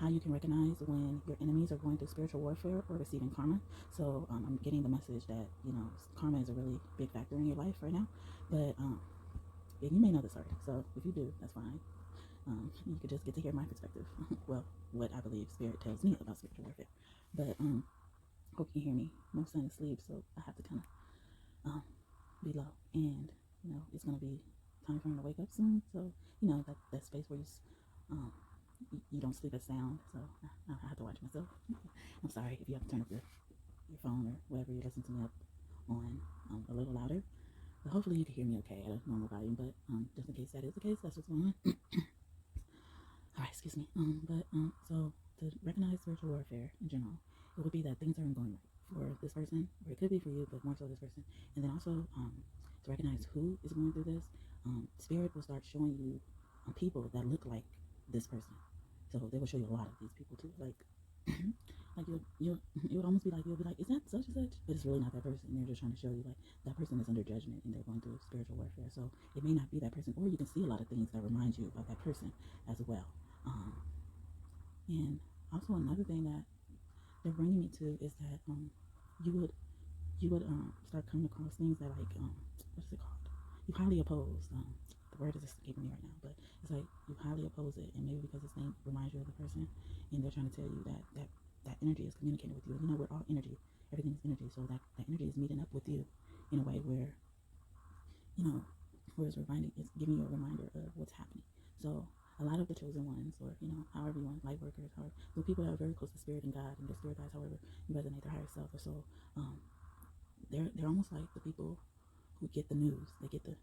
how you can recognize when your enemies are going through spiritual warfare or receiving karma. So I'm getting the message that, karma is a really big factor in your life right now. But yeah, you may know this already. So if you do, that's fine. You could just get to hear my perspective. Well, what I believe Spirit tells me about spiritual warfare. But hope you can hear me. My son is asleep, so I have to kind of be low. And it's gonna be time for him to wake up soon. So that space where you don't sleep as sound. So I have to watch myself. I'm sorry if you have to turn up your phone or whatever you listen to me up on a little louder. But hopefully you can hear me okay at a normal volume. But just in case that is the case, that's what's going on. All right, excuse me. So to recognize spiritual warfare in general, it would be that things aren't going right for this person, or it could be for you, but more so this person. And then also to recognize who is going through this. Spirit will start showing you people that look like this person. So they will show you a lot of these people too. Like it would almost be like, you'll be like, is that such and such? But it's really not that person. They're just trying to show you like that person is under judgment and they're going through spiritual warfare. So it may not be that person, or you can see a lot of things that remind you of that person as well. And also another thing that they're bringing me to is that you would start coming across things that like what's it called? You highly oppose. The word is escaping me right now, but it's like you highly oppose it, and maybe because this thing reminds you of the person, and they're trying to tell you that energy is communicating with you. We're all energy. Everything is energy, so that energy is meeting up with you in a way where it's giving you a reminder of what's happening. So a lot of the chosen ones, or however you want, light workers, however, the people that are very close to spirit and God, and their spirit guides, however you resonate their higher self, or so, they're almost like the people who get the news. They get the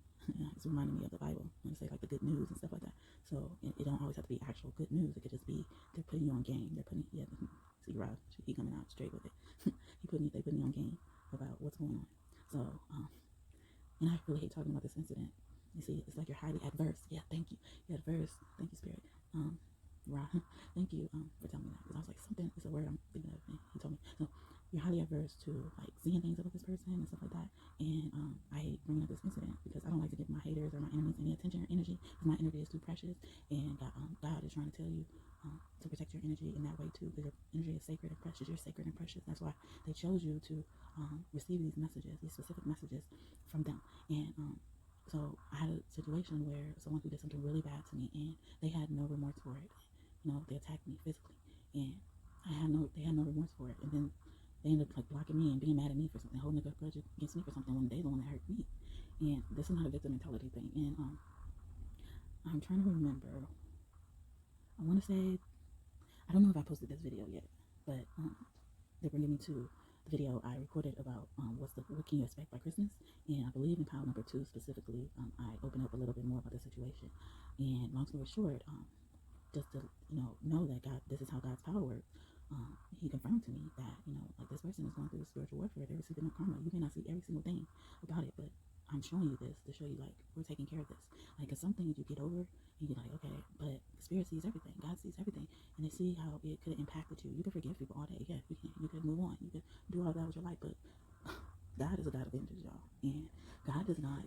it's reminding me of the Bible when they say like the good news and stuff like that. So it don't always have to be actual good news. It could just be they're putting you on game. They're putting see Rob, he coming out straight with it. They putting you on game about what's going on. So and I really hate talking about this incident. You see, it's like you're highly adverse. Yeah, thank you. You're adverse. Thank you, Spirit. Rob, thank you for telling me that, because I was like, something is a word I'm thinking of, and he told me. So you're highly adverse to like seeing things about this person and stuff like that. And I hate bringing up this incident because I don't like to give my haters or my enemies any attention or energy, because my energy is too precious. And God is trying to tell you to protect your energy in that way too, because your energy is sacred and precious. You're sacred and precious. That's why they chose you to receive these messages, these specific messages from them. And so I had a situation where someone who did something really bad to me, and they had no remorse for it. They attacked me physically, and they had no remorse for it. And then they ended up like blocking me and being mad at me for something, holding a grudge against me for something when they're the one that hurt me. And this is not a victim mentality thing. And I'm trying to remember. I want to say, I don't know if I posted this video yet, but they're bringing me to the video I recorded about what can you expect by Christmas. And I believe in pile number 2 specifically, I open up a little bit more about the situation. And long story short, just to know that God, this is how God's power works. He confirmed to me that like this person is going through spiritual warfare. They're receiving no karma. You may not see every single thing about it, but I'm showing you this to show you like we're taking care of this. Like, cause some things you get over and you're like, okay, but Spirit sees everything. God sees everything, and they see how it could have impacted you. You can forgive people all day. Yeah, you can. You could move on. You could do all that with your life, but God is a God of vengeance, y'all, and God does not.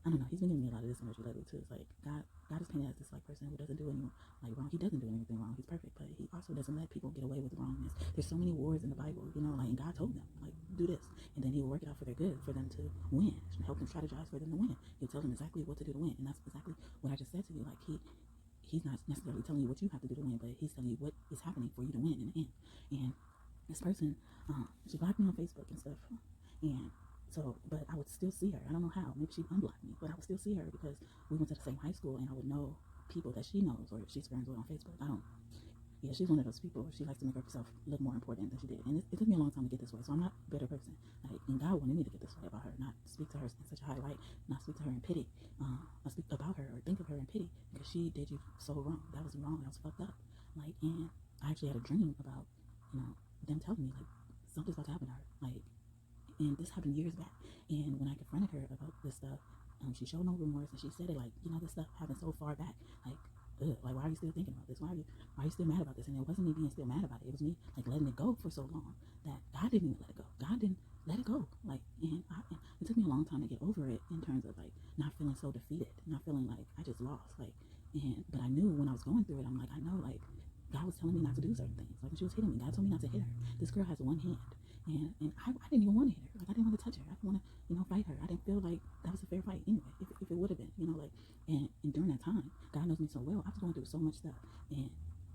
I don't know. He's been giving me a lot of this energy lately too. It's like God is painted as this like person who doesn't do anything like wrong. He doesn't do anything wrong. He's perfect, but he also doesn't let people get away with wrongness. There's so many wars in the Bible, like, and God told them like do this, and then He will work it out for their good, for them to win, help them strategize for them to win. He'll tell them exactly what to do to win, and that's exactly what I just said to you. Like he's not necessarily telling you what you have to do to win, but He's telling you what is happening for you to win in the end. And this person, she blocked me on Facebook and stuff, and so, but I would still see her. I don't know how. Maybe she unblocked me, but I would still see her because we went to the same high school, and I would know people that she knows or she's friends with on Facebook. Yeah, she's one of those people. She likes to make herself look more important than she did. And it took me a long time to get this way, so I'm not a better person. Like, and God wanted me to get this way about her, not speak to her in such a high light, not speak to her in pity, not speak about her or think of her in pity, because she did you so wrong. That was wrong. That was fucked up. Like, and I actually had a dream about, them telling me, like, something's about to happen to her. Like, and this happened years back. And when I confronted her about this stuff, she showed no remorse, and she said it like, this stuff happened so far back, like ugh, like, why are you still thinking about this? Why are you still mad about this? And it wasn't me being still mad about it. It was me, like, letting it go for so long that God didn't even let it go. God didn't let it go. Like, and it took me a long time to get over it in terms of, like, not feeling so defeated, not feeling like I just lost. Like, but I knew when I was going through it, I'm like, I know, like, God was telling me not to do certain things. Like, when she was hitting me, God told me not to hit her. This girl has one hand. And I didn't even want to hit her. Like, I didn't want to touch her. I didn't want to, fight her. I didn't feel like that was a fair fight anyway, if it would have been, like, and during that time, God knows me so well, I was going through so much stuff. And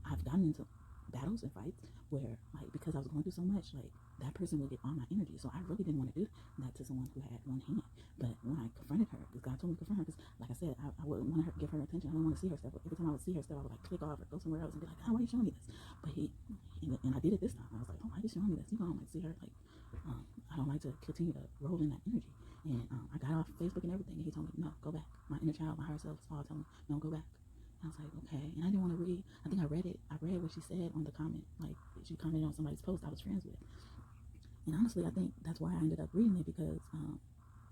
I've gotten into battles and fights where, like, because I was going through so much, like, that person would get all my energy. So I really didn't want to do that to someone who had one hand. But when I confronted her, because God told me to confront her, because, like I said, I wouldn't want to give her attention. I didn't want to see her stuff. Every time I would see her stuff, I would, like, click off or go somewhere else and be like, oh, why are you showing me this? But and I did it this time. I was like, oh, why are you showing me this? You don't, like, see her, like, I don't like to continue to roll in that energy. And I got off Facebook and everything, and he told me, no, go back. My inner child, my higher self was all telling me, no, go back. And I was like, okay. And I didn't want to read. I think I read it. I read what she said on the comment. Like, she commented on somebody's post I was friends with. And honestly, I think that's why I ended up reading it, because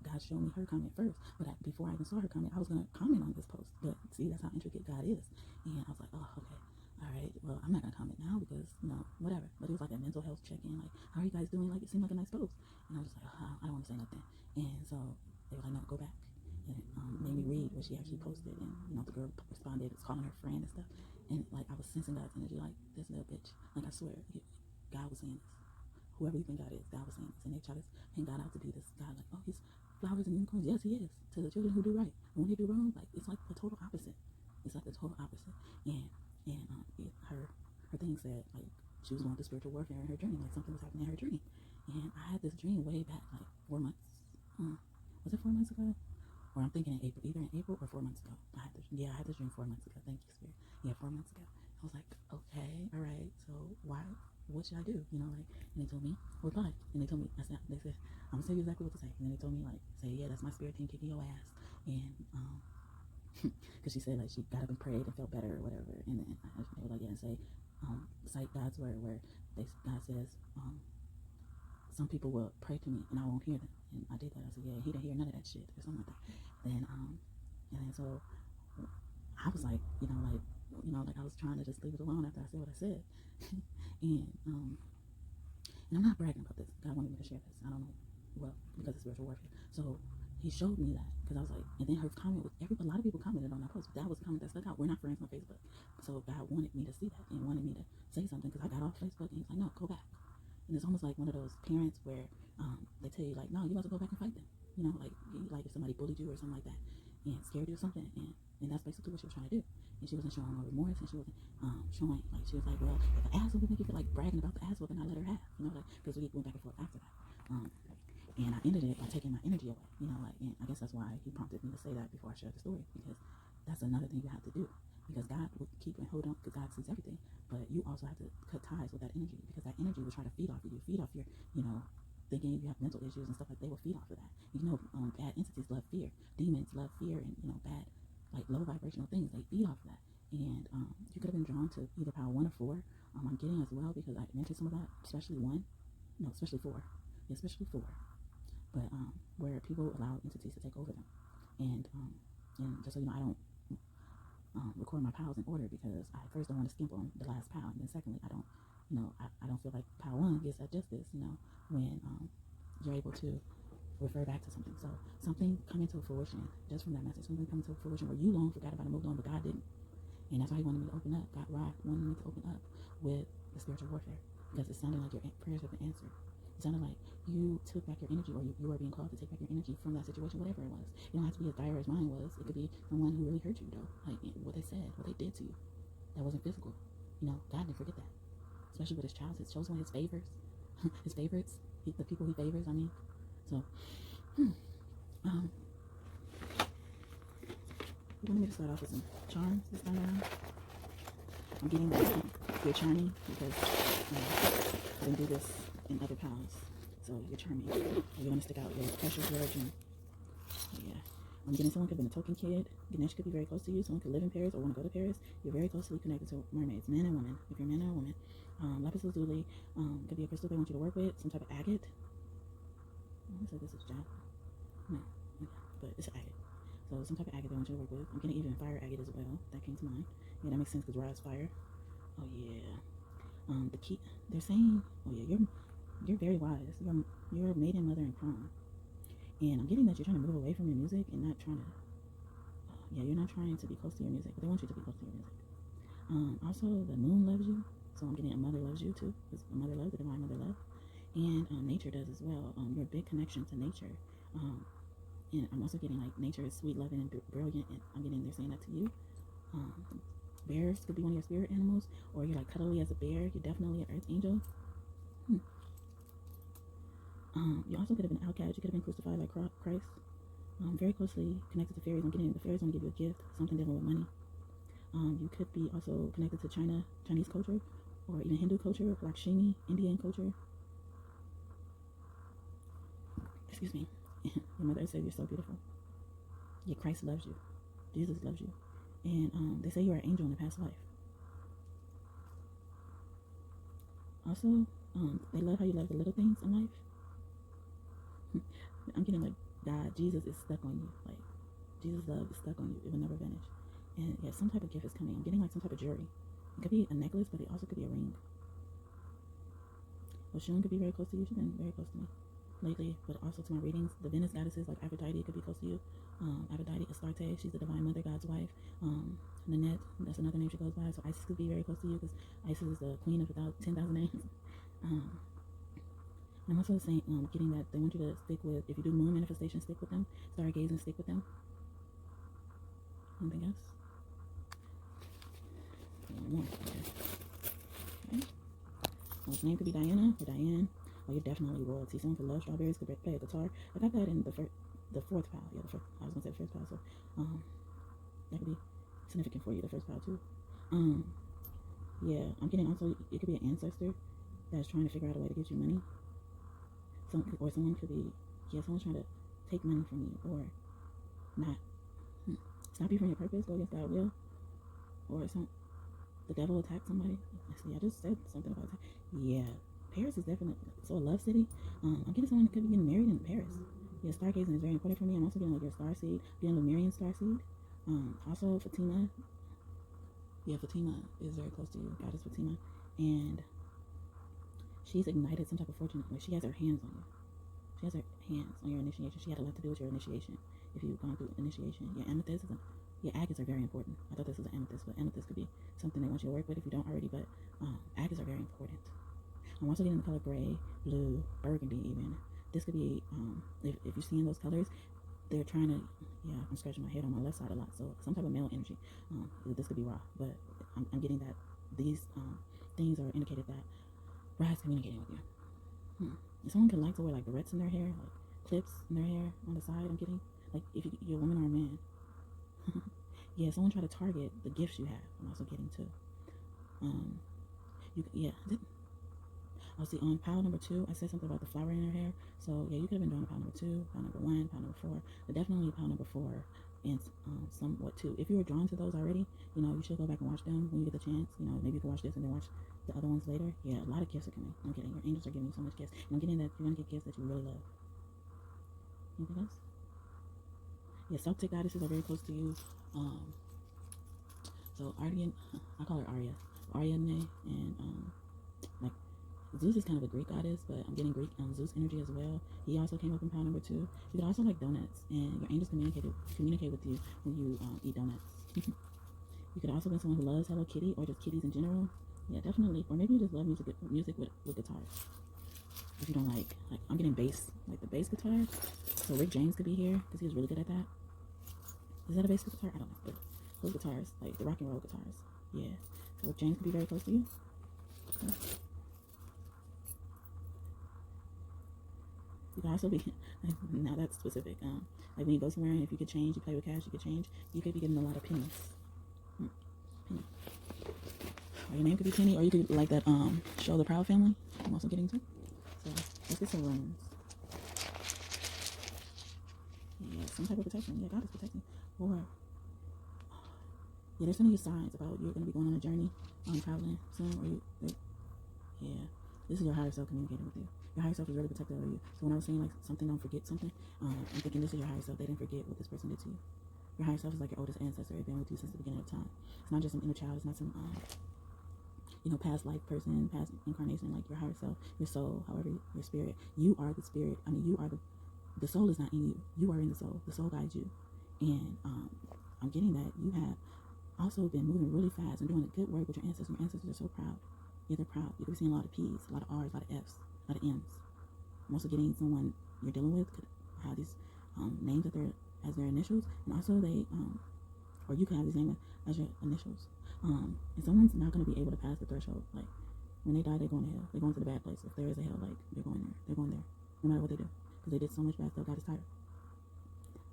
God showed me her comment first. But before I even saw her comment, I was going to comment on this post. But see, that's how intricate God is. And I was like, oh, okay. All right, well, I'm not going to comment now because, whatever. But it was like a mental health check-in. Like, how are you guys doing? Like, it seemed like a nice post. And I was just like, oh, I don't want to say nothing. And so they were like, no, go back. And it made me read what she actually posted. And, the girl responded, was calling her friend and stuff. And, like, I was sensing God's energy, like, this little bitch. Like, I swear, God was saying this. Whoever you think God is, God was saying this. And they try to paint God out to be this God, like, oh, he's flowers and unicorns. Yes, he is. To the children who do right. And when they do wrong, like, it's like the total opposite. It's like the total opposite. And her thing said, like, she was going through spiritual warfare in her dream, like something was happening in her dream. And I had this dream way back, like 4 months. Was it 4 months ago? Or I'm thinking in April, either in April or 4 months ago. I had this dream 4 months ago. Thank you, Spirit. Yeah, 4 months ago. I was like, okay, all right. So what should I do? And they told me, reply. And they told me, they said, I'm gonna tell you exactly what to say. And then they told me, like, say, yeah, that's my spirit team kicking your ass. And because she said, like, she got up and prayed and felt better or whatever. And then they were like, yeah, and say, cite God's word where God says, some people will pray to me and I won't hear them. And I did that. I said, yeah, he didn't hear none of that shit or something like that. And then so I was like, like I was trying to just leave it alone after I said what I said. and I'm not bragging about this. God wanted me to share this. I don't know. Well, because it's spiritual warfare. So he showed me that, because I was like, and then her comment was, a lot of people commented on that post, but that was a comment that stuck out. We're not friends on Facebook. So God wanted me to see that and wanted me to say something, because I got off Facebook and he's like, no, go back. And it's almost like one of those parents where they tell you, like, no, you must go back and fight them. Like if somebody bullied you or something like that and scared you or something. And that's basically what she was trying to do. And she wasn't showing no remorse, and she wasn't showing, like, she was like, well, if an ass whooping make you feel like bragging about the ass whooping, I let her have, because we went back and forth after that. And I ended it by taking my energy away, and I guess that's why he prompted me to say that before I shared the story, because that's another thing you have to do, because God will keep and hold on, because God sees everything, but you also have to cut ties with that energy, because that energy will try to feed off of you, feed off your, thinking you have mental issues and stuff, like, they will feed off of that. Bad entities love fear, demons love fear, and, bad, like, low vibrational things, they feed off of that. And you could have been drawn to either power 1 or 4. I'm getting as well, because I mentioned some of that, especially 4. Yeah, especially 4. But where people allow entities to take over them. And just so you know, I don't record my pals in order, because I first don't want to skimp on the last pal, and then secondly, I don't feel like pal 1 gets that justice, when you're able to refer back to something. So something coming to fruition, just from that message, something coming to fruition where you long forgot about it, moved on, but God didn't. And that's why he wanted me to open up. God wanted me to open up with the spiritual warfare, because it sounded like your prayers have been answered. It sounded like you took back your energy, or you were being called to take back your energy from that situation, whatever it was. You don't have to be as dire as mine was. It could be someone who really hurt you, though. Like, what they said, what they did to you. That wasn't physical. God didn't forget that. Especially with his child, his chosen one, his favors, his favorites, the people he favors, I mean. So, you want me to start off with some charms this time around? I'm getting that you're charming, because I didn't do this in other pals. So you're charming. You're going to stick out your precious virgin. Yeah. I'm getting someone could have been a token kid. Ganesh could be very close to you. Someone could live in Paris or want to go to Paris. You're very closely connected to mermaids, man and woman. If you're a man or a woman. Lapis lazuli could be a crystal they want you to work with. Some type of agate. I want to say this is jade. No. Okay. But it's agate. So some type of agate they want you to work with. I'm getting even fire agate as well. That came to mind. Yeah, that makes sense because Ra is fire. Oh yeah. The key they're saying. Oh yeah, you're very wise. You're a maiden mother in crime. And I'm getting that you're trying to move away from your music and not trying to. Yeah, you're not trying to be close to your music, but they want you to be close to your music. Also, the moon loves you, so I'm getting a mother loves you too, because a mother loves, the divine mother love, and nature does as well. Your big connection to nature, and I'm also getting like nature is sweet, loving, and brilliant, and I'm getting they're saying that to you. Bears could be one of your spirit animals, or you're like cuddly as a bear. You're definitely an earth angel. You also could have been outcast. You could have been crucified like Christ. Very closely connected to fairies. I'm getting the fairies want to give you a gift, something dealing with money. You could be also connected to Chinese culture, or even Hindu culture, Lakshmi, Indian culture. Excuse me. Your mother said you're so beautiful. Yeah, Christ loves you. Jesus loves you. And they say you are an angel in a past life. Also, they love how you love the little things in life. I'm getting like God, Jesus is stuck on you. Like Jesus' love is stuck on you. It will never vanish. And yeah, some type of gift is coming. I'm getting like some type of jewelry. It could be a necklace, but it also could be a ring. Well, Shun could be very close to you. She's been very close to me lately, but also to my readings. The Venus goddesses like Aphrodite could be close to you. Aphrodite, Astarte, she's the divine mother, God's wife. Nanette, that's another name she goes by. So Isis could be very close to you because Isis is the queen of 10,000 names. I'm also saying, getting that they want you to stick with, if you do moon manifestation, stick with them. Stargazing, stick with them. Anything else? One. Okay. Well, his name could be Diana or Diane. Oh, you're definitely royalty. Someone could love strawberries, could play a guitar. I got that in the fourth pile. Yeah, I was gonna say the first pile. So, that could be significant for you. The first pile too. Yeah, I'm getting also. It could be an ancestor that's trying to figure out a way to get you money. Someone could be, yeah, someone's trying to take money from you or not stop you from your purpose, go against God's will, or the devil attacked somebody. I just said something about that. Yeah, Paris is definitely so a love city. I'm getting someone that could be getting married in Paris. Yeah, stargazing is very important for me. I'm also getting like your star seed, getting Lemurian star seed. Also Fatima. Yeah, Fatima is very close to you, goddess Fatima, and she's ignited some type of fortune. Like she has her hands on you. She has her hands on your initiation. She had a lot to do with your initiation. If you've gone through initiation, your amethyst your agates are very important. I thought this was an amethyst, but amethyst could be something they want you to work with if you don't already. But agates are very important. I'm also getting the color gray, blue, burgundy. Even this could be if you're seeing those colors, they're trying to. Yeah, I'm scratching my head on my left side a lot, so some type of male energy. This could be Ra, but I'm getting that these things are indicated that Ra is communicating with you. Someone could like to wear like barrettes in their hair, like clips in their hair on the side. I'm getting like if you're a woman or a man. Yeah, someone try to target the gifts you have. I'm also getting too. I'll see on pile number 2. I said something about the flower in her hair. So yeah, you could have been doing pile number 2, pile number 1, pile number 4, but definitely pile number 4 and somewhat 2. If you were drawn to those already, you should go back and watch them when you get the chance. Maybe you can watch this and then watch the other ones later. Yeah, a lot of gifts are coming. I'm getting your angels are giving you so much gifts. And I'm getting that you're gonna get gifts that you really love. Anything else? Yeah, Celtic goddesses are very close to you. So Aryan, I call her Arya, Ariadne, and like Zeus is kind of a Greek goddess, but I'm getting Greek Zeus energy as well. He also came up in pile number 2. You could also like donuts, and your angels communicate with you when you eat donuts. You could also be someone who loves Hello Kitty or just kitties in general. Yeah, definitely. Or maybe you just love music with guitars. If you don't like I'm getting bass, like the bass guitar. So Rick James could be here because he was really good at that. Is that a bass guitar? I don't know, but those guitars, like the rock and roll guitars. Yeah. So Rick James could be very close to you. Okay. You can also be, now that's specific. Like when you go somewhere and if you could change, you play with cash, you could change. You could be getting a lot of pennies. Penny. Or your name could be Penny, or you could like that show the Proud Family. I'm also getting to. So let's get some runes. Yeah, some type of protection. Yeah, God is protecting. Or yeah, there's sending you signs about you're gonna be going on a journey, traveling soon, or yeah, this is your higher self communicating with you. Your higher self is really protective of you. So when I was saying like something, don't forget something, I'm thinking this is your higher self. They didn't forget what this person did to you. Your higher self is like your oldest ancestor. It's been with you since the beginning of time. It's not just some inner child. It's not some past life person, past incarnation, like your higher self, your soul, however, your spirit. You are the spirit. I mean, you are the soul is not in you. You are in the soul. The soul guides you. And I'm getting that you have also been moving really fast and doing a good work with your ancestors. Your ancestors are so proud. Yeah, they're proud. You're seeing a lot of P's, a lot of R's, a lot of F's, a lot of M's. I'm also getting someone you're dealing with could have these names as their initials, and also they or you can have these names as your initials. And someone's not going to be able to pass the threshold. Like, when they die, they're going to hell. They're going to the bad place. If there is a hell, like, they're going there. They're going there, no matter what they do, because they did so much bad stuff. God is tired.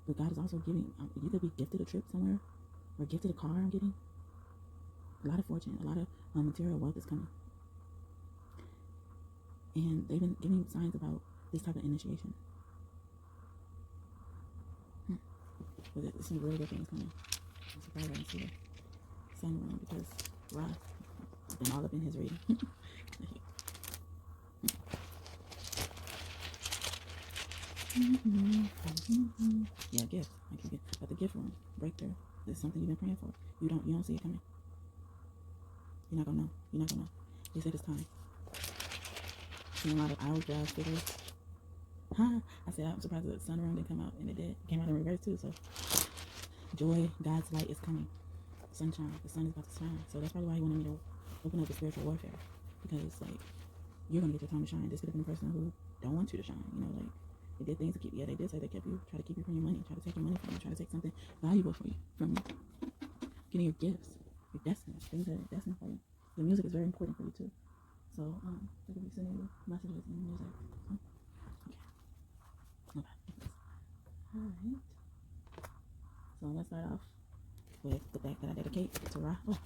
But God is also giving. You could be gifted a trip somewhere, or gifted a car. I'm getting a lot of fortune, a lot of material wealth is coming, and they've been giving signs about this type of initiation. But it's some really good things coming. I'm surprised I didn't see the sun around, because Ra has been all up in his reading. Yeah, gift. I can get at the gift room breakthrough. There's something you've been praying for. You don't see it coming. You're not gonna know. You're not gonna know. They said it's time. Seeing a lot of hourglass figures. I said I'm surprised the sun around didn't come out, and it did. It came out in reverse too. So joy, God's light is coming. Sunshine. The sun is about to shine. So that's probably why he wanted me to open up the spiritual warfare, because like you're gonna get your time to shine. This could have been a person who don't want you to shine. You know, like they did things to keep. Yeah, they did say they kept you. Try to keep you from your money. Try to take your money from you. Try to take something valuable from you. Getting your gifts, your destiny, things that are destined for you. The music is very important for you too. So they could be sending you messages in music. Okay. Alright. So let's start off with the deck that I dedicate to Ra. Oh,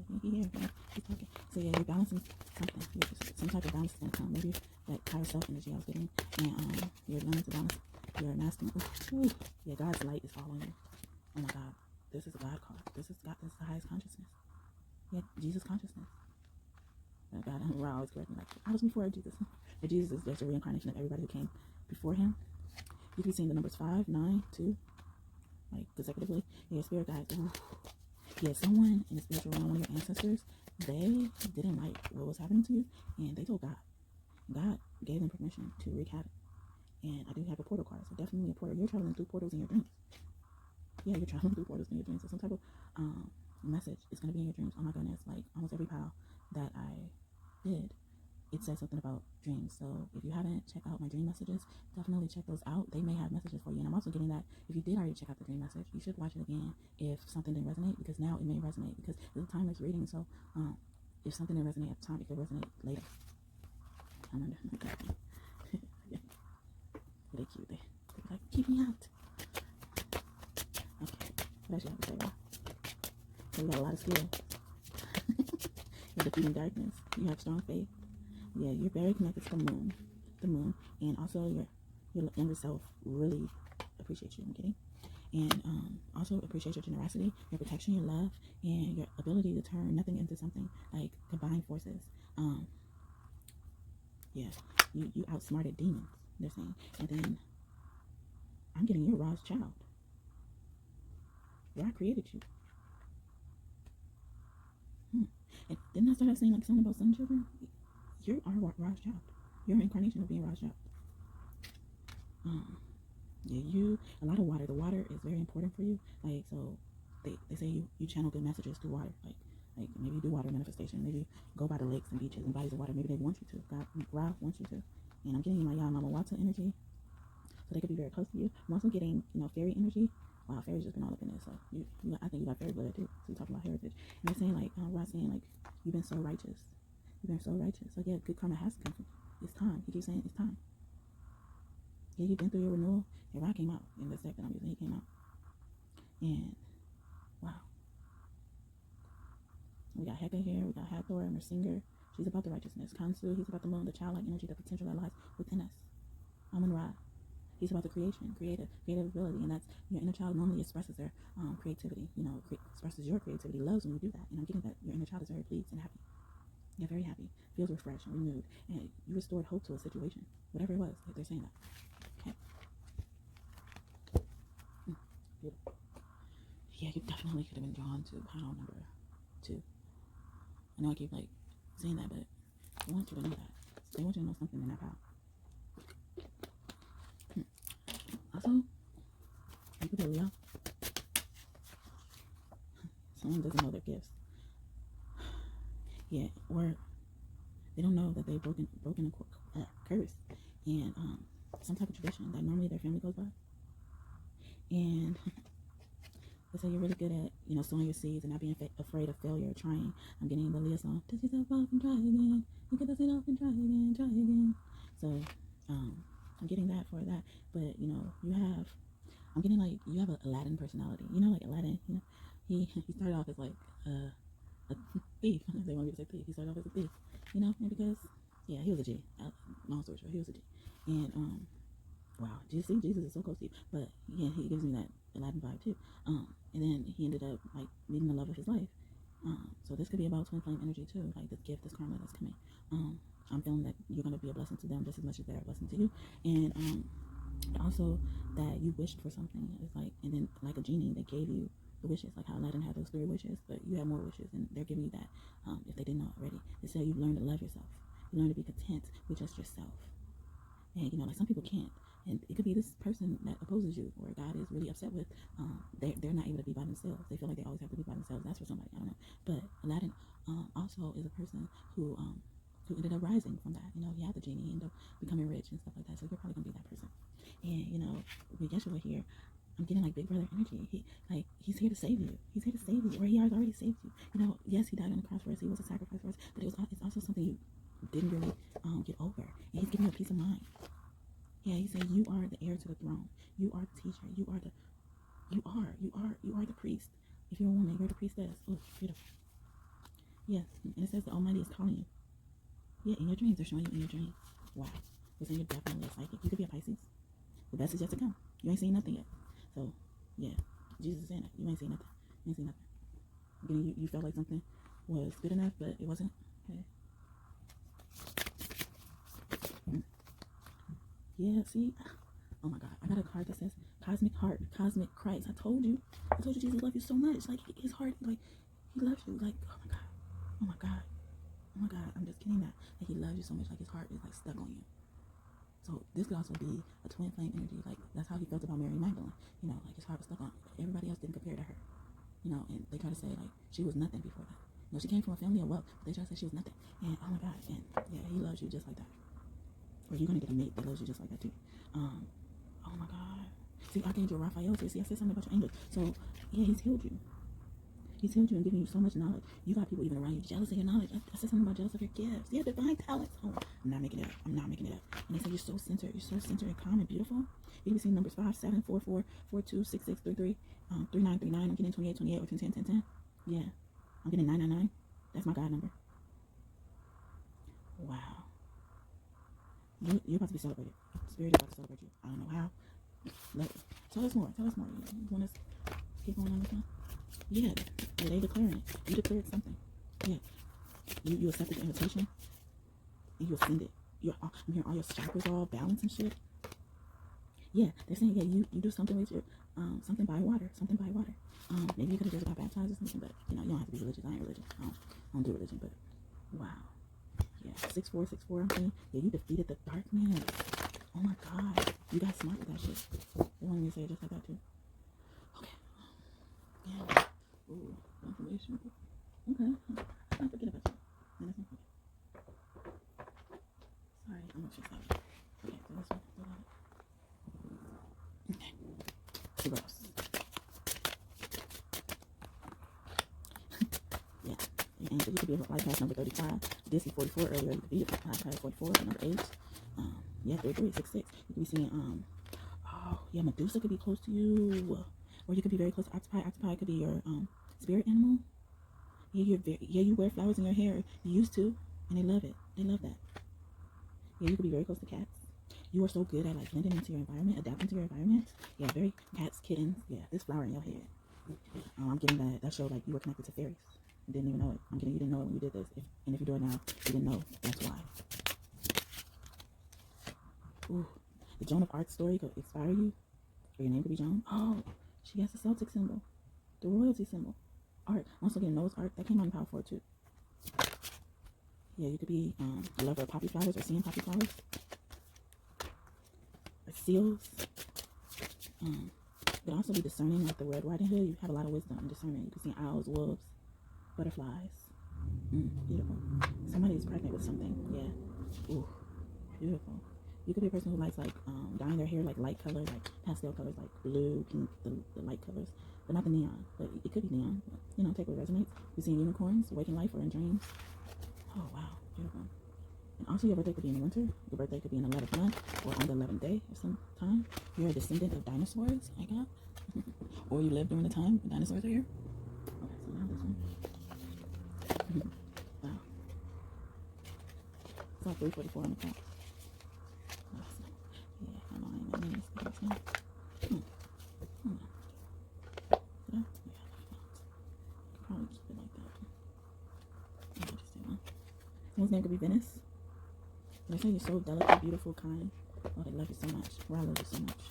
so he here. He's talking. So yeah, you're balancing something. Some type of balance is gonna come. Maybe that higher self energy I was getting, and you're learning to balance your masculine. Ooh. Yeah, God's light is following you. Oh my God, this is a God card. This is God. This is the highest consciousness. Yeah, Jesus consciousness. God, Ra always correct me, like, I was before Jesus. But Jesus is just a reincarnation of everybody who came before him. You can be seeing the numbers 5, 9, 2, like consecutively. Yeah, spirit guides. Ooh. Yeah, someone in the spiritual realm, one of your ancestors, they didn't like what was happening to you, and they told God. God gave them permission to wreak havoc. And I do have a portal card, so definitely a portal. You're traveling through portals in your dreams. Yeah, you're traveling through portals in your dreams. So some type of message is going to be in your dreams. Oh my goodness, like almost every pile that I did, it says something about dreams. So if you haven't checked out my dream messages, definitely check those out. They may have messages for you. And I'm also getting that if you did already check out the dream message, you should watch it again if something didn't resonate, because now it may resonate, because it's a timeless reading. So if something didn't resonate at the time, it could resonate later. I'm under my God. Yeah. They're cute. They're like, keep me out. Okay. What else you have to say, right? So you got a lot of skill. You're defeating darkness. You have strong faith. Yeah, you're very connected to the moon, and also your younger self really appreciates you. I'm kidding, and also appreciate your generosity, your protection, your love, and your ability to turn nothing into something, like combine forces. Yeah, you outsmarted demons, they're saying, and then I'm getting your Ra's child. Ra created you. And didn't I start out saying like something about sun children? You're our Ra's child. You're an incarnation of being Ra's child. Yeah, a lot of water. The water is very important for you. Like, so they say you channel good messages through water. Like maybe you do water manifestation. Maybe you go by the lakes and beaches and bodies of water. Maybe they want you to. God, Ra wants you to. And I'm getting my Mama Wata energy. So they could be very close to you. I'm also getting, fairy energy. Wow, fairies just been all up in this. So I think you got fairy blood too. So you're talking about heritage. And they're saying like, Ra's saying like, you've been so righteous. You've been so righteous. So yeah, good karma has to come from you. It's time. He keeps saying it's time. Yeah, you've been through your renewal. And Ra came out in this deck that I'm using. He came out. And wow. We got Heka here. We got Hathor and her singer. She's about the righteousness. Kansu, he's about the moon, the childlike energy, the potential that lies within us. Amun Ra. He's about the creation, creative ability, and that's your inner child normally expresses their creativity. Expresses your creativity, loves when you do that. And I'm getting that your inner child is very pleased and happy. Yeah, very happy, feels refreshed and renewed, and you restored hope to a situation, whatever it was. They're saying that. Okay. Beautiful. Yeah, you definitely could have been drawn to pile number 2. I know I keep like saying that, but they want you to know that. They want you to know something in that pile. Also, you could be Leo. Someone doesn't know their gifts. Yeah, or they don't know that they've broken a curse and some type of tradition that normally their family goes by. And they say you're really good at, sowing your seeds and not being afraid of failure or trying. I'm getting the Leo song. Dust yourself off and try again. You can dust it off and try again, try again. So, I'm getting that for that. But, I'm getting like, you have an Aladdin personality. Like Aladdin, he started off as like a thief. They want me to say thief. He started off as a thief, and because, yeah, he was a G. Long story short, he was a G. And, wow, Jesus is so close to you. But, yeah, he gives me that Aladdin vibe too. And then he ended up like meeting the love of his life. So this could be about twin flame energy too, like this gift, this karma that's coming. I'm feeling that you're gonna be a blessing to them just as much as they're a blessing to you. And also that you wished for something. It's like, and then like a genie, they gave you the wishes, like how Aladdin had those 3 wishes, but you have more wishes, and they're giving you that. If they didn't know already, they say you've learned to love yourself. You learn to be content with just yourself. And like some people can't. And it could be this person that opposes you, or God is really upset with. They're not able to be by themselves. They feel like they always have to be by themselves. That's for somebody, I don't know. But Aladdin also is a person who ended up rising from that. He had the genie, he ended up becoming rich and stuff like that. So you're probably gonna be that person. And with Yeshua here, I'm getting like big brother energy. He's here to save you. He's here to save you, or he has already saved you. Yes, he died on the cross for us. He was a sacrifice for us, but it's also something you didn't really get over. And he's giving you a peace of mind. Yeah, he said you are the heir to the throne. You are the teacher. You are the priest. If you're a woman, you're the priestess. Oh, beautiful. Yes, and it says the Almighty is calling you. Yeah, in your dreams, they're showing you in your dreams. Wow. They're saying you're definitely a psychic. You could be a Pisces. The best is yet to come. You ain't seen nothing yet. So, yeah, Jesus is saying that. You ain't seen nothing. You ain't seen nothing. Again, you felt like something was good enough, but it wasn't. Okay. Yeah, see? Oh my God. I got a card that says Cosmic Heart, Cosmic Christ. I told you Jesus loves you so much. Like, his heart, like, he loves you. Like, oh my God. Oh my God. Oh my God. I'm just getting that. Like, he loves you so much. Like, his heart is, like, stuck on you. So, this could also be a twin flame energy. Like, that's how he felt about Mary Magdalene. Like, his heart was stuck on her. Everybody else didn't compare to her. And they try to say, like, she was nothing before that. She came from a family of wealth, but they try to say she was nothing. And, oh my God. And, yeah, he loves you just like that. Or you're going to get a mate that loves you just like that too. Oh my God. See, Archangel Raphael too. See, I said something about your angels. So, yeah, he's healed you. He's healed you and giving you so much knowledge. You got people even around you jealous of your knowledge. I said something about jealous of your gifts. You have divine talents. Oh, I'm not making it up. I'm not making it up. And they say you're so centered. You're so centered and calm and beautiful. You can see numbers 5, 7, 4, 4, 4, 2, 6, 6, 3, 3, 3, 9, 3, 9. I'm getting 28, 28, or 10, 10, 10, 10. Yeah. I'm getting 9, 9, 9. That's my God number. Wow. You're about to be celebrated. Spirit is about to celebrate you. I don't know how. Tell us more. You want us to keep going on this one? Yeah, they declaring it. You declared something. Yeah. You accepted the invitation and you ascended. I'm hearing all your chakras are all balanced and shit. Yeah, they're saying, yeah, you do something with your something by water. Maybe you could have just got baptized or something, but you don't have to be religious. I ain't religious. I don't do religion, but wow. Yeah, 6-4, I'm saying, yeah, you defeated the darkness. Oh my God, you got smart with that shit. They wanted me to say it just like that too. Okay. Yeah. Ooh, confirmation. Okay. I forget about you. Then it's not okay. Sorry, I'm gonna fix that. Okay, so this one. Okay. Gross. Yeah. And so you could be like past number 35. You did see 44 earlier. You could be past 44, number 8. Yeah, 33, 6, 6. You could be seeing, oh, yeah, Medusa could be close to you. Or you could be very close to Octopi. Octopi could be your, spirit animal. Yeah, you wear flowers in your hair. You used to, and they love it. They love that. Yeah, you could be very close to cats. You are so good at, like, blending into your environment, adapting to your environment. Yeah, very cats, kittens. Yeah, this flower in your head. I'm getting that showed, like, you were connected to fairies. You didn't even know it. I'm getting you didn't know it when you did this. And if you do it now, you didn't know. That's why. Ooh, the Joan of Arc story could inspire you. Or your name could be Joan. Oh, she has a Celtic symbol. The royalty symbol. Art. I'm also getting Noah's Ark. That came out in Power 4 too. Yeah, you could be a lover of poppy flowers or seeing poppy flowers. Or seals. You could also be discerning, like the Red Riding Hood. You have a lot of wisdom and discernment. You can see owls, wolves, butterflies. Beautiful. Somebody is pregnant with something. Yeah. Ooh, beautiful. You could be a person who likes like dyeing their hair like light colors, like pastel colors, like blue, pink, the light colors, but not the neon. But it could be neon. But, you know, take what resonates. You're seeing unicorns, waking life, or in dreams. Oh wow, beautiful. And also, your birthday could be in the winter. Your birthday could be in the 11th month or on the 11th day of some time. You're a descendant of dinosaurs, I got. Or you lived during the time when dinosaurs are here. Okay, so now this one. Wow. It's like 3:44 on the clock. Yeah, I know I ain't that many. Did I? Yeah, probably keep it like that. Yeah, just do one. Someone's name could be Venice. They say you're so delicate, beautiful, kind. Oh, they love you so much. Well, I love you so much.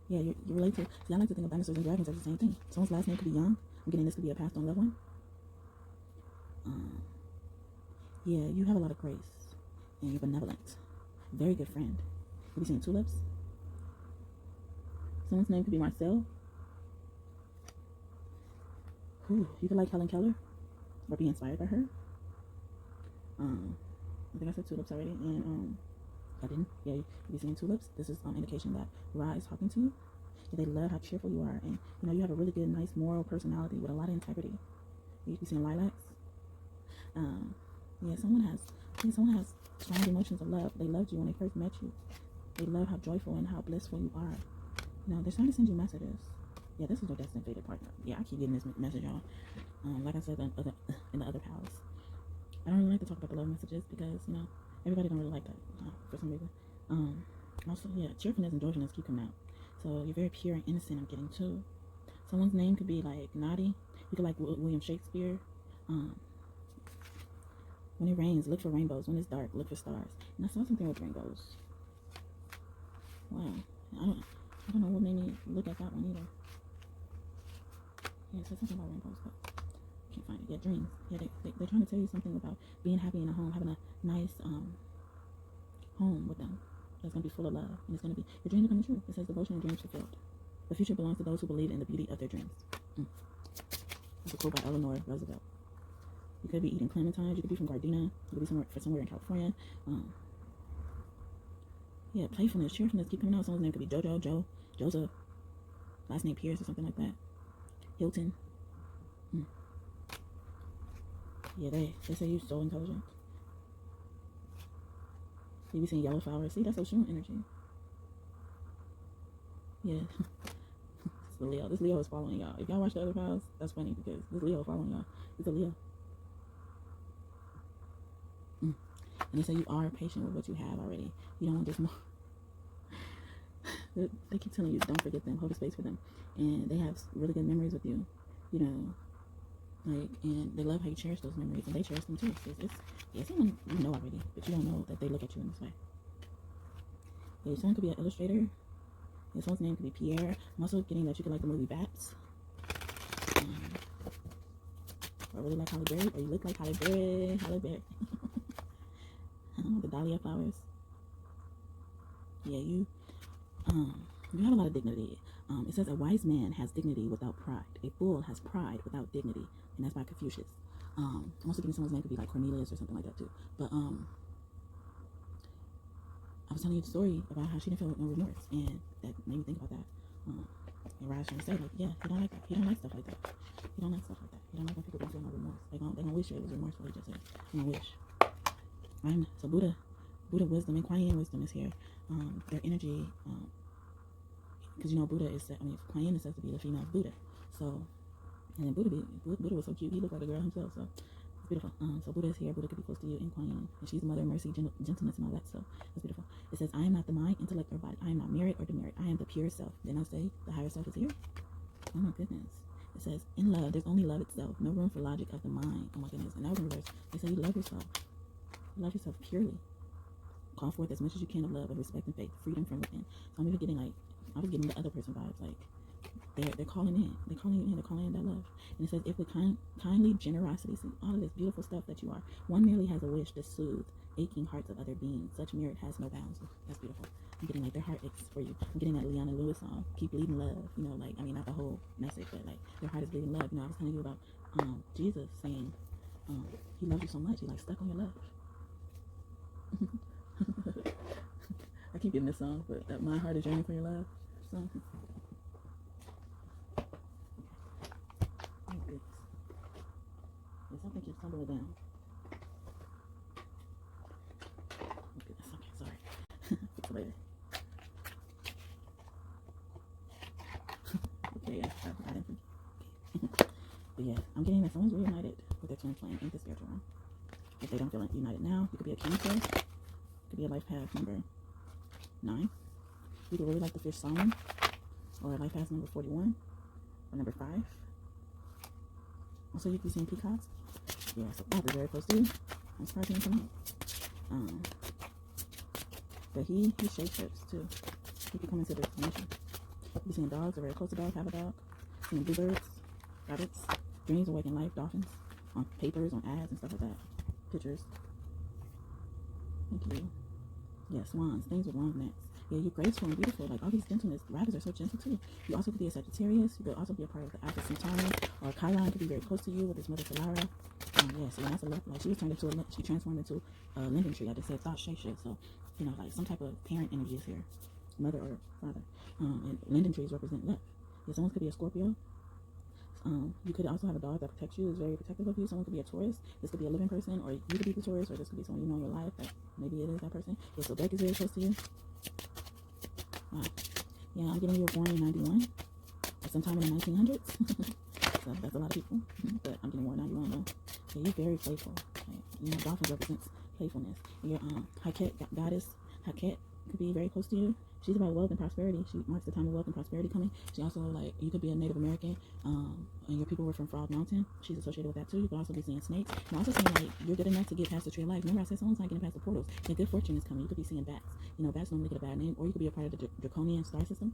Yeah, you relate to. See, I like to think of dinosaurs and dragons as the same thing. Someone's last name could be Young. I'm getting this could be a passed on loved one. Yeah, you have a lot of grace and you're benevolent. Very good friend. Could be seeing tulips. Someone's name could be Marcel. Ooh, you could like Helen Keller or be inspired by her. I think I said tulips already, and I didn't. Yeah, you could be seeing tulips. This is indication that Ra is talking to you. They love how cheerful you are, and you know you have a really good, nice, moral personality with a lot of integrity. You could be seeing lilacs. Yeah, someone has strong emotions of love. They loved you when they first met you. They love how joyful and how blissful you are. You know, they're trying to send you messages. Yeah, this is your destined fated partner. Yeah, I keep getting this message, y'all. Like I said in the other pals, I don't really like to talk about the love messages because, you know, everybody don't really like that for some reason. Also, yeah, cheerfulness and joyfulness keep coming out. So you're very pure and innocent, I'm getting too. Someone's name could be like Naughty. You could like William Shakespeare. When it rains, look for rainbows. When it's dark, look for stars. And I saw something with rainbows. Wow. I don't know what made me look at that one either. Yeah, it said something about rainbows, but I can't find it. Yeah, dreams. Yeah, they're trying to tell you something about being happy in a home, having a nice home with them. That's going to be full of love. And it's going to be, your dreams are coming true. It says devotion and dreams fulfilled. The future belongs to those who believe in the beauty of their dreams. That's a quote by Eleanor Roosevelt. You could be eating clementines. You could be from Gardena. You could be somewhere in California. Yeah, playfulness, cheerfulness keep coming out. Someone's name could be Jojo, Joe, Joseph, last name Pierce or something like that. Hilton. Yeah, they say you're so intelligent. You be seeing yellow flowers. See, that's Oshun energy. Yeah. This Leo is following y'all. If y'all watch the other files, that's funny because this Leo is following y'all. It's a Leo. And they say you are patient with what you have already. You don't want this more. They keep telling you, don't forget them, hold a space for them. And they have really good memories with you. You know, like, and they love how you cherish those memories, and they cherish them too. It's someone you know already, but you don't know that they look at you in this way. Yeah, someone could be an illustrator. And someone's name could be Pierre. I'm also getting that you could like the movie Bats. Or really like Halle Berry, or you look like Halle Berry. The dahlia flowers. Yeah, you have a lot of dignity. It says a wise man has dignity without pride. A fool has pride without dignity, and that's by Confucius. I'm also getting someone's name could be like Cornelius or something like that too. But I was telling you the story about how she didn't feel no remorse, and that made me think about that. And Raj trying to say like, yeah, he don't like that. He don't like stuff like that. He don't like stuff like that. He don't like when people don't feel no remorse. They gonna wish it was remorseful. He just said, I'm gonna wish. So Buddha wisdom and Kuan Yin wisdom is here. Their energy, because you know Buddha is, Kuan Yin is said to be the female Buddha. So, and then Buddha was so cute. He looked like a girl himself. So it's beautiful. So Buddha is here. Buddha could be close to you in Kuan Yin, and she's the mother of mercy, gentleness, and all that. So it's beautiful. It says, I am not the mind, intellect, or body. I am not merit or demerit. I am the pure self. Then I'll say the higher self is here. Oh my goodness. It says, in love, there's only love itself. No room for logic of the mind. Oh my goodness. And that was in reverse. They say you love yourself. Love yourself purely. Call forth as much as you can of love, of respect and faith, freedom from within. So I'm even getting like, I was getting the other person vibes, like they're calling in. They're calling in. They're calling in that love. And it says, if with kindly generosity, see all of this beautiful stuff that you are, one merely has a wish to soothe aching hearts of other beings. Such merit has no bounds. That's beautiful. I'm getting like their heart aches for you. I'm getting that Leona Lewis song, Keep Bleeding Love. You know, like, I mean, not the whole message, but like their heart is bleeding love. You know, I was telling you about Jesus saying he loves you so much, he's like stuck on your love. I keep getting this song, but that my heart is yearning for your love. So, oh goodness. Yeah, something keeps tumbling down. Oh goodness. Okay, sorry. Fix it later. Okay, yeah, I didn't forget. But yeah, I'm getting that someone's reunited with their twin flame in the spiritual realm. If they don't feel united now, you could be a Cancer. It could be a life path number 9. You could really like the fish salmon, or a life path number 41, or number 5. Also, you could be seeing peacocks. Yeah, so that is very close to you. I'm surprised he didn't come out. But he shapeshifts too. He could come into this dimension. You could be seeing dogs, or very close to dogs, have a dog. Seeing bluebirds, rabbits, dreams, awaken life, dolphins, on papers, on ads, and stuff like that. Pictures. Thank you. Yeah, swans, things with long necks. Yeah, you're graceful and beautiful. Like all these gentleness. Rabbits are so gentle too. You also could be a Sagittarius. You could also be a part of the Alpha Centauri, or Chiron could be very close to you with his mother Solara. Yeah, so that's a lot. Like she transformed into a linden tree. I just said thought shapeshift. So, you know, like some type of parent energy is here, mother or father. And linden trees represent love. Yeah, someone could be a Scorpio. You could also have a dog that protects you, is very protective of you. Someone could be a Taurus. This could be a living person, or you could be the Taurus, or this could be someone you know in your life that maybe it is that person. Yeah, so Beck is very close to you. Wow. Yeah, I'm getting you were born in 91, or sometime in the 1900s. So that's a lot of people, but I'm getting more 91 though. Yeah, you're very playful. Okay. You know, dolphins represents playfulness. Your Haket goddess Haket could be very close to you. She's about wealth and prosperity. She marks the time of wealth and prosperity coming. She also, like, you could be a Native American, and your people were from Frog Mountain. She's associated with that too. You could also be seeing snakes. And also seeing, like, you're good enough to get past the tree of life. Remember I said someone's not getting past the portals. Yeah, good fortune is coming. You could be seeing bats. You know, bats normally get a bad name, or you could be a part of the draconian star system.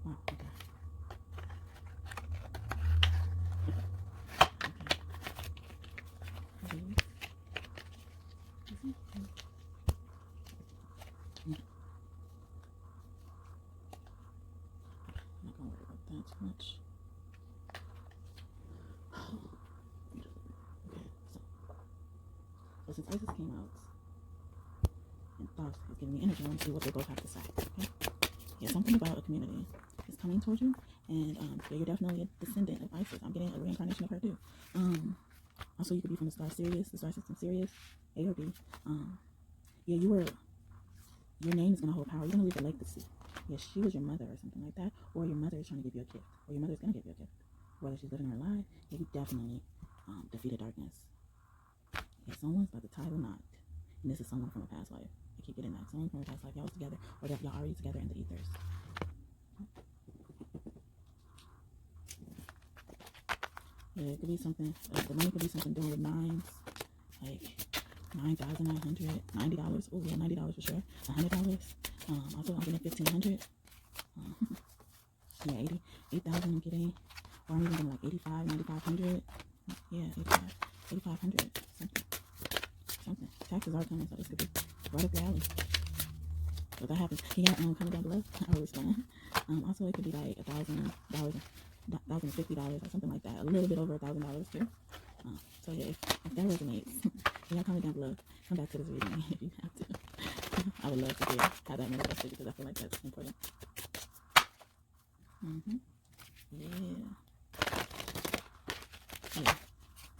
Wow, okay. Much. So since Isis came out and thoughts is giving me energy, I want to see what they both have to say. Okay? Yeah, something about a community is coming towards you, and yeah, you're definitely a descendant of Isis. I'm getting a reincarnation of her too. Also, you could be from the star Sirius, the star system Sirius, A or B. Yeah, your name is gonna hold power. You're gonna leave a legacy. Yeah, she was your mother or something like that, or your mother is trying to give you a gift, or your mother is gonna give you a gift. Whether she's living her life, yeah, you definitely defeated darkness. Yeah, someone's about to tie the knot, and this is someone from a past life. I keep getting that. Someone from a past life, y'all was together, or that y'all already together in the ethers. Yeah, it could be something. The money could be something doing with nines, like $9,900, $90. Oh yeah, $90 for sure. $100. Also, I'm getting $1,500. Yeah, 8,000 I'm getting, or I'm even getting like 85, 9,500. Yeah, 8,500, something. Taxes are coming, so this could be right up your alley. So if that happens, you got comment down below. I will respond. Also, it could be like $1,000, $1,050 or something like that. A little bit over $1,000 too. So yeah, if that resonates, y'all comment down below. Come back to this reading if you have to. I would love to hear how that manifested, because I feel like that's important. Yeah.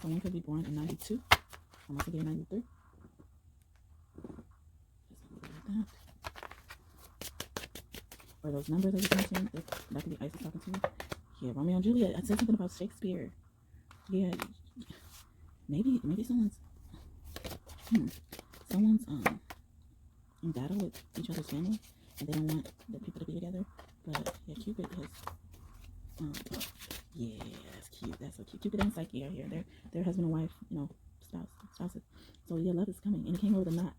Someone could be born in 92. I'm also getting 93. Like or those numbers I just mentioned, that could be Isis talking to you. Yeah, Romeo and Juliet. I said something about Shakespeare. Yeah, maybe someone's in battle with each other's family, and they don't want the people to be together. But yeah, Cupid is yeah, that's cute. That's so cute. Cupid and Psyche are here. They're husband and wife, you know, spouses. So yeah, love is coming, and it came over the knot.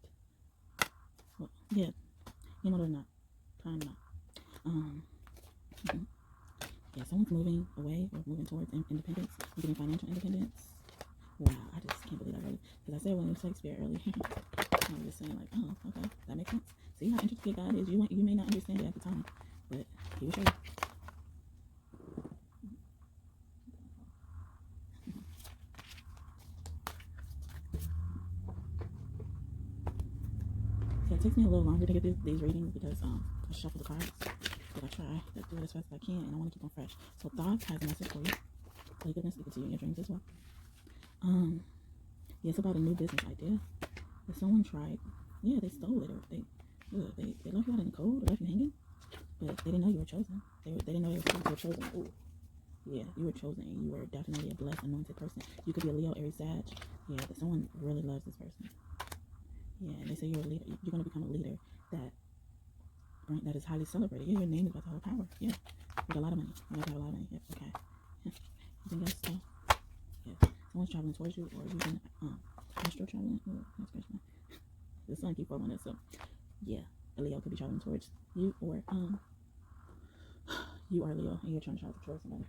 Well, yeah, came over the knot, time knot. Um, mhm. Yeah, someone's moving away or moving towards independence. You're getting financial independence. Wow, I just can't believe that really. Because I said when it was Shakespeare earlier, I was just saying like, oh, okay, that makes sense. See how intricate God is. You may not understand it at the time, but He will show you. So it takes me a little longer to get these readings because I shuffle the cards, but I try to do it as fast as I can, and I want to keep them fresh. So Thoth has a message for you. So He can speak it to you in your dreams as well. Yeah, it's about a new business idea. If someone tried, yeah, they stole it, or they left you out in the cold, or left you hanging, but they didn't know you were chosen. They didn't know you were chosen. Ooh. Yeah, you were chosen. You were definitely a blessed, anointed person. You could be a Leo, Aries, Sag. Yeah, but someone really loves this person. Yeah, and they say you're a leader. You're going to become a leader that is highly celebrated. Yeah, your name is about to hold power. Yeah, with a lot of money. You have to have a lot of money. Yep, okay. Anything else? Yeah, someone's traveling towards you, or you've been astral traveling. Ooh, that's crazy. The sun keep following us, so yeah, a Leo could be traveling towards you, or you are Leo and you're trying to travel towards somebody.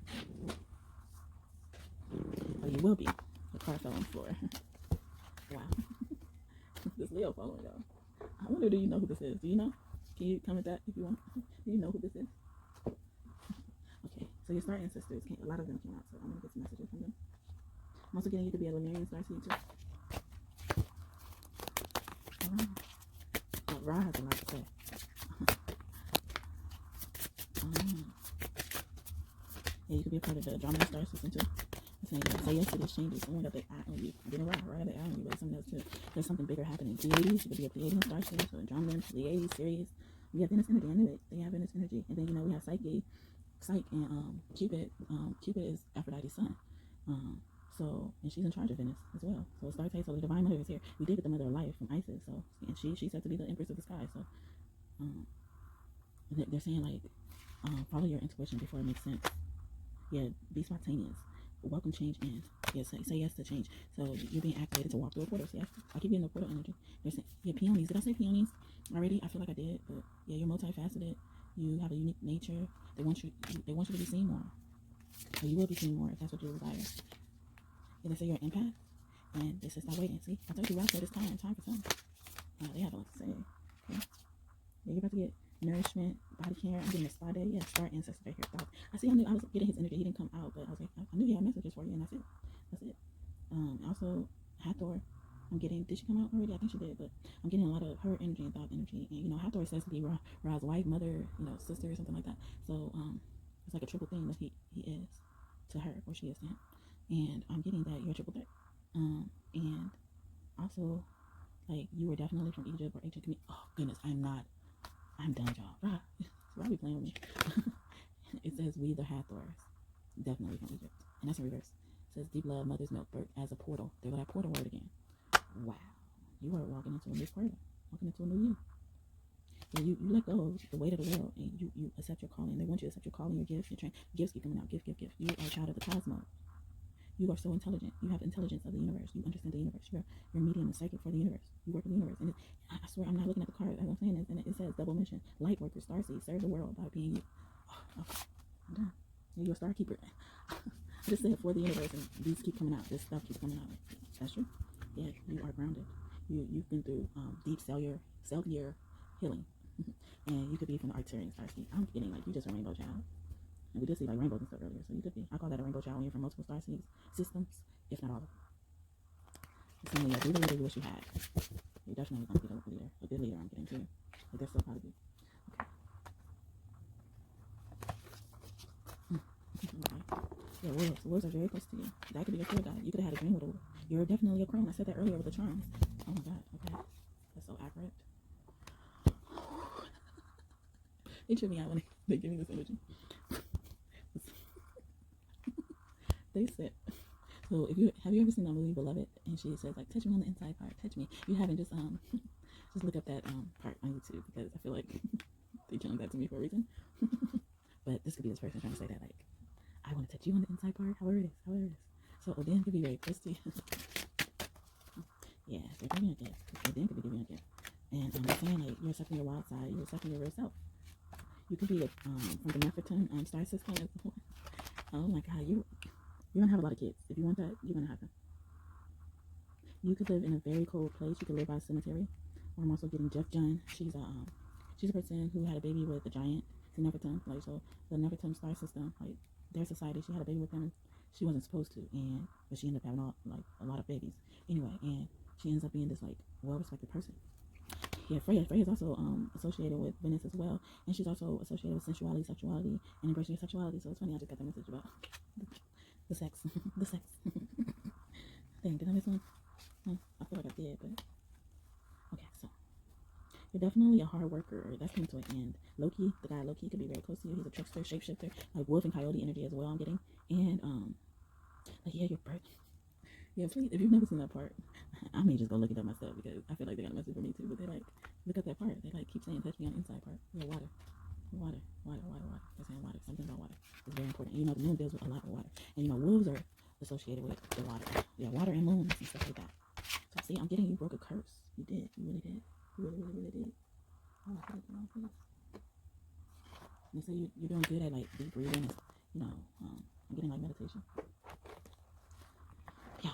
Or you will be. The car fell on the floor. Wow. This Leo following y'all. I wonder, do you know who this is? Do you know? Can you comment that if you want? Do you know who this is? Okay, so your star ancestors, a lot of them came out, so I'm going to get some messages from them. I'm also getting you to be a Lemurian star seed too. Ra has a lot to say. Yeah, you could be a part of the Andromeda star system too. Say yes to these changes. Someone got their eye on you. I didn't right at their eye on you, but something else too. There's something bigger happening. Pleiades, you could be a Pleiadian star seed, so Andromeda, Pleiades, Sirius. We have Venus energy. I knew it. They have Venus energy, and then we have Psyche and Cupid. Cupid is Aphrodite's son. And she's in charge of Venus as well. So it starts, so the divine mother is here. We did get the mother of life from Isis, so and she's said to be the empress of the sky. So they're saying like follow your intuition before it makes sense. Yeah, be spontaneous. Welcome change in. Yeah, say yes to change. So you're being activated to walk through a portal. So yeah, I keep getting the portal energy. They're saying, yeah, peonies. Did I say peonies already? I feel like I did, but yeah, you're multifaceted. You have a unique nature. They want you to be seen more. So you will be seen more if that's what you desire. Yeah, they say you're an empath, and they say stop waiting. See, I told you right, so it's time for something. They have a lot to say. Okay. Yeah, you're about to get nourishment, body care. I'm getting a spa day. Yeah, star ancestor right here. Thought. I was getting his energy. He didn't come out, but I was like, I knew he had messages for you, and that's it. Also, Hathor. I'm getting. Did she come out already? I think she did, but I'm getting a lot of her energy and thought energy. And Hathor says to be Ra's wife, mother, sister, or something like that. So it's like a triple thing that he is to her, or she is to him. And I'm getting that you're a triple threat. And also, like, you were definitely from Egypt or ancient community. Oh goodness, I'm done, y'all. Why are we playing with me? It says we the Hathors, definitely from Egypt, and that's in reverse. It says deep love, mother's milk, birth as a portal. There's that portal word again. Wow, you are walking into a new portal, walking into a new you. Yeah, you let go of the weight of the world, and you accept your calling. They want you to accept your calling, your gifts, gifts keep coming out. Gift. You are a child of the cosmos. You are so intelligent. You have intelligence of the universe. You understand the universe. You're medium and psychic for the universe. You work with the universe. And I swear, I'm not looking at the card as I'm saying this, and it says double mission. Light worker, starseed, serve the world by being you. Oh, okay. I'm done. You're a star keeper. I just said for the universe, and these keep coming out. This stuff keeps coming out. That's true. Yeah, you are grounded. You've been through deep cellular healing. And you could be from the Arcturian starseed. I'm getting like you just a rainbow child. And we did see like rainbows and stuff earlier, so you could be. I call that a rainbow child when you're from multiple star systems, if not all of them. It's only be the leader you wish you had. You're definitely going to be a leader, a good leader. I'm getting too. Like they're so proud of you. Okay. Yeah, wolves are very close to you. That could be your field guide. You could have had a dream with a wolf. You're definitely a crone. I said that earlier with the charms. Oh my god. Okay, that's so accurate. They trip me out when they give me this energy. They said, so have you ever seen that movie Beloved? And she says like, touch me on the inside part, touch me. You haven't, just look up that part on YouTube, because I feel like they changed that to me for a reason. But this could be this person trying to say that like, I want to touch you on the inside part, however it is. So Odin could be very close to you. Yeah, they're giving you a gift. Odin could be giving you a gift. And I'm saying like, you're accepting your wild side, you're accepting your real self. You could be from the Nephilim star system. Oh my God, you're gonna have a lot of kids. If you want that, you're gonna have them. You could live in a very cold place. You could live by a cemetery. I'm also getting Jeff John. She's a person who had a baby with a giant. It's a Nephilim, like, so the Nephilim star system, like their society. She had a baby with them. She wasn't supposed to, but she ended up having a lot of babies. Anyway, and she ends up being this like well-respected person. Yeah, Freya is also associated with Venus as well, and she's also associated with sensuality, sexuality, and embracing your sexuality. So it's funny, I just got the message about the sex, the sex. Dang, did I miss one? I feel like I did, but okay. So you're definitely a hard worker. That's coming to an end. Loki, the guy Loki, could be very close to you. He's a trickster, shapeshifter, like wolf and coyote energy as well. I'm getting, and like yeah, your birth. Yeah, please, if you've never seen that part, I may just go look it up myself because I feel like they got a message for me too. But they like look up that part. They like keep saying touch me on the inside part. Yeah, water. They're saying water. Something about water is very important. You know, the moon deals with a lot of water, and you know, wolves are associated with the water. Yeah, water and moons and stuff like that. So see, I'm getting you broke a curse. You did. You really did. You really did. Oh, I feel like wrong place. And so you're doing good at like deep breathing. And, you know, I'm getting like meditation. Yo.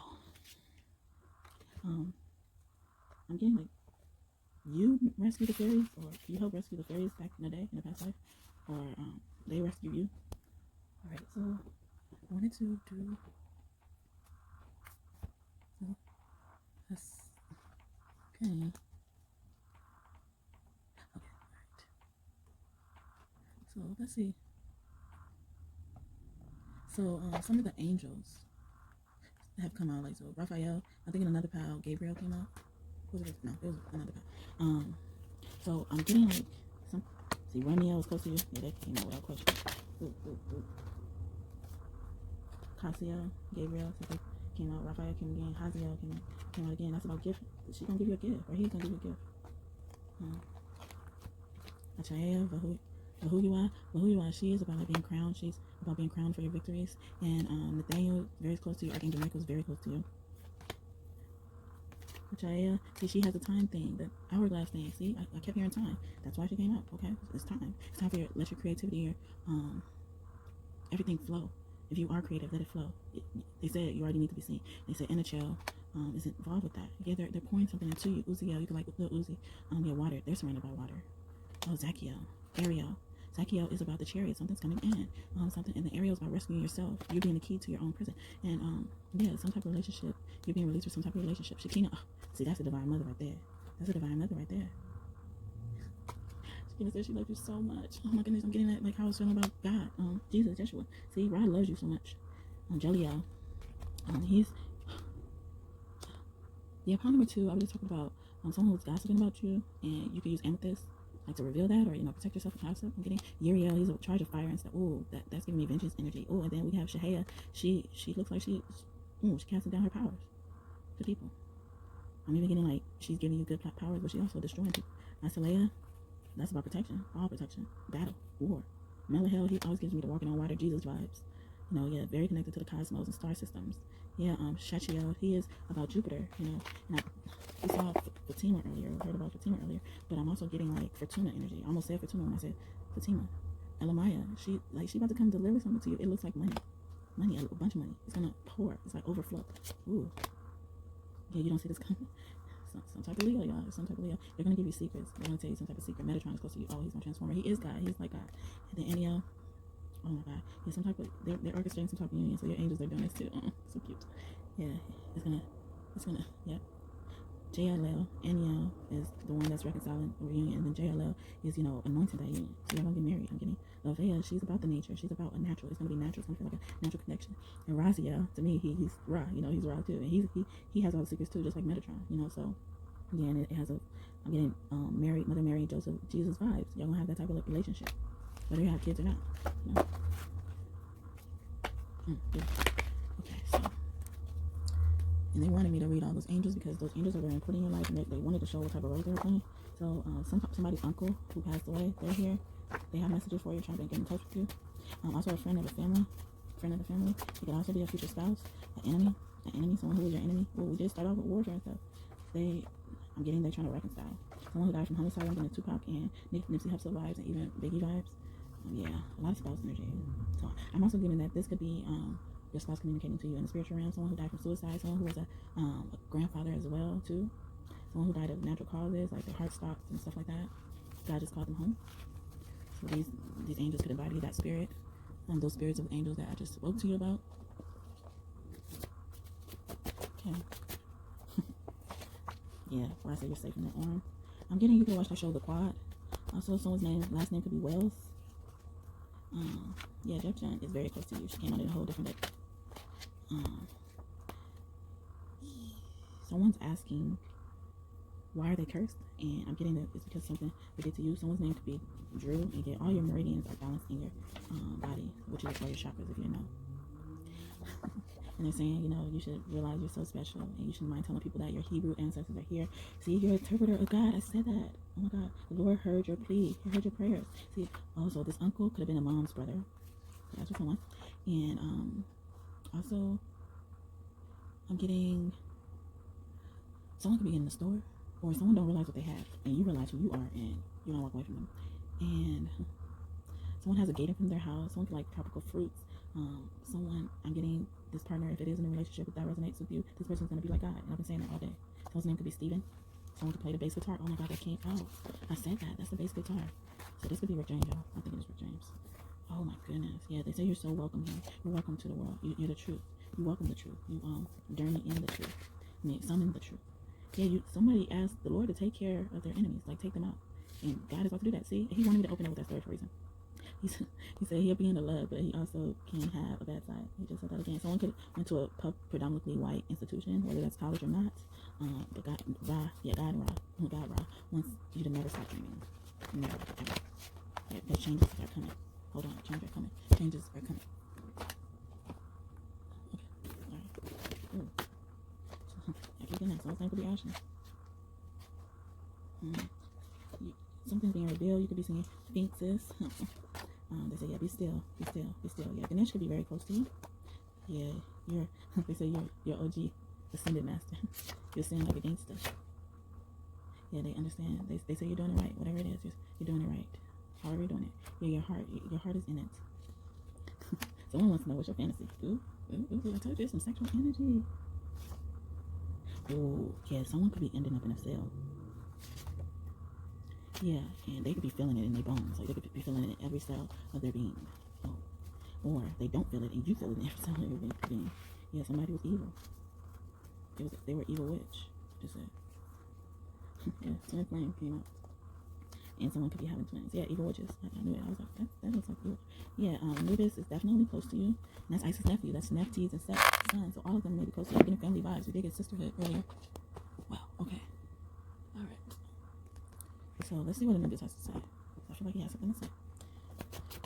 I'm getting like you rescue the fairies, or you help rescue the fairies back in the day, in the past life, or they rescue you. All right, so I wanted to do. So that's okay. Okay, all right. So let's see. So some of the angels have come out, like so Raphael. I think in another pile, Gabriel came out. Was it? No, it was another pile. So I'm getting like some. See, Romeo is close to you. Yeah, that came out without question. Ooh. Cassio, Gabriel, so they came out. Raphael came again. Haziel came out again. That's about gift. She's gonna give you a gift, or he's gonna give you a gift. Achaya, Vahuiwa, she is about like being crowned. She's about being crowned for your victories. And Nathaniel, very close to you. Archangel Michael is very close to you. Achaya, see, she has a time thing, the hourglass thing. See, I kept hearing time. That's why she came out. Okay, it's time. It's time for let your creativity, your everything flow. If you are creative, let it flow. They said you already need to be seen. They said Inichel is involved with that. Yeah, they're pouring something into you. Uziel, you can like little Uzi. Yeah, water. They're surrounded by water. Oh, Zachiel, Ariel. Zachiel is about the chariot. Something's coming in. Something, and the Ariel is about rescuing yourself. You're being the key to your own prison. And yeah, some type of relationship. You're being released from some type of relationship. Shekina. Oh, see, that's the divine mother right there. That's the divine mother right there. Shekina says she loves you so much. Oh my goodness, I'm getting that like how I was feeling about God. Jesus, Joshua. See, Rod loves you so much. Jeliel. He's part number 2. I was just talking about someone who's gossiping about you, and you can use amethyst like to reveal that, or you know, protect yourself from gossip. I'm getting Uriel. He's in charge of fire and stuff. Ooh, that's giving me vengeance energy. Ooh, and then we have Shahaya. She looks like she's casting down her powers to people. I'm even getting like she's giving you good powers, but she's also destroying people. Isolea, that's about protection, all protection, battle, war. Melahel, he always gives me the walking on water, Jesus vibes. You know, yeah, very connected to the cosmos and star systems. Yeah, Shachiel, he is about Jupiter, you know, and we saw Fatima earlier, we heard about Fatima earlier, but I'm also getting like Fortuna energy. I almost said Fortuna when I said Fatima. Elamaya, she about to come deliver something to you. It looks like money, a bunch of money. It's gonna pour. It's like overflow. Ooh, yeah, you don't see this coming. Some type of Leo, y'all. Some type of Leo. They're gonna give you secrets. They're gonna tell you some type of secret. Metatron is close to you. Oh, he's my transformer. He is God. He's like God. And then Aniel. Oh my God. Yeah, some type of they're orchestrating some type of union. So your angels are doing this too. So cute. Yeah, it's gonna. Yep. JLL, Aniel is the one that's reconciling the reunion, and then JLL is, you know, anointing that union. So y'all gonna get married. I'm getting Lovea, she's about the nature. She's about a natural. It's gonna be natural. It's gonna feel like a natural connection. And Raziel, to me, he's Ra. You know, he's Ra too, and he has all the secrets too, just like Metatron. You know, so yeah, and it has a. I'm getting Mary, Mother Mary, and Joseph, Jesus vibes. Y'all gonna have that type of relationship, whether you have kids or not. You know? Yeah. Okay, so. And they wanted me to read all those angels because those angels are very important in your life, and they wanted to show what type of role they were playing. So somebody's uncle who passed away, they're here. They have messages for you, trying to get in touch with you. Also a friend of the family. It could also be a future spouse, an enemy, someone who is your enemy. Well, we did start off with warfare and stuff. They're trying to reconcile. Someone who died from homicide, I'm getting Tupac and Nipsey Hussle vibes, and even Biggie vibes. Yeah, a lot of spouse energy. So I'm also getting that this could be your spouse communicating to you in the spiritual realm. Someone who died from suicide. Someone who was a grandfather as well too. Someone who died of natural causes, like their heart stopped and stuff like that. God just called them home. So these angels could embody that spirit. Those spirits of angels that I just spoke to you about. Okay. Yeah, where I say you're safe in the arm. I'm getting you can watch the show The Quad. Also, someone's last name could be Wells. Yeah, Jeff John is very close to you. She came out in a whole different deck. Someone's asking, why are they cursed? And I'm getting that it's because something they did to you. Someone's name could be Drew, and get all your meridians are balanced in your body, which is all your chakras, if you know. And they're saying, you know, you should realize you're so special, and you shouldn't mind telling people that your Hebrew ancestors are here. See, you're an interpreter of God. I said that. Oh my God, the Lord heard your plea. He heard your prayers. See, also this uncle could have been a mom's brother. That's what someone. And also, I'm getting someone could be in the store, or someone don't realize what they have, and you realize who you are, and you don't walk away from them. And someone has a gator from their house. Someone could like tropical fruits. Someone, I'm getting this partner, if it is in a relationship, if that resonates with you, this person's going to be like God. And I've been saying that all day. Someone's name could be Steven. Someone could play the bass guitar. Oh my God, that came out. I said that. That's the bass guitar. So this could be Rick James, y'all. I think it is Rick James. Oh my goodness. Yeah, they say you're so welcome here. You're welcome to the world. You're the truth. You welcome the truth. You journey in the truth. Summon the truth. Yeah, somebody asked the Lord to take care of their enemies, like take them out. And God is about to do that. See, He wanted me to open it with that story for a reason. He said he'll be in the love, but he also can have a bad side. He just said that again. Someone could went to a predominantly white institution, whether that's college or not. But God Ra wants you to never stop dreaming. Never, ever. The changes are coming. Hold on, changes are coming. Changes are coming. Okay, all right. Ooh. I keep getting that. Someone's name could be Ashley. Something's being revealed. You could be seeing sphinxes. They say, yeah, be still, be still, be still. Yeah, Ganesh could be very close to you. Yeah, they say you're OG ascended master. You're saying like against us. Yeah, they understand. They say you're doing it right. Whatever it is, you're doing it right. However you're doing it. Yeah, your heart is in it. Someone wants to know what's your fantasy. Ooh, I told you, some sexual energy. Ooh, yeah, someone could be ending up in a cell. Yeah, and they could be feeling it in their bones. Like they could be feeling it in every cell of their being. Oh. Or they don't feel it and you feel it in every cell of their being. Yeah, somebody was evil. They were evil witch. Just said. Yeah, twin flame came out. And someone could be having twins. Yeah, evil witches. I knew it. I was like, that looks like evil. Yeah, Nubis is definitely close to you. And that's Isis' nephew. That's Nephtes and Seth's son. So all of them may be close to you. Getting family vibes. We did get sisterhood earlier. Wow, okay. Alright. So let's see what Anubis has to say. I feel like he has something to say.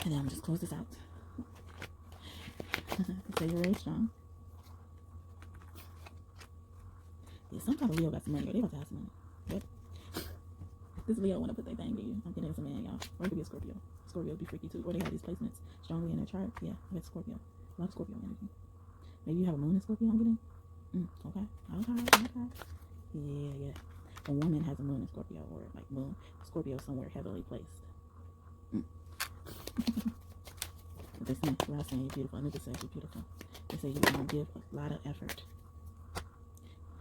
And then I'm just close this out. Say you're very strong. Yeah, some type of Leo got some money, or they about to have some money. Yep. This Leo want to put their thing in you. I'm getting some man, y'all. Or it could be a Scorpio. Scorpios be freaky too. Or they have these placements strongly in their chart. Yeah, it's Scorpio. A lot of Scorpio energy. Maybe you have a moon in Scorpio, I'm getting. Okay. Yeah. A woman has a moon in Scorpio, or like moon Scorpio somewhere heavily placed. They say, last saying you're beautiful. Anubis says you're beautiful. They say you give a lot of effort.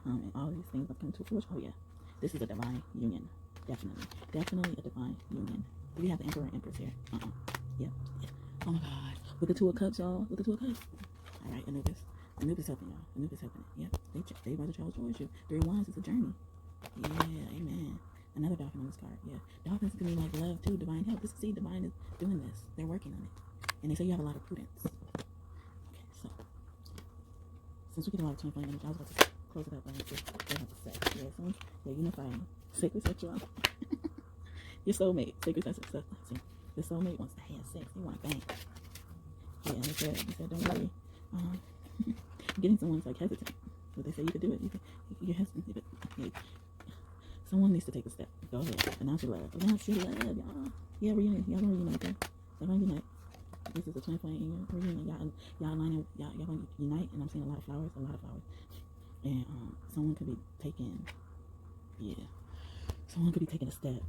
And all these things are coming to fruition. Oh yeah, this is a divine union. Definitely a divine union. Do we have the Emperor and Empress here? Yeah. Oh my God. With the Two of Cups, y'all. With the Two of Cups. All right, Anubis helping y'all. Anubis helping it. Yeah. They about to travel towards you. 3 of Wands is a journey. Yeah. Amen. Another dolphin on this card. Yeah. Dolphins can be like love too. Divine help. This see, divine is doing this. They're working on it. And they say you have a lot of prudence. Okay, so since we get a lot of twin flame energy, I was about to close it up by they have to sex. Yeah, someone, yeah, unifying. Sacred sexuality. Your soulmate. Sacred sexuality. Your soulmate wants to have sex. They want to bang. Yeah, and they said, don't worry. Getting someone's like hesitant. But they say you could do it. You're hesitant. But hey, someone needs to take a step. Go ahead. Announce your love. Announce your love, y'all. Yeah, reunion. Y'all gonna reunite, okay? Y'all gonna unite. This is a twin flame reunion. Y'all lining. Y'all gonna unite. And I'm seeing a lot of flowers. And someone could be taking. Yeah. Someone could be taking a step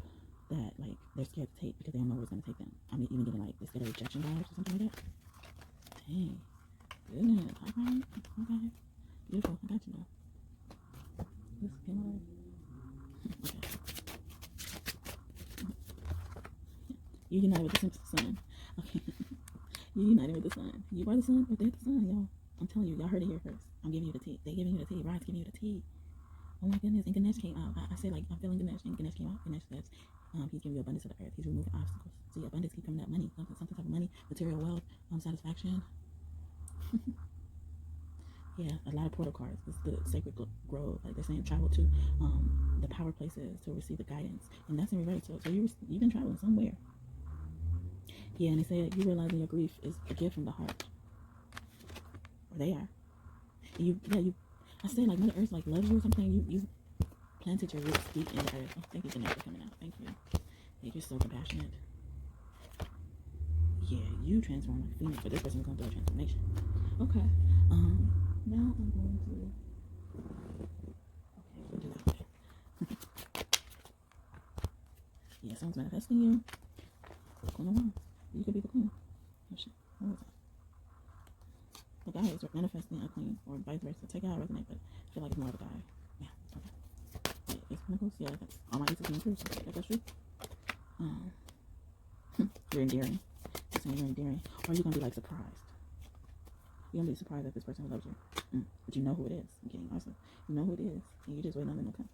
that like they're scared to take because they don't know where it's gonna take them. I mean, even getting like they're scared of rejection vibes or something like that. Dang, goodness. All right, okay, beautiful. I got you now. This came out. Okay. You united with the sun. Okay. You united with the sun. You are the sun, or they're the sun, y'all. I'm telling you, y'all heard it here first. I'm giving you the tea. They giving you the tea. Rod's giving you the tea. Oh my goodness. And Ganesh came out. I said, like, I'm feeling Ganesh. And Ganesh came out. Ganesh says, he's giving you abundance of the earth. He's removing obstacles. See, abundance keep coming up. Money. Something type of money. Material wealth. Satisfaction. Yeah, a lot of portal cards. It's the sacred grove. Like they're saying, travel to the power places to receive the guidance. And that's in reverse. So you've been traveling somewhere. Yeah, and they say you realizing your grief is a gift from the heart. Or they are. And I say like Mother Earth like loves you or something. You planted your roots deep in the earth. Oh, thank you, Ganesh, for coming out. Thank you. You're just so compassionate. Yeah, you transform like a phoenix, but this person's going through a transformation. Okay. Now I'm going to. Okay, we'll do that. Yeah, someone's manifesting you. Queen of Wands. You could be the queen. Oh shit. What was that? The guy is manifesting a queen, or vice versa. Take it how it resonates, but I feel like it's more of a guy. Yeah, okay. Yeah, it's Pentacles. Yeah, that's all my aces being true, so that's true. You're endearing. You're saying you're endearing. Or you're going to be like surprised. You're going to be surprised at this person who loves you. But you know who it is. I'm kidding. Also, you know who it is, and you're just waiting on them to come.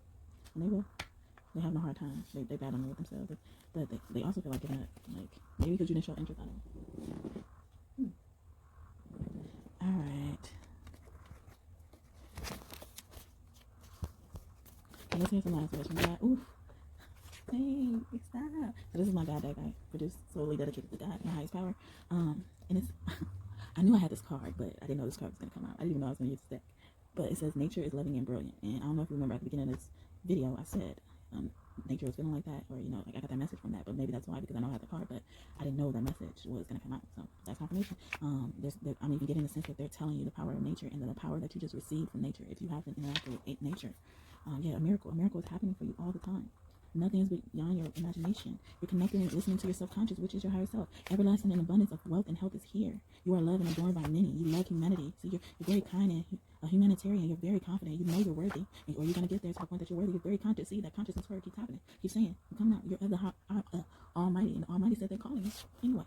And they will. They're having a hard time. They battling with themselves. But they also feel like they're not, like, maybe because you didn't show interest on them. Alright. Let's hear some last words from God. Oof. Hey, stop. So this is my God that I produced, solely dedicated to God, my highest power. And it's, I knew I had this card, but I didn't know this card was going to come out. I didn't even know I was going to use this deck. But it says, nature is loving and brilliant. And I don't know if you remember at the beginning of this video, I said, nature was feeling like that, or, you know, like I got that message from that, but maybe that's why, because I know I had the card, but I didn't know that message was going to come out, so that's confirmation. I'm even getting the sense that they're telling you the power of nature, and the power that you just received from nature, if you haven't interacted with nature. Yeah, a miracle is happening for you all the time. Nothing is beyond your imagination. You're connecting and listening to your subconscious, which is your higher self. Everlasting and abundance of wealth and health is here. You are loved and adored by many. You love humanity. So you're very kind and a humanitarian. You're very confident. You know you're worthy. Or you're going to get there to the point that you're worthy. You're very conscious. See, that consciousness word keeps happening. Keep saying, you're coming out. You're of the Almighty. And the Almighty said they're calling you. Anyway,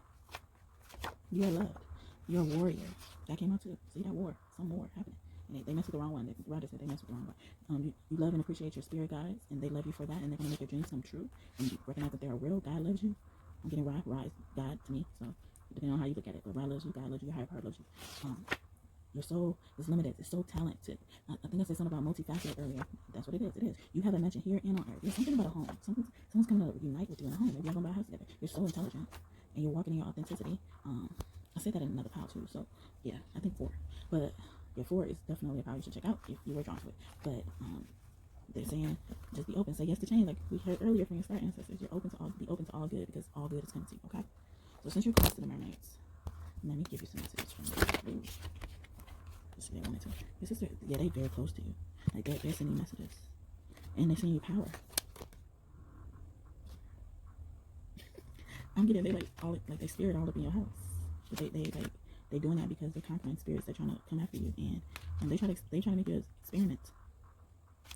you are loved. You're a warrior. That came out too. See, that war. Some war happening. And they mess with the wrong one. The writer said they mess with the wrong one. You love and appreciate your spirit guides, and they love you for that, and they're going to make your dreams come true. And you recognize that they're real. God loves you. I'm getting Ra is God to me, so depending on how you look at it. But Ra loves you, God loves you, your higher power loves you. Your soul is limited. It's so talented. I think I said something about multifaceted earlier. That's what it is. It is. You have a mention here and on earth. There's something about a home. Someone's coming to unite with you in a home. Maybe you're going to buy a house together. You're so intelligent, and you're walking in your authenticity. I said that in another pile too. So yeah, I think 4. But your 4 is definitely a power you should check out if you were drawn to it. But they're saying just be open, say yes to change, like we heard earlier from your star ancestors. You're open to all good, because all good is coming to you. Okay, so since you're close to the mermaids, let me give you some messages from them. Let's see, they wanted to. Your sister, yeah, they very close to you. Like they're sending messages, and they're sending you power. I'm getting they spirit all up in your house. But they doing that because they're conquering spirits. They're trying to come after you, and they try to make you an experiment.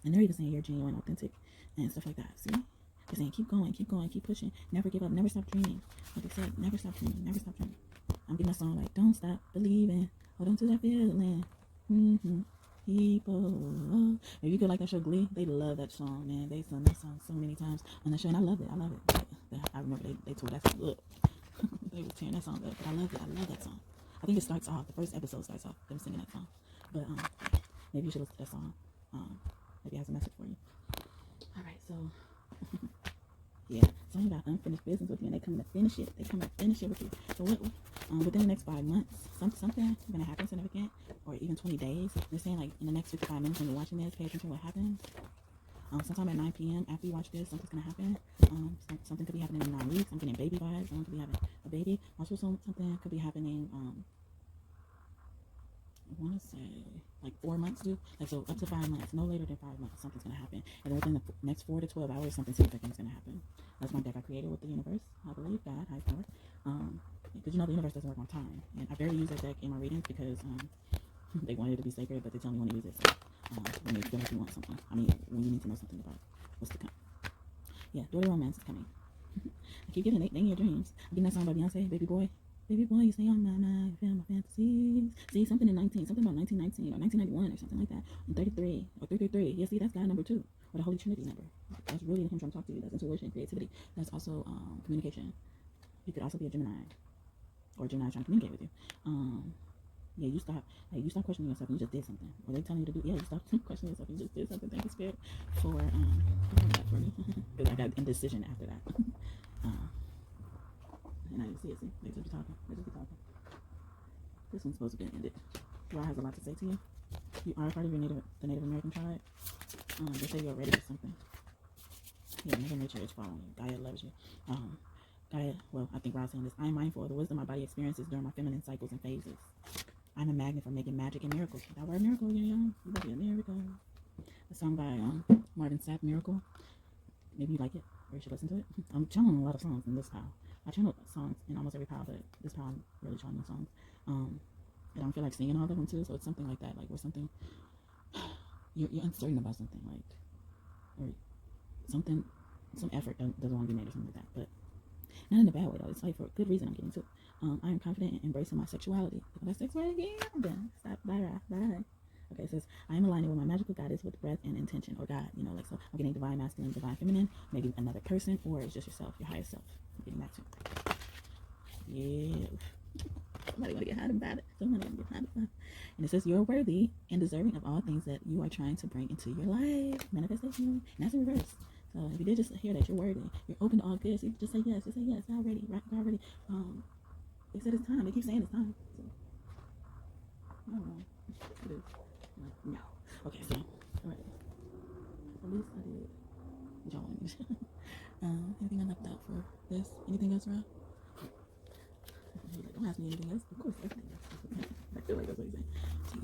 And they're even saying you're genuine, authentic, and stuff like that. See, they're saying keep going, keep pushing, never give up, never stop dreaming. Like they said, never stop dreaming, never stop dreaming. I'm getting a song like don't stop believing, hold on to that feeling. People, if you could like that show Glee, they love that song, man. They sung that song so many times on that show, and I love it. I remember they tore that song up. They were tearing that song up, but I love it. I love that song. I think it starts off, the first episode starts off them singing that song. But maybe you should listen to that song. Maybe it has a message for you. Alright, so yeah, something about unfinished business with you, and they come to finish it. They come to finish it with you. So what within the next 5 months, something gonna happen significant, or even 20 days. They're saying like in the next 55 minutes when you're watching this, pay attention to what happens. Sometime at 9 p.m. after you watch this, something's gonna happen. Something could be happening in 9 weeks. I'm getting baby vibes. Someone could be having a baby. Also, something could be happening I want to say like 4 months too. Like, so up to 5 months, no later than 5 months, something's going to happen. And then within the next 4 to 12 hours, something significant is going to happen. That's my deck I created with the universe. I believe God, high power. Because you know the universe doesn't work on time. And I barely use that deck in my readings because they wanted it to be sacred, but they tell me when to use it. So when they feel like you want something. I mean, when you need to know something about what's to come. Yeah, dirty romance is coming. I keep getting it in your dreams. I'm getting that song by Beyonce, Baby Boy. Baby boy, you stay on my mind, you feel my fantasies. See, something about 1919 or 1991 or something like that. And 33 or 333. Yeah, see, that's God number 2, or the Holy Trinity number. That's really him trying to talk to you. That's intuition, creativity. That's also communication. You could also be a Gemini, or Gemini trying to communicate with you. Yeah, you stop questioning yourself and you just did something. Or they telling you to do, yeah, you stop questioning yourself and you just did something. Thank you, Spirit, for that for me. Because I got indecision after that. And I didn't see it. See, they just be talking. This one's supposed to be ended. Ra has a lot to say to you. You are a part of the Native American tribe. They say you're ready for something. Yeah, Mother Nature is following you. Gaia loves you. Gaia, well, I think Ra's saying this. I am mindful of the wisdom my body experiences during my feminine cycles and phases. I'm a magnet for making magic and miracles. That word miracle, yeah, you better be a miracle. A song by Martin Sapp, Miracle. Maybe you like it, or you should listen to it. I'm channeling a lot of songs in this pile. I channel songs in almost every pile, but this pile I'm really channeling songs. And I don't feel like singing all of them too, so it's something like that, like where something you're uncertain about something, like, or something, some effort doesn't want to be made or something like that, but not in a bad way though. It's like for a good reason I'm getting to it. I am confident in embracing my sexuality. That's sexuality again. Stop. Bye. Okay, it says, I am aligning with my magical goddess with breath and intention, or God, you know, like, so I'm getting divine masculine, divine feminine, maybe another person, or it's just yourself, your higher self. I'm getting that too. Yeah. Somebody want to get hot about it. And it says, you're worthy and deserving of all things that you are trying to bring into your life. Manifestation. And that's in reverse. So if you did just hear that, you're worthy. You're open to all good. So you just say yes. Just say yes. Already. Right? Already. They said it's time. They keep saying it's time. So, I don't know. It is. No. Okay, so, alright. At least I did join. Anything I left out for this? Anything else, Rob? Don't ask me anything else. Of course, everything else. I feel like that's what he's saying. So,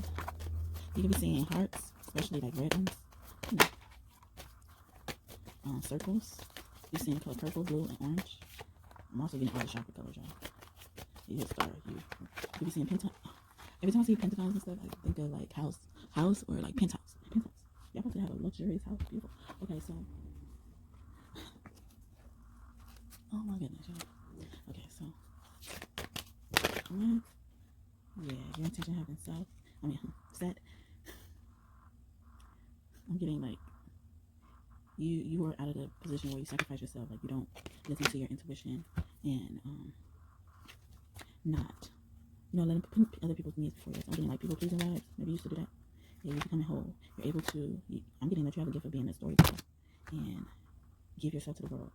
you can be seeing hearts, especially like red ones. You know. Circles. You're seeing the color purple, blue, and orange. I'm also getting all the chakra colors, y'all. You star. You be seeing pentacles. Every time I see pentacles and stuff, I think of like house or like penthouse. Y'all about to have a luxurious house. Beautiful. Okay, so. Oh my goodness, y'all. Okay, so. Yeah, your intention having set. I'm getting like you are out of the position where you sacrifice yourself, like you don't listen to your intuition and not, letting put other people's needs before yours. I'm getting like people pleasing vibes. Maybe you used to do that. Yeah, you're becoming whole. You're able to. I'm getting that you have a gift of being a storyteller and give yourself to the world.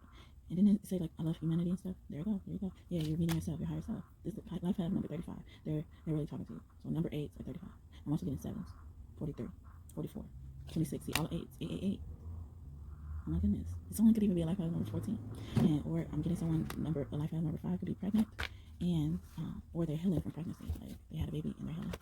And then it say like I love humanity and stuff. There you go. Yeah, you're meeting yourself, your higher self. This is life have number 35. They're really talking to you. So number 8 or 35. I'm also getting 7s, 43, 44, 26. See all 8s, 888. Oh my goodness. Someone could even be a life have number 14. And or I'm getting someone a life have number 5 could be pregnant, and or they're healing from pregnancy. Like they had a baby and they're healing.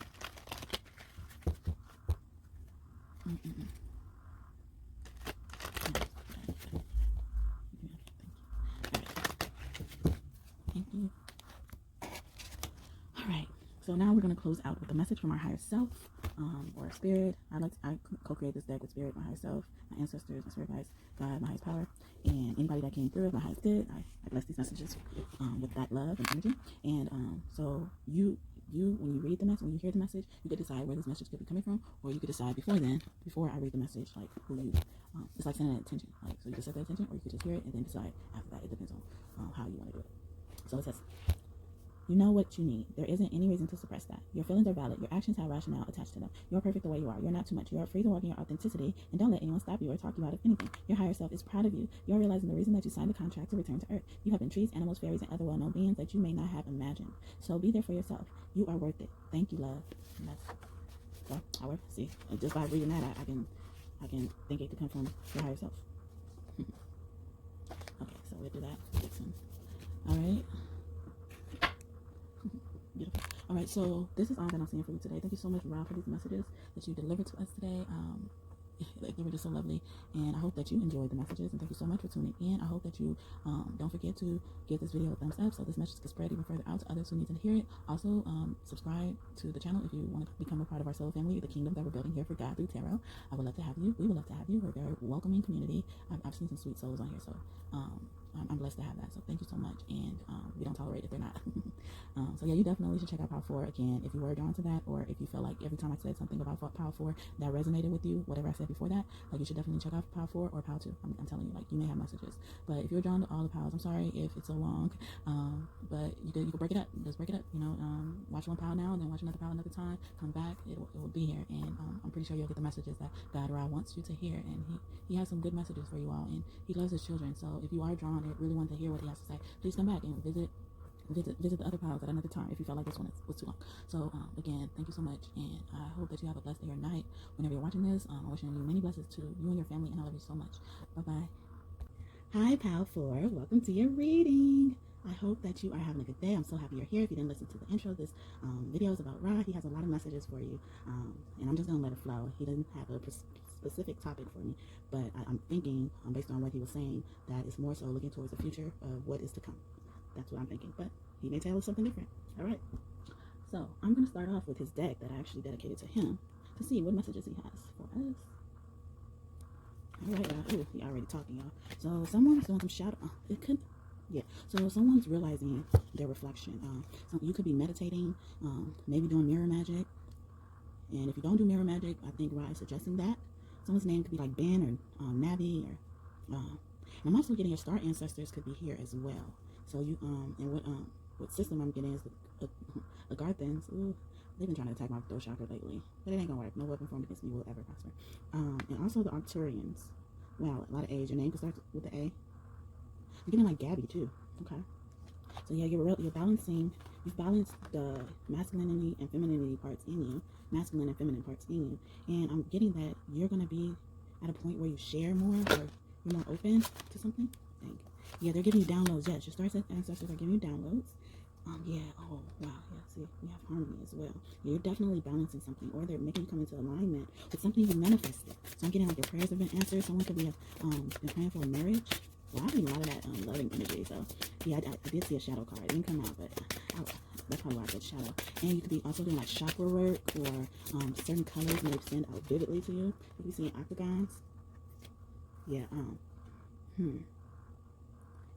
Thank you. Alright, so now we're going to close out with a message from our higher self, or spirit. I co-create this deck with spirit, my higher self, my ancestors, my spirit guides, God, my highest power, and anybody that came through, my highest good. I bless these messages with that love and energy. And so you when you read the message, when you hear the message, you could decide where this message could be coming from, or you could decide before I read the message, like who you it's like sending an intention, like, so you just set the intention, or you could just hear it and then decide after that. It depends on how you want to do it. So it says, you know what you need. There isn't any reason to suppress that. Your feelings are valid. Your actions have rationale attached to them. You're perfect the way you are. You're not too much. You are free to walk in your authenticity, and don't let anyone stop you or talk you out of anything. Your higher self is proud of you. You're realizing the reason that you signed the contract to return to Earth. You have been trees, animals, fairies, and other well-known beings that you may not have imagined. So be there for yourself. You are worth it. Thank you, love. And so see, just by reading that, I can think it could come from your higher self. Okay, so we'll do that. All right. Beautiful. All right. right, so this is all that I'm seeing for you today. Thank you so much, Rob, for these messages that you delivered to us today. They were just so lovely, and I hope that you enjoyed the messages, and thank you so much for tuning in. I hope that you don't forget to give this video a thumbs up so this message can spread even further out to others who need to hear it. Also, subscribe to the channel if you want to become a part of our soul family, the kingdom that we're building here for God through tarot. I would love to have you. We would love to have you. We're a very welcoming community. I've seen some sweet souls on here, so I'm blessed to have that. So thank you so much, and we don't tolerate if they're not. So yeah, you definitely should check out Power 4 again if you were drawn to that, or if you feel like every time I said something about Power 4 that resonated with you, whatever I said before that, like you should definitely check out Power 4 or Power 2. I'm telling you, like you may have messages, but if you're drawn to all the powers, I'm sorry if it's so long, but you could break it up. Just break it up. You know, watch one power now, and then watch another power another time. Come back, it will be here, and I'm pretty sure you'll get the messages that God or I wants you to hear, and He has some good messages for you all, and He loves His children. So if you are drawn and really want to hear what He has to say, please come back and visit the other powers at another time if you felt like this one was too long. So again, thank you so much, and I hope that you have a blessed day or night whenever you're watching this. I'm wishing you many blessings to you and your family, and I love you so much. Bye-bye. Hi, Pal 4. Welcome to your reading. I hope that you are having a good day. I'm so happy you're here. If you didn't listen to the intro, this video is about Ra. He has a lot of messages for you, and I'm just going to let it flow. He doesn't have a specific topic for me, but I'm thinking, based on what he was saying, that it's more so looking towards the future of what is to come. That's what I'm thinking, but he may tell us something different. All right, so I'm going to start off with his deck that I actually dedicated to him to see what messages he has for us. All right, y'all. Ooh, he already talking, y'all. So someone's doing some shadow. It could, yeah. So someone's realizing their reflection. So you could be meditating, maybe doing mirror magic. And if you don't do mirror magic, I think Ra is suggesting that. Someone's name could be like Ben or Navi, or and I'm also getting your star ancestors could be here as well. So you and what system I'm getting is the Garthans. Ooh, they've been trying to attack my throat chakra lately, but it ain't gonna work. No weapon formed against me will ever prosper. And also the Arcturians. Wow, a lot of A's. Your name could start with the A. I'm getting like Gabby too. Okay. So yeah, you're balancing. You've balanced the masculinity and femininity parts in you, masculine and feminine parts in you, and I'm getting that you're gonna be at a point where you share more, or you're more open to something. Dang. Yeah, they're giving you downloads. Yes, your star ancestors are giving you downloads. Yeah. Oh, wow. Yeah. See, we have harmony as well. You're definitely balancing something, or they're making you come into alignment with something you manifested. So I'm getting like your prayers have been answered. Someone could be been praying for a marriage. Well, I'm getting a lot of that loving energy. So yeah, I did see a shadow card. It didn't come out, but that's probably why I said shadow. And you could be also doing like chakra work, or certain colors may stand out vividly to you. You could be seeing octagons. Yeah.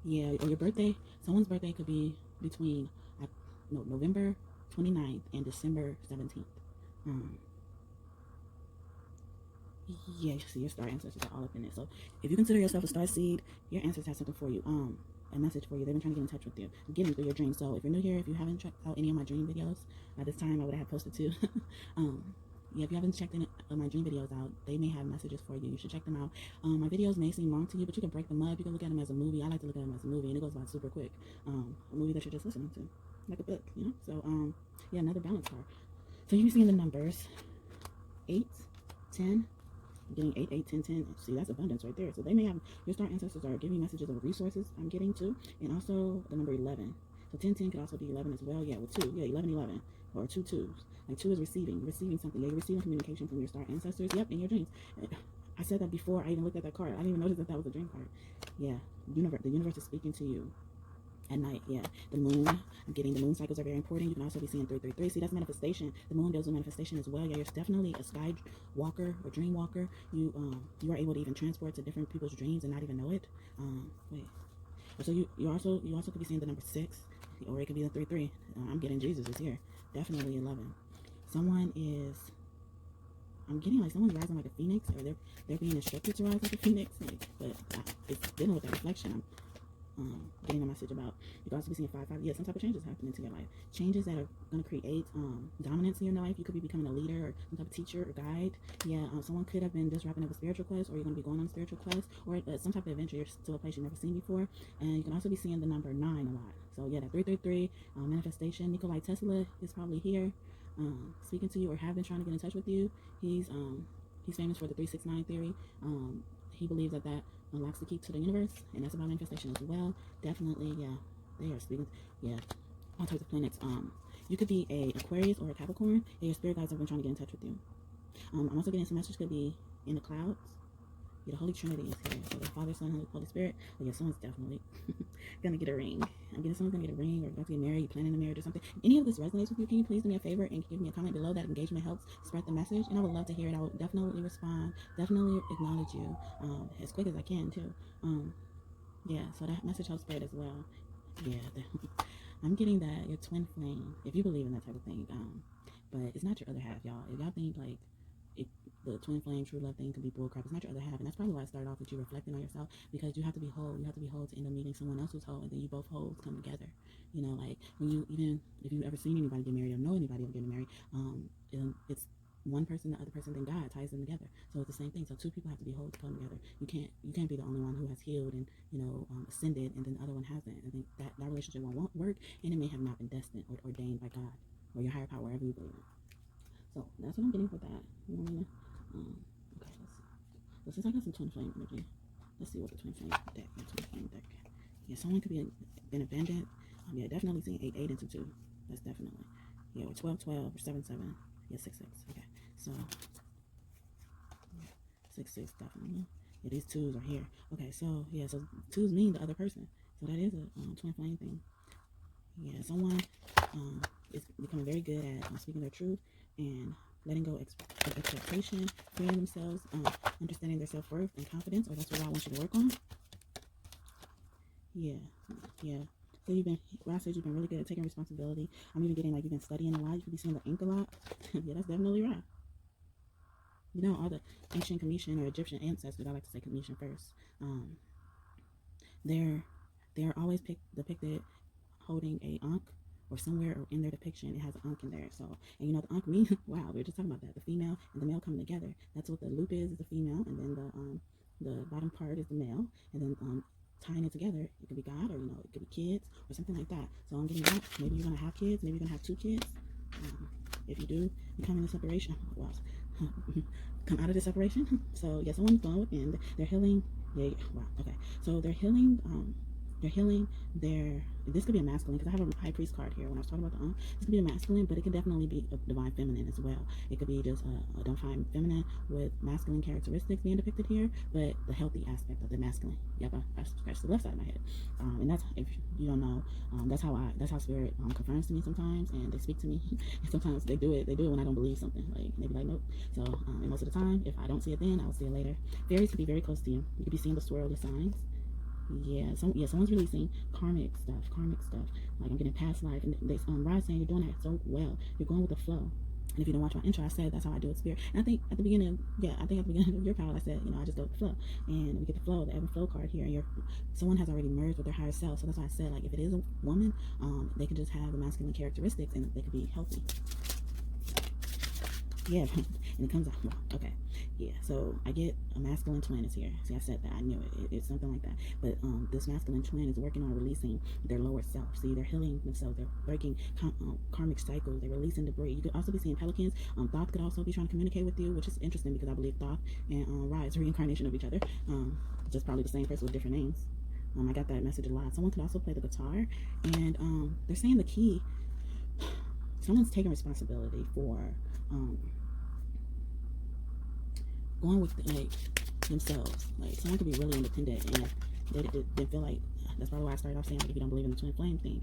Yeah, or your birthday. Someone's birthday could be between November 29th and December 17th. Yeah, you see your star ancestors are all up in it. So if you consider yourself a star seed, your ancestors have something for you. A message for you. They've been trying to get in touch with you. I'm getting through your dreams. So if you're new here, if you haven't checked out any of my dream videos, by this time I would have posted too. Yeah, if you haven't checked any of my dream videos out, they may have messages for you. You should check them out. My videos may seem long to you, but you can break them up. You can look at them as a movie. I like to look at them as a movie, and it goes by super quick. A movie that you're just listening to, like a book, you know? So, yeah, another balance card. So you're seeing the numbers 8, 10. I'm getting 8, 8, 10, 10. See, that's abundance right there. So they may have, your star ancestors are giving messages of resources I'm getting too, and also the number 11. So 10, 10 could also be 11 as well. Yeah, with 2. Yeah, 11, 11. Or 2 2s. Like 2 is receiving. You're receiving something. Yeah, you're receiving communication from your star ancestors. Yep, in your dreams. I said that before I even looked at that card. I didn't even notice that was a dream card. Yeah, the universe is speaking to you at night. Yeah, the moon. I'm getting the moon cycles are very important. You can also be seeing 333. See, that's manifestation. The moon deals with manifestation as well. Yeah, you're definitely a sky walker or dream walker. You are able to even transport to different people's dreams and not even know it. Wait. So you also could be seeing the number 6, or it could be the 33. I'm getting Jesus is here. Definitely 11. Someone is. I'm getting like someone's rising like a phoenix, or they're being instructed to rise like a phoenix. Like, but it's dealing with that reflection. I'm getting a message about. You can also be seeing 5, 5. Yeah, some type of changes happening to your life. Changes that are going to create dominance in your life. You could be becoming a leader or some type of teacher or guide. Yeah, someone could have been just wrapping up a spiritual quest, or you're going to be going on a spiritual quest, or some type of adventure. You're to a place you've never seen before. And you can also be seeing the number 9 a lot. So yeah, that 333 manifestation. Nikolai Tesla is probably here. Speaking to you, or have been trying to get in touch with you. He's famous for the 369 theory. He believes that unlocks the key to the universe, and that's about manifestation as well. Definitely, yeah, they are speaking. Yeah, all types of planets. You could be a Aquarius or a Capricorn, and your spirit guides have been trying to get in touch with you. I'm also getting some message could be in the clouds. Yeah, the Holy Trinity is here. So the Father, Son, Holy Spirit. Oh yeah, someone's definitely gonna get a ring. I'm getting someone's gonna get a ring or about to get married, planning a marriage or something. If any of this resonates with you, can you please do me a favor and give me a comment below? That engagement helps spread the message, and I would love to hear it. I will definitely respond, definitely acknowledge you as quick as I can too. Yeah, so that message helps spread as well. Yeah, I'm getting that your twin flame, if you believe in that type of thing, but it's not your other half, y'all. If y'all think like the twin flame true love thing could be bullcrap, it's not your other half, and that's probably why I started off with you reflecting on yourself, because you have to be whole. You have to be whole to end up meeting someone else who's whole, and then you both wholes come together. You know, like when you, even if you've ever seen anybody get married or know anybody ever getting married, it's one person, the other person, then God ties them together. So it's the same thing. So two people have to be whole to come together. You can't be the only one who has healed and ascended, and then the other one hasn't. I think that relationship won't work, and it may have not been destined or ordained by God or your higher power, wherever you believe in. So that's what I'm getting for that. You want me to, okay, let's see. So since I got some twin flame energy, let's see what the twin flame deck. Yeah, someone could be been abandoned. Yeah, definitely seeing 8, 8 into 2. That's definitely. Yeah, or 12, 12, or 7, 7. Yeah, 6, 6. Okay, so 6, 6 definitely. Yeah, these 2s are here. Okay, so yeah, so 2s mean the other person. So that is a twin flame thing. Yeah, someone is becoming very good at speaking their truth and letting go of expectation, freeing themselves, understanding their self-worth and confidence, or that's what I want you to work on. Yeah. So Ross says you've been really good at taking responsibility. I'm even getting like you've been studying a lot. You could be seeing the ink a lot. Yeah, that's definitely right. You know, all the ancient Cometian or Egyptian ancestors, I like to say Cometian first, they're always depicted holding a ankh, or somewhere in their depiction it has an ankh in there. So, and you know the ankh means, wow, we were just talking about that, the female and the male coming together. That's what the loop is the female, and then the bottom part is the male, and then tying it together, it could be God, or it could be kids or something like that. So I'm getting that. Maybe you're gonna have kids, maybe you're gonna have 2 kids. If you do become in a separation, wow, come out of the separation. So yeah, someone's going within. They're healing. Yeah, wow. Okay, so they're healing. This could be a masculine, because I have a high priest card here when I was talking about the this could be a masculine, but it could definitely be a divine feminine as well. It could be just a divine feminine with masculine characteristics being depicted here, but the healthy aspect of the masculine. Yep, I scratched the left side of my head, and that's, if you don't know, that's how spirit confirms to me sometimes, and they speak to me. And sometimes they do it when I don't believe something, like they be like, nope. So and most of the time, if I don't see it then, I'll see it later. Fairies could be very close to you. You could be seeing the swirly signs. Yeah, someone's releasing karmic stuff. Like I'm getting past life, and they Rod saying you're doing that so well. You're going with the flow. And if you don't watch my intro, I said that's how I do it, spirit. And I think at the beginning of your power, I said, I just go with the flow. And we get the flow, the ebb and flow card here, and someone has already merged with their higher self. So that's why I said, like, if it is a woman, they can just have the masculine characteristics, and they could be healthy. Yeah, and it comes out. Okay. Yeah, so I get a masculine twin is here. See, I said that. I knew it. It's something like that. But this masculine twin is working on releasing their lower self. See, they're healing themselves. They're breaking karmic cycles. They're releasing debris. You could also be seeing pelicans. Thoth could also be trying to communicate with you, which is interesting, because I believe Thoth and Ra is a reincarnation of each other. Just probably the same person with different names. I got that message a lot. Someone could also play the guitar, and they're saying the key. Someone's taking responsibility for going with themselves. Like someone could be really independent, and they feel like, that's probably why I started off saying, like, if you don't believe in the twin flame thing,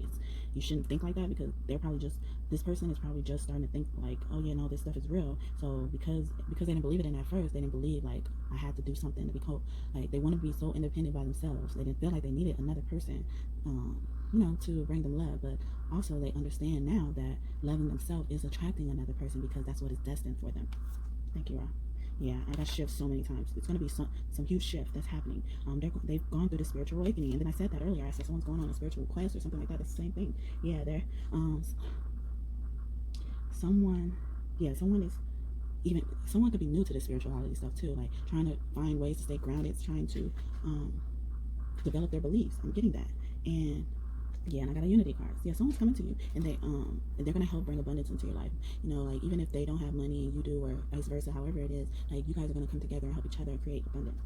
you shouldn't think like that, because they're probably this person is probably just starting to think like, oh yeah, no, this stuff is real. So because they didn't believe it in at first, they didn't believe like I had to do something to be cool. Like they want to be so independent by themselves. They didn't feel like they needed another person, to bring them love. But also they understand now that loving themselves is attracting another person, because that's what is destined for them. Thank you, Rob. Yeah, I got shifts so many times. It's going to be some huge shift that's happening. They've gone through the spiritual awakening, and then I said that earlier. I said someone's going on a spiritual quest or something like that. It's the same thing. Yeah, someone could be new to the spirituality stuff too, like trying to find ways to stay grounded, trying to develop their beliefs. I'm getting that. And yeah, and I got a unity card. Yeah, someone's coming to you, and they're gonna help bring abundance into your life. Like even if they don't have money and you do, or vice versa, however it is, like you guys are gonna come together and help each other and create abundance.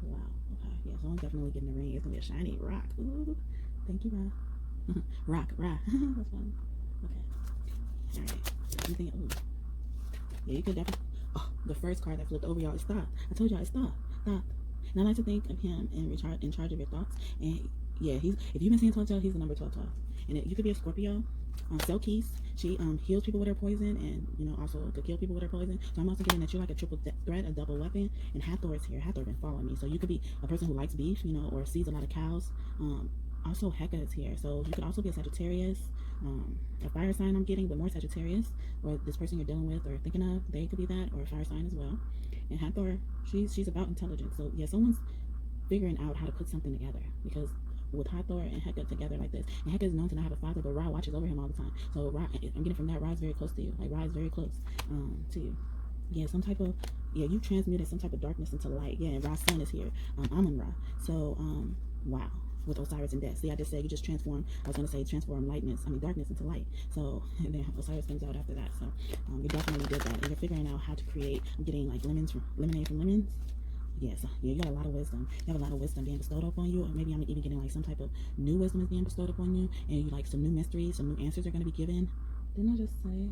Wow. Okay. Yeah, someone's definitely getting a ring. It's gonna be a shiny rock. Ooh. Thank you, Rock. Rock. That's fun. Okay. All right. Anything? Ooh. Yeah, you could definitely. Oh, the first card that flipped over, y'all, is thought. I told y'all it's thought. Thought. And I like to think of him in charge of your thoughts. And yeah, if you've been seeing 12, he's the number 12. And you could be a Scorpio. Selkies, she heals people with her poison, and also could kill people with her poison. So I'm also getting that you're like a triple threat, a double weapon. And Hathor is here. Hathor been following me, so you could be a person who likes beef, or sees a lot of cows. Also Hecka is here, so you could also be a Sagittarius, a fire sign I'm getting, but more Sagittarius, or this person you're dealing with or thinking of, they could be that, or a fire sign as well. And Hathor, she's about intelligence. So yeah, someone's figuring out how to put something together, because with Hathor and Hecka together like this, and Hecka is known to not have a father, but Ra watches over him all the time. So Ra, I'm getting from that, Ra is very close to you. Like Ra is very close to you. Yeah, some type of, you transmuted some type of darkness into light. Yeah, and Ra's son is here, Amun-Ra. So wow, with Osiris and Death. See, I just said you just transform. I was gonna say transform darkness into light. So and then Osiris comes out after that. So you definitely did that, and you're figuring out how to create. I'm getting like lemonade from lemons. Yes, yeah, you got a lot of wisdom. You have a lot of wisdom being bestowed upon you, or maybe I'm even getting like some type of new wisdom is being bestowed upon you, and you like some new mysteries, some new answers are going to be given. Didn't I just say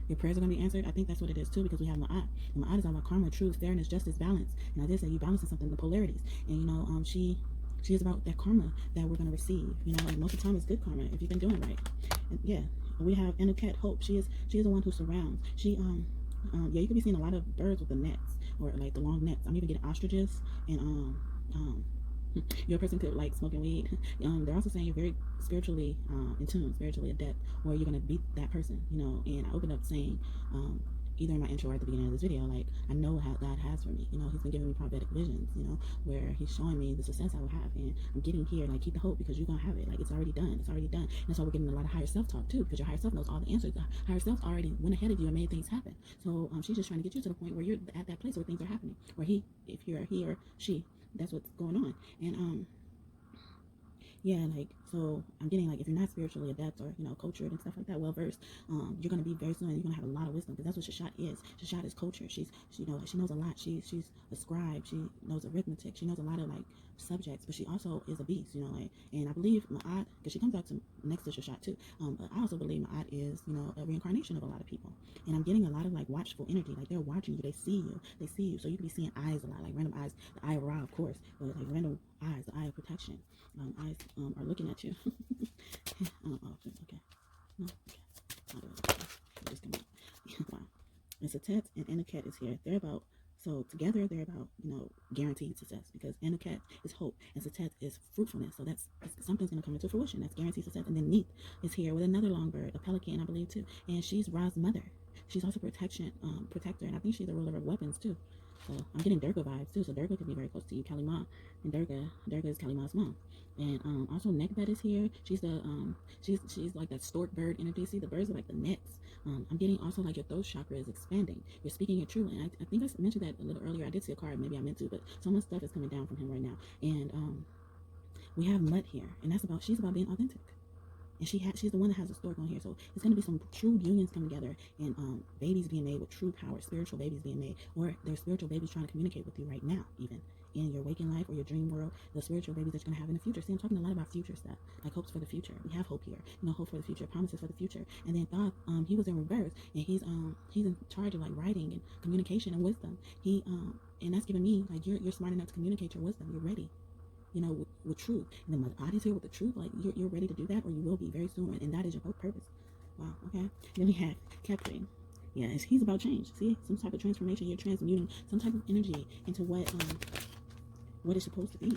your prayers are going to be answered? I think that's what it is too, because we have Ma'at. And Ma'at is all about karma, truth, fairness, justice, balance. And I did say you balancing something, the polarities. And she is about that karma that we're going to receive. Like most of the time it's good karma if you've been doing right. And yeah, we have Anuket, Hope. She is the one who surrounds. She yeah, you could be seeing a lot of birds with the nets, or like the long nets. I'm even getting ostriches, and your person could like smoking weed. They're also saying you're very spiritually in tune, spiritually adept, or you're gonna beat that person. And I opened up saying, either in my intro or at the beginning of this video, like I know how God has for me. He's been giving me prophetic visions, where he's showing me the success I will have, and I'm getting here, like keep the hope, because you're gonna have it. Like it's already done. And that's why we're getting a lot of higher self-talk too, because your higher self knows all the answers. The higher self already went ahead of you and made things happen. So she's just trying to get you to the point where you're at that place where things are happening, or if you're he or she, that's what's going on. And yeah, like, so I'm getting like, if you're not spiritually adept or cultured and stuff like that, well versed, you're gonna be very soon. You're gonna have a lot of wisdom, because that's what Cashapp is. Cashapp is culture. She knows a lot. She's a scribe. She knows arithmetic. She knows a lot of like subjects, but she also is a beast. And I believe Ma'at, because she comes out to next to Cashapp too. But I also believe Ma'at is a reincarnation of a lot of people. And I'm getting a lot of like watchful energy. Like they're watching you. They see you. So you can be seeing eyes a lot, like random eyes. The eye of Ra, of course, but like random eyes, the eye of protection. Eyes are looking at you. Okay. No, okay. Just come out. Wow. And Satet and Anuket is here. Together they're about, guaranteed success, because Anuket is hope and Satet is fruitfulness. So that's something's going to come into fruition. That's guaranteed success. And then Neith is here with another longbird, a pelican, I believe, too. And she's Ra's mother. She's also protector, and I think she's a ruler of weapons, too. So I'm getting Durga vibes, too. So Durga could be very close to you. Kalima, and Durga is Kalima's mom. And also Nekbet is here. She's the she's like that stork bird energy. See, the birds are like the nets. I'm getting also like your throat chakra is expanding. You're speaking your truth. And I think I mentioned that a little earlier. I did see a card, maybe I meant to, but so much stuff is coming down from him right now. And we have Mut here, and she's about being authentic. And she's the one that has the stork on here. So it's going to be some true unions coming together, and babies being made with true power, spiritual babies being made, or there's spiritual babies trying to communicate with you right now, even in your waking life or your dream world, the spiritual babies that you're going to have in the future. See, I'm talking a lot about future stuff, like hopes for the future. We have hope here, hope for the future, promises for the future. And then Thoth, he was in reverse, and he's in charge of like writing and communication and wisdom. And that's giving me like you're smart enough to communicate your wisdom. You're ready. With truth. And then my body's here with the truth. Like you're ready to do that, or you will be very soon, and that is your purpose. Wow. Okay. Then we have Kepri. Yeah, he's about change. See, some type of transformation. You're transmuting some type of energy into what it's supposed to be.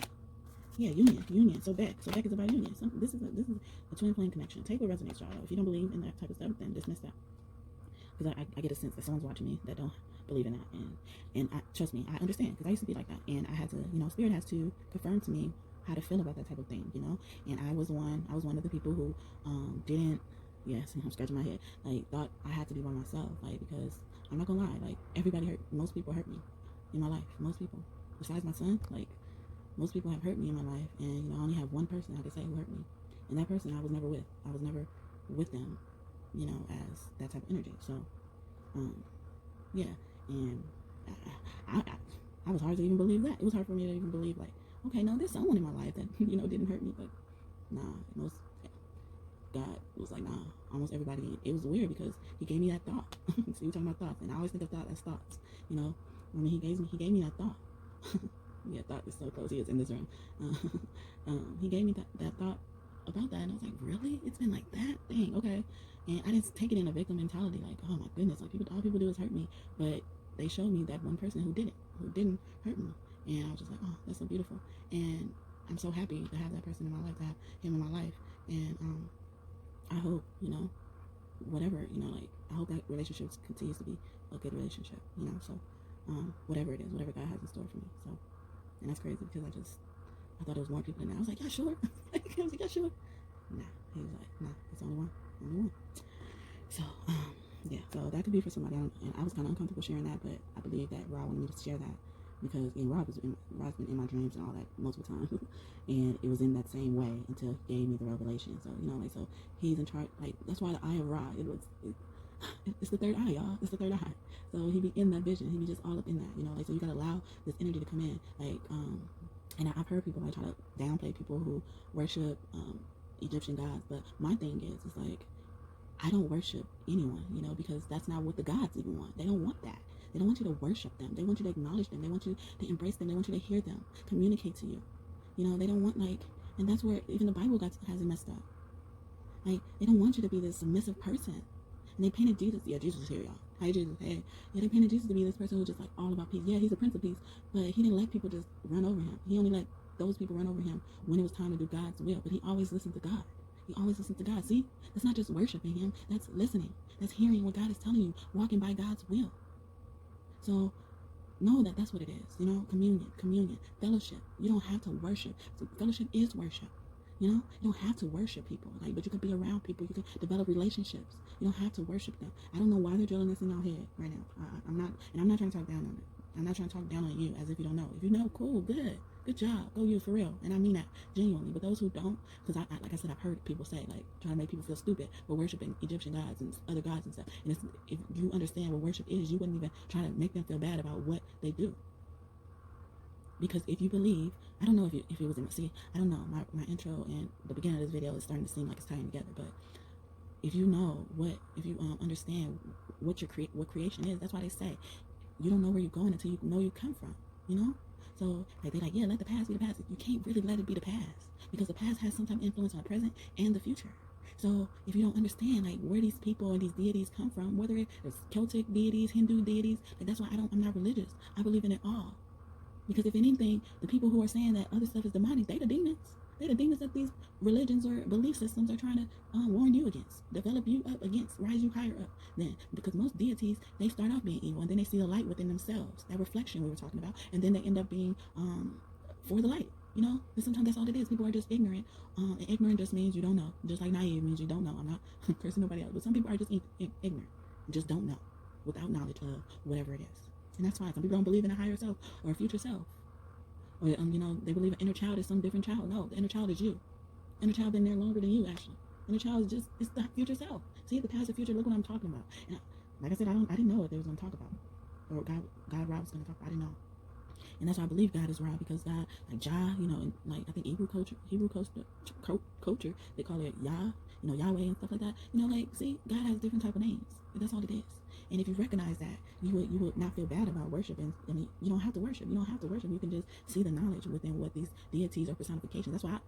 Yeah, union. So Beck is about union. This is a twin flame connection. Take what resonates, y'all. If you don't believe in that type of stuff, then dismiss that. Because I get a sense that someone's watching me that don't believe in that, and trust me, I understand, because I used to be like that, and I had to, Spirit has to confirm to me how to feel about that type of thing, and I was one of the people who didn't, yes, I'm scratching my head, like thought I had to be by myself, like, because I'm not gonna lie, like most people hurt me in my life, most people, besides my son, like most people have hurt me in my life, and I only have one person I could say who hurt me, and that person I was never with them, as that type of energy. So yeah, and I was hard to even believe that. It was hard for me to even believe, like, okay, no, there's someone in my life that didn't hurt me, but nah, God was like, nah, almost everybody. It was weird because he gave me that thought. So we're talking about thoughts, and I always think of thought as thoughts. You know, I mean, he gave me that thought. Yeah, thought is so close. He is in this room. He gave me that thought about that, and I was like, really? It's been like that? Dang, okay. And I didn't take it in a victim mentality, like, oh my goodness, like all people do is hurt me. But they showed me that one person who didn't hurt me, and I was just like, oh, that's so beautiful. And I'm so happy to have that person in my life, to have him in my life. And I hope, you know, whatever, you know, like, I hope that relationship continues to be a good relationship, you know. So whatever it is, whatever God has in store for me. So, and that's crazy because I thought it was more people than that. I was like, yeah, sure. I was like, yeah, sure. Nah, he was like, nah, it's only one. So yeah, so that could be for somebody. And I was kind of uncomfortable sharing that, but I believe that Rob wanted me to share that because Rob's been in my dreams and all that multiple times, and it was in that same way until he gave me the revelation. So, you know, like, so he's in charge. Like, that's why the eye of Ra, it's the third eye, y'all. It's the third eye. So he be in that vision. He be just all up in that, you know. Like, so you gotta allow this energy to come in. Like, and I've heard people like try to downplay people who worship Egyptian gods, but my thing is, it's like, I don't worship anyone, you know, because that's not what the gods even want. They don't want that. They don't want you to worship them. They want you to acknowledge them. They want you to embrace them. They want you to hear them, communicate to you. You know, they don't want, like, and that's where even the Bible has it messed up. Like, they don't want you to be this submissive person. And they painted Jesus. Yeah, Jesus is here, y'all. Hi, Jesus. Hey. Yeah, they painted Jesus to be this person who's just like all about peace. Yeah, he's a prince of peace, but he didn't let people just run over him. He only let those people run over him when it was time to do God's will. But he always listened to God. He always listened to God. See, that's not just worshiping him. That's listening. That's hearing what God is telling you. Walking by God's will. So know that that's what it is. You know, communion, fellowship. You don't have to worship. So fellowship is worship. You know, you don't have to worship people, like, but you can be around people. You can develop relationships. You don't have to worship them. I don't know why they're drilling this in your head right now. I'm not trying to talk down on it. I'm not trying to talk down on you as if you don't know. If you know, cool, good job, go you, for real. And I mean that genuinely. But those who don't, because I like I said, I've heard people say, like, trying to make people feel stupid for worshiping Egyptian gods and other gods and stuff. And if you understand what worship is, you wouldn't even try to make them feel bad about what they do. Because if you believe, I don't know if it was in, see, I don't know, my intro and the beginning of this video is starting to seem like it's tying together, but if you know if you understand what creation is, that's why they say, you don't know where you're going until you know you come from, you know? So, like, they're like, yeah, let the past be the past. You can't really let it be the past, because the past has some type of influence on the present and the future. So, if you don't understand, like, where these people and these deities come from, whether it's Celtic deities, Hindu deities, like, that's why I'm not religious. I believe in it all. Because if anything, the people who are saying that other stuff is demonic, they the demons. They the demons that these religions or belief systems are trying to warn you against, develop you up against, rise you higher up. Then, because most deities, they start off being evil, and then they see the light within themselves, that reflection we were talking about, and then they end up being for the light. You know, and sometimes that's all it is. People are just ignorant, and ignorant just means you don't know. Just like naive means you don't know. I'm not cursing nobody else, but some people are just ignorant, just don't know, without knowledge of whatever it is. And that's fine. Some people don't believe in a higher self or a future self. Or, you know, they believe an inner child is some different child. No, the inner child is you. Inner child been there longer than you, actually. Inner child is just, it's the future self. See, the past and future, look what I'm talking about. And like I said, I didn't know what they was going to talk about. Or God Rob was going to talk about. I didn't know. And that's why I believe God is Rob, because God, like Jah, you know, and like I think Hebrew culture, they call it Yah, you know, Yahweh and stuff like that. You know, like, see, God has different type of names. That's all it is. And if you recognize that, you would not feel bad about worshiping. I mean, you don't have to worship. You don't have to worship. You can just see the knowledge within what these deities are personifications. That's why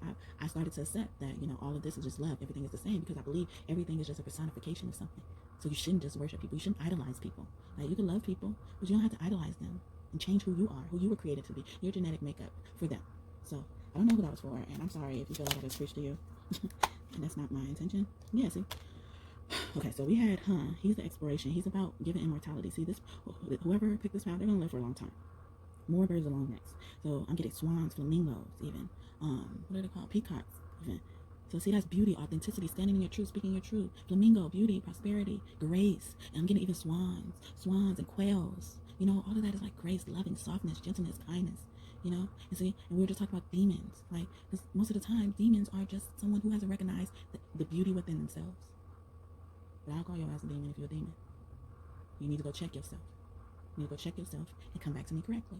I started to accept that, you know, all of this is just love. Everything is the same, because I believe everything is just a personification of something. So you shouldn't just worship people. You shouldn't idolize people. Like, you can love people, but you don't have to idolize them and change who you are, who you were created to be, your genetic makeup for them. So I don't know who that was for, and I'm sorry if you feel like I just preached to you. And that's not my intention. Yeah, see. Okay, so we had he's the exploration. He's about giving immortality. See, this, whoever picked this out, they're gonna live for a long time. More birds along next. So I'm getting swans, flamingos, even what are they called, peacocks, even. So see, that's beauty, authenticity, standing in your truth, speaking your truth. Flamingo, beauty, prosperity, grace. And I'm getting even swans and quails. You know, all of that is like grace, loving, softness, gentleness, kindness. You know, and see, and we were just talking about demons, like, because most of the time demons are just someone who hasn't recognized the beauty within themselves. But I'll call your ass a demon if you're a demon. You need to go check yourself. You need to go check yourself and come back to me correctly.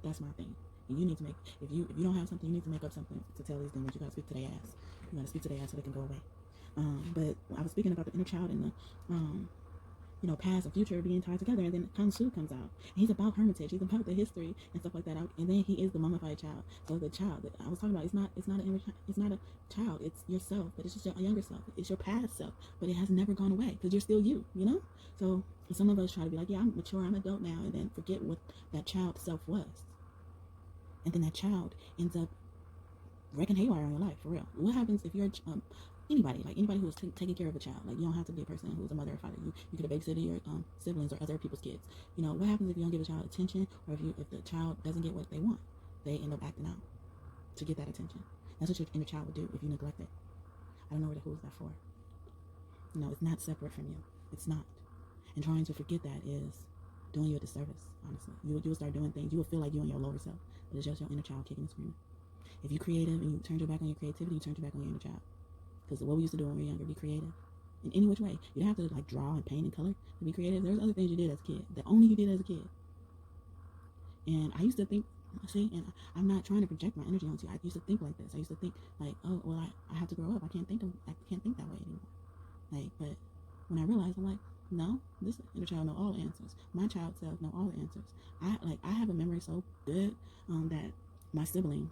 That's my thing. You need to make, if you don't have something, you need to make up something to tell these demons. You gotta speak to their ass. You gotta speak to their ass so they can go away. But I was speaking about the inner child and the past and future being tied together, and then Kansu comes out. And he's about hermitage. He's about the history and stuff like that. And then he is the mummified child. So the child that I was talking about, it's not a child. It's yourself, but it's just a younger self. It's your past self, but it has never gone away because you're still you. So some of us try to be like, yeah, I'm mature, I'm adult now, and then forget what that child self was. And then that child ends up wrecking haywire on your life, for real. What happens if you're anybody who's taking care of a child? Like, you don't have to be a person who's a mother or father. You could have babysitted your siblings or other people's kids. What happens if you don't give a child attention, or if the child doesn't get what they want? They end up acting out to get that attention. That's what your inner child would do if you neglect it. I don't know who's that for. It's not separate from you. It's not. And trying to forget that is doing you a disservice, honestly. You will start doing things. You will feel like you're in your lower self, but it's just your inner child kicking and screaming. If you're creative and you turned your back on your creativity, you turned your back on your inner child. Because what we used to do when we were younger, be creative in any which way. You don't have to draw and paint and color to be creative. There's other things you did as a kid that only you did as a kid. And I used to think, and I'm not trying to project my energy onto you. I used to think like this. I used to think like, oh, well, I have to grow up. I can't think that way anymore. But when I realized, I'm like, no, this inner child know all the answers. My child self know all the answers. I have a memory so good that my sibling,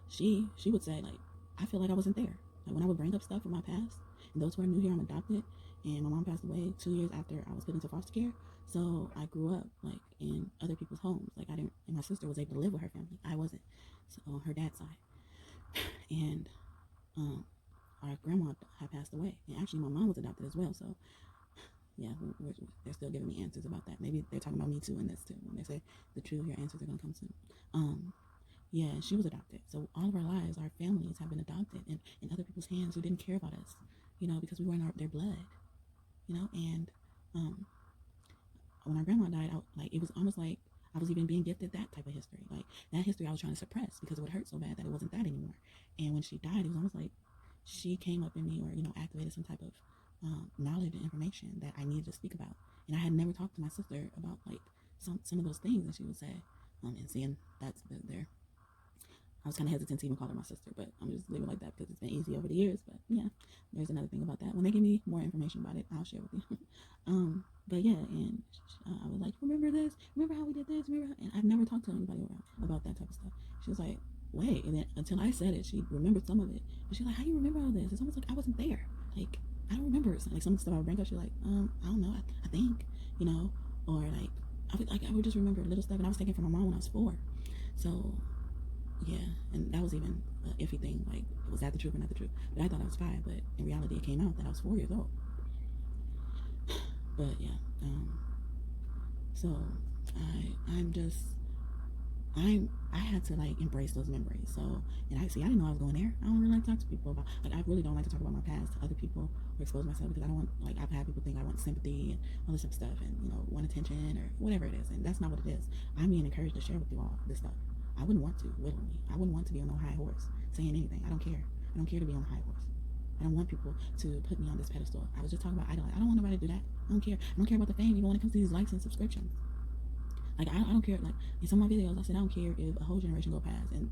she would say, like, I feel like I wasn't there. Like, when I would bring up stuff from my past, and those who are new here, I'm adopted, and my mom passed away 2 years after I was put into foster care. So I grew up like in other people's homes. Like, and my sister was able to live with her family. I wasn't. So on her dad's side, and our grandma had passed away, and actually my mom was adopted as well. So yeah, they're still giving me answers about that. Maybe they're talking about me too in this too. When they say the truth, your answers are gonna come soon. Yeah, she was adopted. So all of our lives, our families have been adopted in other people's hands who didn't care about us, because we were in their blood, and when our grandma died, it was almost like I was even being gifted that type of history. Like, that history I was trying to suppress because it would hurt so bad that it wasn't that anymore. And when she died, it was almost like she came up in me, or, activated some type of knowledge and information that I needed to speak about. And I had never talked to my sister about, like, some of those things that she would say. And seeing that's there. I was kind of hesitant to even call her my sister, but I'm just leaving it like that because it's been easy over the years. But yeah, there's another thing about that. When they give me more information about it, I'll share with you. But yeah, and I was like, remember this? Remember how we did this? And I've never talked to anybody about that type of stuff. She was like, wait, and then until I said it, she remembered some of it. But she's like, how do you remember all this? It's almost like I wasn't there. Like, I don't remember. Like, some stuff I would bring up, she's like, I don't know, I think, or like I would just remember little stuff, and I was taken from my mom when I was 4. So yeah, and that was even an iffy thing. Like, was that the truth or not the truth? But I thought I was 5, but in reality, it came out that I was 4 years old. But yeah, so I had to like embrace those memories. So, and I didn't know I was going there. I don't really like to talk to people about, like, I really don't like to talk about my past to other people or expose myself, because I don't want, like, I've had people think I want sympathy and all this type of stuff, and want attention or whatever it is, and that's not what it is. I'm being encouraged to share with you all this stuff. I wouldn't want to, willingly. I wouldn't want to be on no high horse saying anything. I don't care. I don't care to be on a high horse. I don't want people to put me on this pedestal. I was just talking about idol. I don't want nobody to do that. I don't care. I don't care about the fame even when it comes to these likes and subscriptions. Like, I don't care. Like, in some of my videos, I said I don't care if a whole generation go past and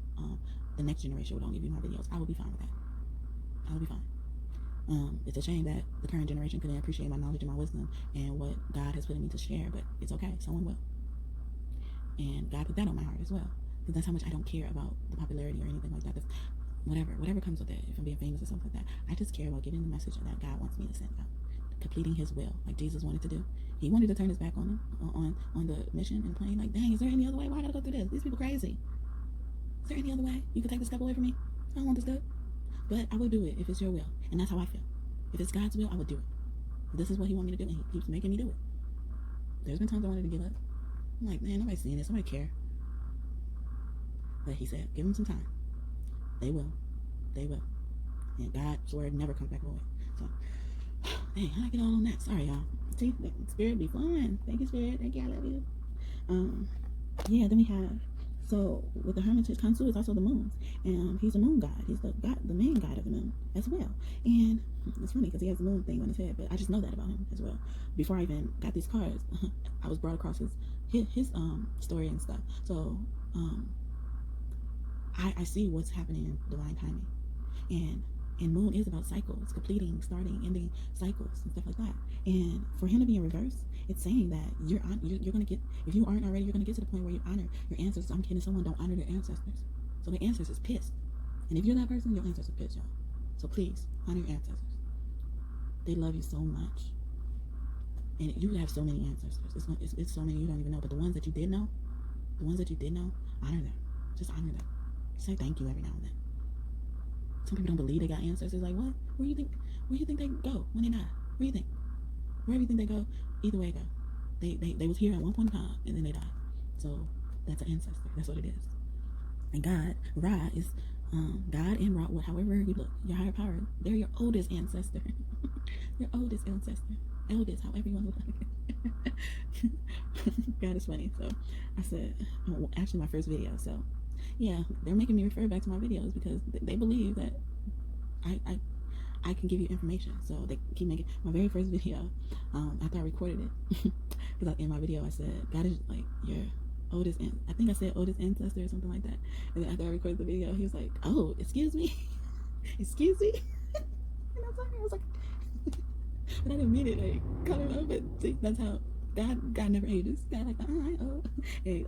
the next generation would only view my videos. I would be fine with that. I would be fine. It's a shame that the current generation couldn't appreciate my knowledge and my wisdom and what God has put in me to share, but it's okay. Someone will. And God put that on my heart as well. Because that's how much I don't care about the popularity or anything like that. That's whatever comes with it, if I'm being famous or something like that. I just care about giving the message that God wants me to send out, completing His will, like Jesus wanted to do. He wanted to turn His back on the mission and plan. Like, dang, is there any other way? Why I gotta go through this? These people crazy. Is there any other way you could take this step away from me? I don't want this step, but I will do it if it's Your will, and that's how I feel. If it's God's will, I would do it. If this is what He wants me to do, and He keeps making me do it. There's been times I wanted to give up. I'm like, man, nobody's seeing this. Nobody care. But He said, give them some time. They will. They will. And God's word never comes back void. So, dang, how did I get all on that? Sorry, y'all. See, Spirit be flowing. Thank you, Spirit. Thank you. I love you. Yeah, then we have, so with the hermitage, Kansu is also the moon. And he's a moon god. He's the main god of the moon as well. And it's funny because he has the moon thing on his head, but I just know that about him as well. Before I even got these cards, I was brought across his story and stuff. So, I see what's happening in divine timing. And moon is about cycles, completing, starting, ending cycles and stuff like that. And for him to be in reverse, it's saying that you're going to get, if you aren't already, you're going to get to the point where you honor your ancestors. I'm kidding, someone don't honor their ancestors. So their ancestors pissed. And if you're that person, your ancestors pissed, y'all. So please, honor your ancestors. They love you so much. And you have so many ancestors. It's so many you don't even know. But the ones that you did know, honor them. Just honor them. Say thank you every now and then. Some people don't believe they got ancestors. Like, what? Where you think they go when they die? Where do you think? Wherever you think they go, either way they go. They was here at one point in time and then they died. So that's an ancestor. That's what it is. And God, Ra is God and Ra, however you look, your higher power, they're your oldest ancestor. Your oldest ancestor. Eldest, however you want to look at it. God is funny. So I said, actually my first video. So yeah, they're making me refer back to my videos because they believe that I can give you information. So they keep making my very first video after I recorded it. Because in my video I said, God is like your oldest, I think I said oldest ancestor or something like that. And then after I recorded the video, he was like, oh, excuse me. Excuse me. And I was like, but I didn't mean it, like, cut it up. But see, that's how God never ages. God like, all right, oh. Hey,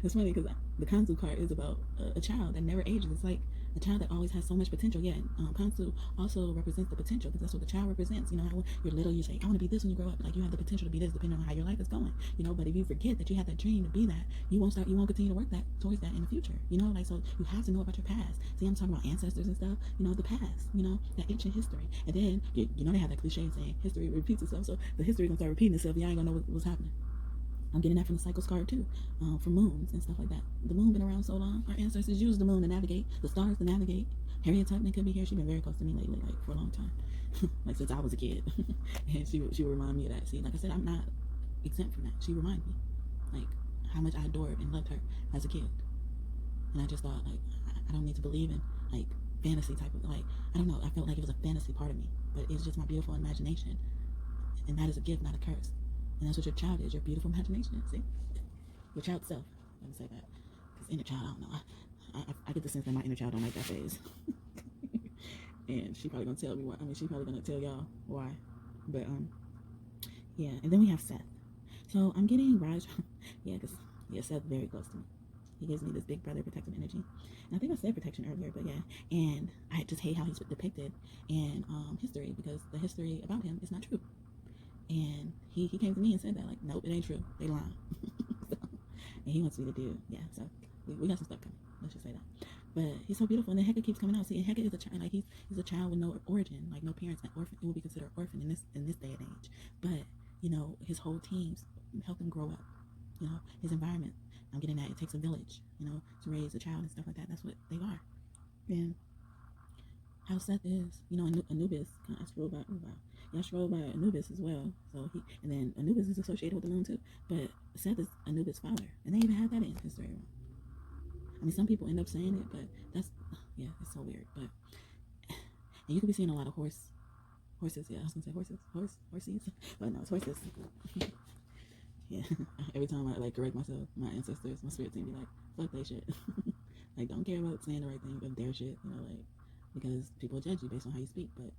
it's funny because the Kansu card is about a child that never ages. It's like a child that always has so much potential. Yeah, Kansu also represents the potential because that's what the child represents. You know, how when you're little, you say, I want to be this when you grow up. Like, you have the potential to be this depending on how your life is going. You know, but if you forget that you have that dream to be that, you won't continue to work towards that in the future. You know, like, so you have to know about your past. See, I'm talking about ancestors and stuff. You know, the past. You know, that ancient history. And then you know they have that cliche saying history repeats itself. So the history gonna start repeating itself. Y'all ain't gonna know what's happening. I'm getting that from the cycles card too, from moons and stuff like that. The moon been around so long. Our ancestors used the moon to navigate, the stars to navigate. Harriet Tubman could be here. She's been very close to me lately, like for a long time, like since I was a kid. And she would remind me of that. See, like I said, I'm not exempt from that. She reminded me, like, how much I adored and loved her as a kid. And I just thought, like, I don't need to believe in like fantasy type of, like, I don't know. I felt like it was a fantasy part of me, but it's just my beautiful imagination, and that is a gift, not a curse. And that's what your child is, your beautiful imagination. See, your child self. Let me say that, because inner child, I don't know. I get the sense that my inner child don't like that phase. And she probably gonna tell me why. I mean, she probably gonna tell y'all why. But yeah. And then we have Seth. So I'm getting Raj. Yeah, because Seth very close to me. He gives me this big brother protective energy. And I think I said protection earlier, but yeah. And I just hate how he's depicted in history, because the history about him is not true. And he came to me and said that, like, nope, it ain't true. They lying. So, and he wants me to do, yeah. So we got some stuff coming. Let's just say that. But he's so beautiful, and then Hecate keeps coming out. See, and Hecate is a child, like he's a child with no origin, like no parents, an orphan. It will be considered orphan in this day and age. But you know, his whole teams help him grow up. You know, his environment. I'm getting that it takes a village, you know, to raise a child and stuff like that. That's what they are. And how Seth is, you know, Anubis. I scroll by. Yeah, I scroll by Anubis as well. So and then Anubis is associated with the moon too. But Seth is Anubis' father, and they even have that in history. I mean, some people end up saying it, but yeah, it's so weird. But and you could be seeing a lot of horses. Yeah, I was gonna say horses, but no, it's horses. Yeah, every time I like correct myself, my ancestors, my spirit team be like, fuck that shit. Like, don't care about saying the right thing of their shit, you know, like, because people judge you based on how you speak. But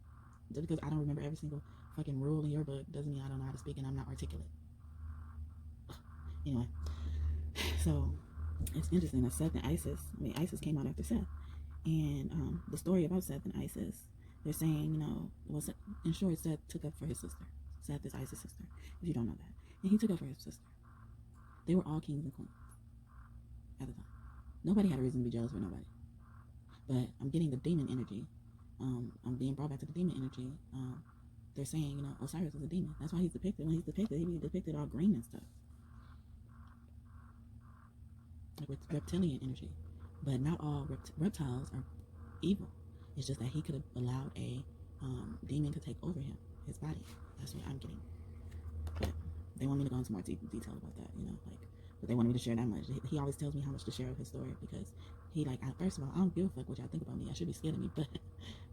just because I don't remember every single fucking rule in your book doesn't mean I don't know how to speak and I'm not articulate. Anyway, so it's interesting that Seth and Isis came out after Seth. And the story about Seth and Isis, they're saying, you know, well, in short, Seth took up for his sister. Seth is Isis' sister, if you don't know that. And he took up for his sister. They were all kings and queens at the time. Nobody had a reason to be jealous for nobody. But I'm getting the demon energy. I'm being brought back to the demon energy. They're saying, you know, Osiris is a demon. That's why he's depicted. When he's depicted, he be depicted all green and stuff. Like with reptilian energy. But not all reptiles are evil. It's just that he could have allowed a demon to take over him, his body. That's what I'm getting. But they want me to go into more detail about that, you know, like, but they wanted me to share that much. He always tells me how much to share of his story, because he, like, first of all, I don't give a fuck what y'all think about me. I should be scared of me, but,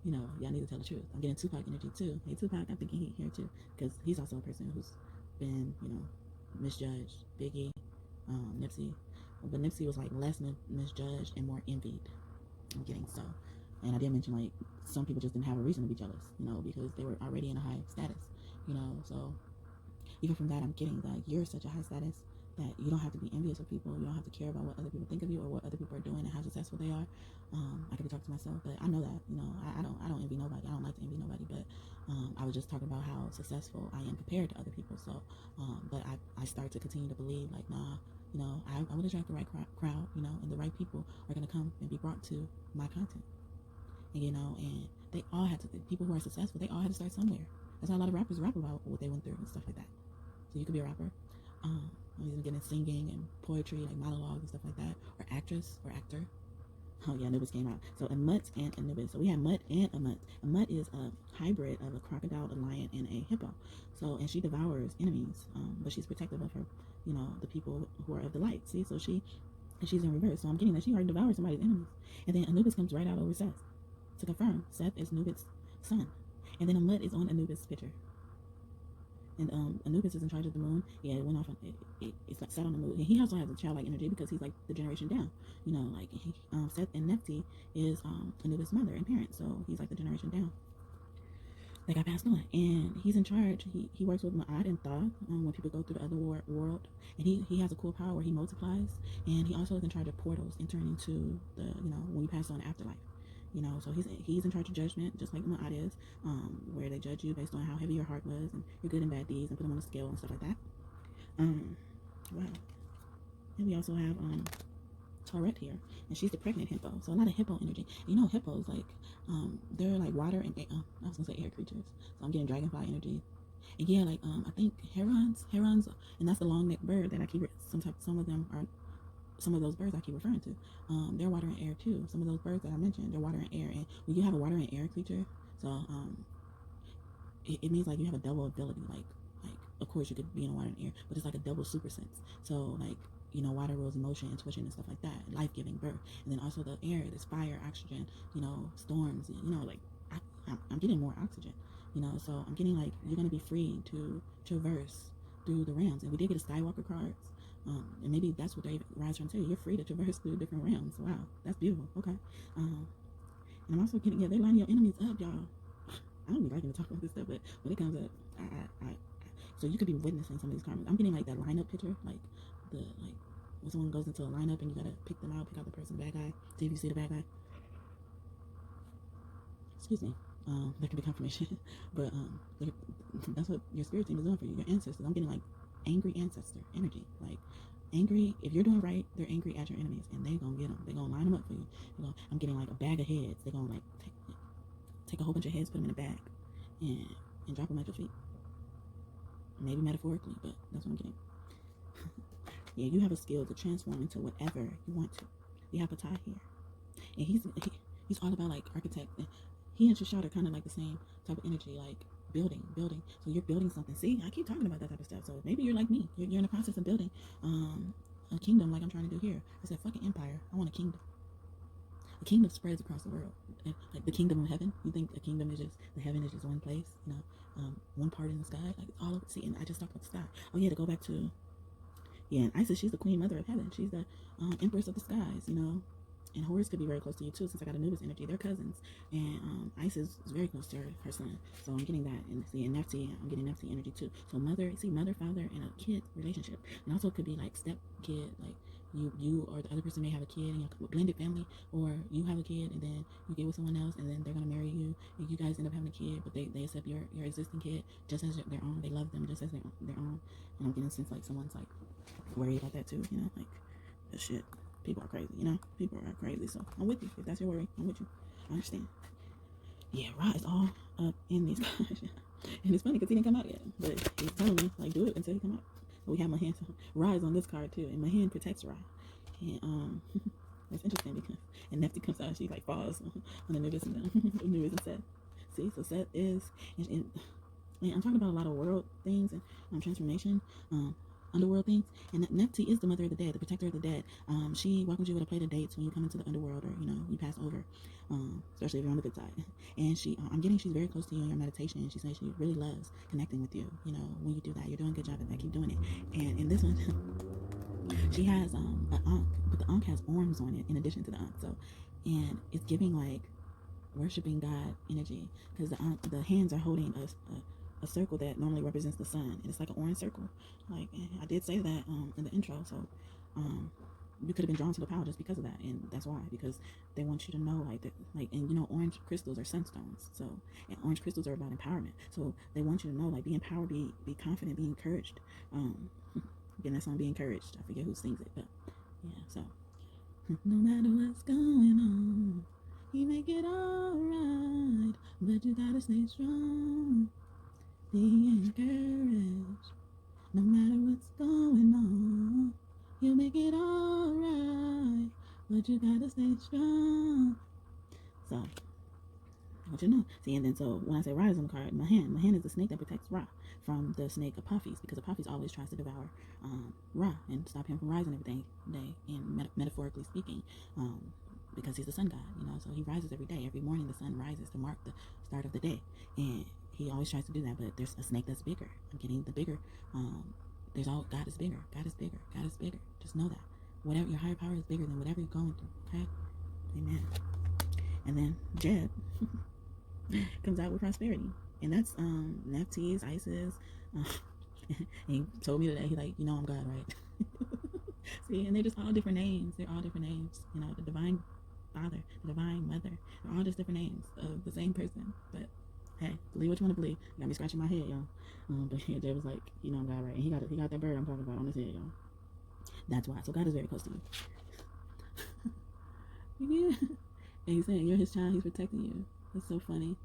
you know, y'all need to tell the truth. I'm getting Tupac energy, too. Hey, Tupac, I'm thinking he here, too, because he's also a person who's been, you know, misjudged. Biggie, Nipsey, but Nipsey was like less misjudged and more envied. I'm getting so. And I did mention like some people just didn't have a reason to be jealous, because they were already in a high status, so even from that I'm getting that you're such a high status that you don't have to be envious of people. You don't have to care about what other people think of you or what other people are doing and how successful they are. I could be talking to myself, but I know that, I don't envy nobody. I don't like to envy nobody, but I was just talking about how successful I am compared to other people. So, but I start to continue to believe like, nah, I would attract the right crowd, and the right people are going to come and be brought to my content. And, and they all had to, people who are successful, they all had to start somewhere. That's how a lot of rappers rap about what they went through and stuff like that. So you could be a rapper. I'm getting singing and poetry, like monologues and stuff like that, or actress or actor. Oh yeah, Anubis came out. So a mutt and Anubis. So we have mutt and a mutt. A mutt is a hybrid of a crocodile, a lion, and a hippo. So, and she devours enemies, but she's protective of her, the people who are of the light. See, so she's in reverse. So I'm getting that she already devoured somebody's enemies. And then Anubis comes right out over Seth to confirm Seth is Anubis' son. And then a mutt is on Anubis' picture. And Anubis is in charge of the moon. Yeah, it went off. It's like set on the moon. And he also has a childlike energy because he's like the generation down. Like Seth and Nephte is Anubis' mother and parent. So he's like the generation down. They got passed on, and he's in charge. He works with Ma'at and Tha when people go through the other world. And he has a cool power where he multiplies. And he also is in charge of portals entering into the when you pass on the afterlife. So he's in charge of judgment, just like Ma'at is, where they judge you based on how heavy your heart was and your good and bad deeds and put them on a scale and stuff like that. Wow. And we also have Taurette here, and she's the pregnant hippo. So a lot of hippo energy. Hippos, like, they're like water and I was gonna say air creatures. So I'm getting dragonfly energy. And yeah, like, I think herons, and that's the long-necked bird that I keep, some of those birds I keep referring to, they're water and air too. Some of those birds that I mentioned, they're water and air. And when you have a water and air creature, so it means like you have a double ability. Like of course you could be in water and air, but it's like a double super sense. So like water rules emotion, intuition, and stuff like that. Life-giving birth, and then also the air, there's fire, oxygen, storms, and like I'm getting more oxygen. So I'm getting like you're gonna be free to traverse through the realms. And we did get a Skywalker cards. And maybe that's what they rise from too. You're free to traverse through different realms. Wow, that's beautiful. Okay. And I'm also getting, they're lining your enemies up, y'all. I don't be liking to talk about this stuff, but when it comes up, so you could be witnessing some of these karmas. I'm getting like that lineup picture, like when someone goes into a lineup and you gotta pick them out, pick out the person, bad guy, see if you see the bad guy. Excuse me. That could be confirmation, but that's what your spirit team is doing for you. Your ancestors. I'm getting like angry ancestor energy, like angry. If you're doing right, they're angry at your enemies, and they're gonna get them. They're gonna line them up for you. I'm getting like a bag of heads. They're gonna like take a whole bunch of heads, put them in a bag, and drop them at your feet. Maybe metaphorically, but that's what I'm getting. Yeah, you have a skill to transform into whatever you want to. We have Patah here, and he's all about like architect. He and Shashad are kind of like the same type of energy, like building. So you're building something. See, I keep talking about that type of stuff. So maybe you're like me. You're in the process of building a kingdom, like I'm trying to do here. I said, fucking empire. I want a kingdom. A kingdom spreads across the world, like the kingdom of heaven. You think a kingdom is just the heaven is just one place, one part in the sky, like all over. See, and I just talked about the sky. Oh yeah, to go back to and Isis. She's the queen mother of heaven. She's the empress of the skies. And Horus could be very close to you too, since I got Anubis energy. They're cousins, and Isis is very close to her son. So I'm getting that, and see, and Nephte, I'm getting Nephte energy too. So mother, father, and a kid relationship, and also it could be like step kid, like you or the other person may have a kid in your blended family, or you have a kid and then you get with someone else, and then they're gonna marry you, and you guys end up having a kid, but they accept your existing kid just as their own. They love them just as their own. And I'm getting a sense like someone's like worried about that too, like that shit. People are crazy, people are crazy. So I'm with you. If that's your worry, I'm with you. I understand. Yeah, Ra is all up in these guys. And it's funny because he didn't come out yet, but he's telling me like do it until he come out. So we have Mahan. So Ra is on this card too, and Mahan protects Ra. And it's interesting because and Nephte comes out and she like falls on Anubis and Seth. See, so Seth is and I'm talking about a lot of world things and transformation. Underworld things, and Nephte is the mother of the dead, the protector of the dead. She welcomes you with a plate of dates when you come into the underworld, or you pass over, especially if you're on the good side. And I'm getting she's very close to you in your meditation, and she says she really loves connecting with you. When you do that, you're doing a good job at that. Keep doing it. And in this one, She has an ankh, but the ankh has arms on it in addition to the ankh. So, and it's giving like worshiping God energy, because the hands are holding a circle that normally represents the sun, and it's like an orange circle. Like, I did say that in the intro. So you could have been drawn to the power just because of that, and that's why, because they want you to know, like, and you know, orange crystals are sunstones. So, and orange crystals are about empowerment. So they want you to know, like, be empowered, be confident, be encouraged. Again, that song, "Be Encouraged." I forget who sings it, but yeah. So no matter what's going on, you make it alright, but you gotta stay strong. Be encouraged. No matter what's going on, you make it alright, but you gotta stay strong. So, I want you to know. See, and then so when I say Ra is on the card, Mahan is the snake that protects Ra from the snake Apophis, because Apophis always tries to devour Ra and stop him from rising every day, and metaphorically speaking, because he's the sun god, you know. So he rises every day. Every morning the sun rises to mark the start of the day, and he always tries to do that. But there's a snake that's bigger. I'm getting the bigger. God is bigger. God is bigger. God is bigger. Just know that. Whatever, your higher power is bigger than whatever you're going through. Okay? Amen. And then Jeb comes out with prosperity, and that's Nephthys, Isis. He told me today, he like, you know, I'm God, right? See, and they're just all different names. They're all different names. You know, the divine father, the divine mother. They're all just different names of the same person. But hey, believe what you want to believe. You got me scratching my head, y'all. But yeah, Jeb was like, you know, I'm God, right? And he got that bird I'm talking about on his head, y'all. That's why. So God is very close to you. Yeah. And he's saying you're his child. He's protecting you. It's so funny.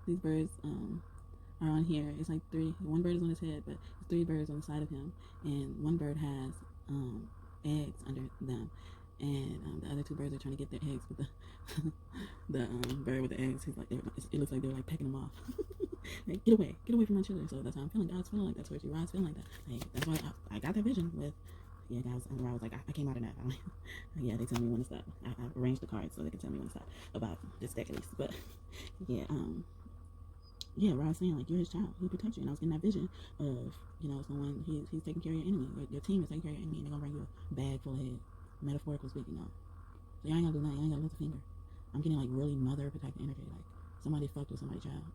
These birds are on here. It's like one bird is on his head, but there's 3 birds on the side of him, and one bird has eggs under them, and the other 2 birds are trying to get their eggs, but the bird with the eggs, he's like, it looks like they're like pecking them off. Like, get away from my children. So that's how I'm feeling. God's feeling like that towards you. Rod's feeling like that. Like, that's why I got that vision with, yeah, guys. And I was like, I came out of that. Yeah, they tell me when to stop. I arranged the cards so they can tell me when to stop about this deck at least. But yeah, Rod's saying, like, you're his child. He protects you. And I was getting that vision of, you know, someone, he's taking care of your enemy. Your team is taking care of your enemy, and they're going to bring you a bag full of heads. Metaphorical speaking, though. So you ain't going to do nothing. You ain't going to lift a finger. I'm getting, like, really mother protecting energy. Like, somebody fucked with somebody's child.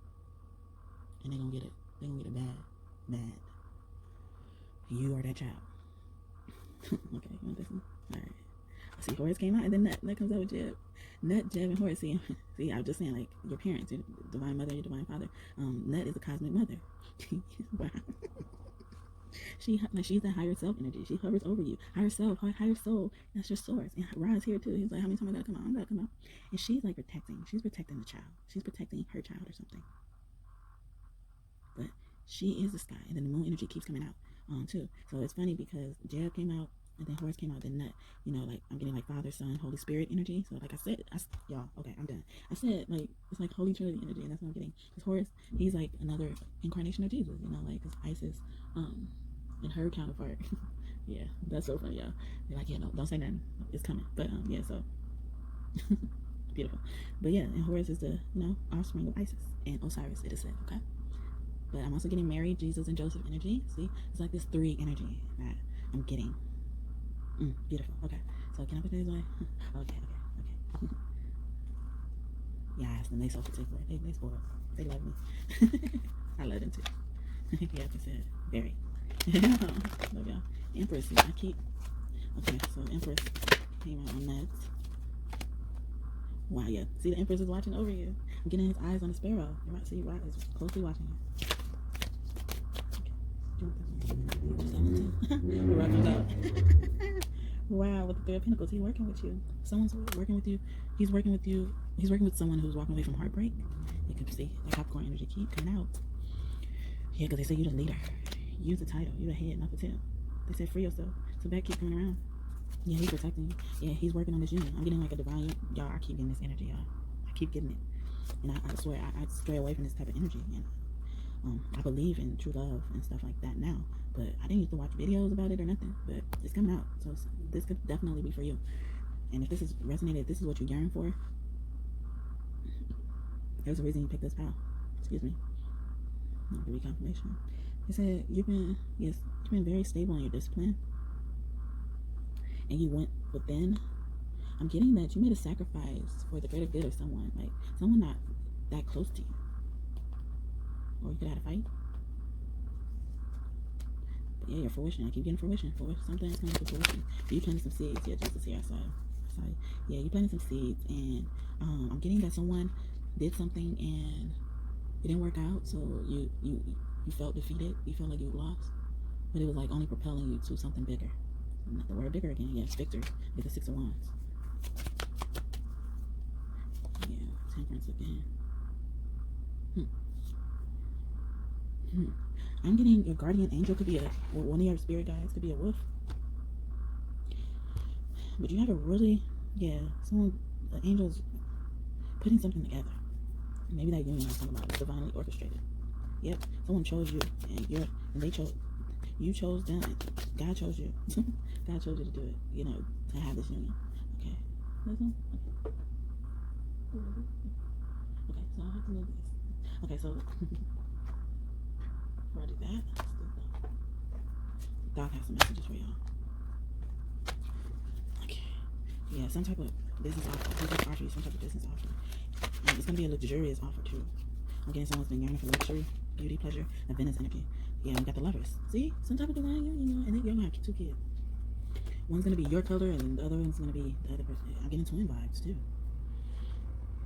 And they're going to get it. They're going to get it bad. You are that child. Okay, you want this one? Alright. See, Horus came out, and then Nut comes out with Jeb. Nut, Jeb, and Horus. See, I was just saying, like, your parents, your divine mother, your divine father. Nut is a cosmic mother. Wow. She's the higher self energy. She hovers over you. Higher self, higher soul. That's your source. And Ra's here too. He's like, how many times I gotta come out? I'm gonna come out. And she's like protecting. She's protecting the child. She's protecting her child or something. But she is the sky, and then the moon energy keeps coming out too. So it's funny because Jeb came out, and then Horus came out, then Nut. You know, like, I'm getting like Father, Son, Holy Spirit energy. So like I said, y'all, okay, I'm done. I said, like, it's like Holy Trinity energy, and that's what I'm getting. Because Horus, he's like another incarnation of Jesus. You know, like, because Isis, and her counterpart. Yeah, that's so funny, y'all. They're like, yeah, no, don't say nothing. It's coming. But yeah, so beautiful. But yeah, and Horus is the, you know, offspring of Isis and Osiris, it is said, okay? But I'm also getting Mary, Jesus, and Joseph energy. See, it's like this 3 energy that I'm getting. Beautiful. Okay. So can I put these away? Okay. Yeah, I asked them. They so particular. They spoiled. They love me. I love them too. Yeah, I said very. Love y'all. Empress. I keep. Okay, so Empress came out on that. Wow, yeah. See, the Empress is watching over you. I'm getting his eyes on the sparrow. You might see Rod is closely watching you. Wow, with the 3 of Pentacles, he's working with you. Someone's working with you. He's working with you. He's working with someone who's walking away from heartbreak. You can see the Capricorn energy keep coming out. Yeah, because they say you're the leader. Use the title. You're the head, not the tail. They said free yourself. So back keep coming around. Yeah, he's protecting you. Yeah, he's working on this union. I'm getting like a divine, y'all. I keep getting this energy, y'all. I keep getting it, and I swear I stray away from this type of energy. And I believe in true love and stuff like that now, but I didn't used to watch videos about it or nothing. But it's coming out, so this could definitely be for you. And if this is resonated, this is what you yearn for. There's a reason you picked this pal. Excuse me. I'll give you confirmation. It said you've been very stable in your discipline. and you went within, I'm getting that you made a sacrifice for the greater good of someone, like someone not that close to you. Or you could have a fight. But yeah, your fruition. I keep getting fruition. Something coming to fruition. You planted some seeds. Yeah, Jesus here. I saw. Yeah, you planted some seeds, and I'm getting that someone did something and it didn't work out. So you felt defeated. You felt like you lost, but it was like only propelling you to something bigger. Not the word bigger again. Yeah, it's victory. It's the 6 of Wands. Yeah, Temperance again. I'm getting your guardian angel could be one of your spirit guides could be a wolf. But you have a really, someone, the angels putting something together. Maybe that union I'm talking about is divinely orchestrated. Yep, someone chose you, and you chose them. God chose you. God chose you to do it. You know, to have this union. Okay, listen. Okay, so I have to move this. Okay, so before I do that, God has some messages for y'all. Okay, yeah, some type of business offer, some type of business offer. It's gonna be a luxurious offer too. I'm getting someone's been yearning for luxury, beauty, pleasure, and Venus energy. Yeah, we got the Lovers. See, some type of divine union, and then you're gonna have 2 kids. One's gonna be your color, and the other one's gonna be the other person. I'm getting twin vibes too.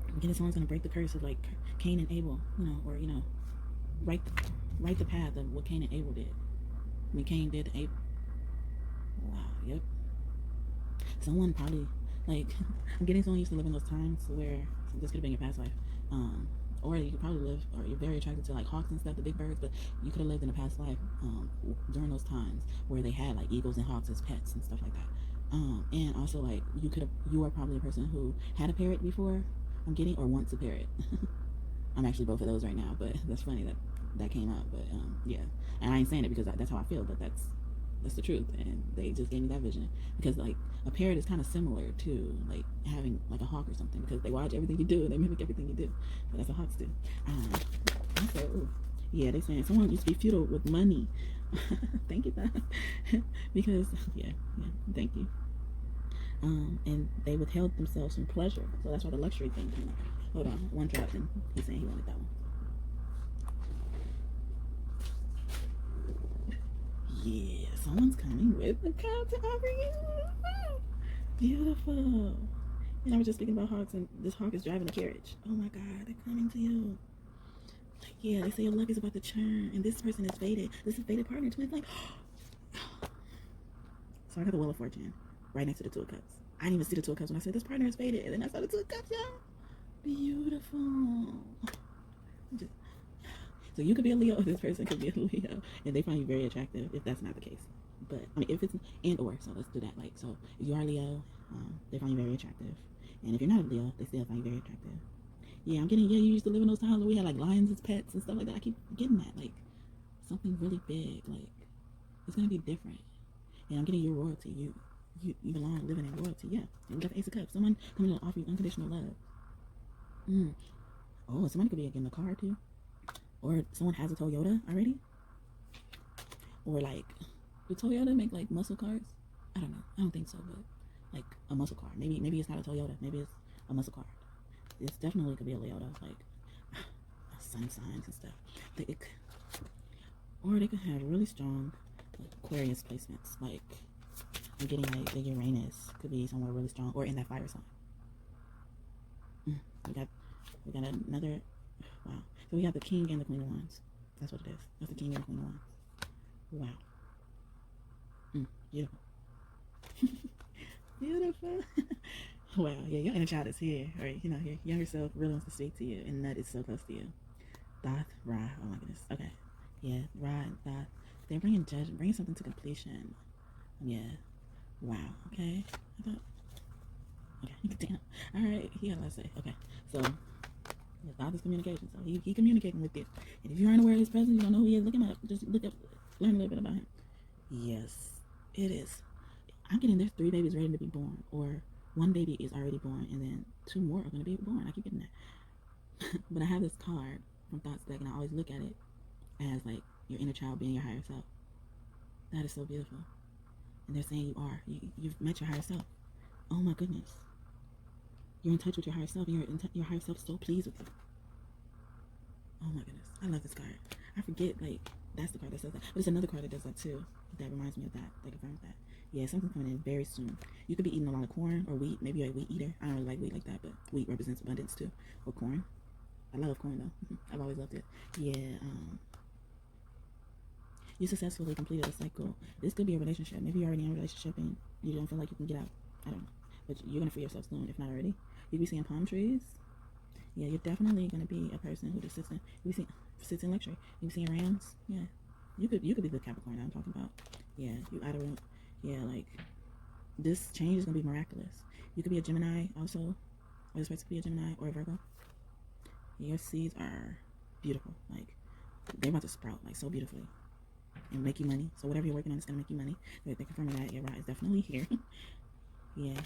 I'm getting someone's gonna break the curse of like Cain and Abel, or right the path of what Cain and Abel did. I mean, Cain did to Abel. Wow. Yep. Someone probably like I'm getting someone used to live in those times where this could have been your past life. Or you could probably live, or you're very attracted to like hawks and stuff, the big birds, but you could have lived in a past life during those times where they had like eagles and hawks as pets and stuff like that. And also like you are probably a person who had a parrot before, I'm getting, or wants a parrot. I'm actually both of those right now, but that's funny that came out. But yeah, and I ain't saying it because that's how I feel, but that's the truth, and they just gave me that vision because like a parrot is kind of similar to like having like a hawk or something because they watch everything you do and they mimic everything you do. So that's what hawks do. Also, yeah, they saying someone used to be feudal with money. Thank you, because yeah, thank you. And they withheld themselves from pleasure, so that's why the luxury thing came up. Hold on, one dropped and he's saying he wanted that one. Yeah, someone's coming with a card to offer you. Beautiful. And I was just speaking about hawks, and this hawk is driving a carriage. Oh my God, they're coming to you. Yeah, they say your luck is about to turn, and this person is fated. This is fated partner. Twins like. So I got the Wheel of Fortune right next to the 2 of Cups. I didn't even see the 2 of Cups when I said this partner is fated, and then I saw the 2 of Cups, y'all. Beautiful. So you could be a Leo, or this person could be a Leo, and they find you very attractive if that's not the case. But I mean, if it's so let's do that. Like, so if you are Leo, they find you very attractive, and if you're not a Leo, they still find you very attractive. Yeah, I'm getting. Yeah, you used to live in those times where we had like lions as pets and stuff like that. I keep getting that, like something really big. Like it's gonna be different, and I'm getting your royalty. You belong living in royalty. Yeah, and you got the Ace of Cups. Someone coming to offer you unconditional love. Oh, somebody could be getting a car too. Or someone has a Toyota already. Or like, do Toyota make like muscle cars? I don't know. I don't think so, but like a muscle car. Maybe it's not a Toyota. Maybe it's a muscle car. It's definitely could be a Toyota, like sun signs and stuff. Or they could have really strong like, Aquarius placements. Like I'm getting like the Uranus could be somewhere really strong, or in that fire sign. We got another. Wow. So we have the King and the Queen of Wands. That's what it is. That's the King and the Queen of Wands. Wow. Beautiful. Beautiful. Wow. Yeah, your inner child is here. Or, your younger self really wants to speak to you. And that is so close to you. Thoth, Ra. Oh my goodness. Okay. Yeah, Ra and Thoth. They're bringing something to completion. Yeah. Wow. Okay. Okay. Damn. All right. He got a lot to say. Okay. So, Thoth is communication, so he communicating with you. And if you aren't aware of his presence, you don't know who he is, look him up. Just learn a little bit about him. Yes, it is. I'm getting there's 3 babies ready to be born, or 1 baby is already born, and then 2 more are going to be born. I keep getting that. But I have this card from Thought's deck, and I always look at it as like your inner child being your higher self. That is so beautiful. And they're saying you are. You've met your higher self. Oh my goodness. You're in touch with your higher self. Your higher self is so pleased with you. Oh my goodness. I love this card. I forget, like, that's the card that says that. But it's another card that does that too. That reminds me of that. That confirms that. Yeah, something's coming in very soon. You could be eating a lot of corn or wheat. Maybe you're a wheat eater. I don't really like wheat like that, but wheat represents abundance too. Or corn. I love corn though. I've always loved it. Yeah, you successfully completed a cycle. This could be a relationship. Maybe you're already in a relationship and you don't feel like you can get out. I don't know. But you're going to free yourself soon, if not already. You be seeing palm trees. Yeah, you're definitely going to be a person who just sits in luxury. You be seeing rams. Yeah. You could be the Capricorn that I'm talking about. Yeah, you out of room. Yeah, like, this change is going to be miraculous. You could be a Gemini also. Or this person could be a Gemini or a Virgo. Your seeds are beautiful. Like, they're about to sprout, like, so beautifully. And make you money. So whatever you're working on is going to make you money. They're confirming that. Your ride is definitely here. Yeah.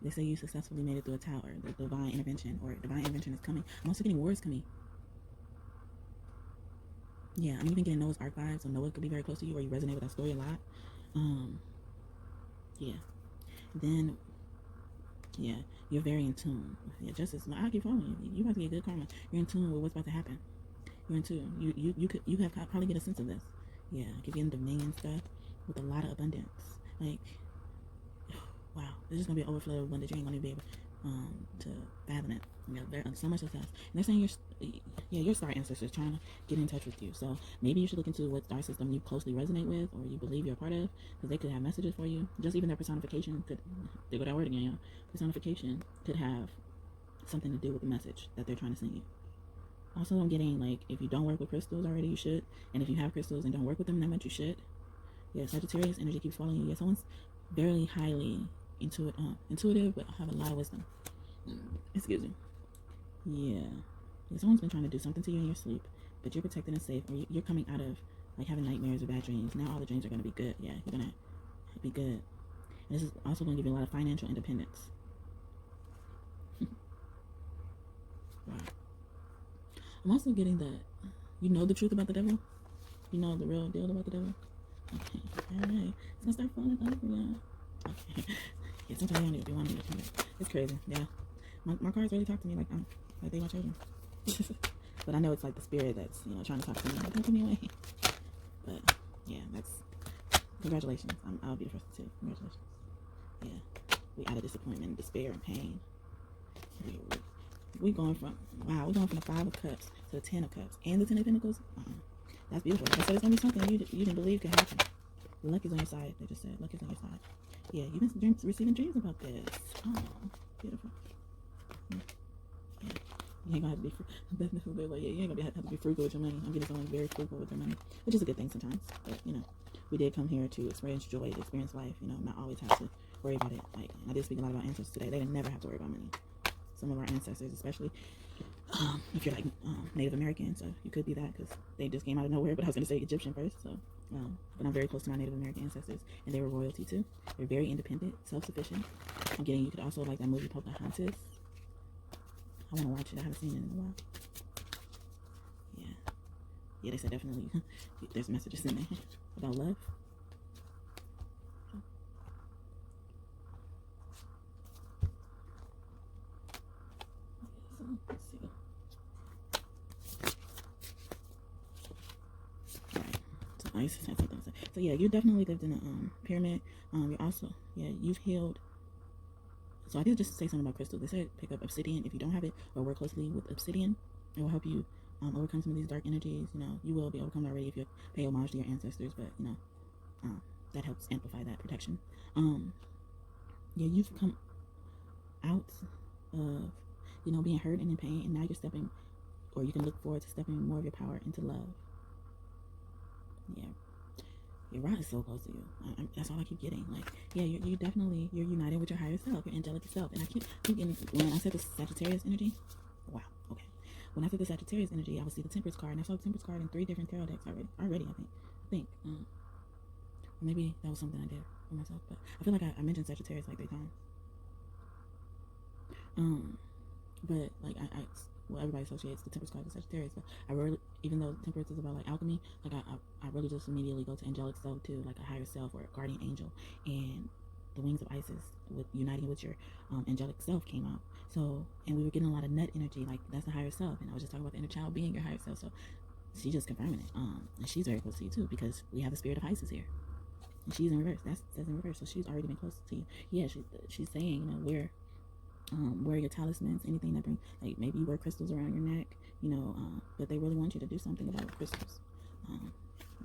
They say you successfully made it through a tower. The divine intervention, or divine intervention is coming. I'm also getting wars coming. Yeah, I'm even getting Noah's Ark vibes. So Noah could be very close to you, or you resonate with that story a lot. Yeah. Then, yeah, you're very in tune. Yeah, justice. I keep following you. You about to get good karma. You're in tune with what's about to happen. You're in tune. You have probably get a sense of this. Yeah, I keep getting dominion stuff with a lot of abundance. Like, wow, there's just gonna be an overflow of abundance. You ain't gonna be able to fathom it. You know, there's so much success. And they're saying your star ancestors trying to get in touch with you. So maybe you should look into what star system you closely resonate with, or you believe you're a part of, because they could have messages for you. Just even their personification could, they go that word again, you know, personification could have something to do with the message that they're trying to send you. Also, I'm getting, like, if you don't work with crystals already, you should. And if you have crystals and don't work with them that much, you should. Yeah, Sagittarius energy keeps following you. Yeah, someone's very highly intuitive, but have a lot of wisdom. Excuse me. Yeah, someone's been trying to do something to you in your sleep, but you're protected and safe, or you're coming out of, like, having nightmares or bad dreams. Now all the dreams are going to be good. Yeah, you're going to be good. And this is also going to give you a lot of financial independence. Wow. I'm also getting that you know the truth about the devil. You know the real deal about the devil. Okay, alright. It's gonna start falling over, y'all. Okay. Yeah, sometimes I don't even want me to come back. It's crazy, yeah. My cards really talk to me like they my children. But I know it's like the spirit that's, you know, trying to talk to me. Like, don't give me away. But yeah, that's congratulations. I'll be the first to say congratulations. Yeah. We out of disappointment, despair, and pain. We're going from the 5 of Cups to the 10 of Cups and the 10 of Pentacles. That's beautiful. Like I said, it's gonna be something you didn't believe could happen. Luck is on your side. They just said luck is on your side. Yeah, you've been receiving dreams about this. Oh, beautiful. Yeah. You ain't gonna have to be you ain't gonna have to be frugal with your money. I'm getting someone very frugal with their money, which is a good thing sometimes. But you know, we did come here to experience joy, to experience life. You know, not always have to worry about it. Like, I did speak a lot about ancestors today. They didn't never have to worry about money. Some of our ancestors, especially if you're like Native American, so you could be that because they just came out of nowhere. But I was going to say Egyptian first, so but I'm very close to my Native American ancestors, and they were royalty too. They're very independent, self-sufficient. I'm getting, you could also like that movie Pocahontas. I want to watch it. I haven't seen it in a while. Yeah, they said definitely there's messages in there about love. Let's see. Alright, so Isis has something to say. So yeah, you definitely lived in a pyramid. You're also, yeah, you've healed. So I did just say something about crystals. They said pick up obsidian if you don't have it, or work closely with obsidian. It will help you overcome some of these dark energies. You know, you will be overcome already if you pay homage to your ancestors, but you know, that helps amplify that protection. Yeah, you've come out of, you know, being hurt and in pain, and now you're stepping, or you can look forward to stepping more of your power into love. Yeah, your rod is so close to you. That's all I keep getting. Like, yeah, you're definitely, you're united with your higher self, your angelic self. And I keep getting, when I said the Sagittarius energy, wow, okay. When I said the Sagittarius energy, I would see the Temperance card, and I saw the Temperance card in 3 different tarot decks already. I think. Or maybe that was something I did for myself, but I feel like I mentioned Sagittarius like 3 times. But like well, everybody associates the Temperance card with Sagittarius, but I really, even though Temperance is about like alchemy, like I really just immediately go to angelic self too, like a higher self or a guardian angel, and the wings of Isis with uniting with your angelic self came out. So, and we were getting a lot of nut energy, like that's the higher self, and I was just talking about the inner child being your higher self. So she's just confirming it, and she's very close to you too, because we have the spirit of Isis here, and she's in reverse. That's in reverse, so she's already been close to you. Yeah, she's saying, you know, wear your talismans, anything that brings, like maybe you wear crystals around your neck, you know, but they really want you to do something about crystals.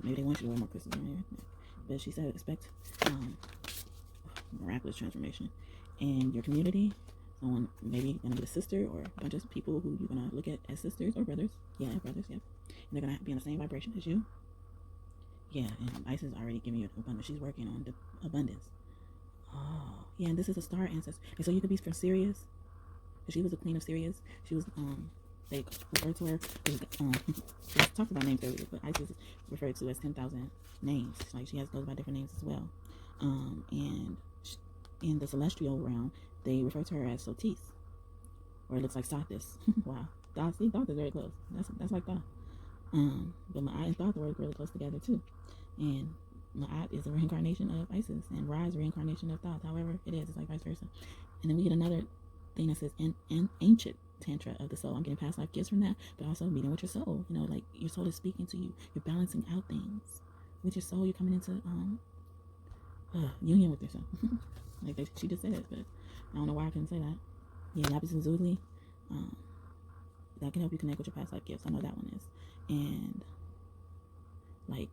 Maybe they want you to wear more crystals around your neck, but she said expect miraculous transformation in your community. Someone maybe gonna be a sister or a bunch of people who you're gonna look at as sisters or brothers. Yeah, brothers. Yeah, and they're gonna be on the same vibration as you. Yeah, and Isis is already giving you abundance. She's working on the abundance. Oh, yeah, and this is a star ancestor. And so you could be from Sirius. She was the queen of Sirius. She was, they referred to her, we talked about names earlier, but Isis is referred to as 10,000 names. Like, she goes by different names as well. And in the celestial realm, they refer to her as Sotis, or it looks like Sothis. Wow. Thoth is very close. That's like Thoth. But Ma'at and Thoth work really close together too. And Ma'at is a reincarnation of Isis, and Ra is a reincarnation of Thoth. However, it's like vice versa. And then we get another thing that says an ancient tantra of the soul. I'm getting past life gifts from that, but also meeting with your soul. You know, like your soul is speaking to you. You're balancing out things with your soul. You're coming into union with yourself. She just said it, but I don't know why I couldn't say that. Yeah, Lapis Lazuli. That can help you connect with your past life gifts. I know that one is. And like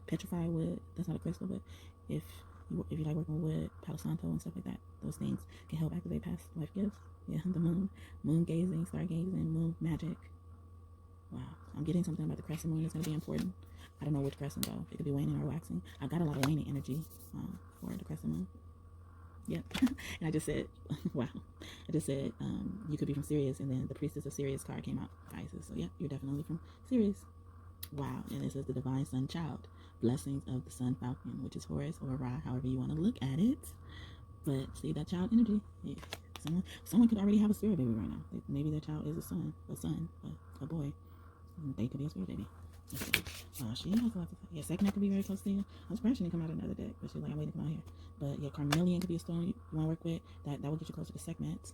petrified wood, that's not a crystal, but if you like working with wood, Palo Santo and stuff like that, those things can help activate past life gifts. Yeah, the moon gazing, stargazing, moon magic. Wow, I'm getting something about the crescent moon that's going to be important. I don't know which crescent though. It could be waning or waxing. I got a lot of waning energy for the crescent moon. Yep. And I just said, wow. I just said you could be from Sirius, and then the Priestess of Sirius card came out for Isis. So yeah, you're definitely from Sirius. Wow. And it says the Divine Sun Child. Blessings of the Sun Falcon, which is Horus or Ra, however you want to look at it. But see that child energy? Yeah. Someone could already have a spirit baby right now. Maybe their child is a boy. They could be a spirit baby. She has a lot to say. Yeah, Sekhmet could be very close to you. I'm surprised she didn't come out another deck, but she's like, I'm waiting to come out here. But yeah, Carmelian could be a stone you want to work with. That will get you closer to Sekhmet.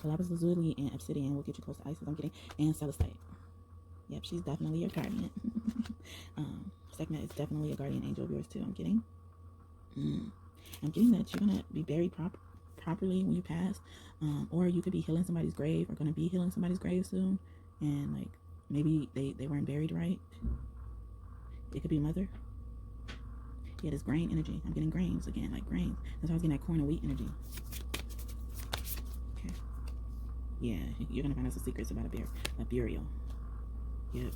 Lapis Lazuli and Obsidian will get you close to Isis, I'm getting, and Celestite. Yep, she's definitely your guardian. Sekhmet is definitely a guardian angel of yours too, I'm getting. I'm getting that you're going to be buried properly when you pass. Or you could be healing somebody's grave, or going to be healing somebody's grave soon. And like, maybe they weren't buried right. It could be mother. Yeah, this grain energy. I'm getting grains again, like grains. That's why I was getting that corn and wheat energy. Okay. Yeah, you're going to find out some secrets about a burial. Yep.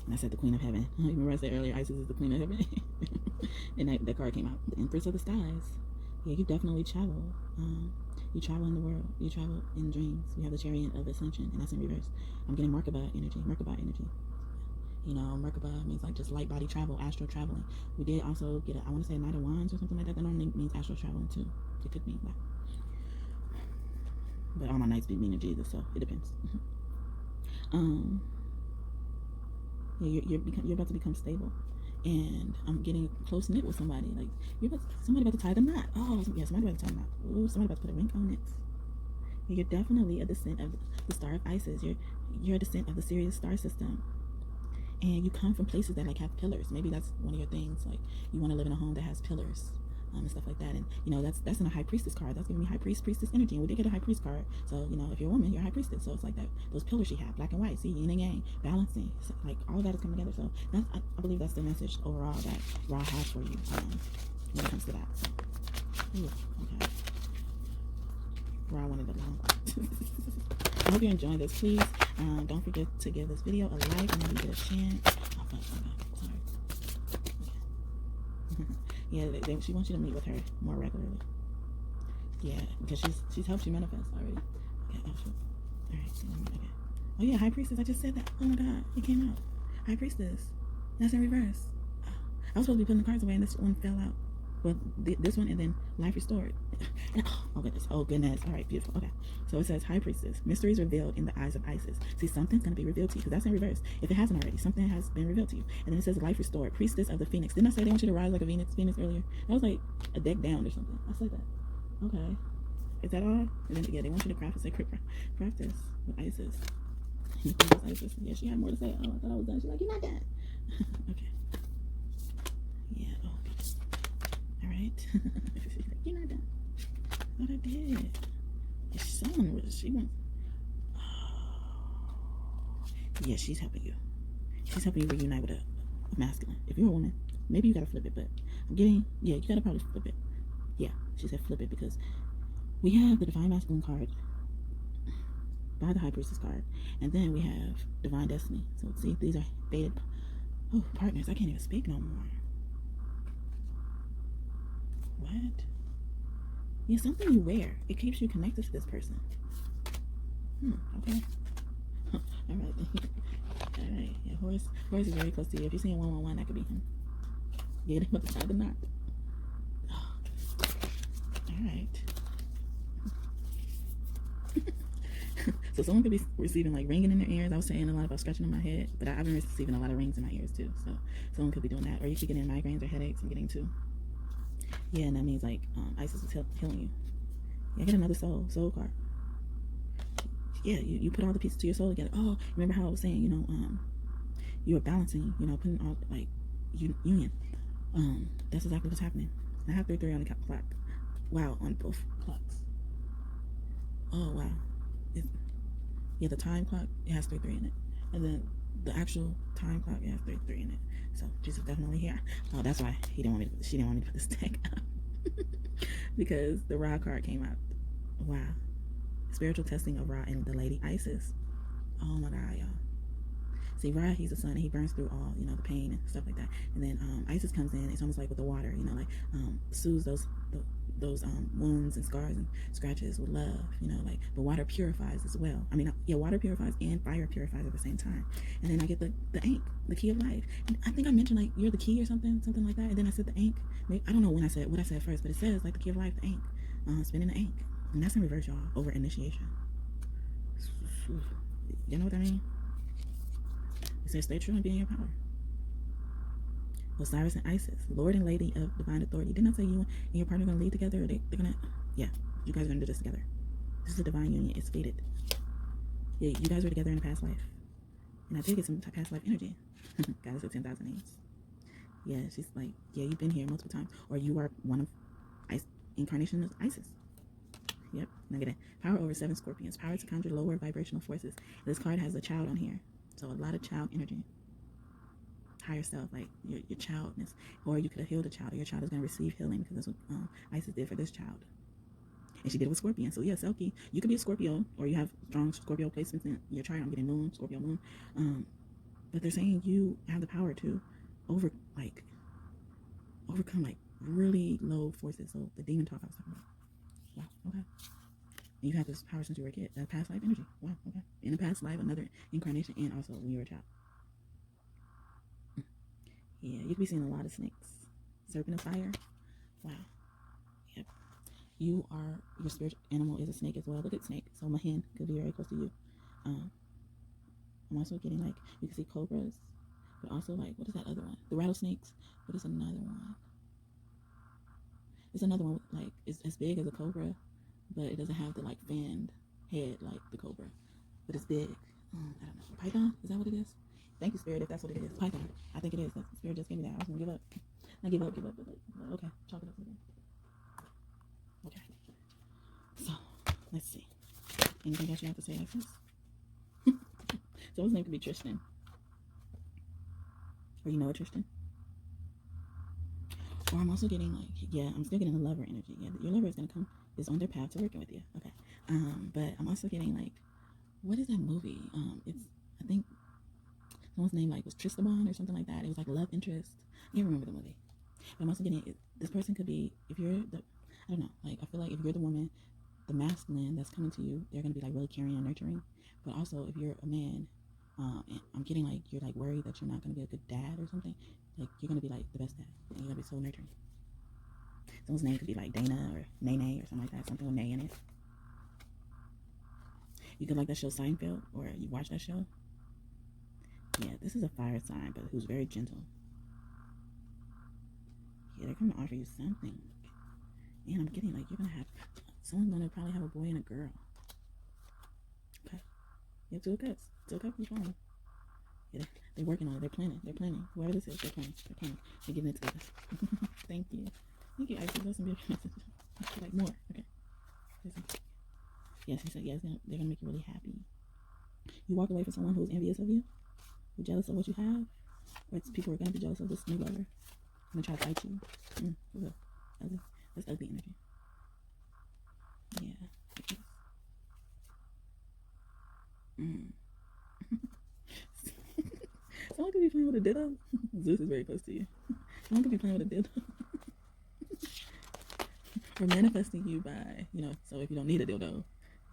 And I said the Queen of Heaven. Remember I said earlier, Isis is the Queen of Heaven? And that card came out. The Empress of the Skies. Yeah, you definitely travel. You travel in the world. You travel in dreams. You have the Chariot of Ascension, and that's in reverse. I'm getting Merkaba energy. You know, Merkaba means like just light body travel, astral traveling. We did also get I want to say a Knight of Wands or something like that. That normally means astral traveling too. It could mean that. But all my knights be meaning Jesus, so it depends. Yeah, you're about to become stable. And I'm getting close knit with somebody. Like somebody about to tie the knot. Oh, yeah, somebody about to tie the knot. Ooh, somebody about to put a ring on it. Yeah, you're definitely a descent of the star of Isis. You're a descent of the Sirius star system. And you come from places that like have pillars. Maybe that's one of your things. Like you want to live in a home that has pillars. And stuff like that. And you know, that's in a high priestess card. That's giving me high priestess energy. And we did get a high priest card. So, you know, if you're a woman, you're a high priestess. So it's like that, those pillars you have, black and white, see, yin and yang, balancing. So, like all of that is coming together. So that's, I believe that's the message overall that Ra has for you when it comes to that. So, ooh, okay. Ra wanted the long. I hope you're enjoying this. Please don't forget to give this video a like and maybe get a chance. Oh, fuck, sorry. Okay. Yeah, she wants you to meet with her more regularly. Yeah, because she's helped you manifest already. Okay, oh, shoot. All right, okay. Oh yeah, High Priestess. I just said that. Oh my God, it came out. High Priestess. That's in reverse. Oh, I was supposed to be putting the cards away, and this one fell out. Well, this one, and then life restored. Oh goodness, oh goodness. All right, beautiful. Okay, so it says High Priestess, mysteries revealed in the eyes of Isis. See, something's going to be revealed to you, because that's in reverse. If it hasn't already, something has been revealed to you. And then it says life restored, priestess of the phoenix. Didn't I say they want you to rise like a phoenix earlier? That was like a deck down or something. I said that. Okay, is that all? And then yeah, they want you to craft a sacred practice with Isis. Isis. Yeah, she had more to say. Oh, I thought I was done. She's like, you're not done. Okay. Yeah. Oh, all right. You're not done. What I did. Your son was. She wants. Yeah, she's helping you. She's helping you reunite with a masculine. If you're a woman, maybe you gotta flip it, but I'm getting. Yeah, you gotta probably flip it. Yeah, she said flip it because we have the divine masculine card by the High Priestess card, and then we have divine destiny. So see, these are fated. Oh, partners, I can't even speak no more. What? Yeah, something you wear. It keeps you connected to this person. Okay. All right. All right. Yeah, Horus is very close to you. If you're seeing 111, that could be him. Get him up to the knot. All right. So someone could be receiving like ringing in their ears. I was saying a lot about scratching in my head, but I've been receiving a lot of rings in my ears too. So someone could be doing that, or you could get in migraines or headaches. I'm getting too. Yeah, and that means like Isis is healing you. Yeah, get another soul card. Yeah, you put all the pieces to your soul together. Oh, remember how I was saying, you were balancing, putting all like union. That's exactly what's happening. I have 3-3 on the clock. Wow, on both clocks. Oh wow. Yeah, the time clock, it has 3-3 in it, and then the actual time clock, it has 3-3 in it. So Jesus definitely here. Oh, that's why she didn't want me to put this deck out because the Ra card came out. Wow, spiritual testing of Ra and the Lady Isis. Oh my God, y'all. See, Ra, he's the sun, and he burns through all the pain and stuff like that. And then Isis comes in. It's almost like with the water, soothes those wounds and scars and scratches with love, but water purifies as well. I mean, yeah, water purifies and fire purifies at the same time. And then I get the ink, the key of life. And I think I mentioned like you're the key or something like that. And then I said the ink. I don't know what I said first, but it says like the key of life, the ink, spinning the ink, and that's in reverse, y'all. Over initiation. You know what I mean? It says stay true and be in your power. Osiris and Isis, Lord and Lady of Divine Authority. Didn't I say you and your partner are going to lead together? Or they're going to, yeah, you guys are going to do this together. This is a divine union. It's fated. Yeah, you guys were together in a past life. And I did get some past life energy. Goddess of 10,000 names. Yeah, she's like, yeah, you've been here multiple times. Or you are one of incarnation of Isis. Yep, now get it. Power over 7 scorpions. Power to conjure lower vibrational forces. This card has a child on here. So a lot of child energy. Higher self, like your childness, or you could have healed a child, or your child is going to receive healing because that's what Isis did for this child, and she did it with Scorpion. So yeah, Selkie, you could be a Scorpio, or you have strong Scorpio placements in your chart. I'm getting Moon, Scorpio Moon, but they're saying you have the power to overcome like really low forces. So the demon talk I was talking about. Wow. Okay. And you have this power since you were a kid. Past life energy. Wow. Okay. In a past life, another incarnation, and also when you were a child. Yeah, you could be seeing a lot of snakes. Serpent of fire. Wow. Yep. Your spiritual animal is a snake as well. Look at snake. So my hen could be very close to you. I'm also getting like, you can see cobras, but also like, what is that other one? The rattlesnakes. What is another one? It's another one like, it's as big as a cobra, but it doesn't have the like fanned head like the cobra, but it's big. I don't know. Python? Is that what it is? Thank you, Spirit, if that's what it is. Python. I think it is. Spirit just gave me that. I was going to give up. Not give up, but like, okay. Chalk it up again. Okay. So, let's see. Anything else you have to say, Isis? So his name could be Tristan. Or you know a Tristan? Or I'm also getting like, yeah, I'm still getting the lover energy. Yeah, your lover is going to come, is on their path to working with you. Okay. But I'm also getting like, what is that movie? It's, I think, someone's name like was Tristabon or something like that. It was like love interest. I can't remember the movie. But I'm also getting this person could be, if you're the, I don't know, like I feel like if you're the woman, the masculine that's coming to you, they're gonna be like really caring and nurturing. But also if you're a man, and I'm getting like you're like worried that you're not gonna be a good dad or something. Like you're gonna be like the best dad, and you're gonna be so nurturing. Someone's name could be like Dana or Nene or something like that. Something with Nay in it. You could like that show Seinfeld, or you watch that show. Yeah, this is a fire sign, but who's very gentle. Yeah, they're going to offer you something. And I'm getting like, you're going to have, someone's going to probably have a boy and a girl. Okay. You have two of cups. Two of cups, what's wrong? Yeah, they're working on it. They're planning. They're planning. Whoever this is, they're planning. They're planning. They're getting it together. Thank you. Thank you, Isis. That's some beautiful messages. Like more. Okay. Yes, he said, yes, they're going to make you really happy. You walk away from someone who's envious of you, who's jealous of what you have, or it's people who are going to be jealous of this new lover. I'm going to try to fight you. Ugly. That's ugly energy. Yeah. Someone could be playing with a dildo. Zeus is very close to you. Someone could be playing with a dildo. Or manifesting you by, so if you don't need a dildo,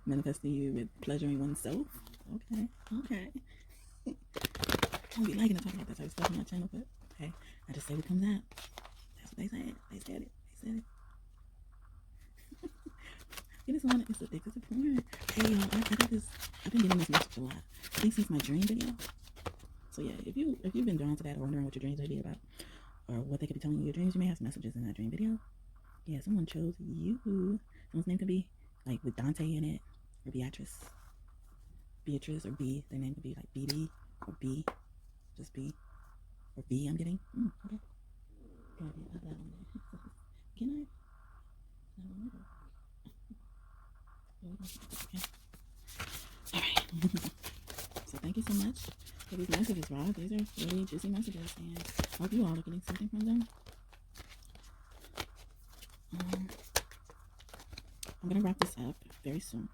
manifesting you with pleasuring oneself. Okay. I don't be liking to talk about that type of stuff on my channel, but hey, I just say what comes out. That's what they said. They said it. You just want it's addicted to porn. Hey y'all, I got this. I've been getting this message a lot. I think since my dream video. So yeah, if you've been drawn to that or wondering what your dreams may be about, or what they could be telling you your dreams, you may have some messages in that dream video. Yeah, someone chose you. Someone's name could be like with Dante in it, or Beatrice, or B. Their name could be like BB or B, just B, or V. I'm getting. Okay. Got it. I got one. Can I? Okay. All right. So thank you so much for these messages, Rob. These are really juicy messages, and I hope you all are getting something from them. I'm gonna wrap this up very soon.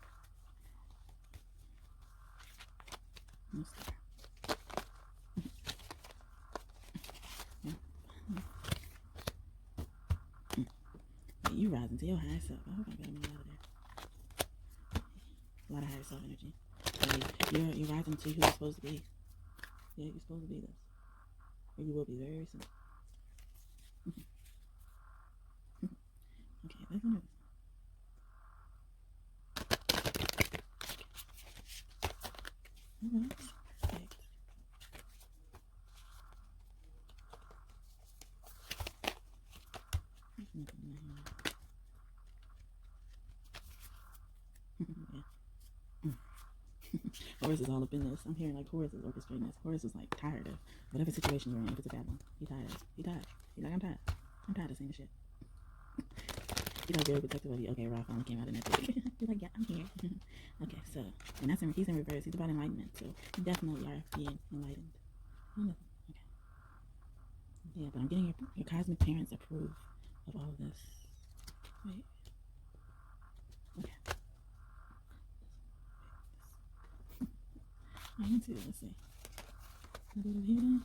You rising to your high self. I hope I got them out of there. A lot of higher self energy. You're rising to who you're supposed to be. Yeah, you're supposed to be this. Or you will be very soon. Okay, that's enough. Alright. Perfect. Horus is all up in this. I'm hearing like Horus is orchestrating this. Horus is like tired of whatever situation you're in. If it's a bad one, he tired. He's like, I'm tired. I'm tired of seeing this shit. He's like very protective of you. Okay, Rob finally came out in that video. He's like, yeah, I'm here. Okay, so, and he's in reverse. He's about enlightenment. So you definitely are being enlightened. Okay. Yeah, but I'm getting your cosmic parents approve of all of this. Wait. Okay. Let's see. Can I do it here then?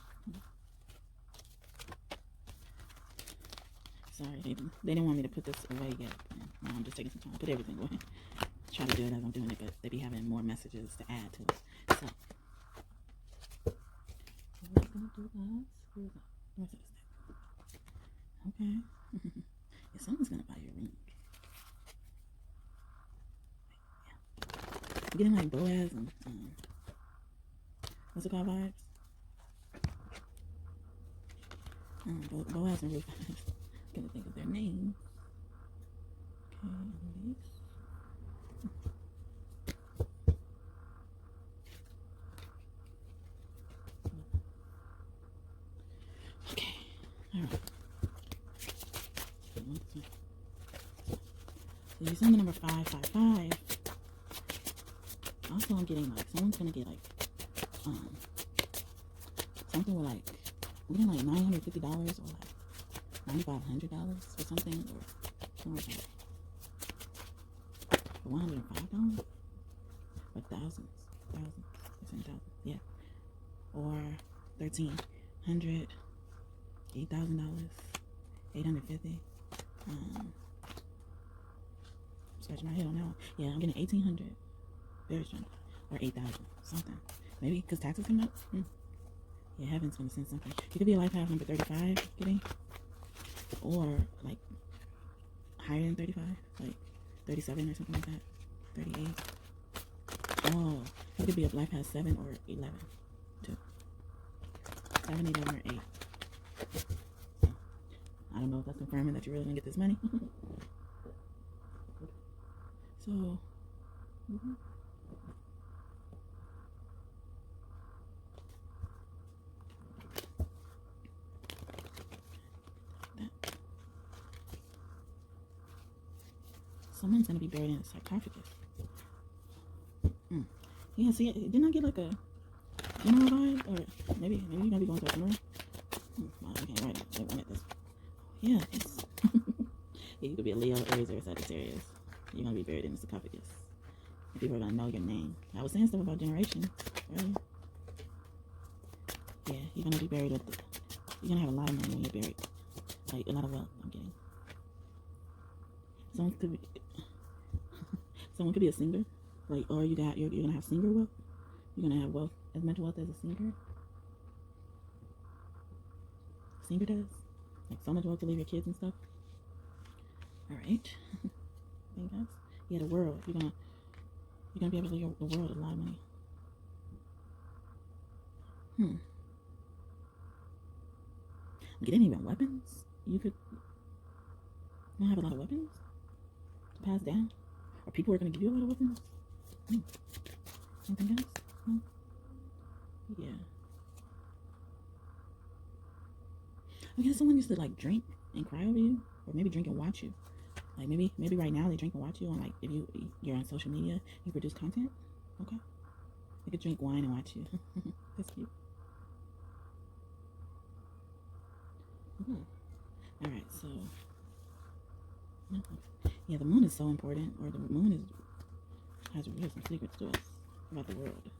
Sorry, they didn't want me to put this away yet. No, I'm just taking some time to put everything away. Try to do it as I'm doing it, but they be having more messages to add to it. So, we're gonna do that. Where's this thing? Okay. Yeah, someone's gonna buy your ring. Yeah. I'm getting like Boaz and what's it called, vibes? Boaz and Ruth. I'm gonna think of their name. Okay, release. Okay, alright. So you send the number 555. Also, I'm getting like someone's gonna get like something with like I'm getting like $950 or like $9,500 for something, or something like that. For $105 or thousands, yeah, or $1,300, $8,000, $850. Scratch my head on that one. Yeah, I'm getting $1,800, very strong, or $8,000, something. Maybe because taxes come up. Yeah, heaven's gonna send something. You could be a life path number 35, getting, or like higher than 35, like 37 or something like that, 38. Oh, it could be if life has 7 or 11, too. 7, 11, or 8. I don't know if that's confirming that you're really gonna get this money. So, someone's gonna be buried in a sarcophagus. Yeah, see, didn't I get like a funeral vibe? Or maybe you're gonna be going to a funeral? Wow, I can't write it. Wait a minute, this. Yeah, it's yeah, you could be a Leo, Aries, or a Sagittarius. You're gonna be buried in a sarcophagus. And people are gonna know your name. I was saying stuff about generations earlier. Yeah, you're gonna be buried with you're gonna have a lot of money when you're buried. Like a lot of wealth, I'm getting. Someone could be a singer. Like, or you're gonna have singer wealth. You're gonna have wealth, as much wealth as a singer. Singer does. Like so much wealth to leave your kids and stuff. Alright. Anything else? Yeah, the world. You're gonna be able to leave the world a lot of money. Getting even weapons? You could not have a lot of weapons to pass down? Or people are gonna give you a lot of weapons? Anything else? No? Yeah. I guess someone used to like drink and cry over you, or maybe drink and watch you. Like maybe right now they drink and watch you on, like, if you're on social media, you produce content. Okay. They could drink wine and watch you. That's cute. All right, so yeah, the moon is so important, or the moon has some secrets to us about the world.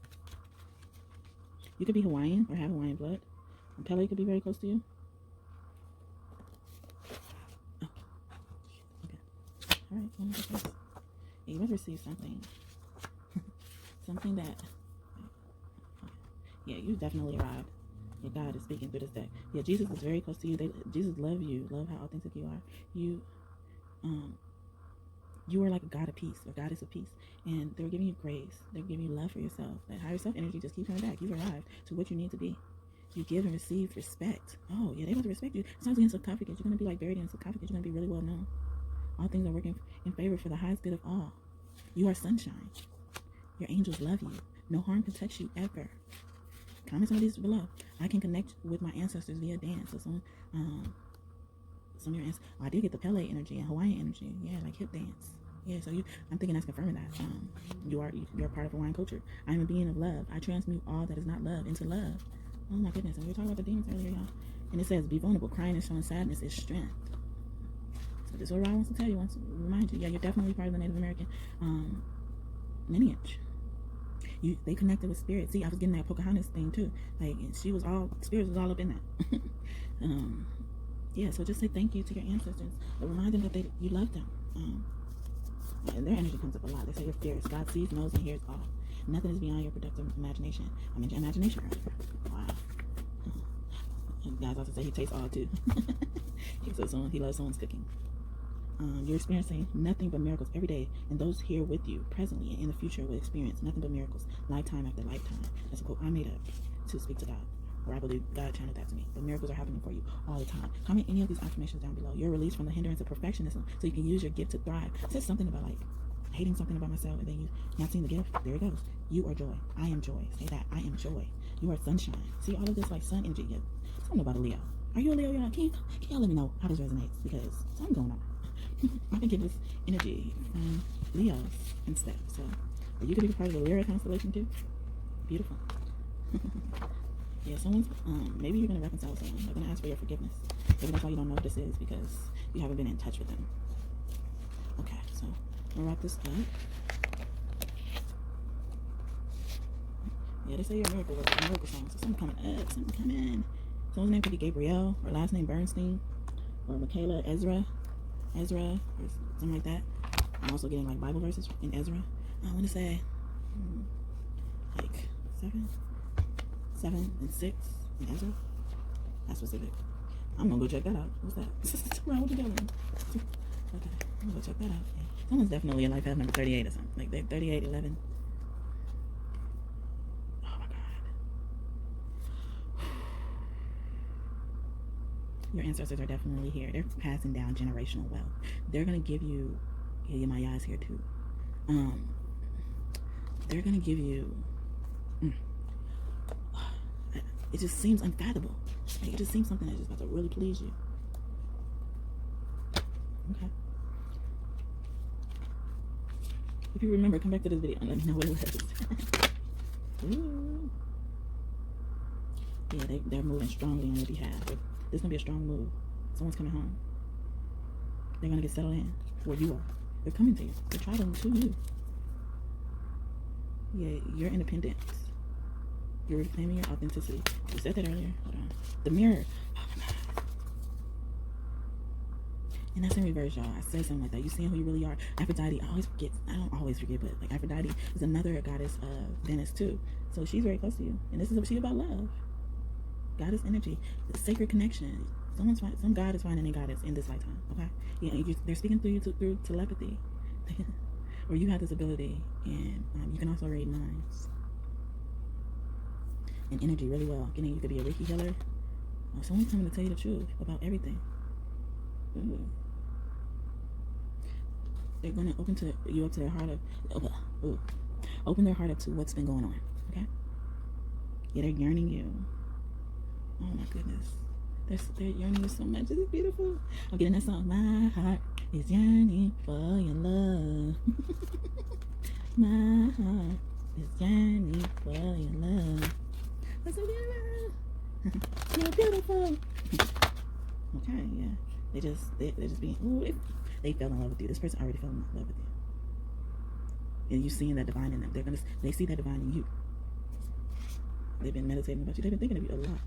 You could be Hawaiian or have Hawaiian blood. And Pele could be very close to you. Oh, okay. All right, yeah, you must receive something. Something that, yeah, you definitely arrived. Your God is speaking through this deck. Yeah, Jesus is very close to you. Jesus loves you. Love how authentic you are. You are like a God of peace, or goddess of peace, and they're giving you grace. They're giving you love for yourself. That higher self energy just keeps coming back. You've arrived to what you need to be. You give and receive respect. Oh yeah, they want to respect you. Sometimes in sarcophagus, you're gonna be like buried in a sarcophagus. You're gonna be really well known. All things are working in favor for the highest good of all. You are sunshine. Your angels love you. No harm can touch you ever. Comment some of these below. I can connect with my ancestors via dance. So some of your ancestors. Oh, I did get the Pele energy and Hawaiian energy. Yeah, like hip dance. Yeah, so I'm thinking that's confirming that you're part of Hawaiian culture. I am a being of love. I transmute all that is not love into love. Oh my goodness, and we were talking about the demons earlier, y'all. And it says, be vulnerable. Crying and showing sadness is strength. So this is what Ra wants to tell you, wants to remind you. Yeah, you're definitely part of the Native American lineage. They connected with spirit. See, I was getting that Pocahontas thing too. Like, and spirits was all up in that. Yeah, so just say thank you to your ancestors. But remind them that you love them. And their energy comes up a lot. They say you're fierce. God sees, knows, and hears all. Nothing is beyond your productive imagination. I mean, imagination. Wow. And God's also say he tastes all too. He loves someone's cooking. You're experiencing nothing but miracles every day, and those here with you presently and in the future will experience nothing but miracles, lifetime after lifetime. That's a quote I made up to speak to God, or I believe God channeled that to me. But miracles are happening for you all the time. Comment any of these affirmations down below. You're released from the hindrance of perfectionism, so you can use your gift to thrive. It says something about like hating something about myself, and then you not seeing the gift. There it goes. You are joy. I am joy. Say that. I am joy. You are sunshine. See all of this like sun energy. Yeah. Something about a Leo. Are you a Leo? Y'all? Can y'all let me know how this resonates, because something's going on. I can get this energy from Leos and stuff. So you could be part of the Lyra constellation too. Beautiful. Yeah, someone's maybe you're gonna reconcile with someone. They're gonna ask for your forgiveness. Maybe that's why you don't know what this is, because you haven't been in touch with them. Okay, so we'll wrap this up. Yeah, they say you're a miracle worker, a miracle song. So something coming up, something coming. Someone's name could be Gabrielle, or last name Bernstein, or Michaela, Ezra, or something like that. I'm also getting like Bible verses in Ezra. I want to say like 7 and 6 in Ezra. That's specific. I'm gonna go check that out. What's that? What's wrong with the devil? Okay, I'm gonna go check that out. Someone's definitely in life path number 38 or something. Like they're 38, 11. Oh my God. Your ancestors are definitely here. They're passing down generational wealth. They're gonna give you, yeah, my eyes here too. They're gonna give you. It just seems unfathomable. Like, it just seems something that's just about to really please you. Okay. If you remember, come back to this video and let me know what it was. Ooh. Yeah, they're moving strongly on your behalf. There's gonna be a strong move. Someone's coming home. They're gonna get settled in where you are. They're coming to you. They're traveling to you. Yeah, your independence. You're reclaiming your authenticity. You said that earlier. Hold on. The mirror. Oh my God. And that's in reverse, y'all. I said something like that. You seeing who you really are. Aphrodite, I don't always forget, but like Aphrodite is another goddess of Venus too. So she's very close to you. And this is she's about love. Goddess energy. The sacred connection. Some God is finding a goddess in this lifetime. Okay? Yeah, they're speaking through you through telepathy. Or you have this ability, and you can also read minds and energy really well. Again, you could be a Reiki healer. Someone's coming to tell you the truth about everything. Ooh. They're going to open you up to their heart open their heart up to what's been going on. Okay? Yeah, they're yearning you. Oh my goodness. They're yearning you so much. This is beautiful. I'm getting that song. My heart is yearning for your love. My heart is yearning for your love. That's so beautiful. You're beautiful. Okay, yeah. They're just being, ooh, they fell in love with you. This person already fell in love with you. And you seeing that divine in them. They see that divine in you. They've been meditating about you. They've been thinking of you a lot.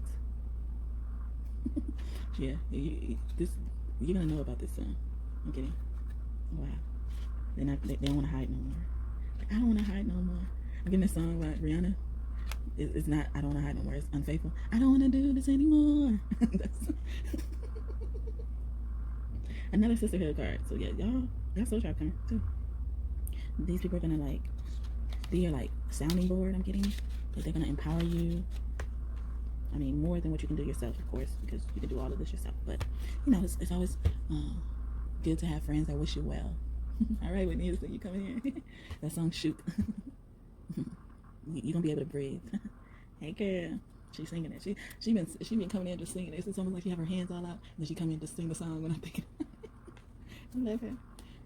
Yeah, you're gonna know about this soon. I'm kidding. Wow. They don't want to hide no more. Like, I don't want to hide no more. I'm getting this song by Rihanna. It's not I don't want to hide no more. It's Unfaithful. I don't want to do this anymore. Another sisterhood card. So yeah, y'all soul tribe coming too. These people are gonna like be your like sounding board. I'm getting. Like, they're gonna empower you. I mean, more than what you can do yourself, of course, because you can do all of this yourself. But you know, it's always good to have friends that wish you well. All right, Whitney Houston, you come in here. That song, Shoot. You're gonna be able to breathe. Hey, girl. She's singing it. She been coming in just singing it. It's almost like she have her hands all out, and then she come in to sing the song when I'm thinking. I love her.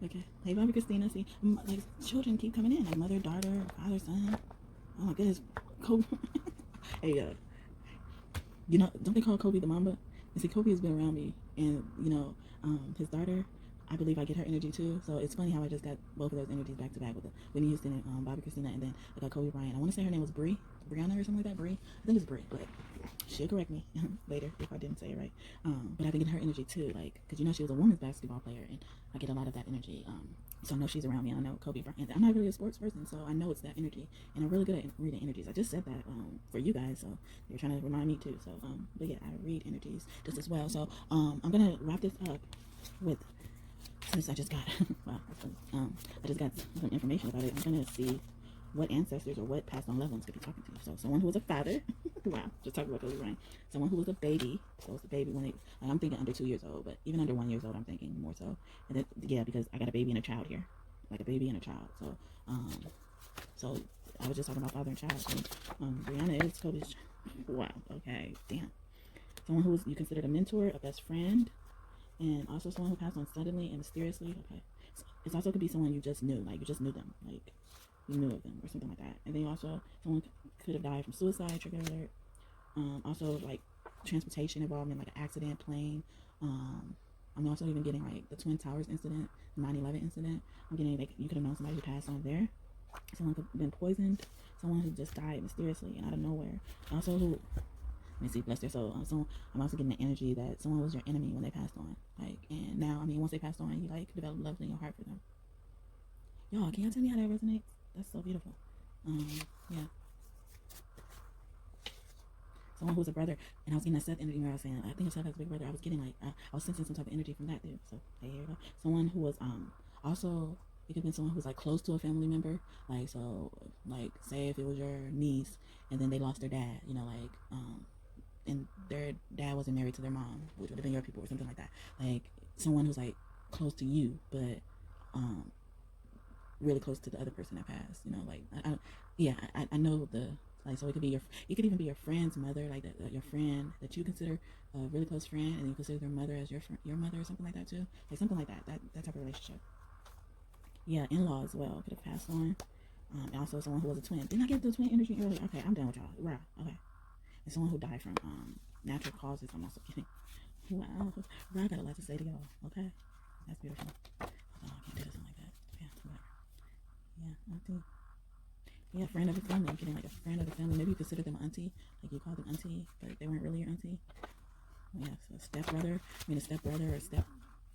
Okay. Hey, Bobby Christina. See, like, children keep coming in, like mother, daughter, father, son. Oh my goodness. Kobe. Hey, you know, don't they call Kobe the Mamba? And see, Kobe has been around me, and you know, his daughter, I believe I get her energy too. So it's funny how I just got both of those energies back to back with Whitney Houston and Bobby Christina, and then I got Kobe Bryant. I want to say her name was Brianna or something like that. Bree, I think it's Bree, but she'll correct me later if I didn't say it right. But I've been getting her energy too, like, because you know she was a women's basketball player, and I get a lot of that energy. So I know she's around me, and I know Kobe Bryant. I'm not really a sports person, so I know it's that energy, and I'm really good at reading energies. I just said that for you guys, so you're trying to remind me too. So but yeah, I read energies just as well. So I'm gonna wrap this up with, since I just got wow, I just got some information about it. I'm gonna see what ancestors or what past on loved ones could be talking to you. So someone who was a father, wow, just talking about Kobe Bryant. Someone who was a baby, so it's a baby when I'm thinking under 2 years old, but even under 1 year old, I'm thinking more so. And then, yeah, because I got a baby and a child here, like a baby and a child. So, so I was just talking about father and child. So, Brianna is Kobe's child. Wow. Okay. Damn. Someone who was you considered a mentor, a best friend, and also someone who passed on suddenly and mysteriously. Okay. So it also could be someone you just knew, like you just knew them, like you knew of them or something like that. And then also someone could have died from suicide, trigger alert. Also like transportation involvement, like an accident, plane. I'm also even getting like the Twin Towers incident, 9/11 incident. I'm getting like you could have known somebody who passed on there. Someone could have been poisoned. Someone who just died mysteriously and out of nowhere. Also who, let me see, bless their soul. So I'm also getting the energy that someone was your enemy when they passed on. Like, and now, I mean, once they passed on, you like develop love in your heart for them. Y'all, can y'all tell me how that resonates? That's so beautiful. Yeah. someone who was a brother, and I was getting that Seth energy where I was saying, I think of Seth as a big brother. I was getting like, I was sensing some type of energy from that dude. So hey, here you go. Someone who was also, it could have been someone who was like close to a family member, like, so like say if it was your niece and then they lost their dad, you know, like and their dad wasn't married to their mom, which would have been your people or something like that. Like someone who's like close to you, but really close to the other person that passed, you know, like I know the, like, so it could be it could even be your friend's mother, like that, your friend that you consider a really close friend, and you consider their mother as your mother or something like that too, like something like that type of relationship. Yeah, in-law as well could have passed on. And also someone who was a twin. Didn't I get the twin energy earlier? Okay, I'm done with y'all. Right. Okay. And someone who died from natural causes. I'm also getting. Wow. I got a lot to say to y'all. Okay, that's beautiful. Oh, I can't do this like that. Yeah, whatever. Yeah, auntie. Yeah, friend of the family. I'm getting like a friend of the family. Maybe you consider them auntie, like you call them auntie, but they weren't really your auntie. Yeah, so stepbrother. A stepbrother or step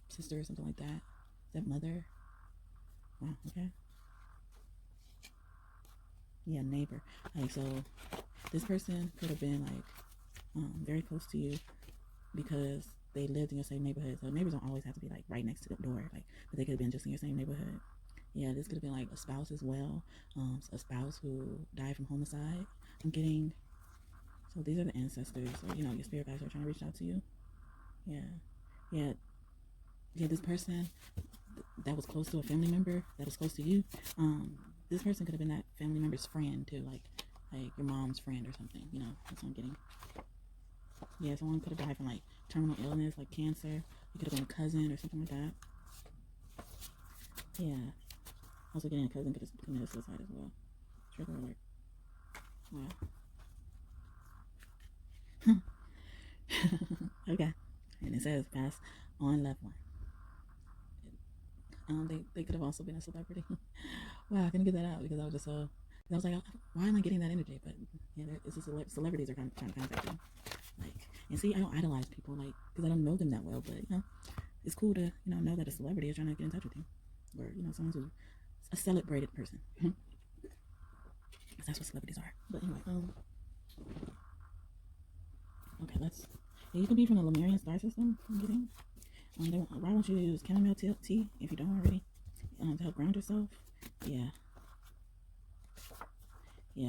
sister or something like that. Stepmother. Wow. Okay. Yeah, neighbor. Like, so this person could have been like very close to you because they lived in your same neighborhood. So neighbors don't always have to be like right next to the door, like, but they could have been just in your same neighborhood. Yeah, this could have been like a spouse as well, a spouse who died from homicide. I'm getting, so these are the ancestors, or you know, your spirit guides are trying to reach out to you. Yeah. This person that was close to a family member that was close to you, this person could have been that family member's friend too, like your mom's friend or something, you know. That's what I'm getting. Yeah, someone could have died from like terminal illness, like cancer. It could have been a cousin or something like that. Yeah, also getting a cousin could have committed suicide as well. Trigger alert. Wow. Okay, and it says pass on loved one. They could have also been a celebrity. Wow, I couldn't get that out because I was just so. I was like, why am I getting that energy? But yeah, it's just celebrities are trying to contact you. Like, and see, I don't idolize people, like, because I don't know them that well. But you know, it's cool to know that a celebrity is trying to get in touch with you, or someone who's a celebrated person. That's what celebrities are. But anyway, okay, let's. Yeah, you can be from the Lemurian star system. I'm getting. Why don't you use chamomile tea if you don't already, to help ground yourself? Yeah,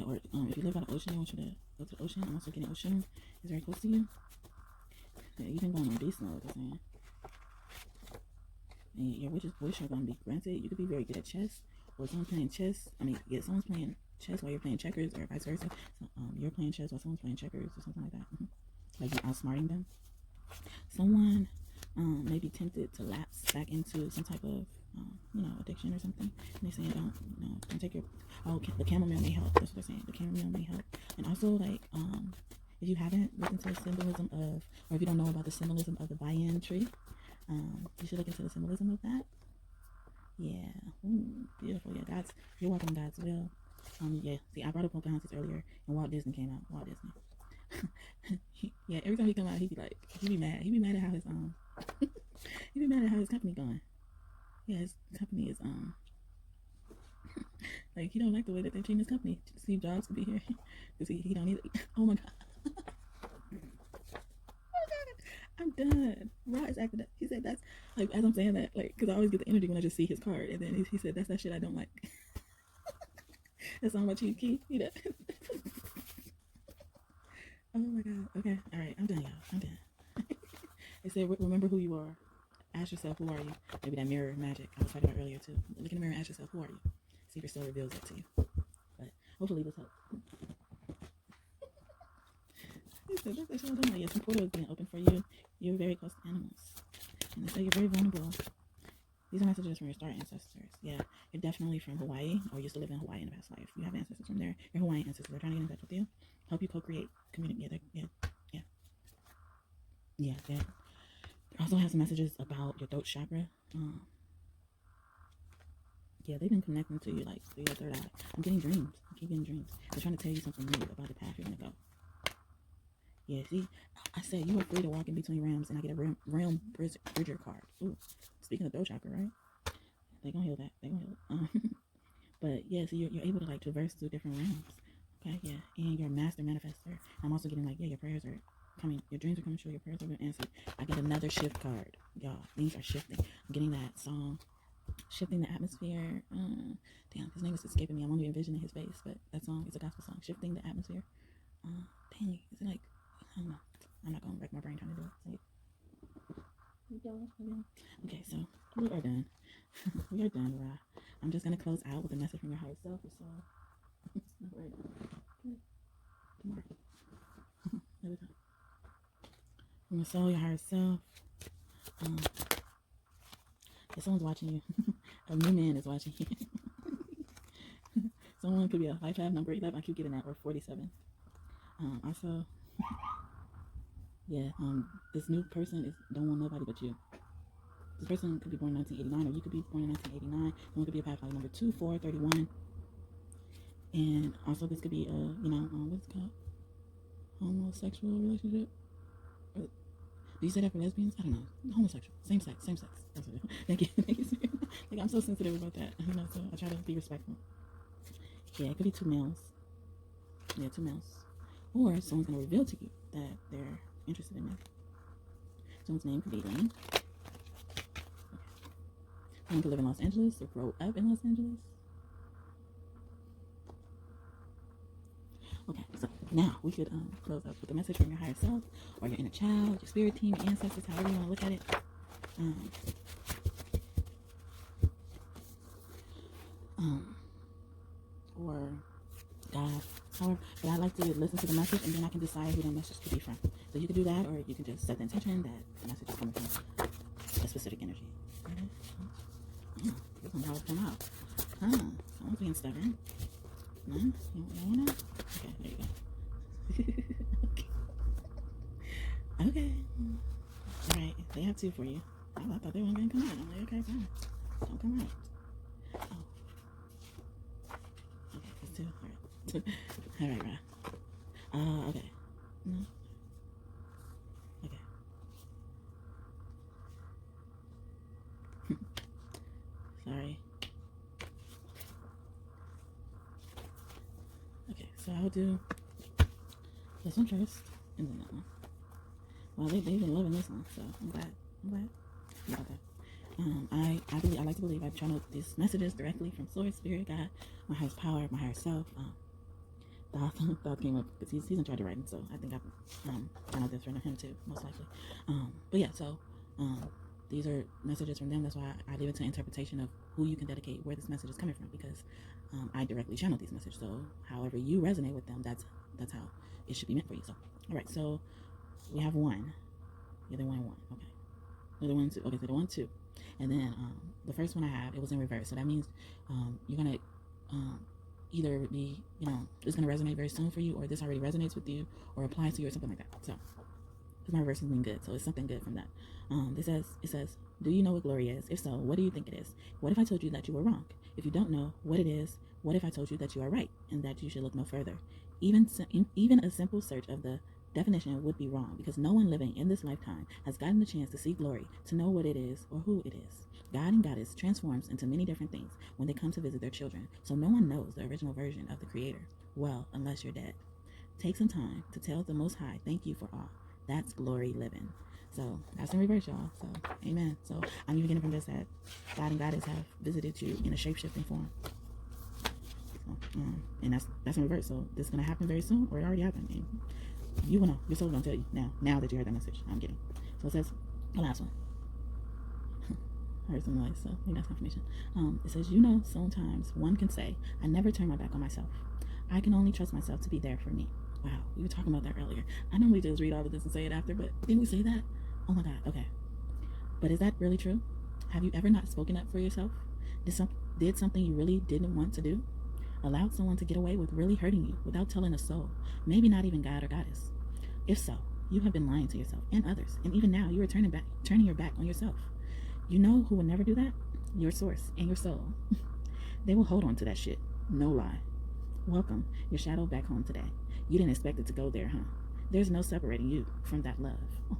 or if you live by the ocean, I want you to go to the ocean. I'm also getting ocean is very close to you. Yeah, you've been going on beast mode, I'm saying. And your wish are going to be granted. You could be very good at chess, or someone's playing chess. Someone's playing chess while you're playing checkers, or vice versa. So, you're playing chess while someone's playing checkers, or something like that. Like you're outsmarting them. Someone may be tempted to lapse back into some type of addiction or something. And they're saying don't take your the chamomile may help. That's what they're saying. The chamomile may help. And also, like, if you haven't looked into the symbolism of, or if you don't know about the symbolism of the buy-in tree, you should look into the symbolism of that. Yeah. Ooh, beautiful. Yeah, you're walking God's will. Yeah. See, I brought up Pocahontas earlier, and Walt Disney came out. Walt Disney. Yeah, every time he come out, he be mad. He be mad at how his he be mad at how his company going. Yeah, his company is like, he don't like the way that they're treating his company. Steve Jobs could be here because he don't need it. Oh my god. I'm done. Ra is acting up. He said that's, like, as I'm saying that, like, because I always get the energy when I just see his card, and then he said that's that shit I don't like. That's not my chief key. Oh my god. Okay. All right. I'm done, y'all. I'm done. It said, remember who you are. Ask yourself, who are you? Maybe that mirror magic I was talking about earlier too. Look in the mirror and ask yourself, who are you? See if it still reveals that to you. But hopefully this helps. Yes, some portal is being open for you. You're very close to animals. And they say you're very vulnerable. These are messages from your star ancestors. Yeah, you're definitely from Hawaii, or used to live in Hawaii in a past life. You have ancestors from there. Your Hawaiian ancestors. They're trying to get in touch with you. Help you co-create, communicate. Yeah. They also have some messages about your throat chakra. Yeah, they've been connecting to you, like, through your third eye. I'm getting dreams. I keep getting dreams. They're trying to tell you something new about the path you're gonna go. Yeah, see, I said you are free to walk in between realms, and I get a realm bridger card. Ooh, speaking of throat chakra, right? They gonna heal that. They gonna heal it. But yeah, so you're able to, like, traverse through different realms. Okay, yeah, and you're a master manifester. I'm also getting like, yeah, your prayers are coming, your dreams are coming true, your prayers are being answered. I get another shift card, y'all. Things are shifting. I'm getting that song, shifting the atmosphere. Damn, his name is escaping me. I'm only envisioning his face, but that song is a gospel song. Shifting the atmosphere. Dang, is it like, I don't know. I'm not gonna wreck my brain trying to do it. Okay, so we are done. We are done, Ra. I'm just gonna close out with a message from your higher self. So, tomorrow. There we go. From your soul, your higher self. If someone's watching you, a new man is watching you. Someone could be a life path number 11. I keep getting that, or 47. Also, yeah, this new person don't want nobody but you. This person could be born in 1989, or you could be born in 1989. Someone could be a path number 2, 4, 31. And also, this could be a, what's it called? Homosexual relationship? Do you say that for lesbians? I don't know. Homosexual. Same sex. That's what it is. Thank you. Like, I'm so sensitive about that. So I try to be respectful. Yeah, it could be 2 males. Yeah, 2 males. Or someone's going to reveal to you that they're interested in men. Someone's name could be Lane. Someone could live in Los Angeles or grow up in Los Angeles. Okay, so now we could close up with a message from your higher self, or your inner child, your spirit team, your ancestors, however you want to look at it. Or God, however, but I like to listen to the message, and then I can decide who the message could be from. So you could do that, or you can just set the intention that the message is coming from a specific energy. This one how it come out. Someone's being stubborn. No? You want to? Okay, there you go. Okay. Alright, they have 2 for you. I thought they weren't going to come out. I'm like, okay, fine. Don't come out. Oh. Okay, it's 2. Alright. Alright, Ra. Okay. No. Okay. Sorry. Okay, so I'll do this one first, and then that one. Well, they've been loving this one, so I'm glad. Yeah, okay. I like to believe I've channeled these messages directly from Source, Spirit, God, my highest power, my higher self. Thought came up because he's in charge of writing, so I think I've channeled this from him too, most likely. But yeah, so these are messages from them. That's why I leave it to interpretation of who you can dedicate where this message is coming from, because I directly channel these messages. So however you resonate with them, that's how it should be meant for you. So all right, so we have 1. The other 1. Okay. The other 1, 2. Okay, so the 1, 2, and then the first one I have, it was in reverse. So that means you're gonna either be, it's gonna resonate very soon for you, or this already resonates with you, or applies to you, or something like that. So because my reverse has been good, so it's something good from that. It says, do you know what glory is? If so, what do you think it is? What if I told you that you were wrong? If you don't know what it is, what if I told you that you are right, and that you should look no further? Even a simple search of the definition would be wrong, because no one living in this lifetime has gotten the chance to see glory, to know what it is or who it is. God and Goddess transforms into many different things when they come to visit their children, so no one knows the original version of the Creator. Well, unless you're dead. Take some time to tell the Most High thank you for all. That's glory living. So that's in reverse, y'all. So amen. So I'm even getting from this that God and Goddess have visited you in a shape-shifting form. So, and that's in reverse. So this is gonna happen very soon, or it already happened. And you will know. Your soul gonna tell you now that you heard that message. I'm getting. So it says the last one. I heard some noise, so maybe that's confirmation. It says, sometimes one can say, I never turn my back on myself. I can only trust myself to be there for me. Wow, we were talking about that earlier. I normally just read all of this and say it after, but didn't we say that? Oh my God, okay. But is that really true? Have you ever not spoken up for yourself? Did something you really didn't want to do? Allowed someone to get away with really hurting you without telling a soul, maybe not even God or Goddess? If so, you have been lying to yourself and others, and even now you are turning your back on yourself. You know who will never do that? Your source and your soul. They will hold on to that shit. No lie. Welcome your shadow back home today. You didn't expect it to go there, huh? There's no separating you from that love. Oh,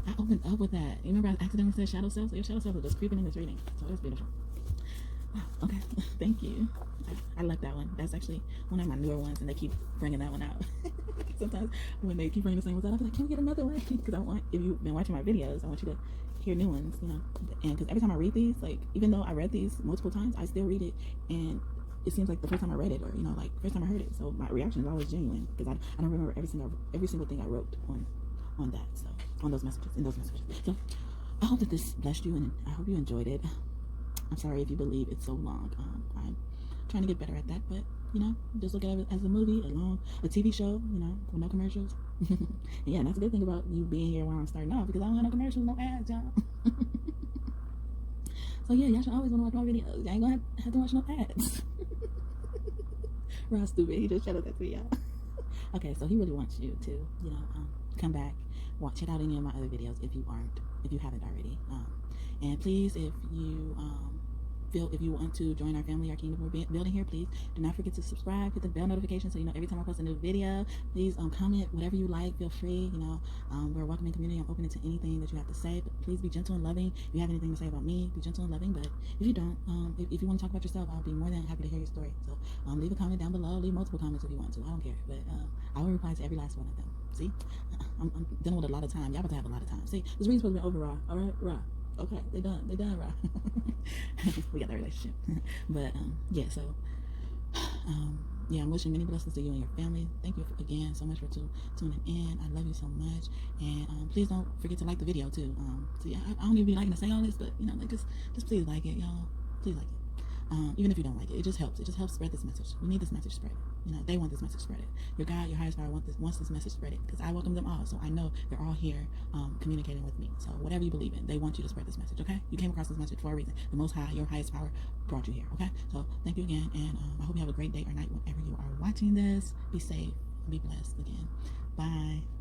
I opened up with that. You remember I accidentally said shadow self? So your shadow self was just creeping in this reading. So that's beautiful. Okay, thank you. I like that one. That's actually one of my newer ones, and they keep bringing that one out. Sometimes when they keep bringing the same ones out, I'll be like, can we get another one? Because I want, if you've been watching my videos, I want you to hear new ones, you know. And because every time I read these, like, even though I read these multiple times, I still read it, and it seems like the first time I read it, or, you know, like, first time I heard it. So my reaction is always genuine, because I don't remember every single thing I wrote on that, so, on those messages, in those messages. So I hope that this blessed you, and I hope you enjoyed it. I'm sorry if you believe it's so long. I'm trying to get better at that, but, you know, just look at it as a movie, a TV show, you know, with no commercials. Yeah, and that's a good thing about you being here while I'm starting off, because I don't have no commercials, no ads, y'all. So yeah, y'all should always want to watch my videos. Y'all ain't gonna have to watch no ads. Ross stupid. He just shouted that to y'all. Okay, so he really wants you to, you know, come back, check out any of my other videos if you haven't already. And please, if you want to join our family, our kingdom we're building here, please do not forget to subscribe, hit the bell notification so you know every time I post a new video. Please comment whatever you like, feel free, you know. We're a welcoming community. I'm open to anything that you have to say, but please be gentle and loving. If you have anything to say about me, be gentle and loving. But if you don't, if you want to talk about yourself, I'll be more than happy to hear your story. So leave a comment down below, leave multiple comments if you want to, I don't care, but I will reply to every last one of them. See, I'm dealing with a lot of time. Y'all about to have a lot of time. See, this reading's supposed to be over, Raw. All right, Raw. Okay, they done, Raw. We got that relationship. But yeah, so yeah, I'm wishing many blessings to you and your family. Thank you again so much for tuning in. I love you so much, and please don't forget to like the video too. So yeah, I don't even be liking to say all this, but you know, like just please like it, y'all. Please like it. Even if you don't like it, it just helps. It just helps spread this message. We need this message spread. You know, they want this message spread. Your God, your highest power wants this message spread, because I welcome them all. So I know they're all here communicating with me. So whatever you believe in, they want you to spread this message, okay? You came across this message for a reason. The Most High, your highest power, brought you here, okay? So thank you again, and I hope you have a great day or night whenever you are watching this. Be safe. Be blessed again. Bye.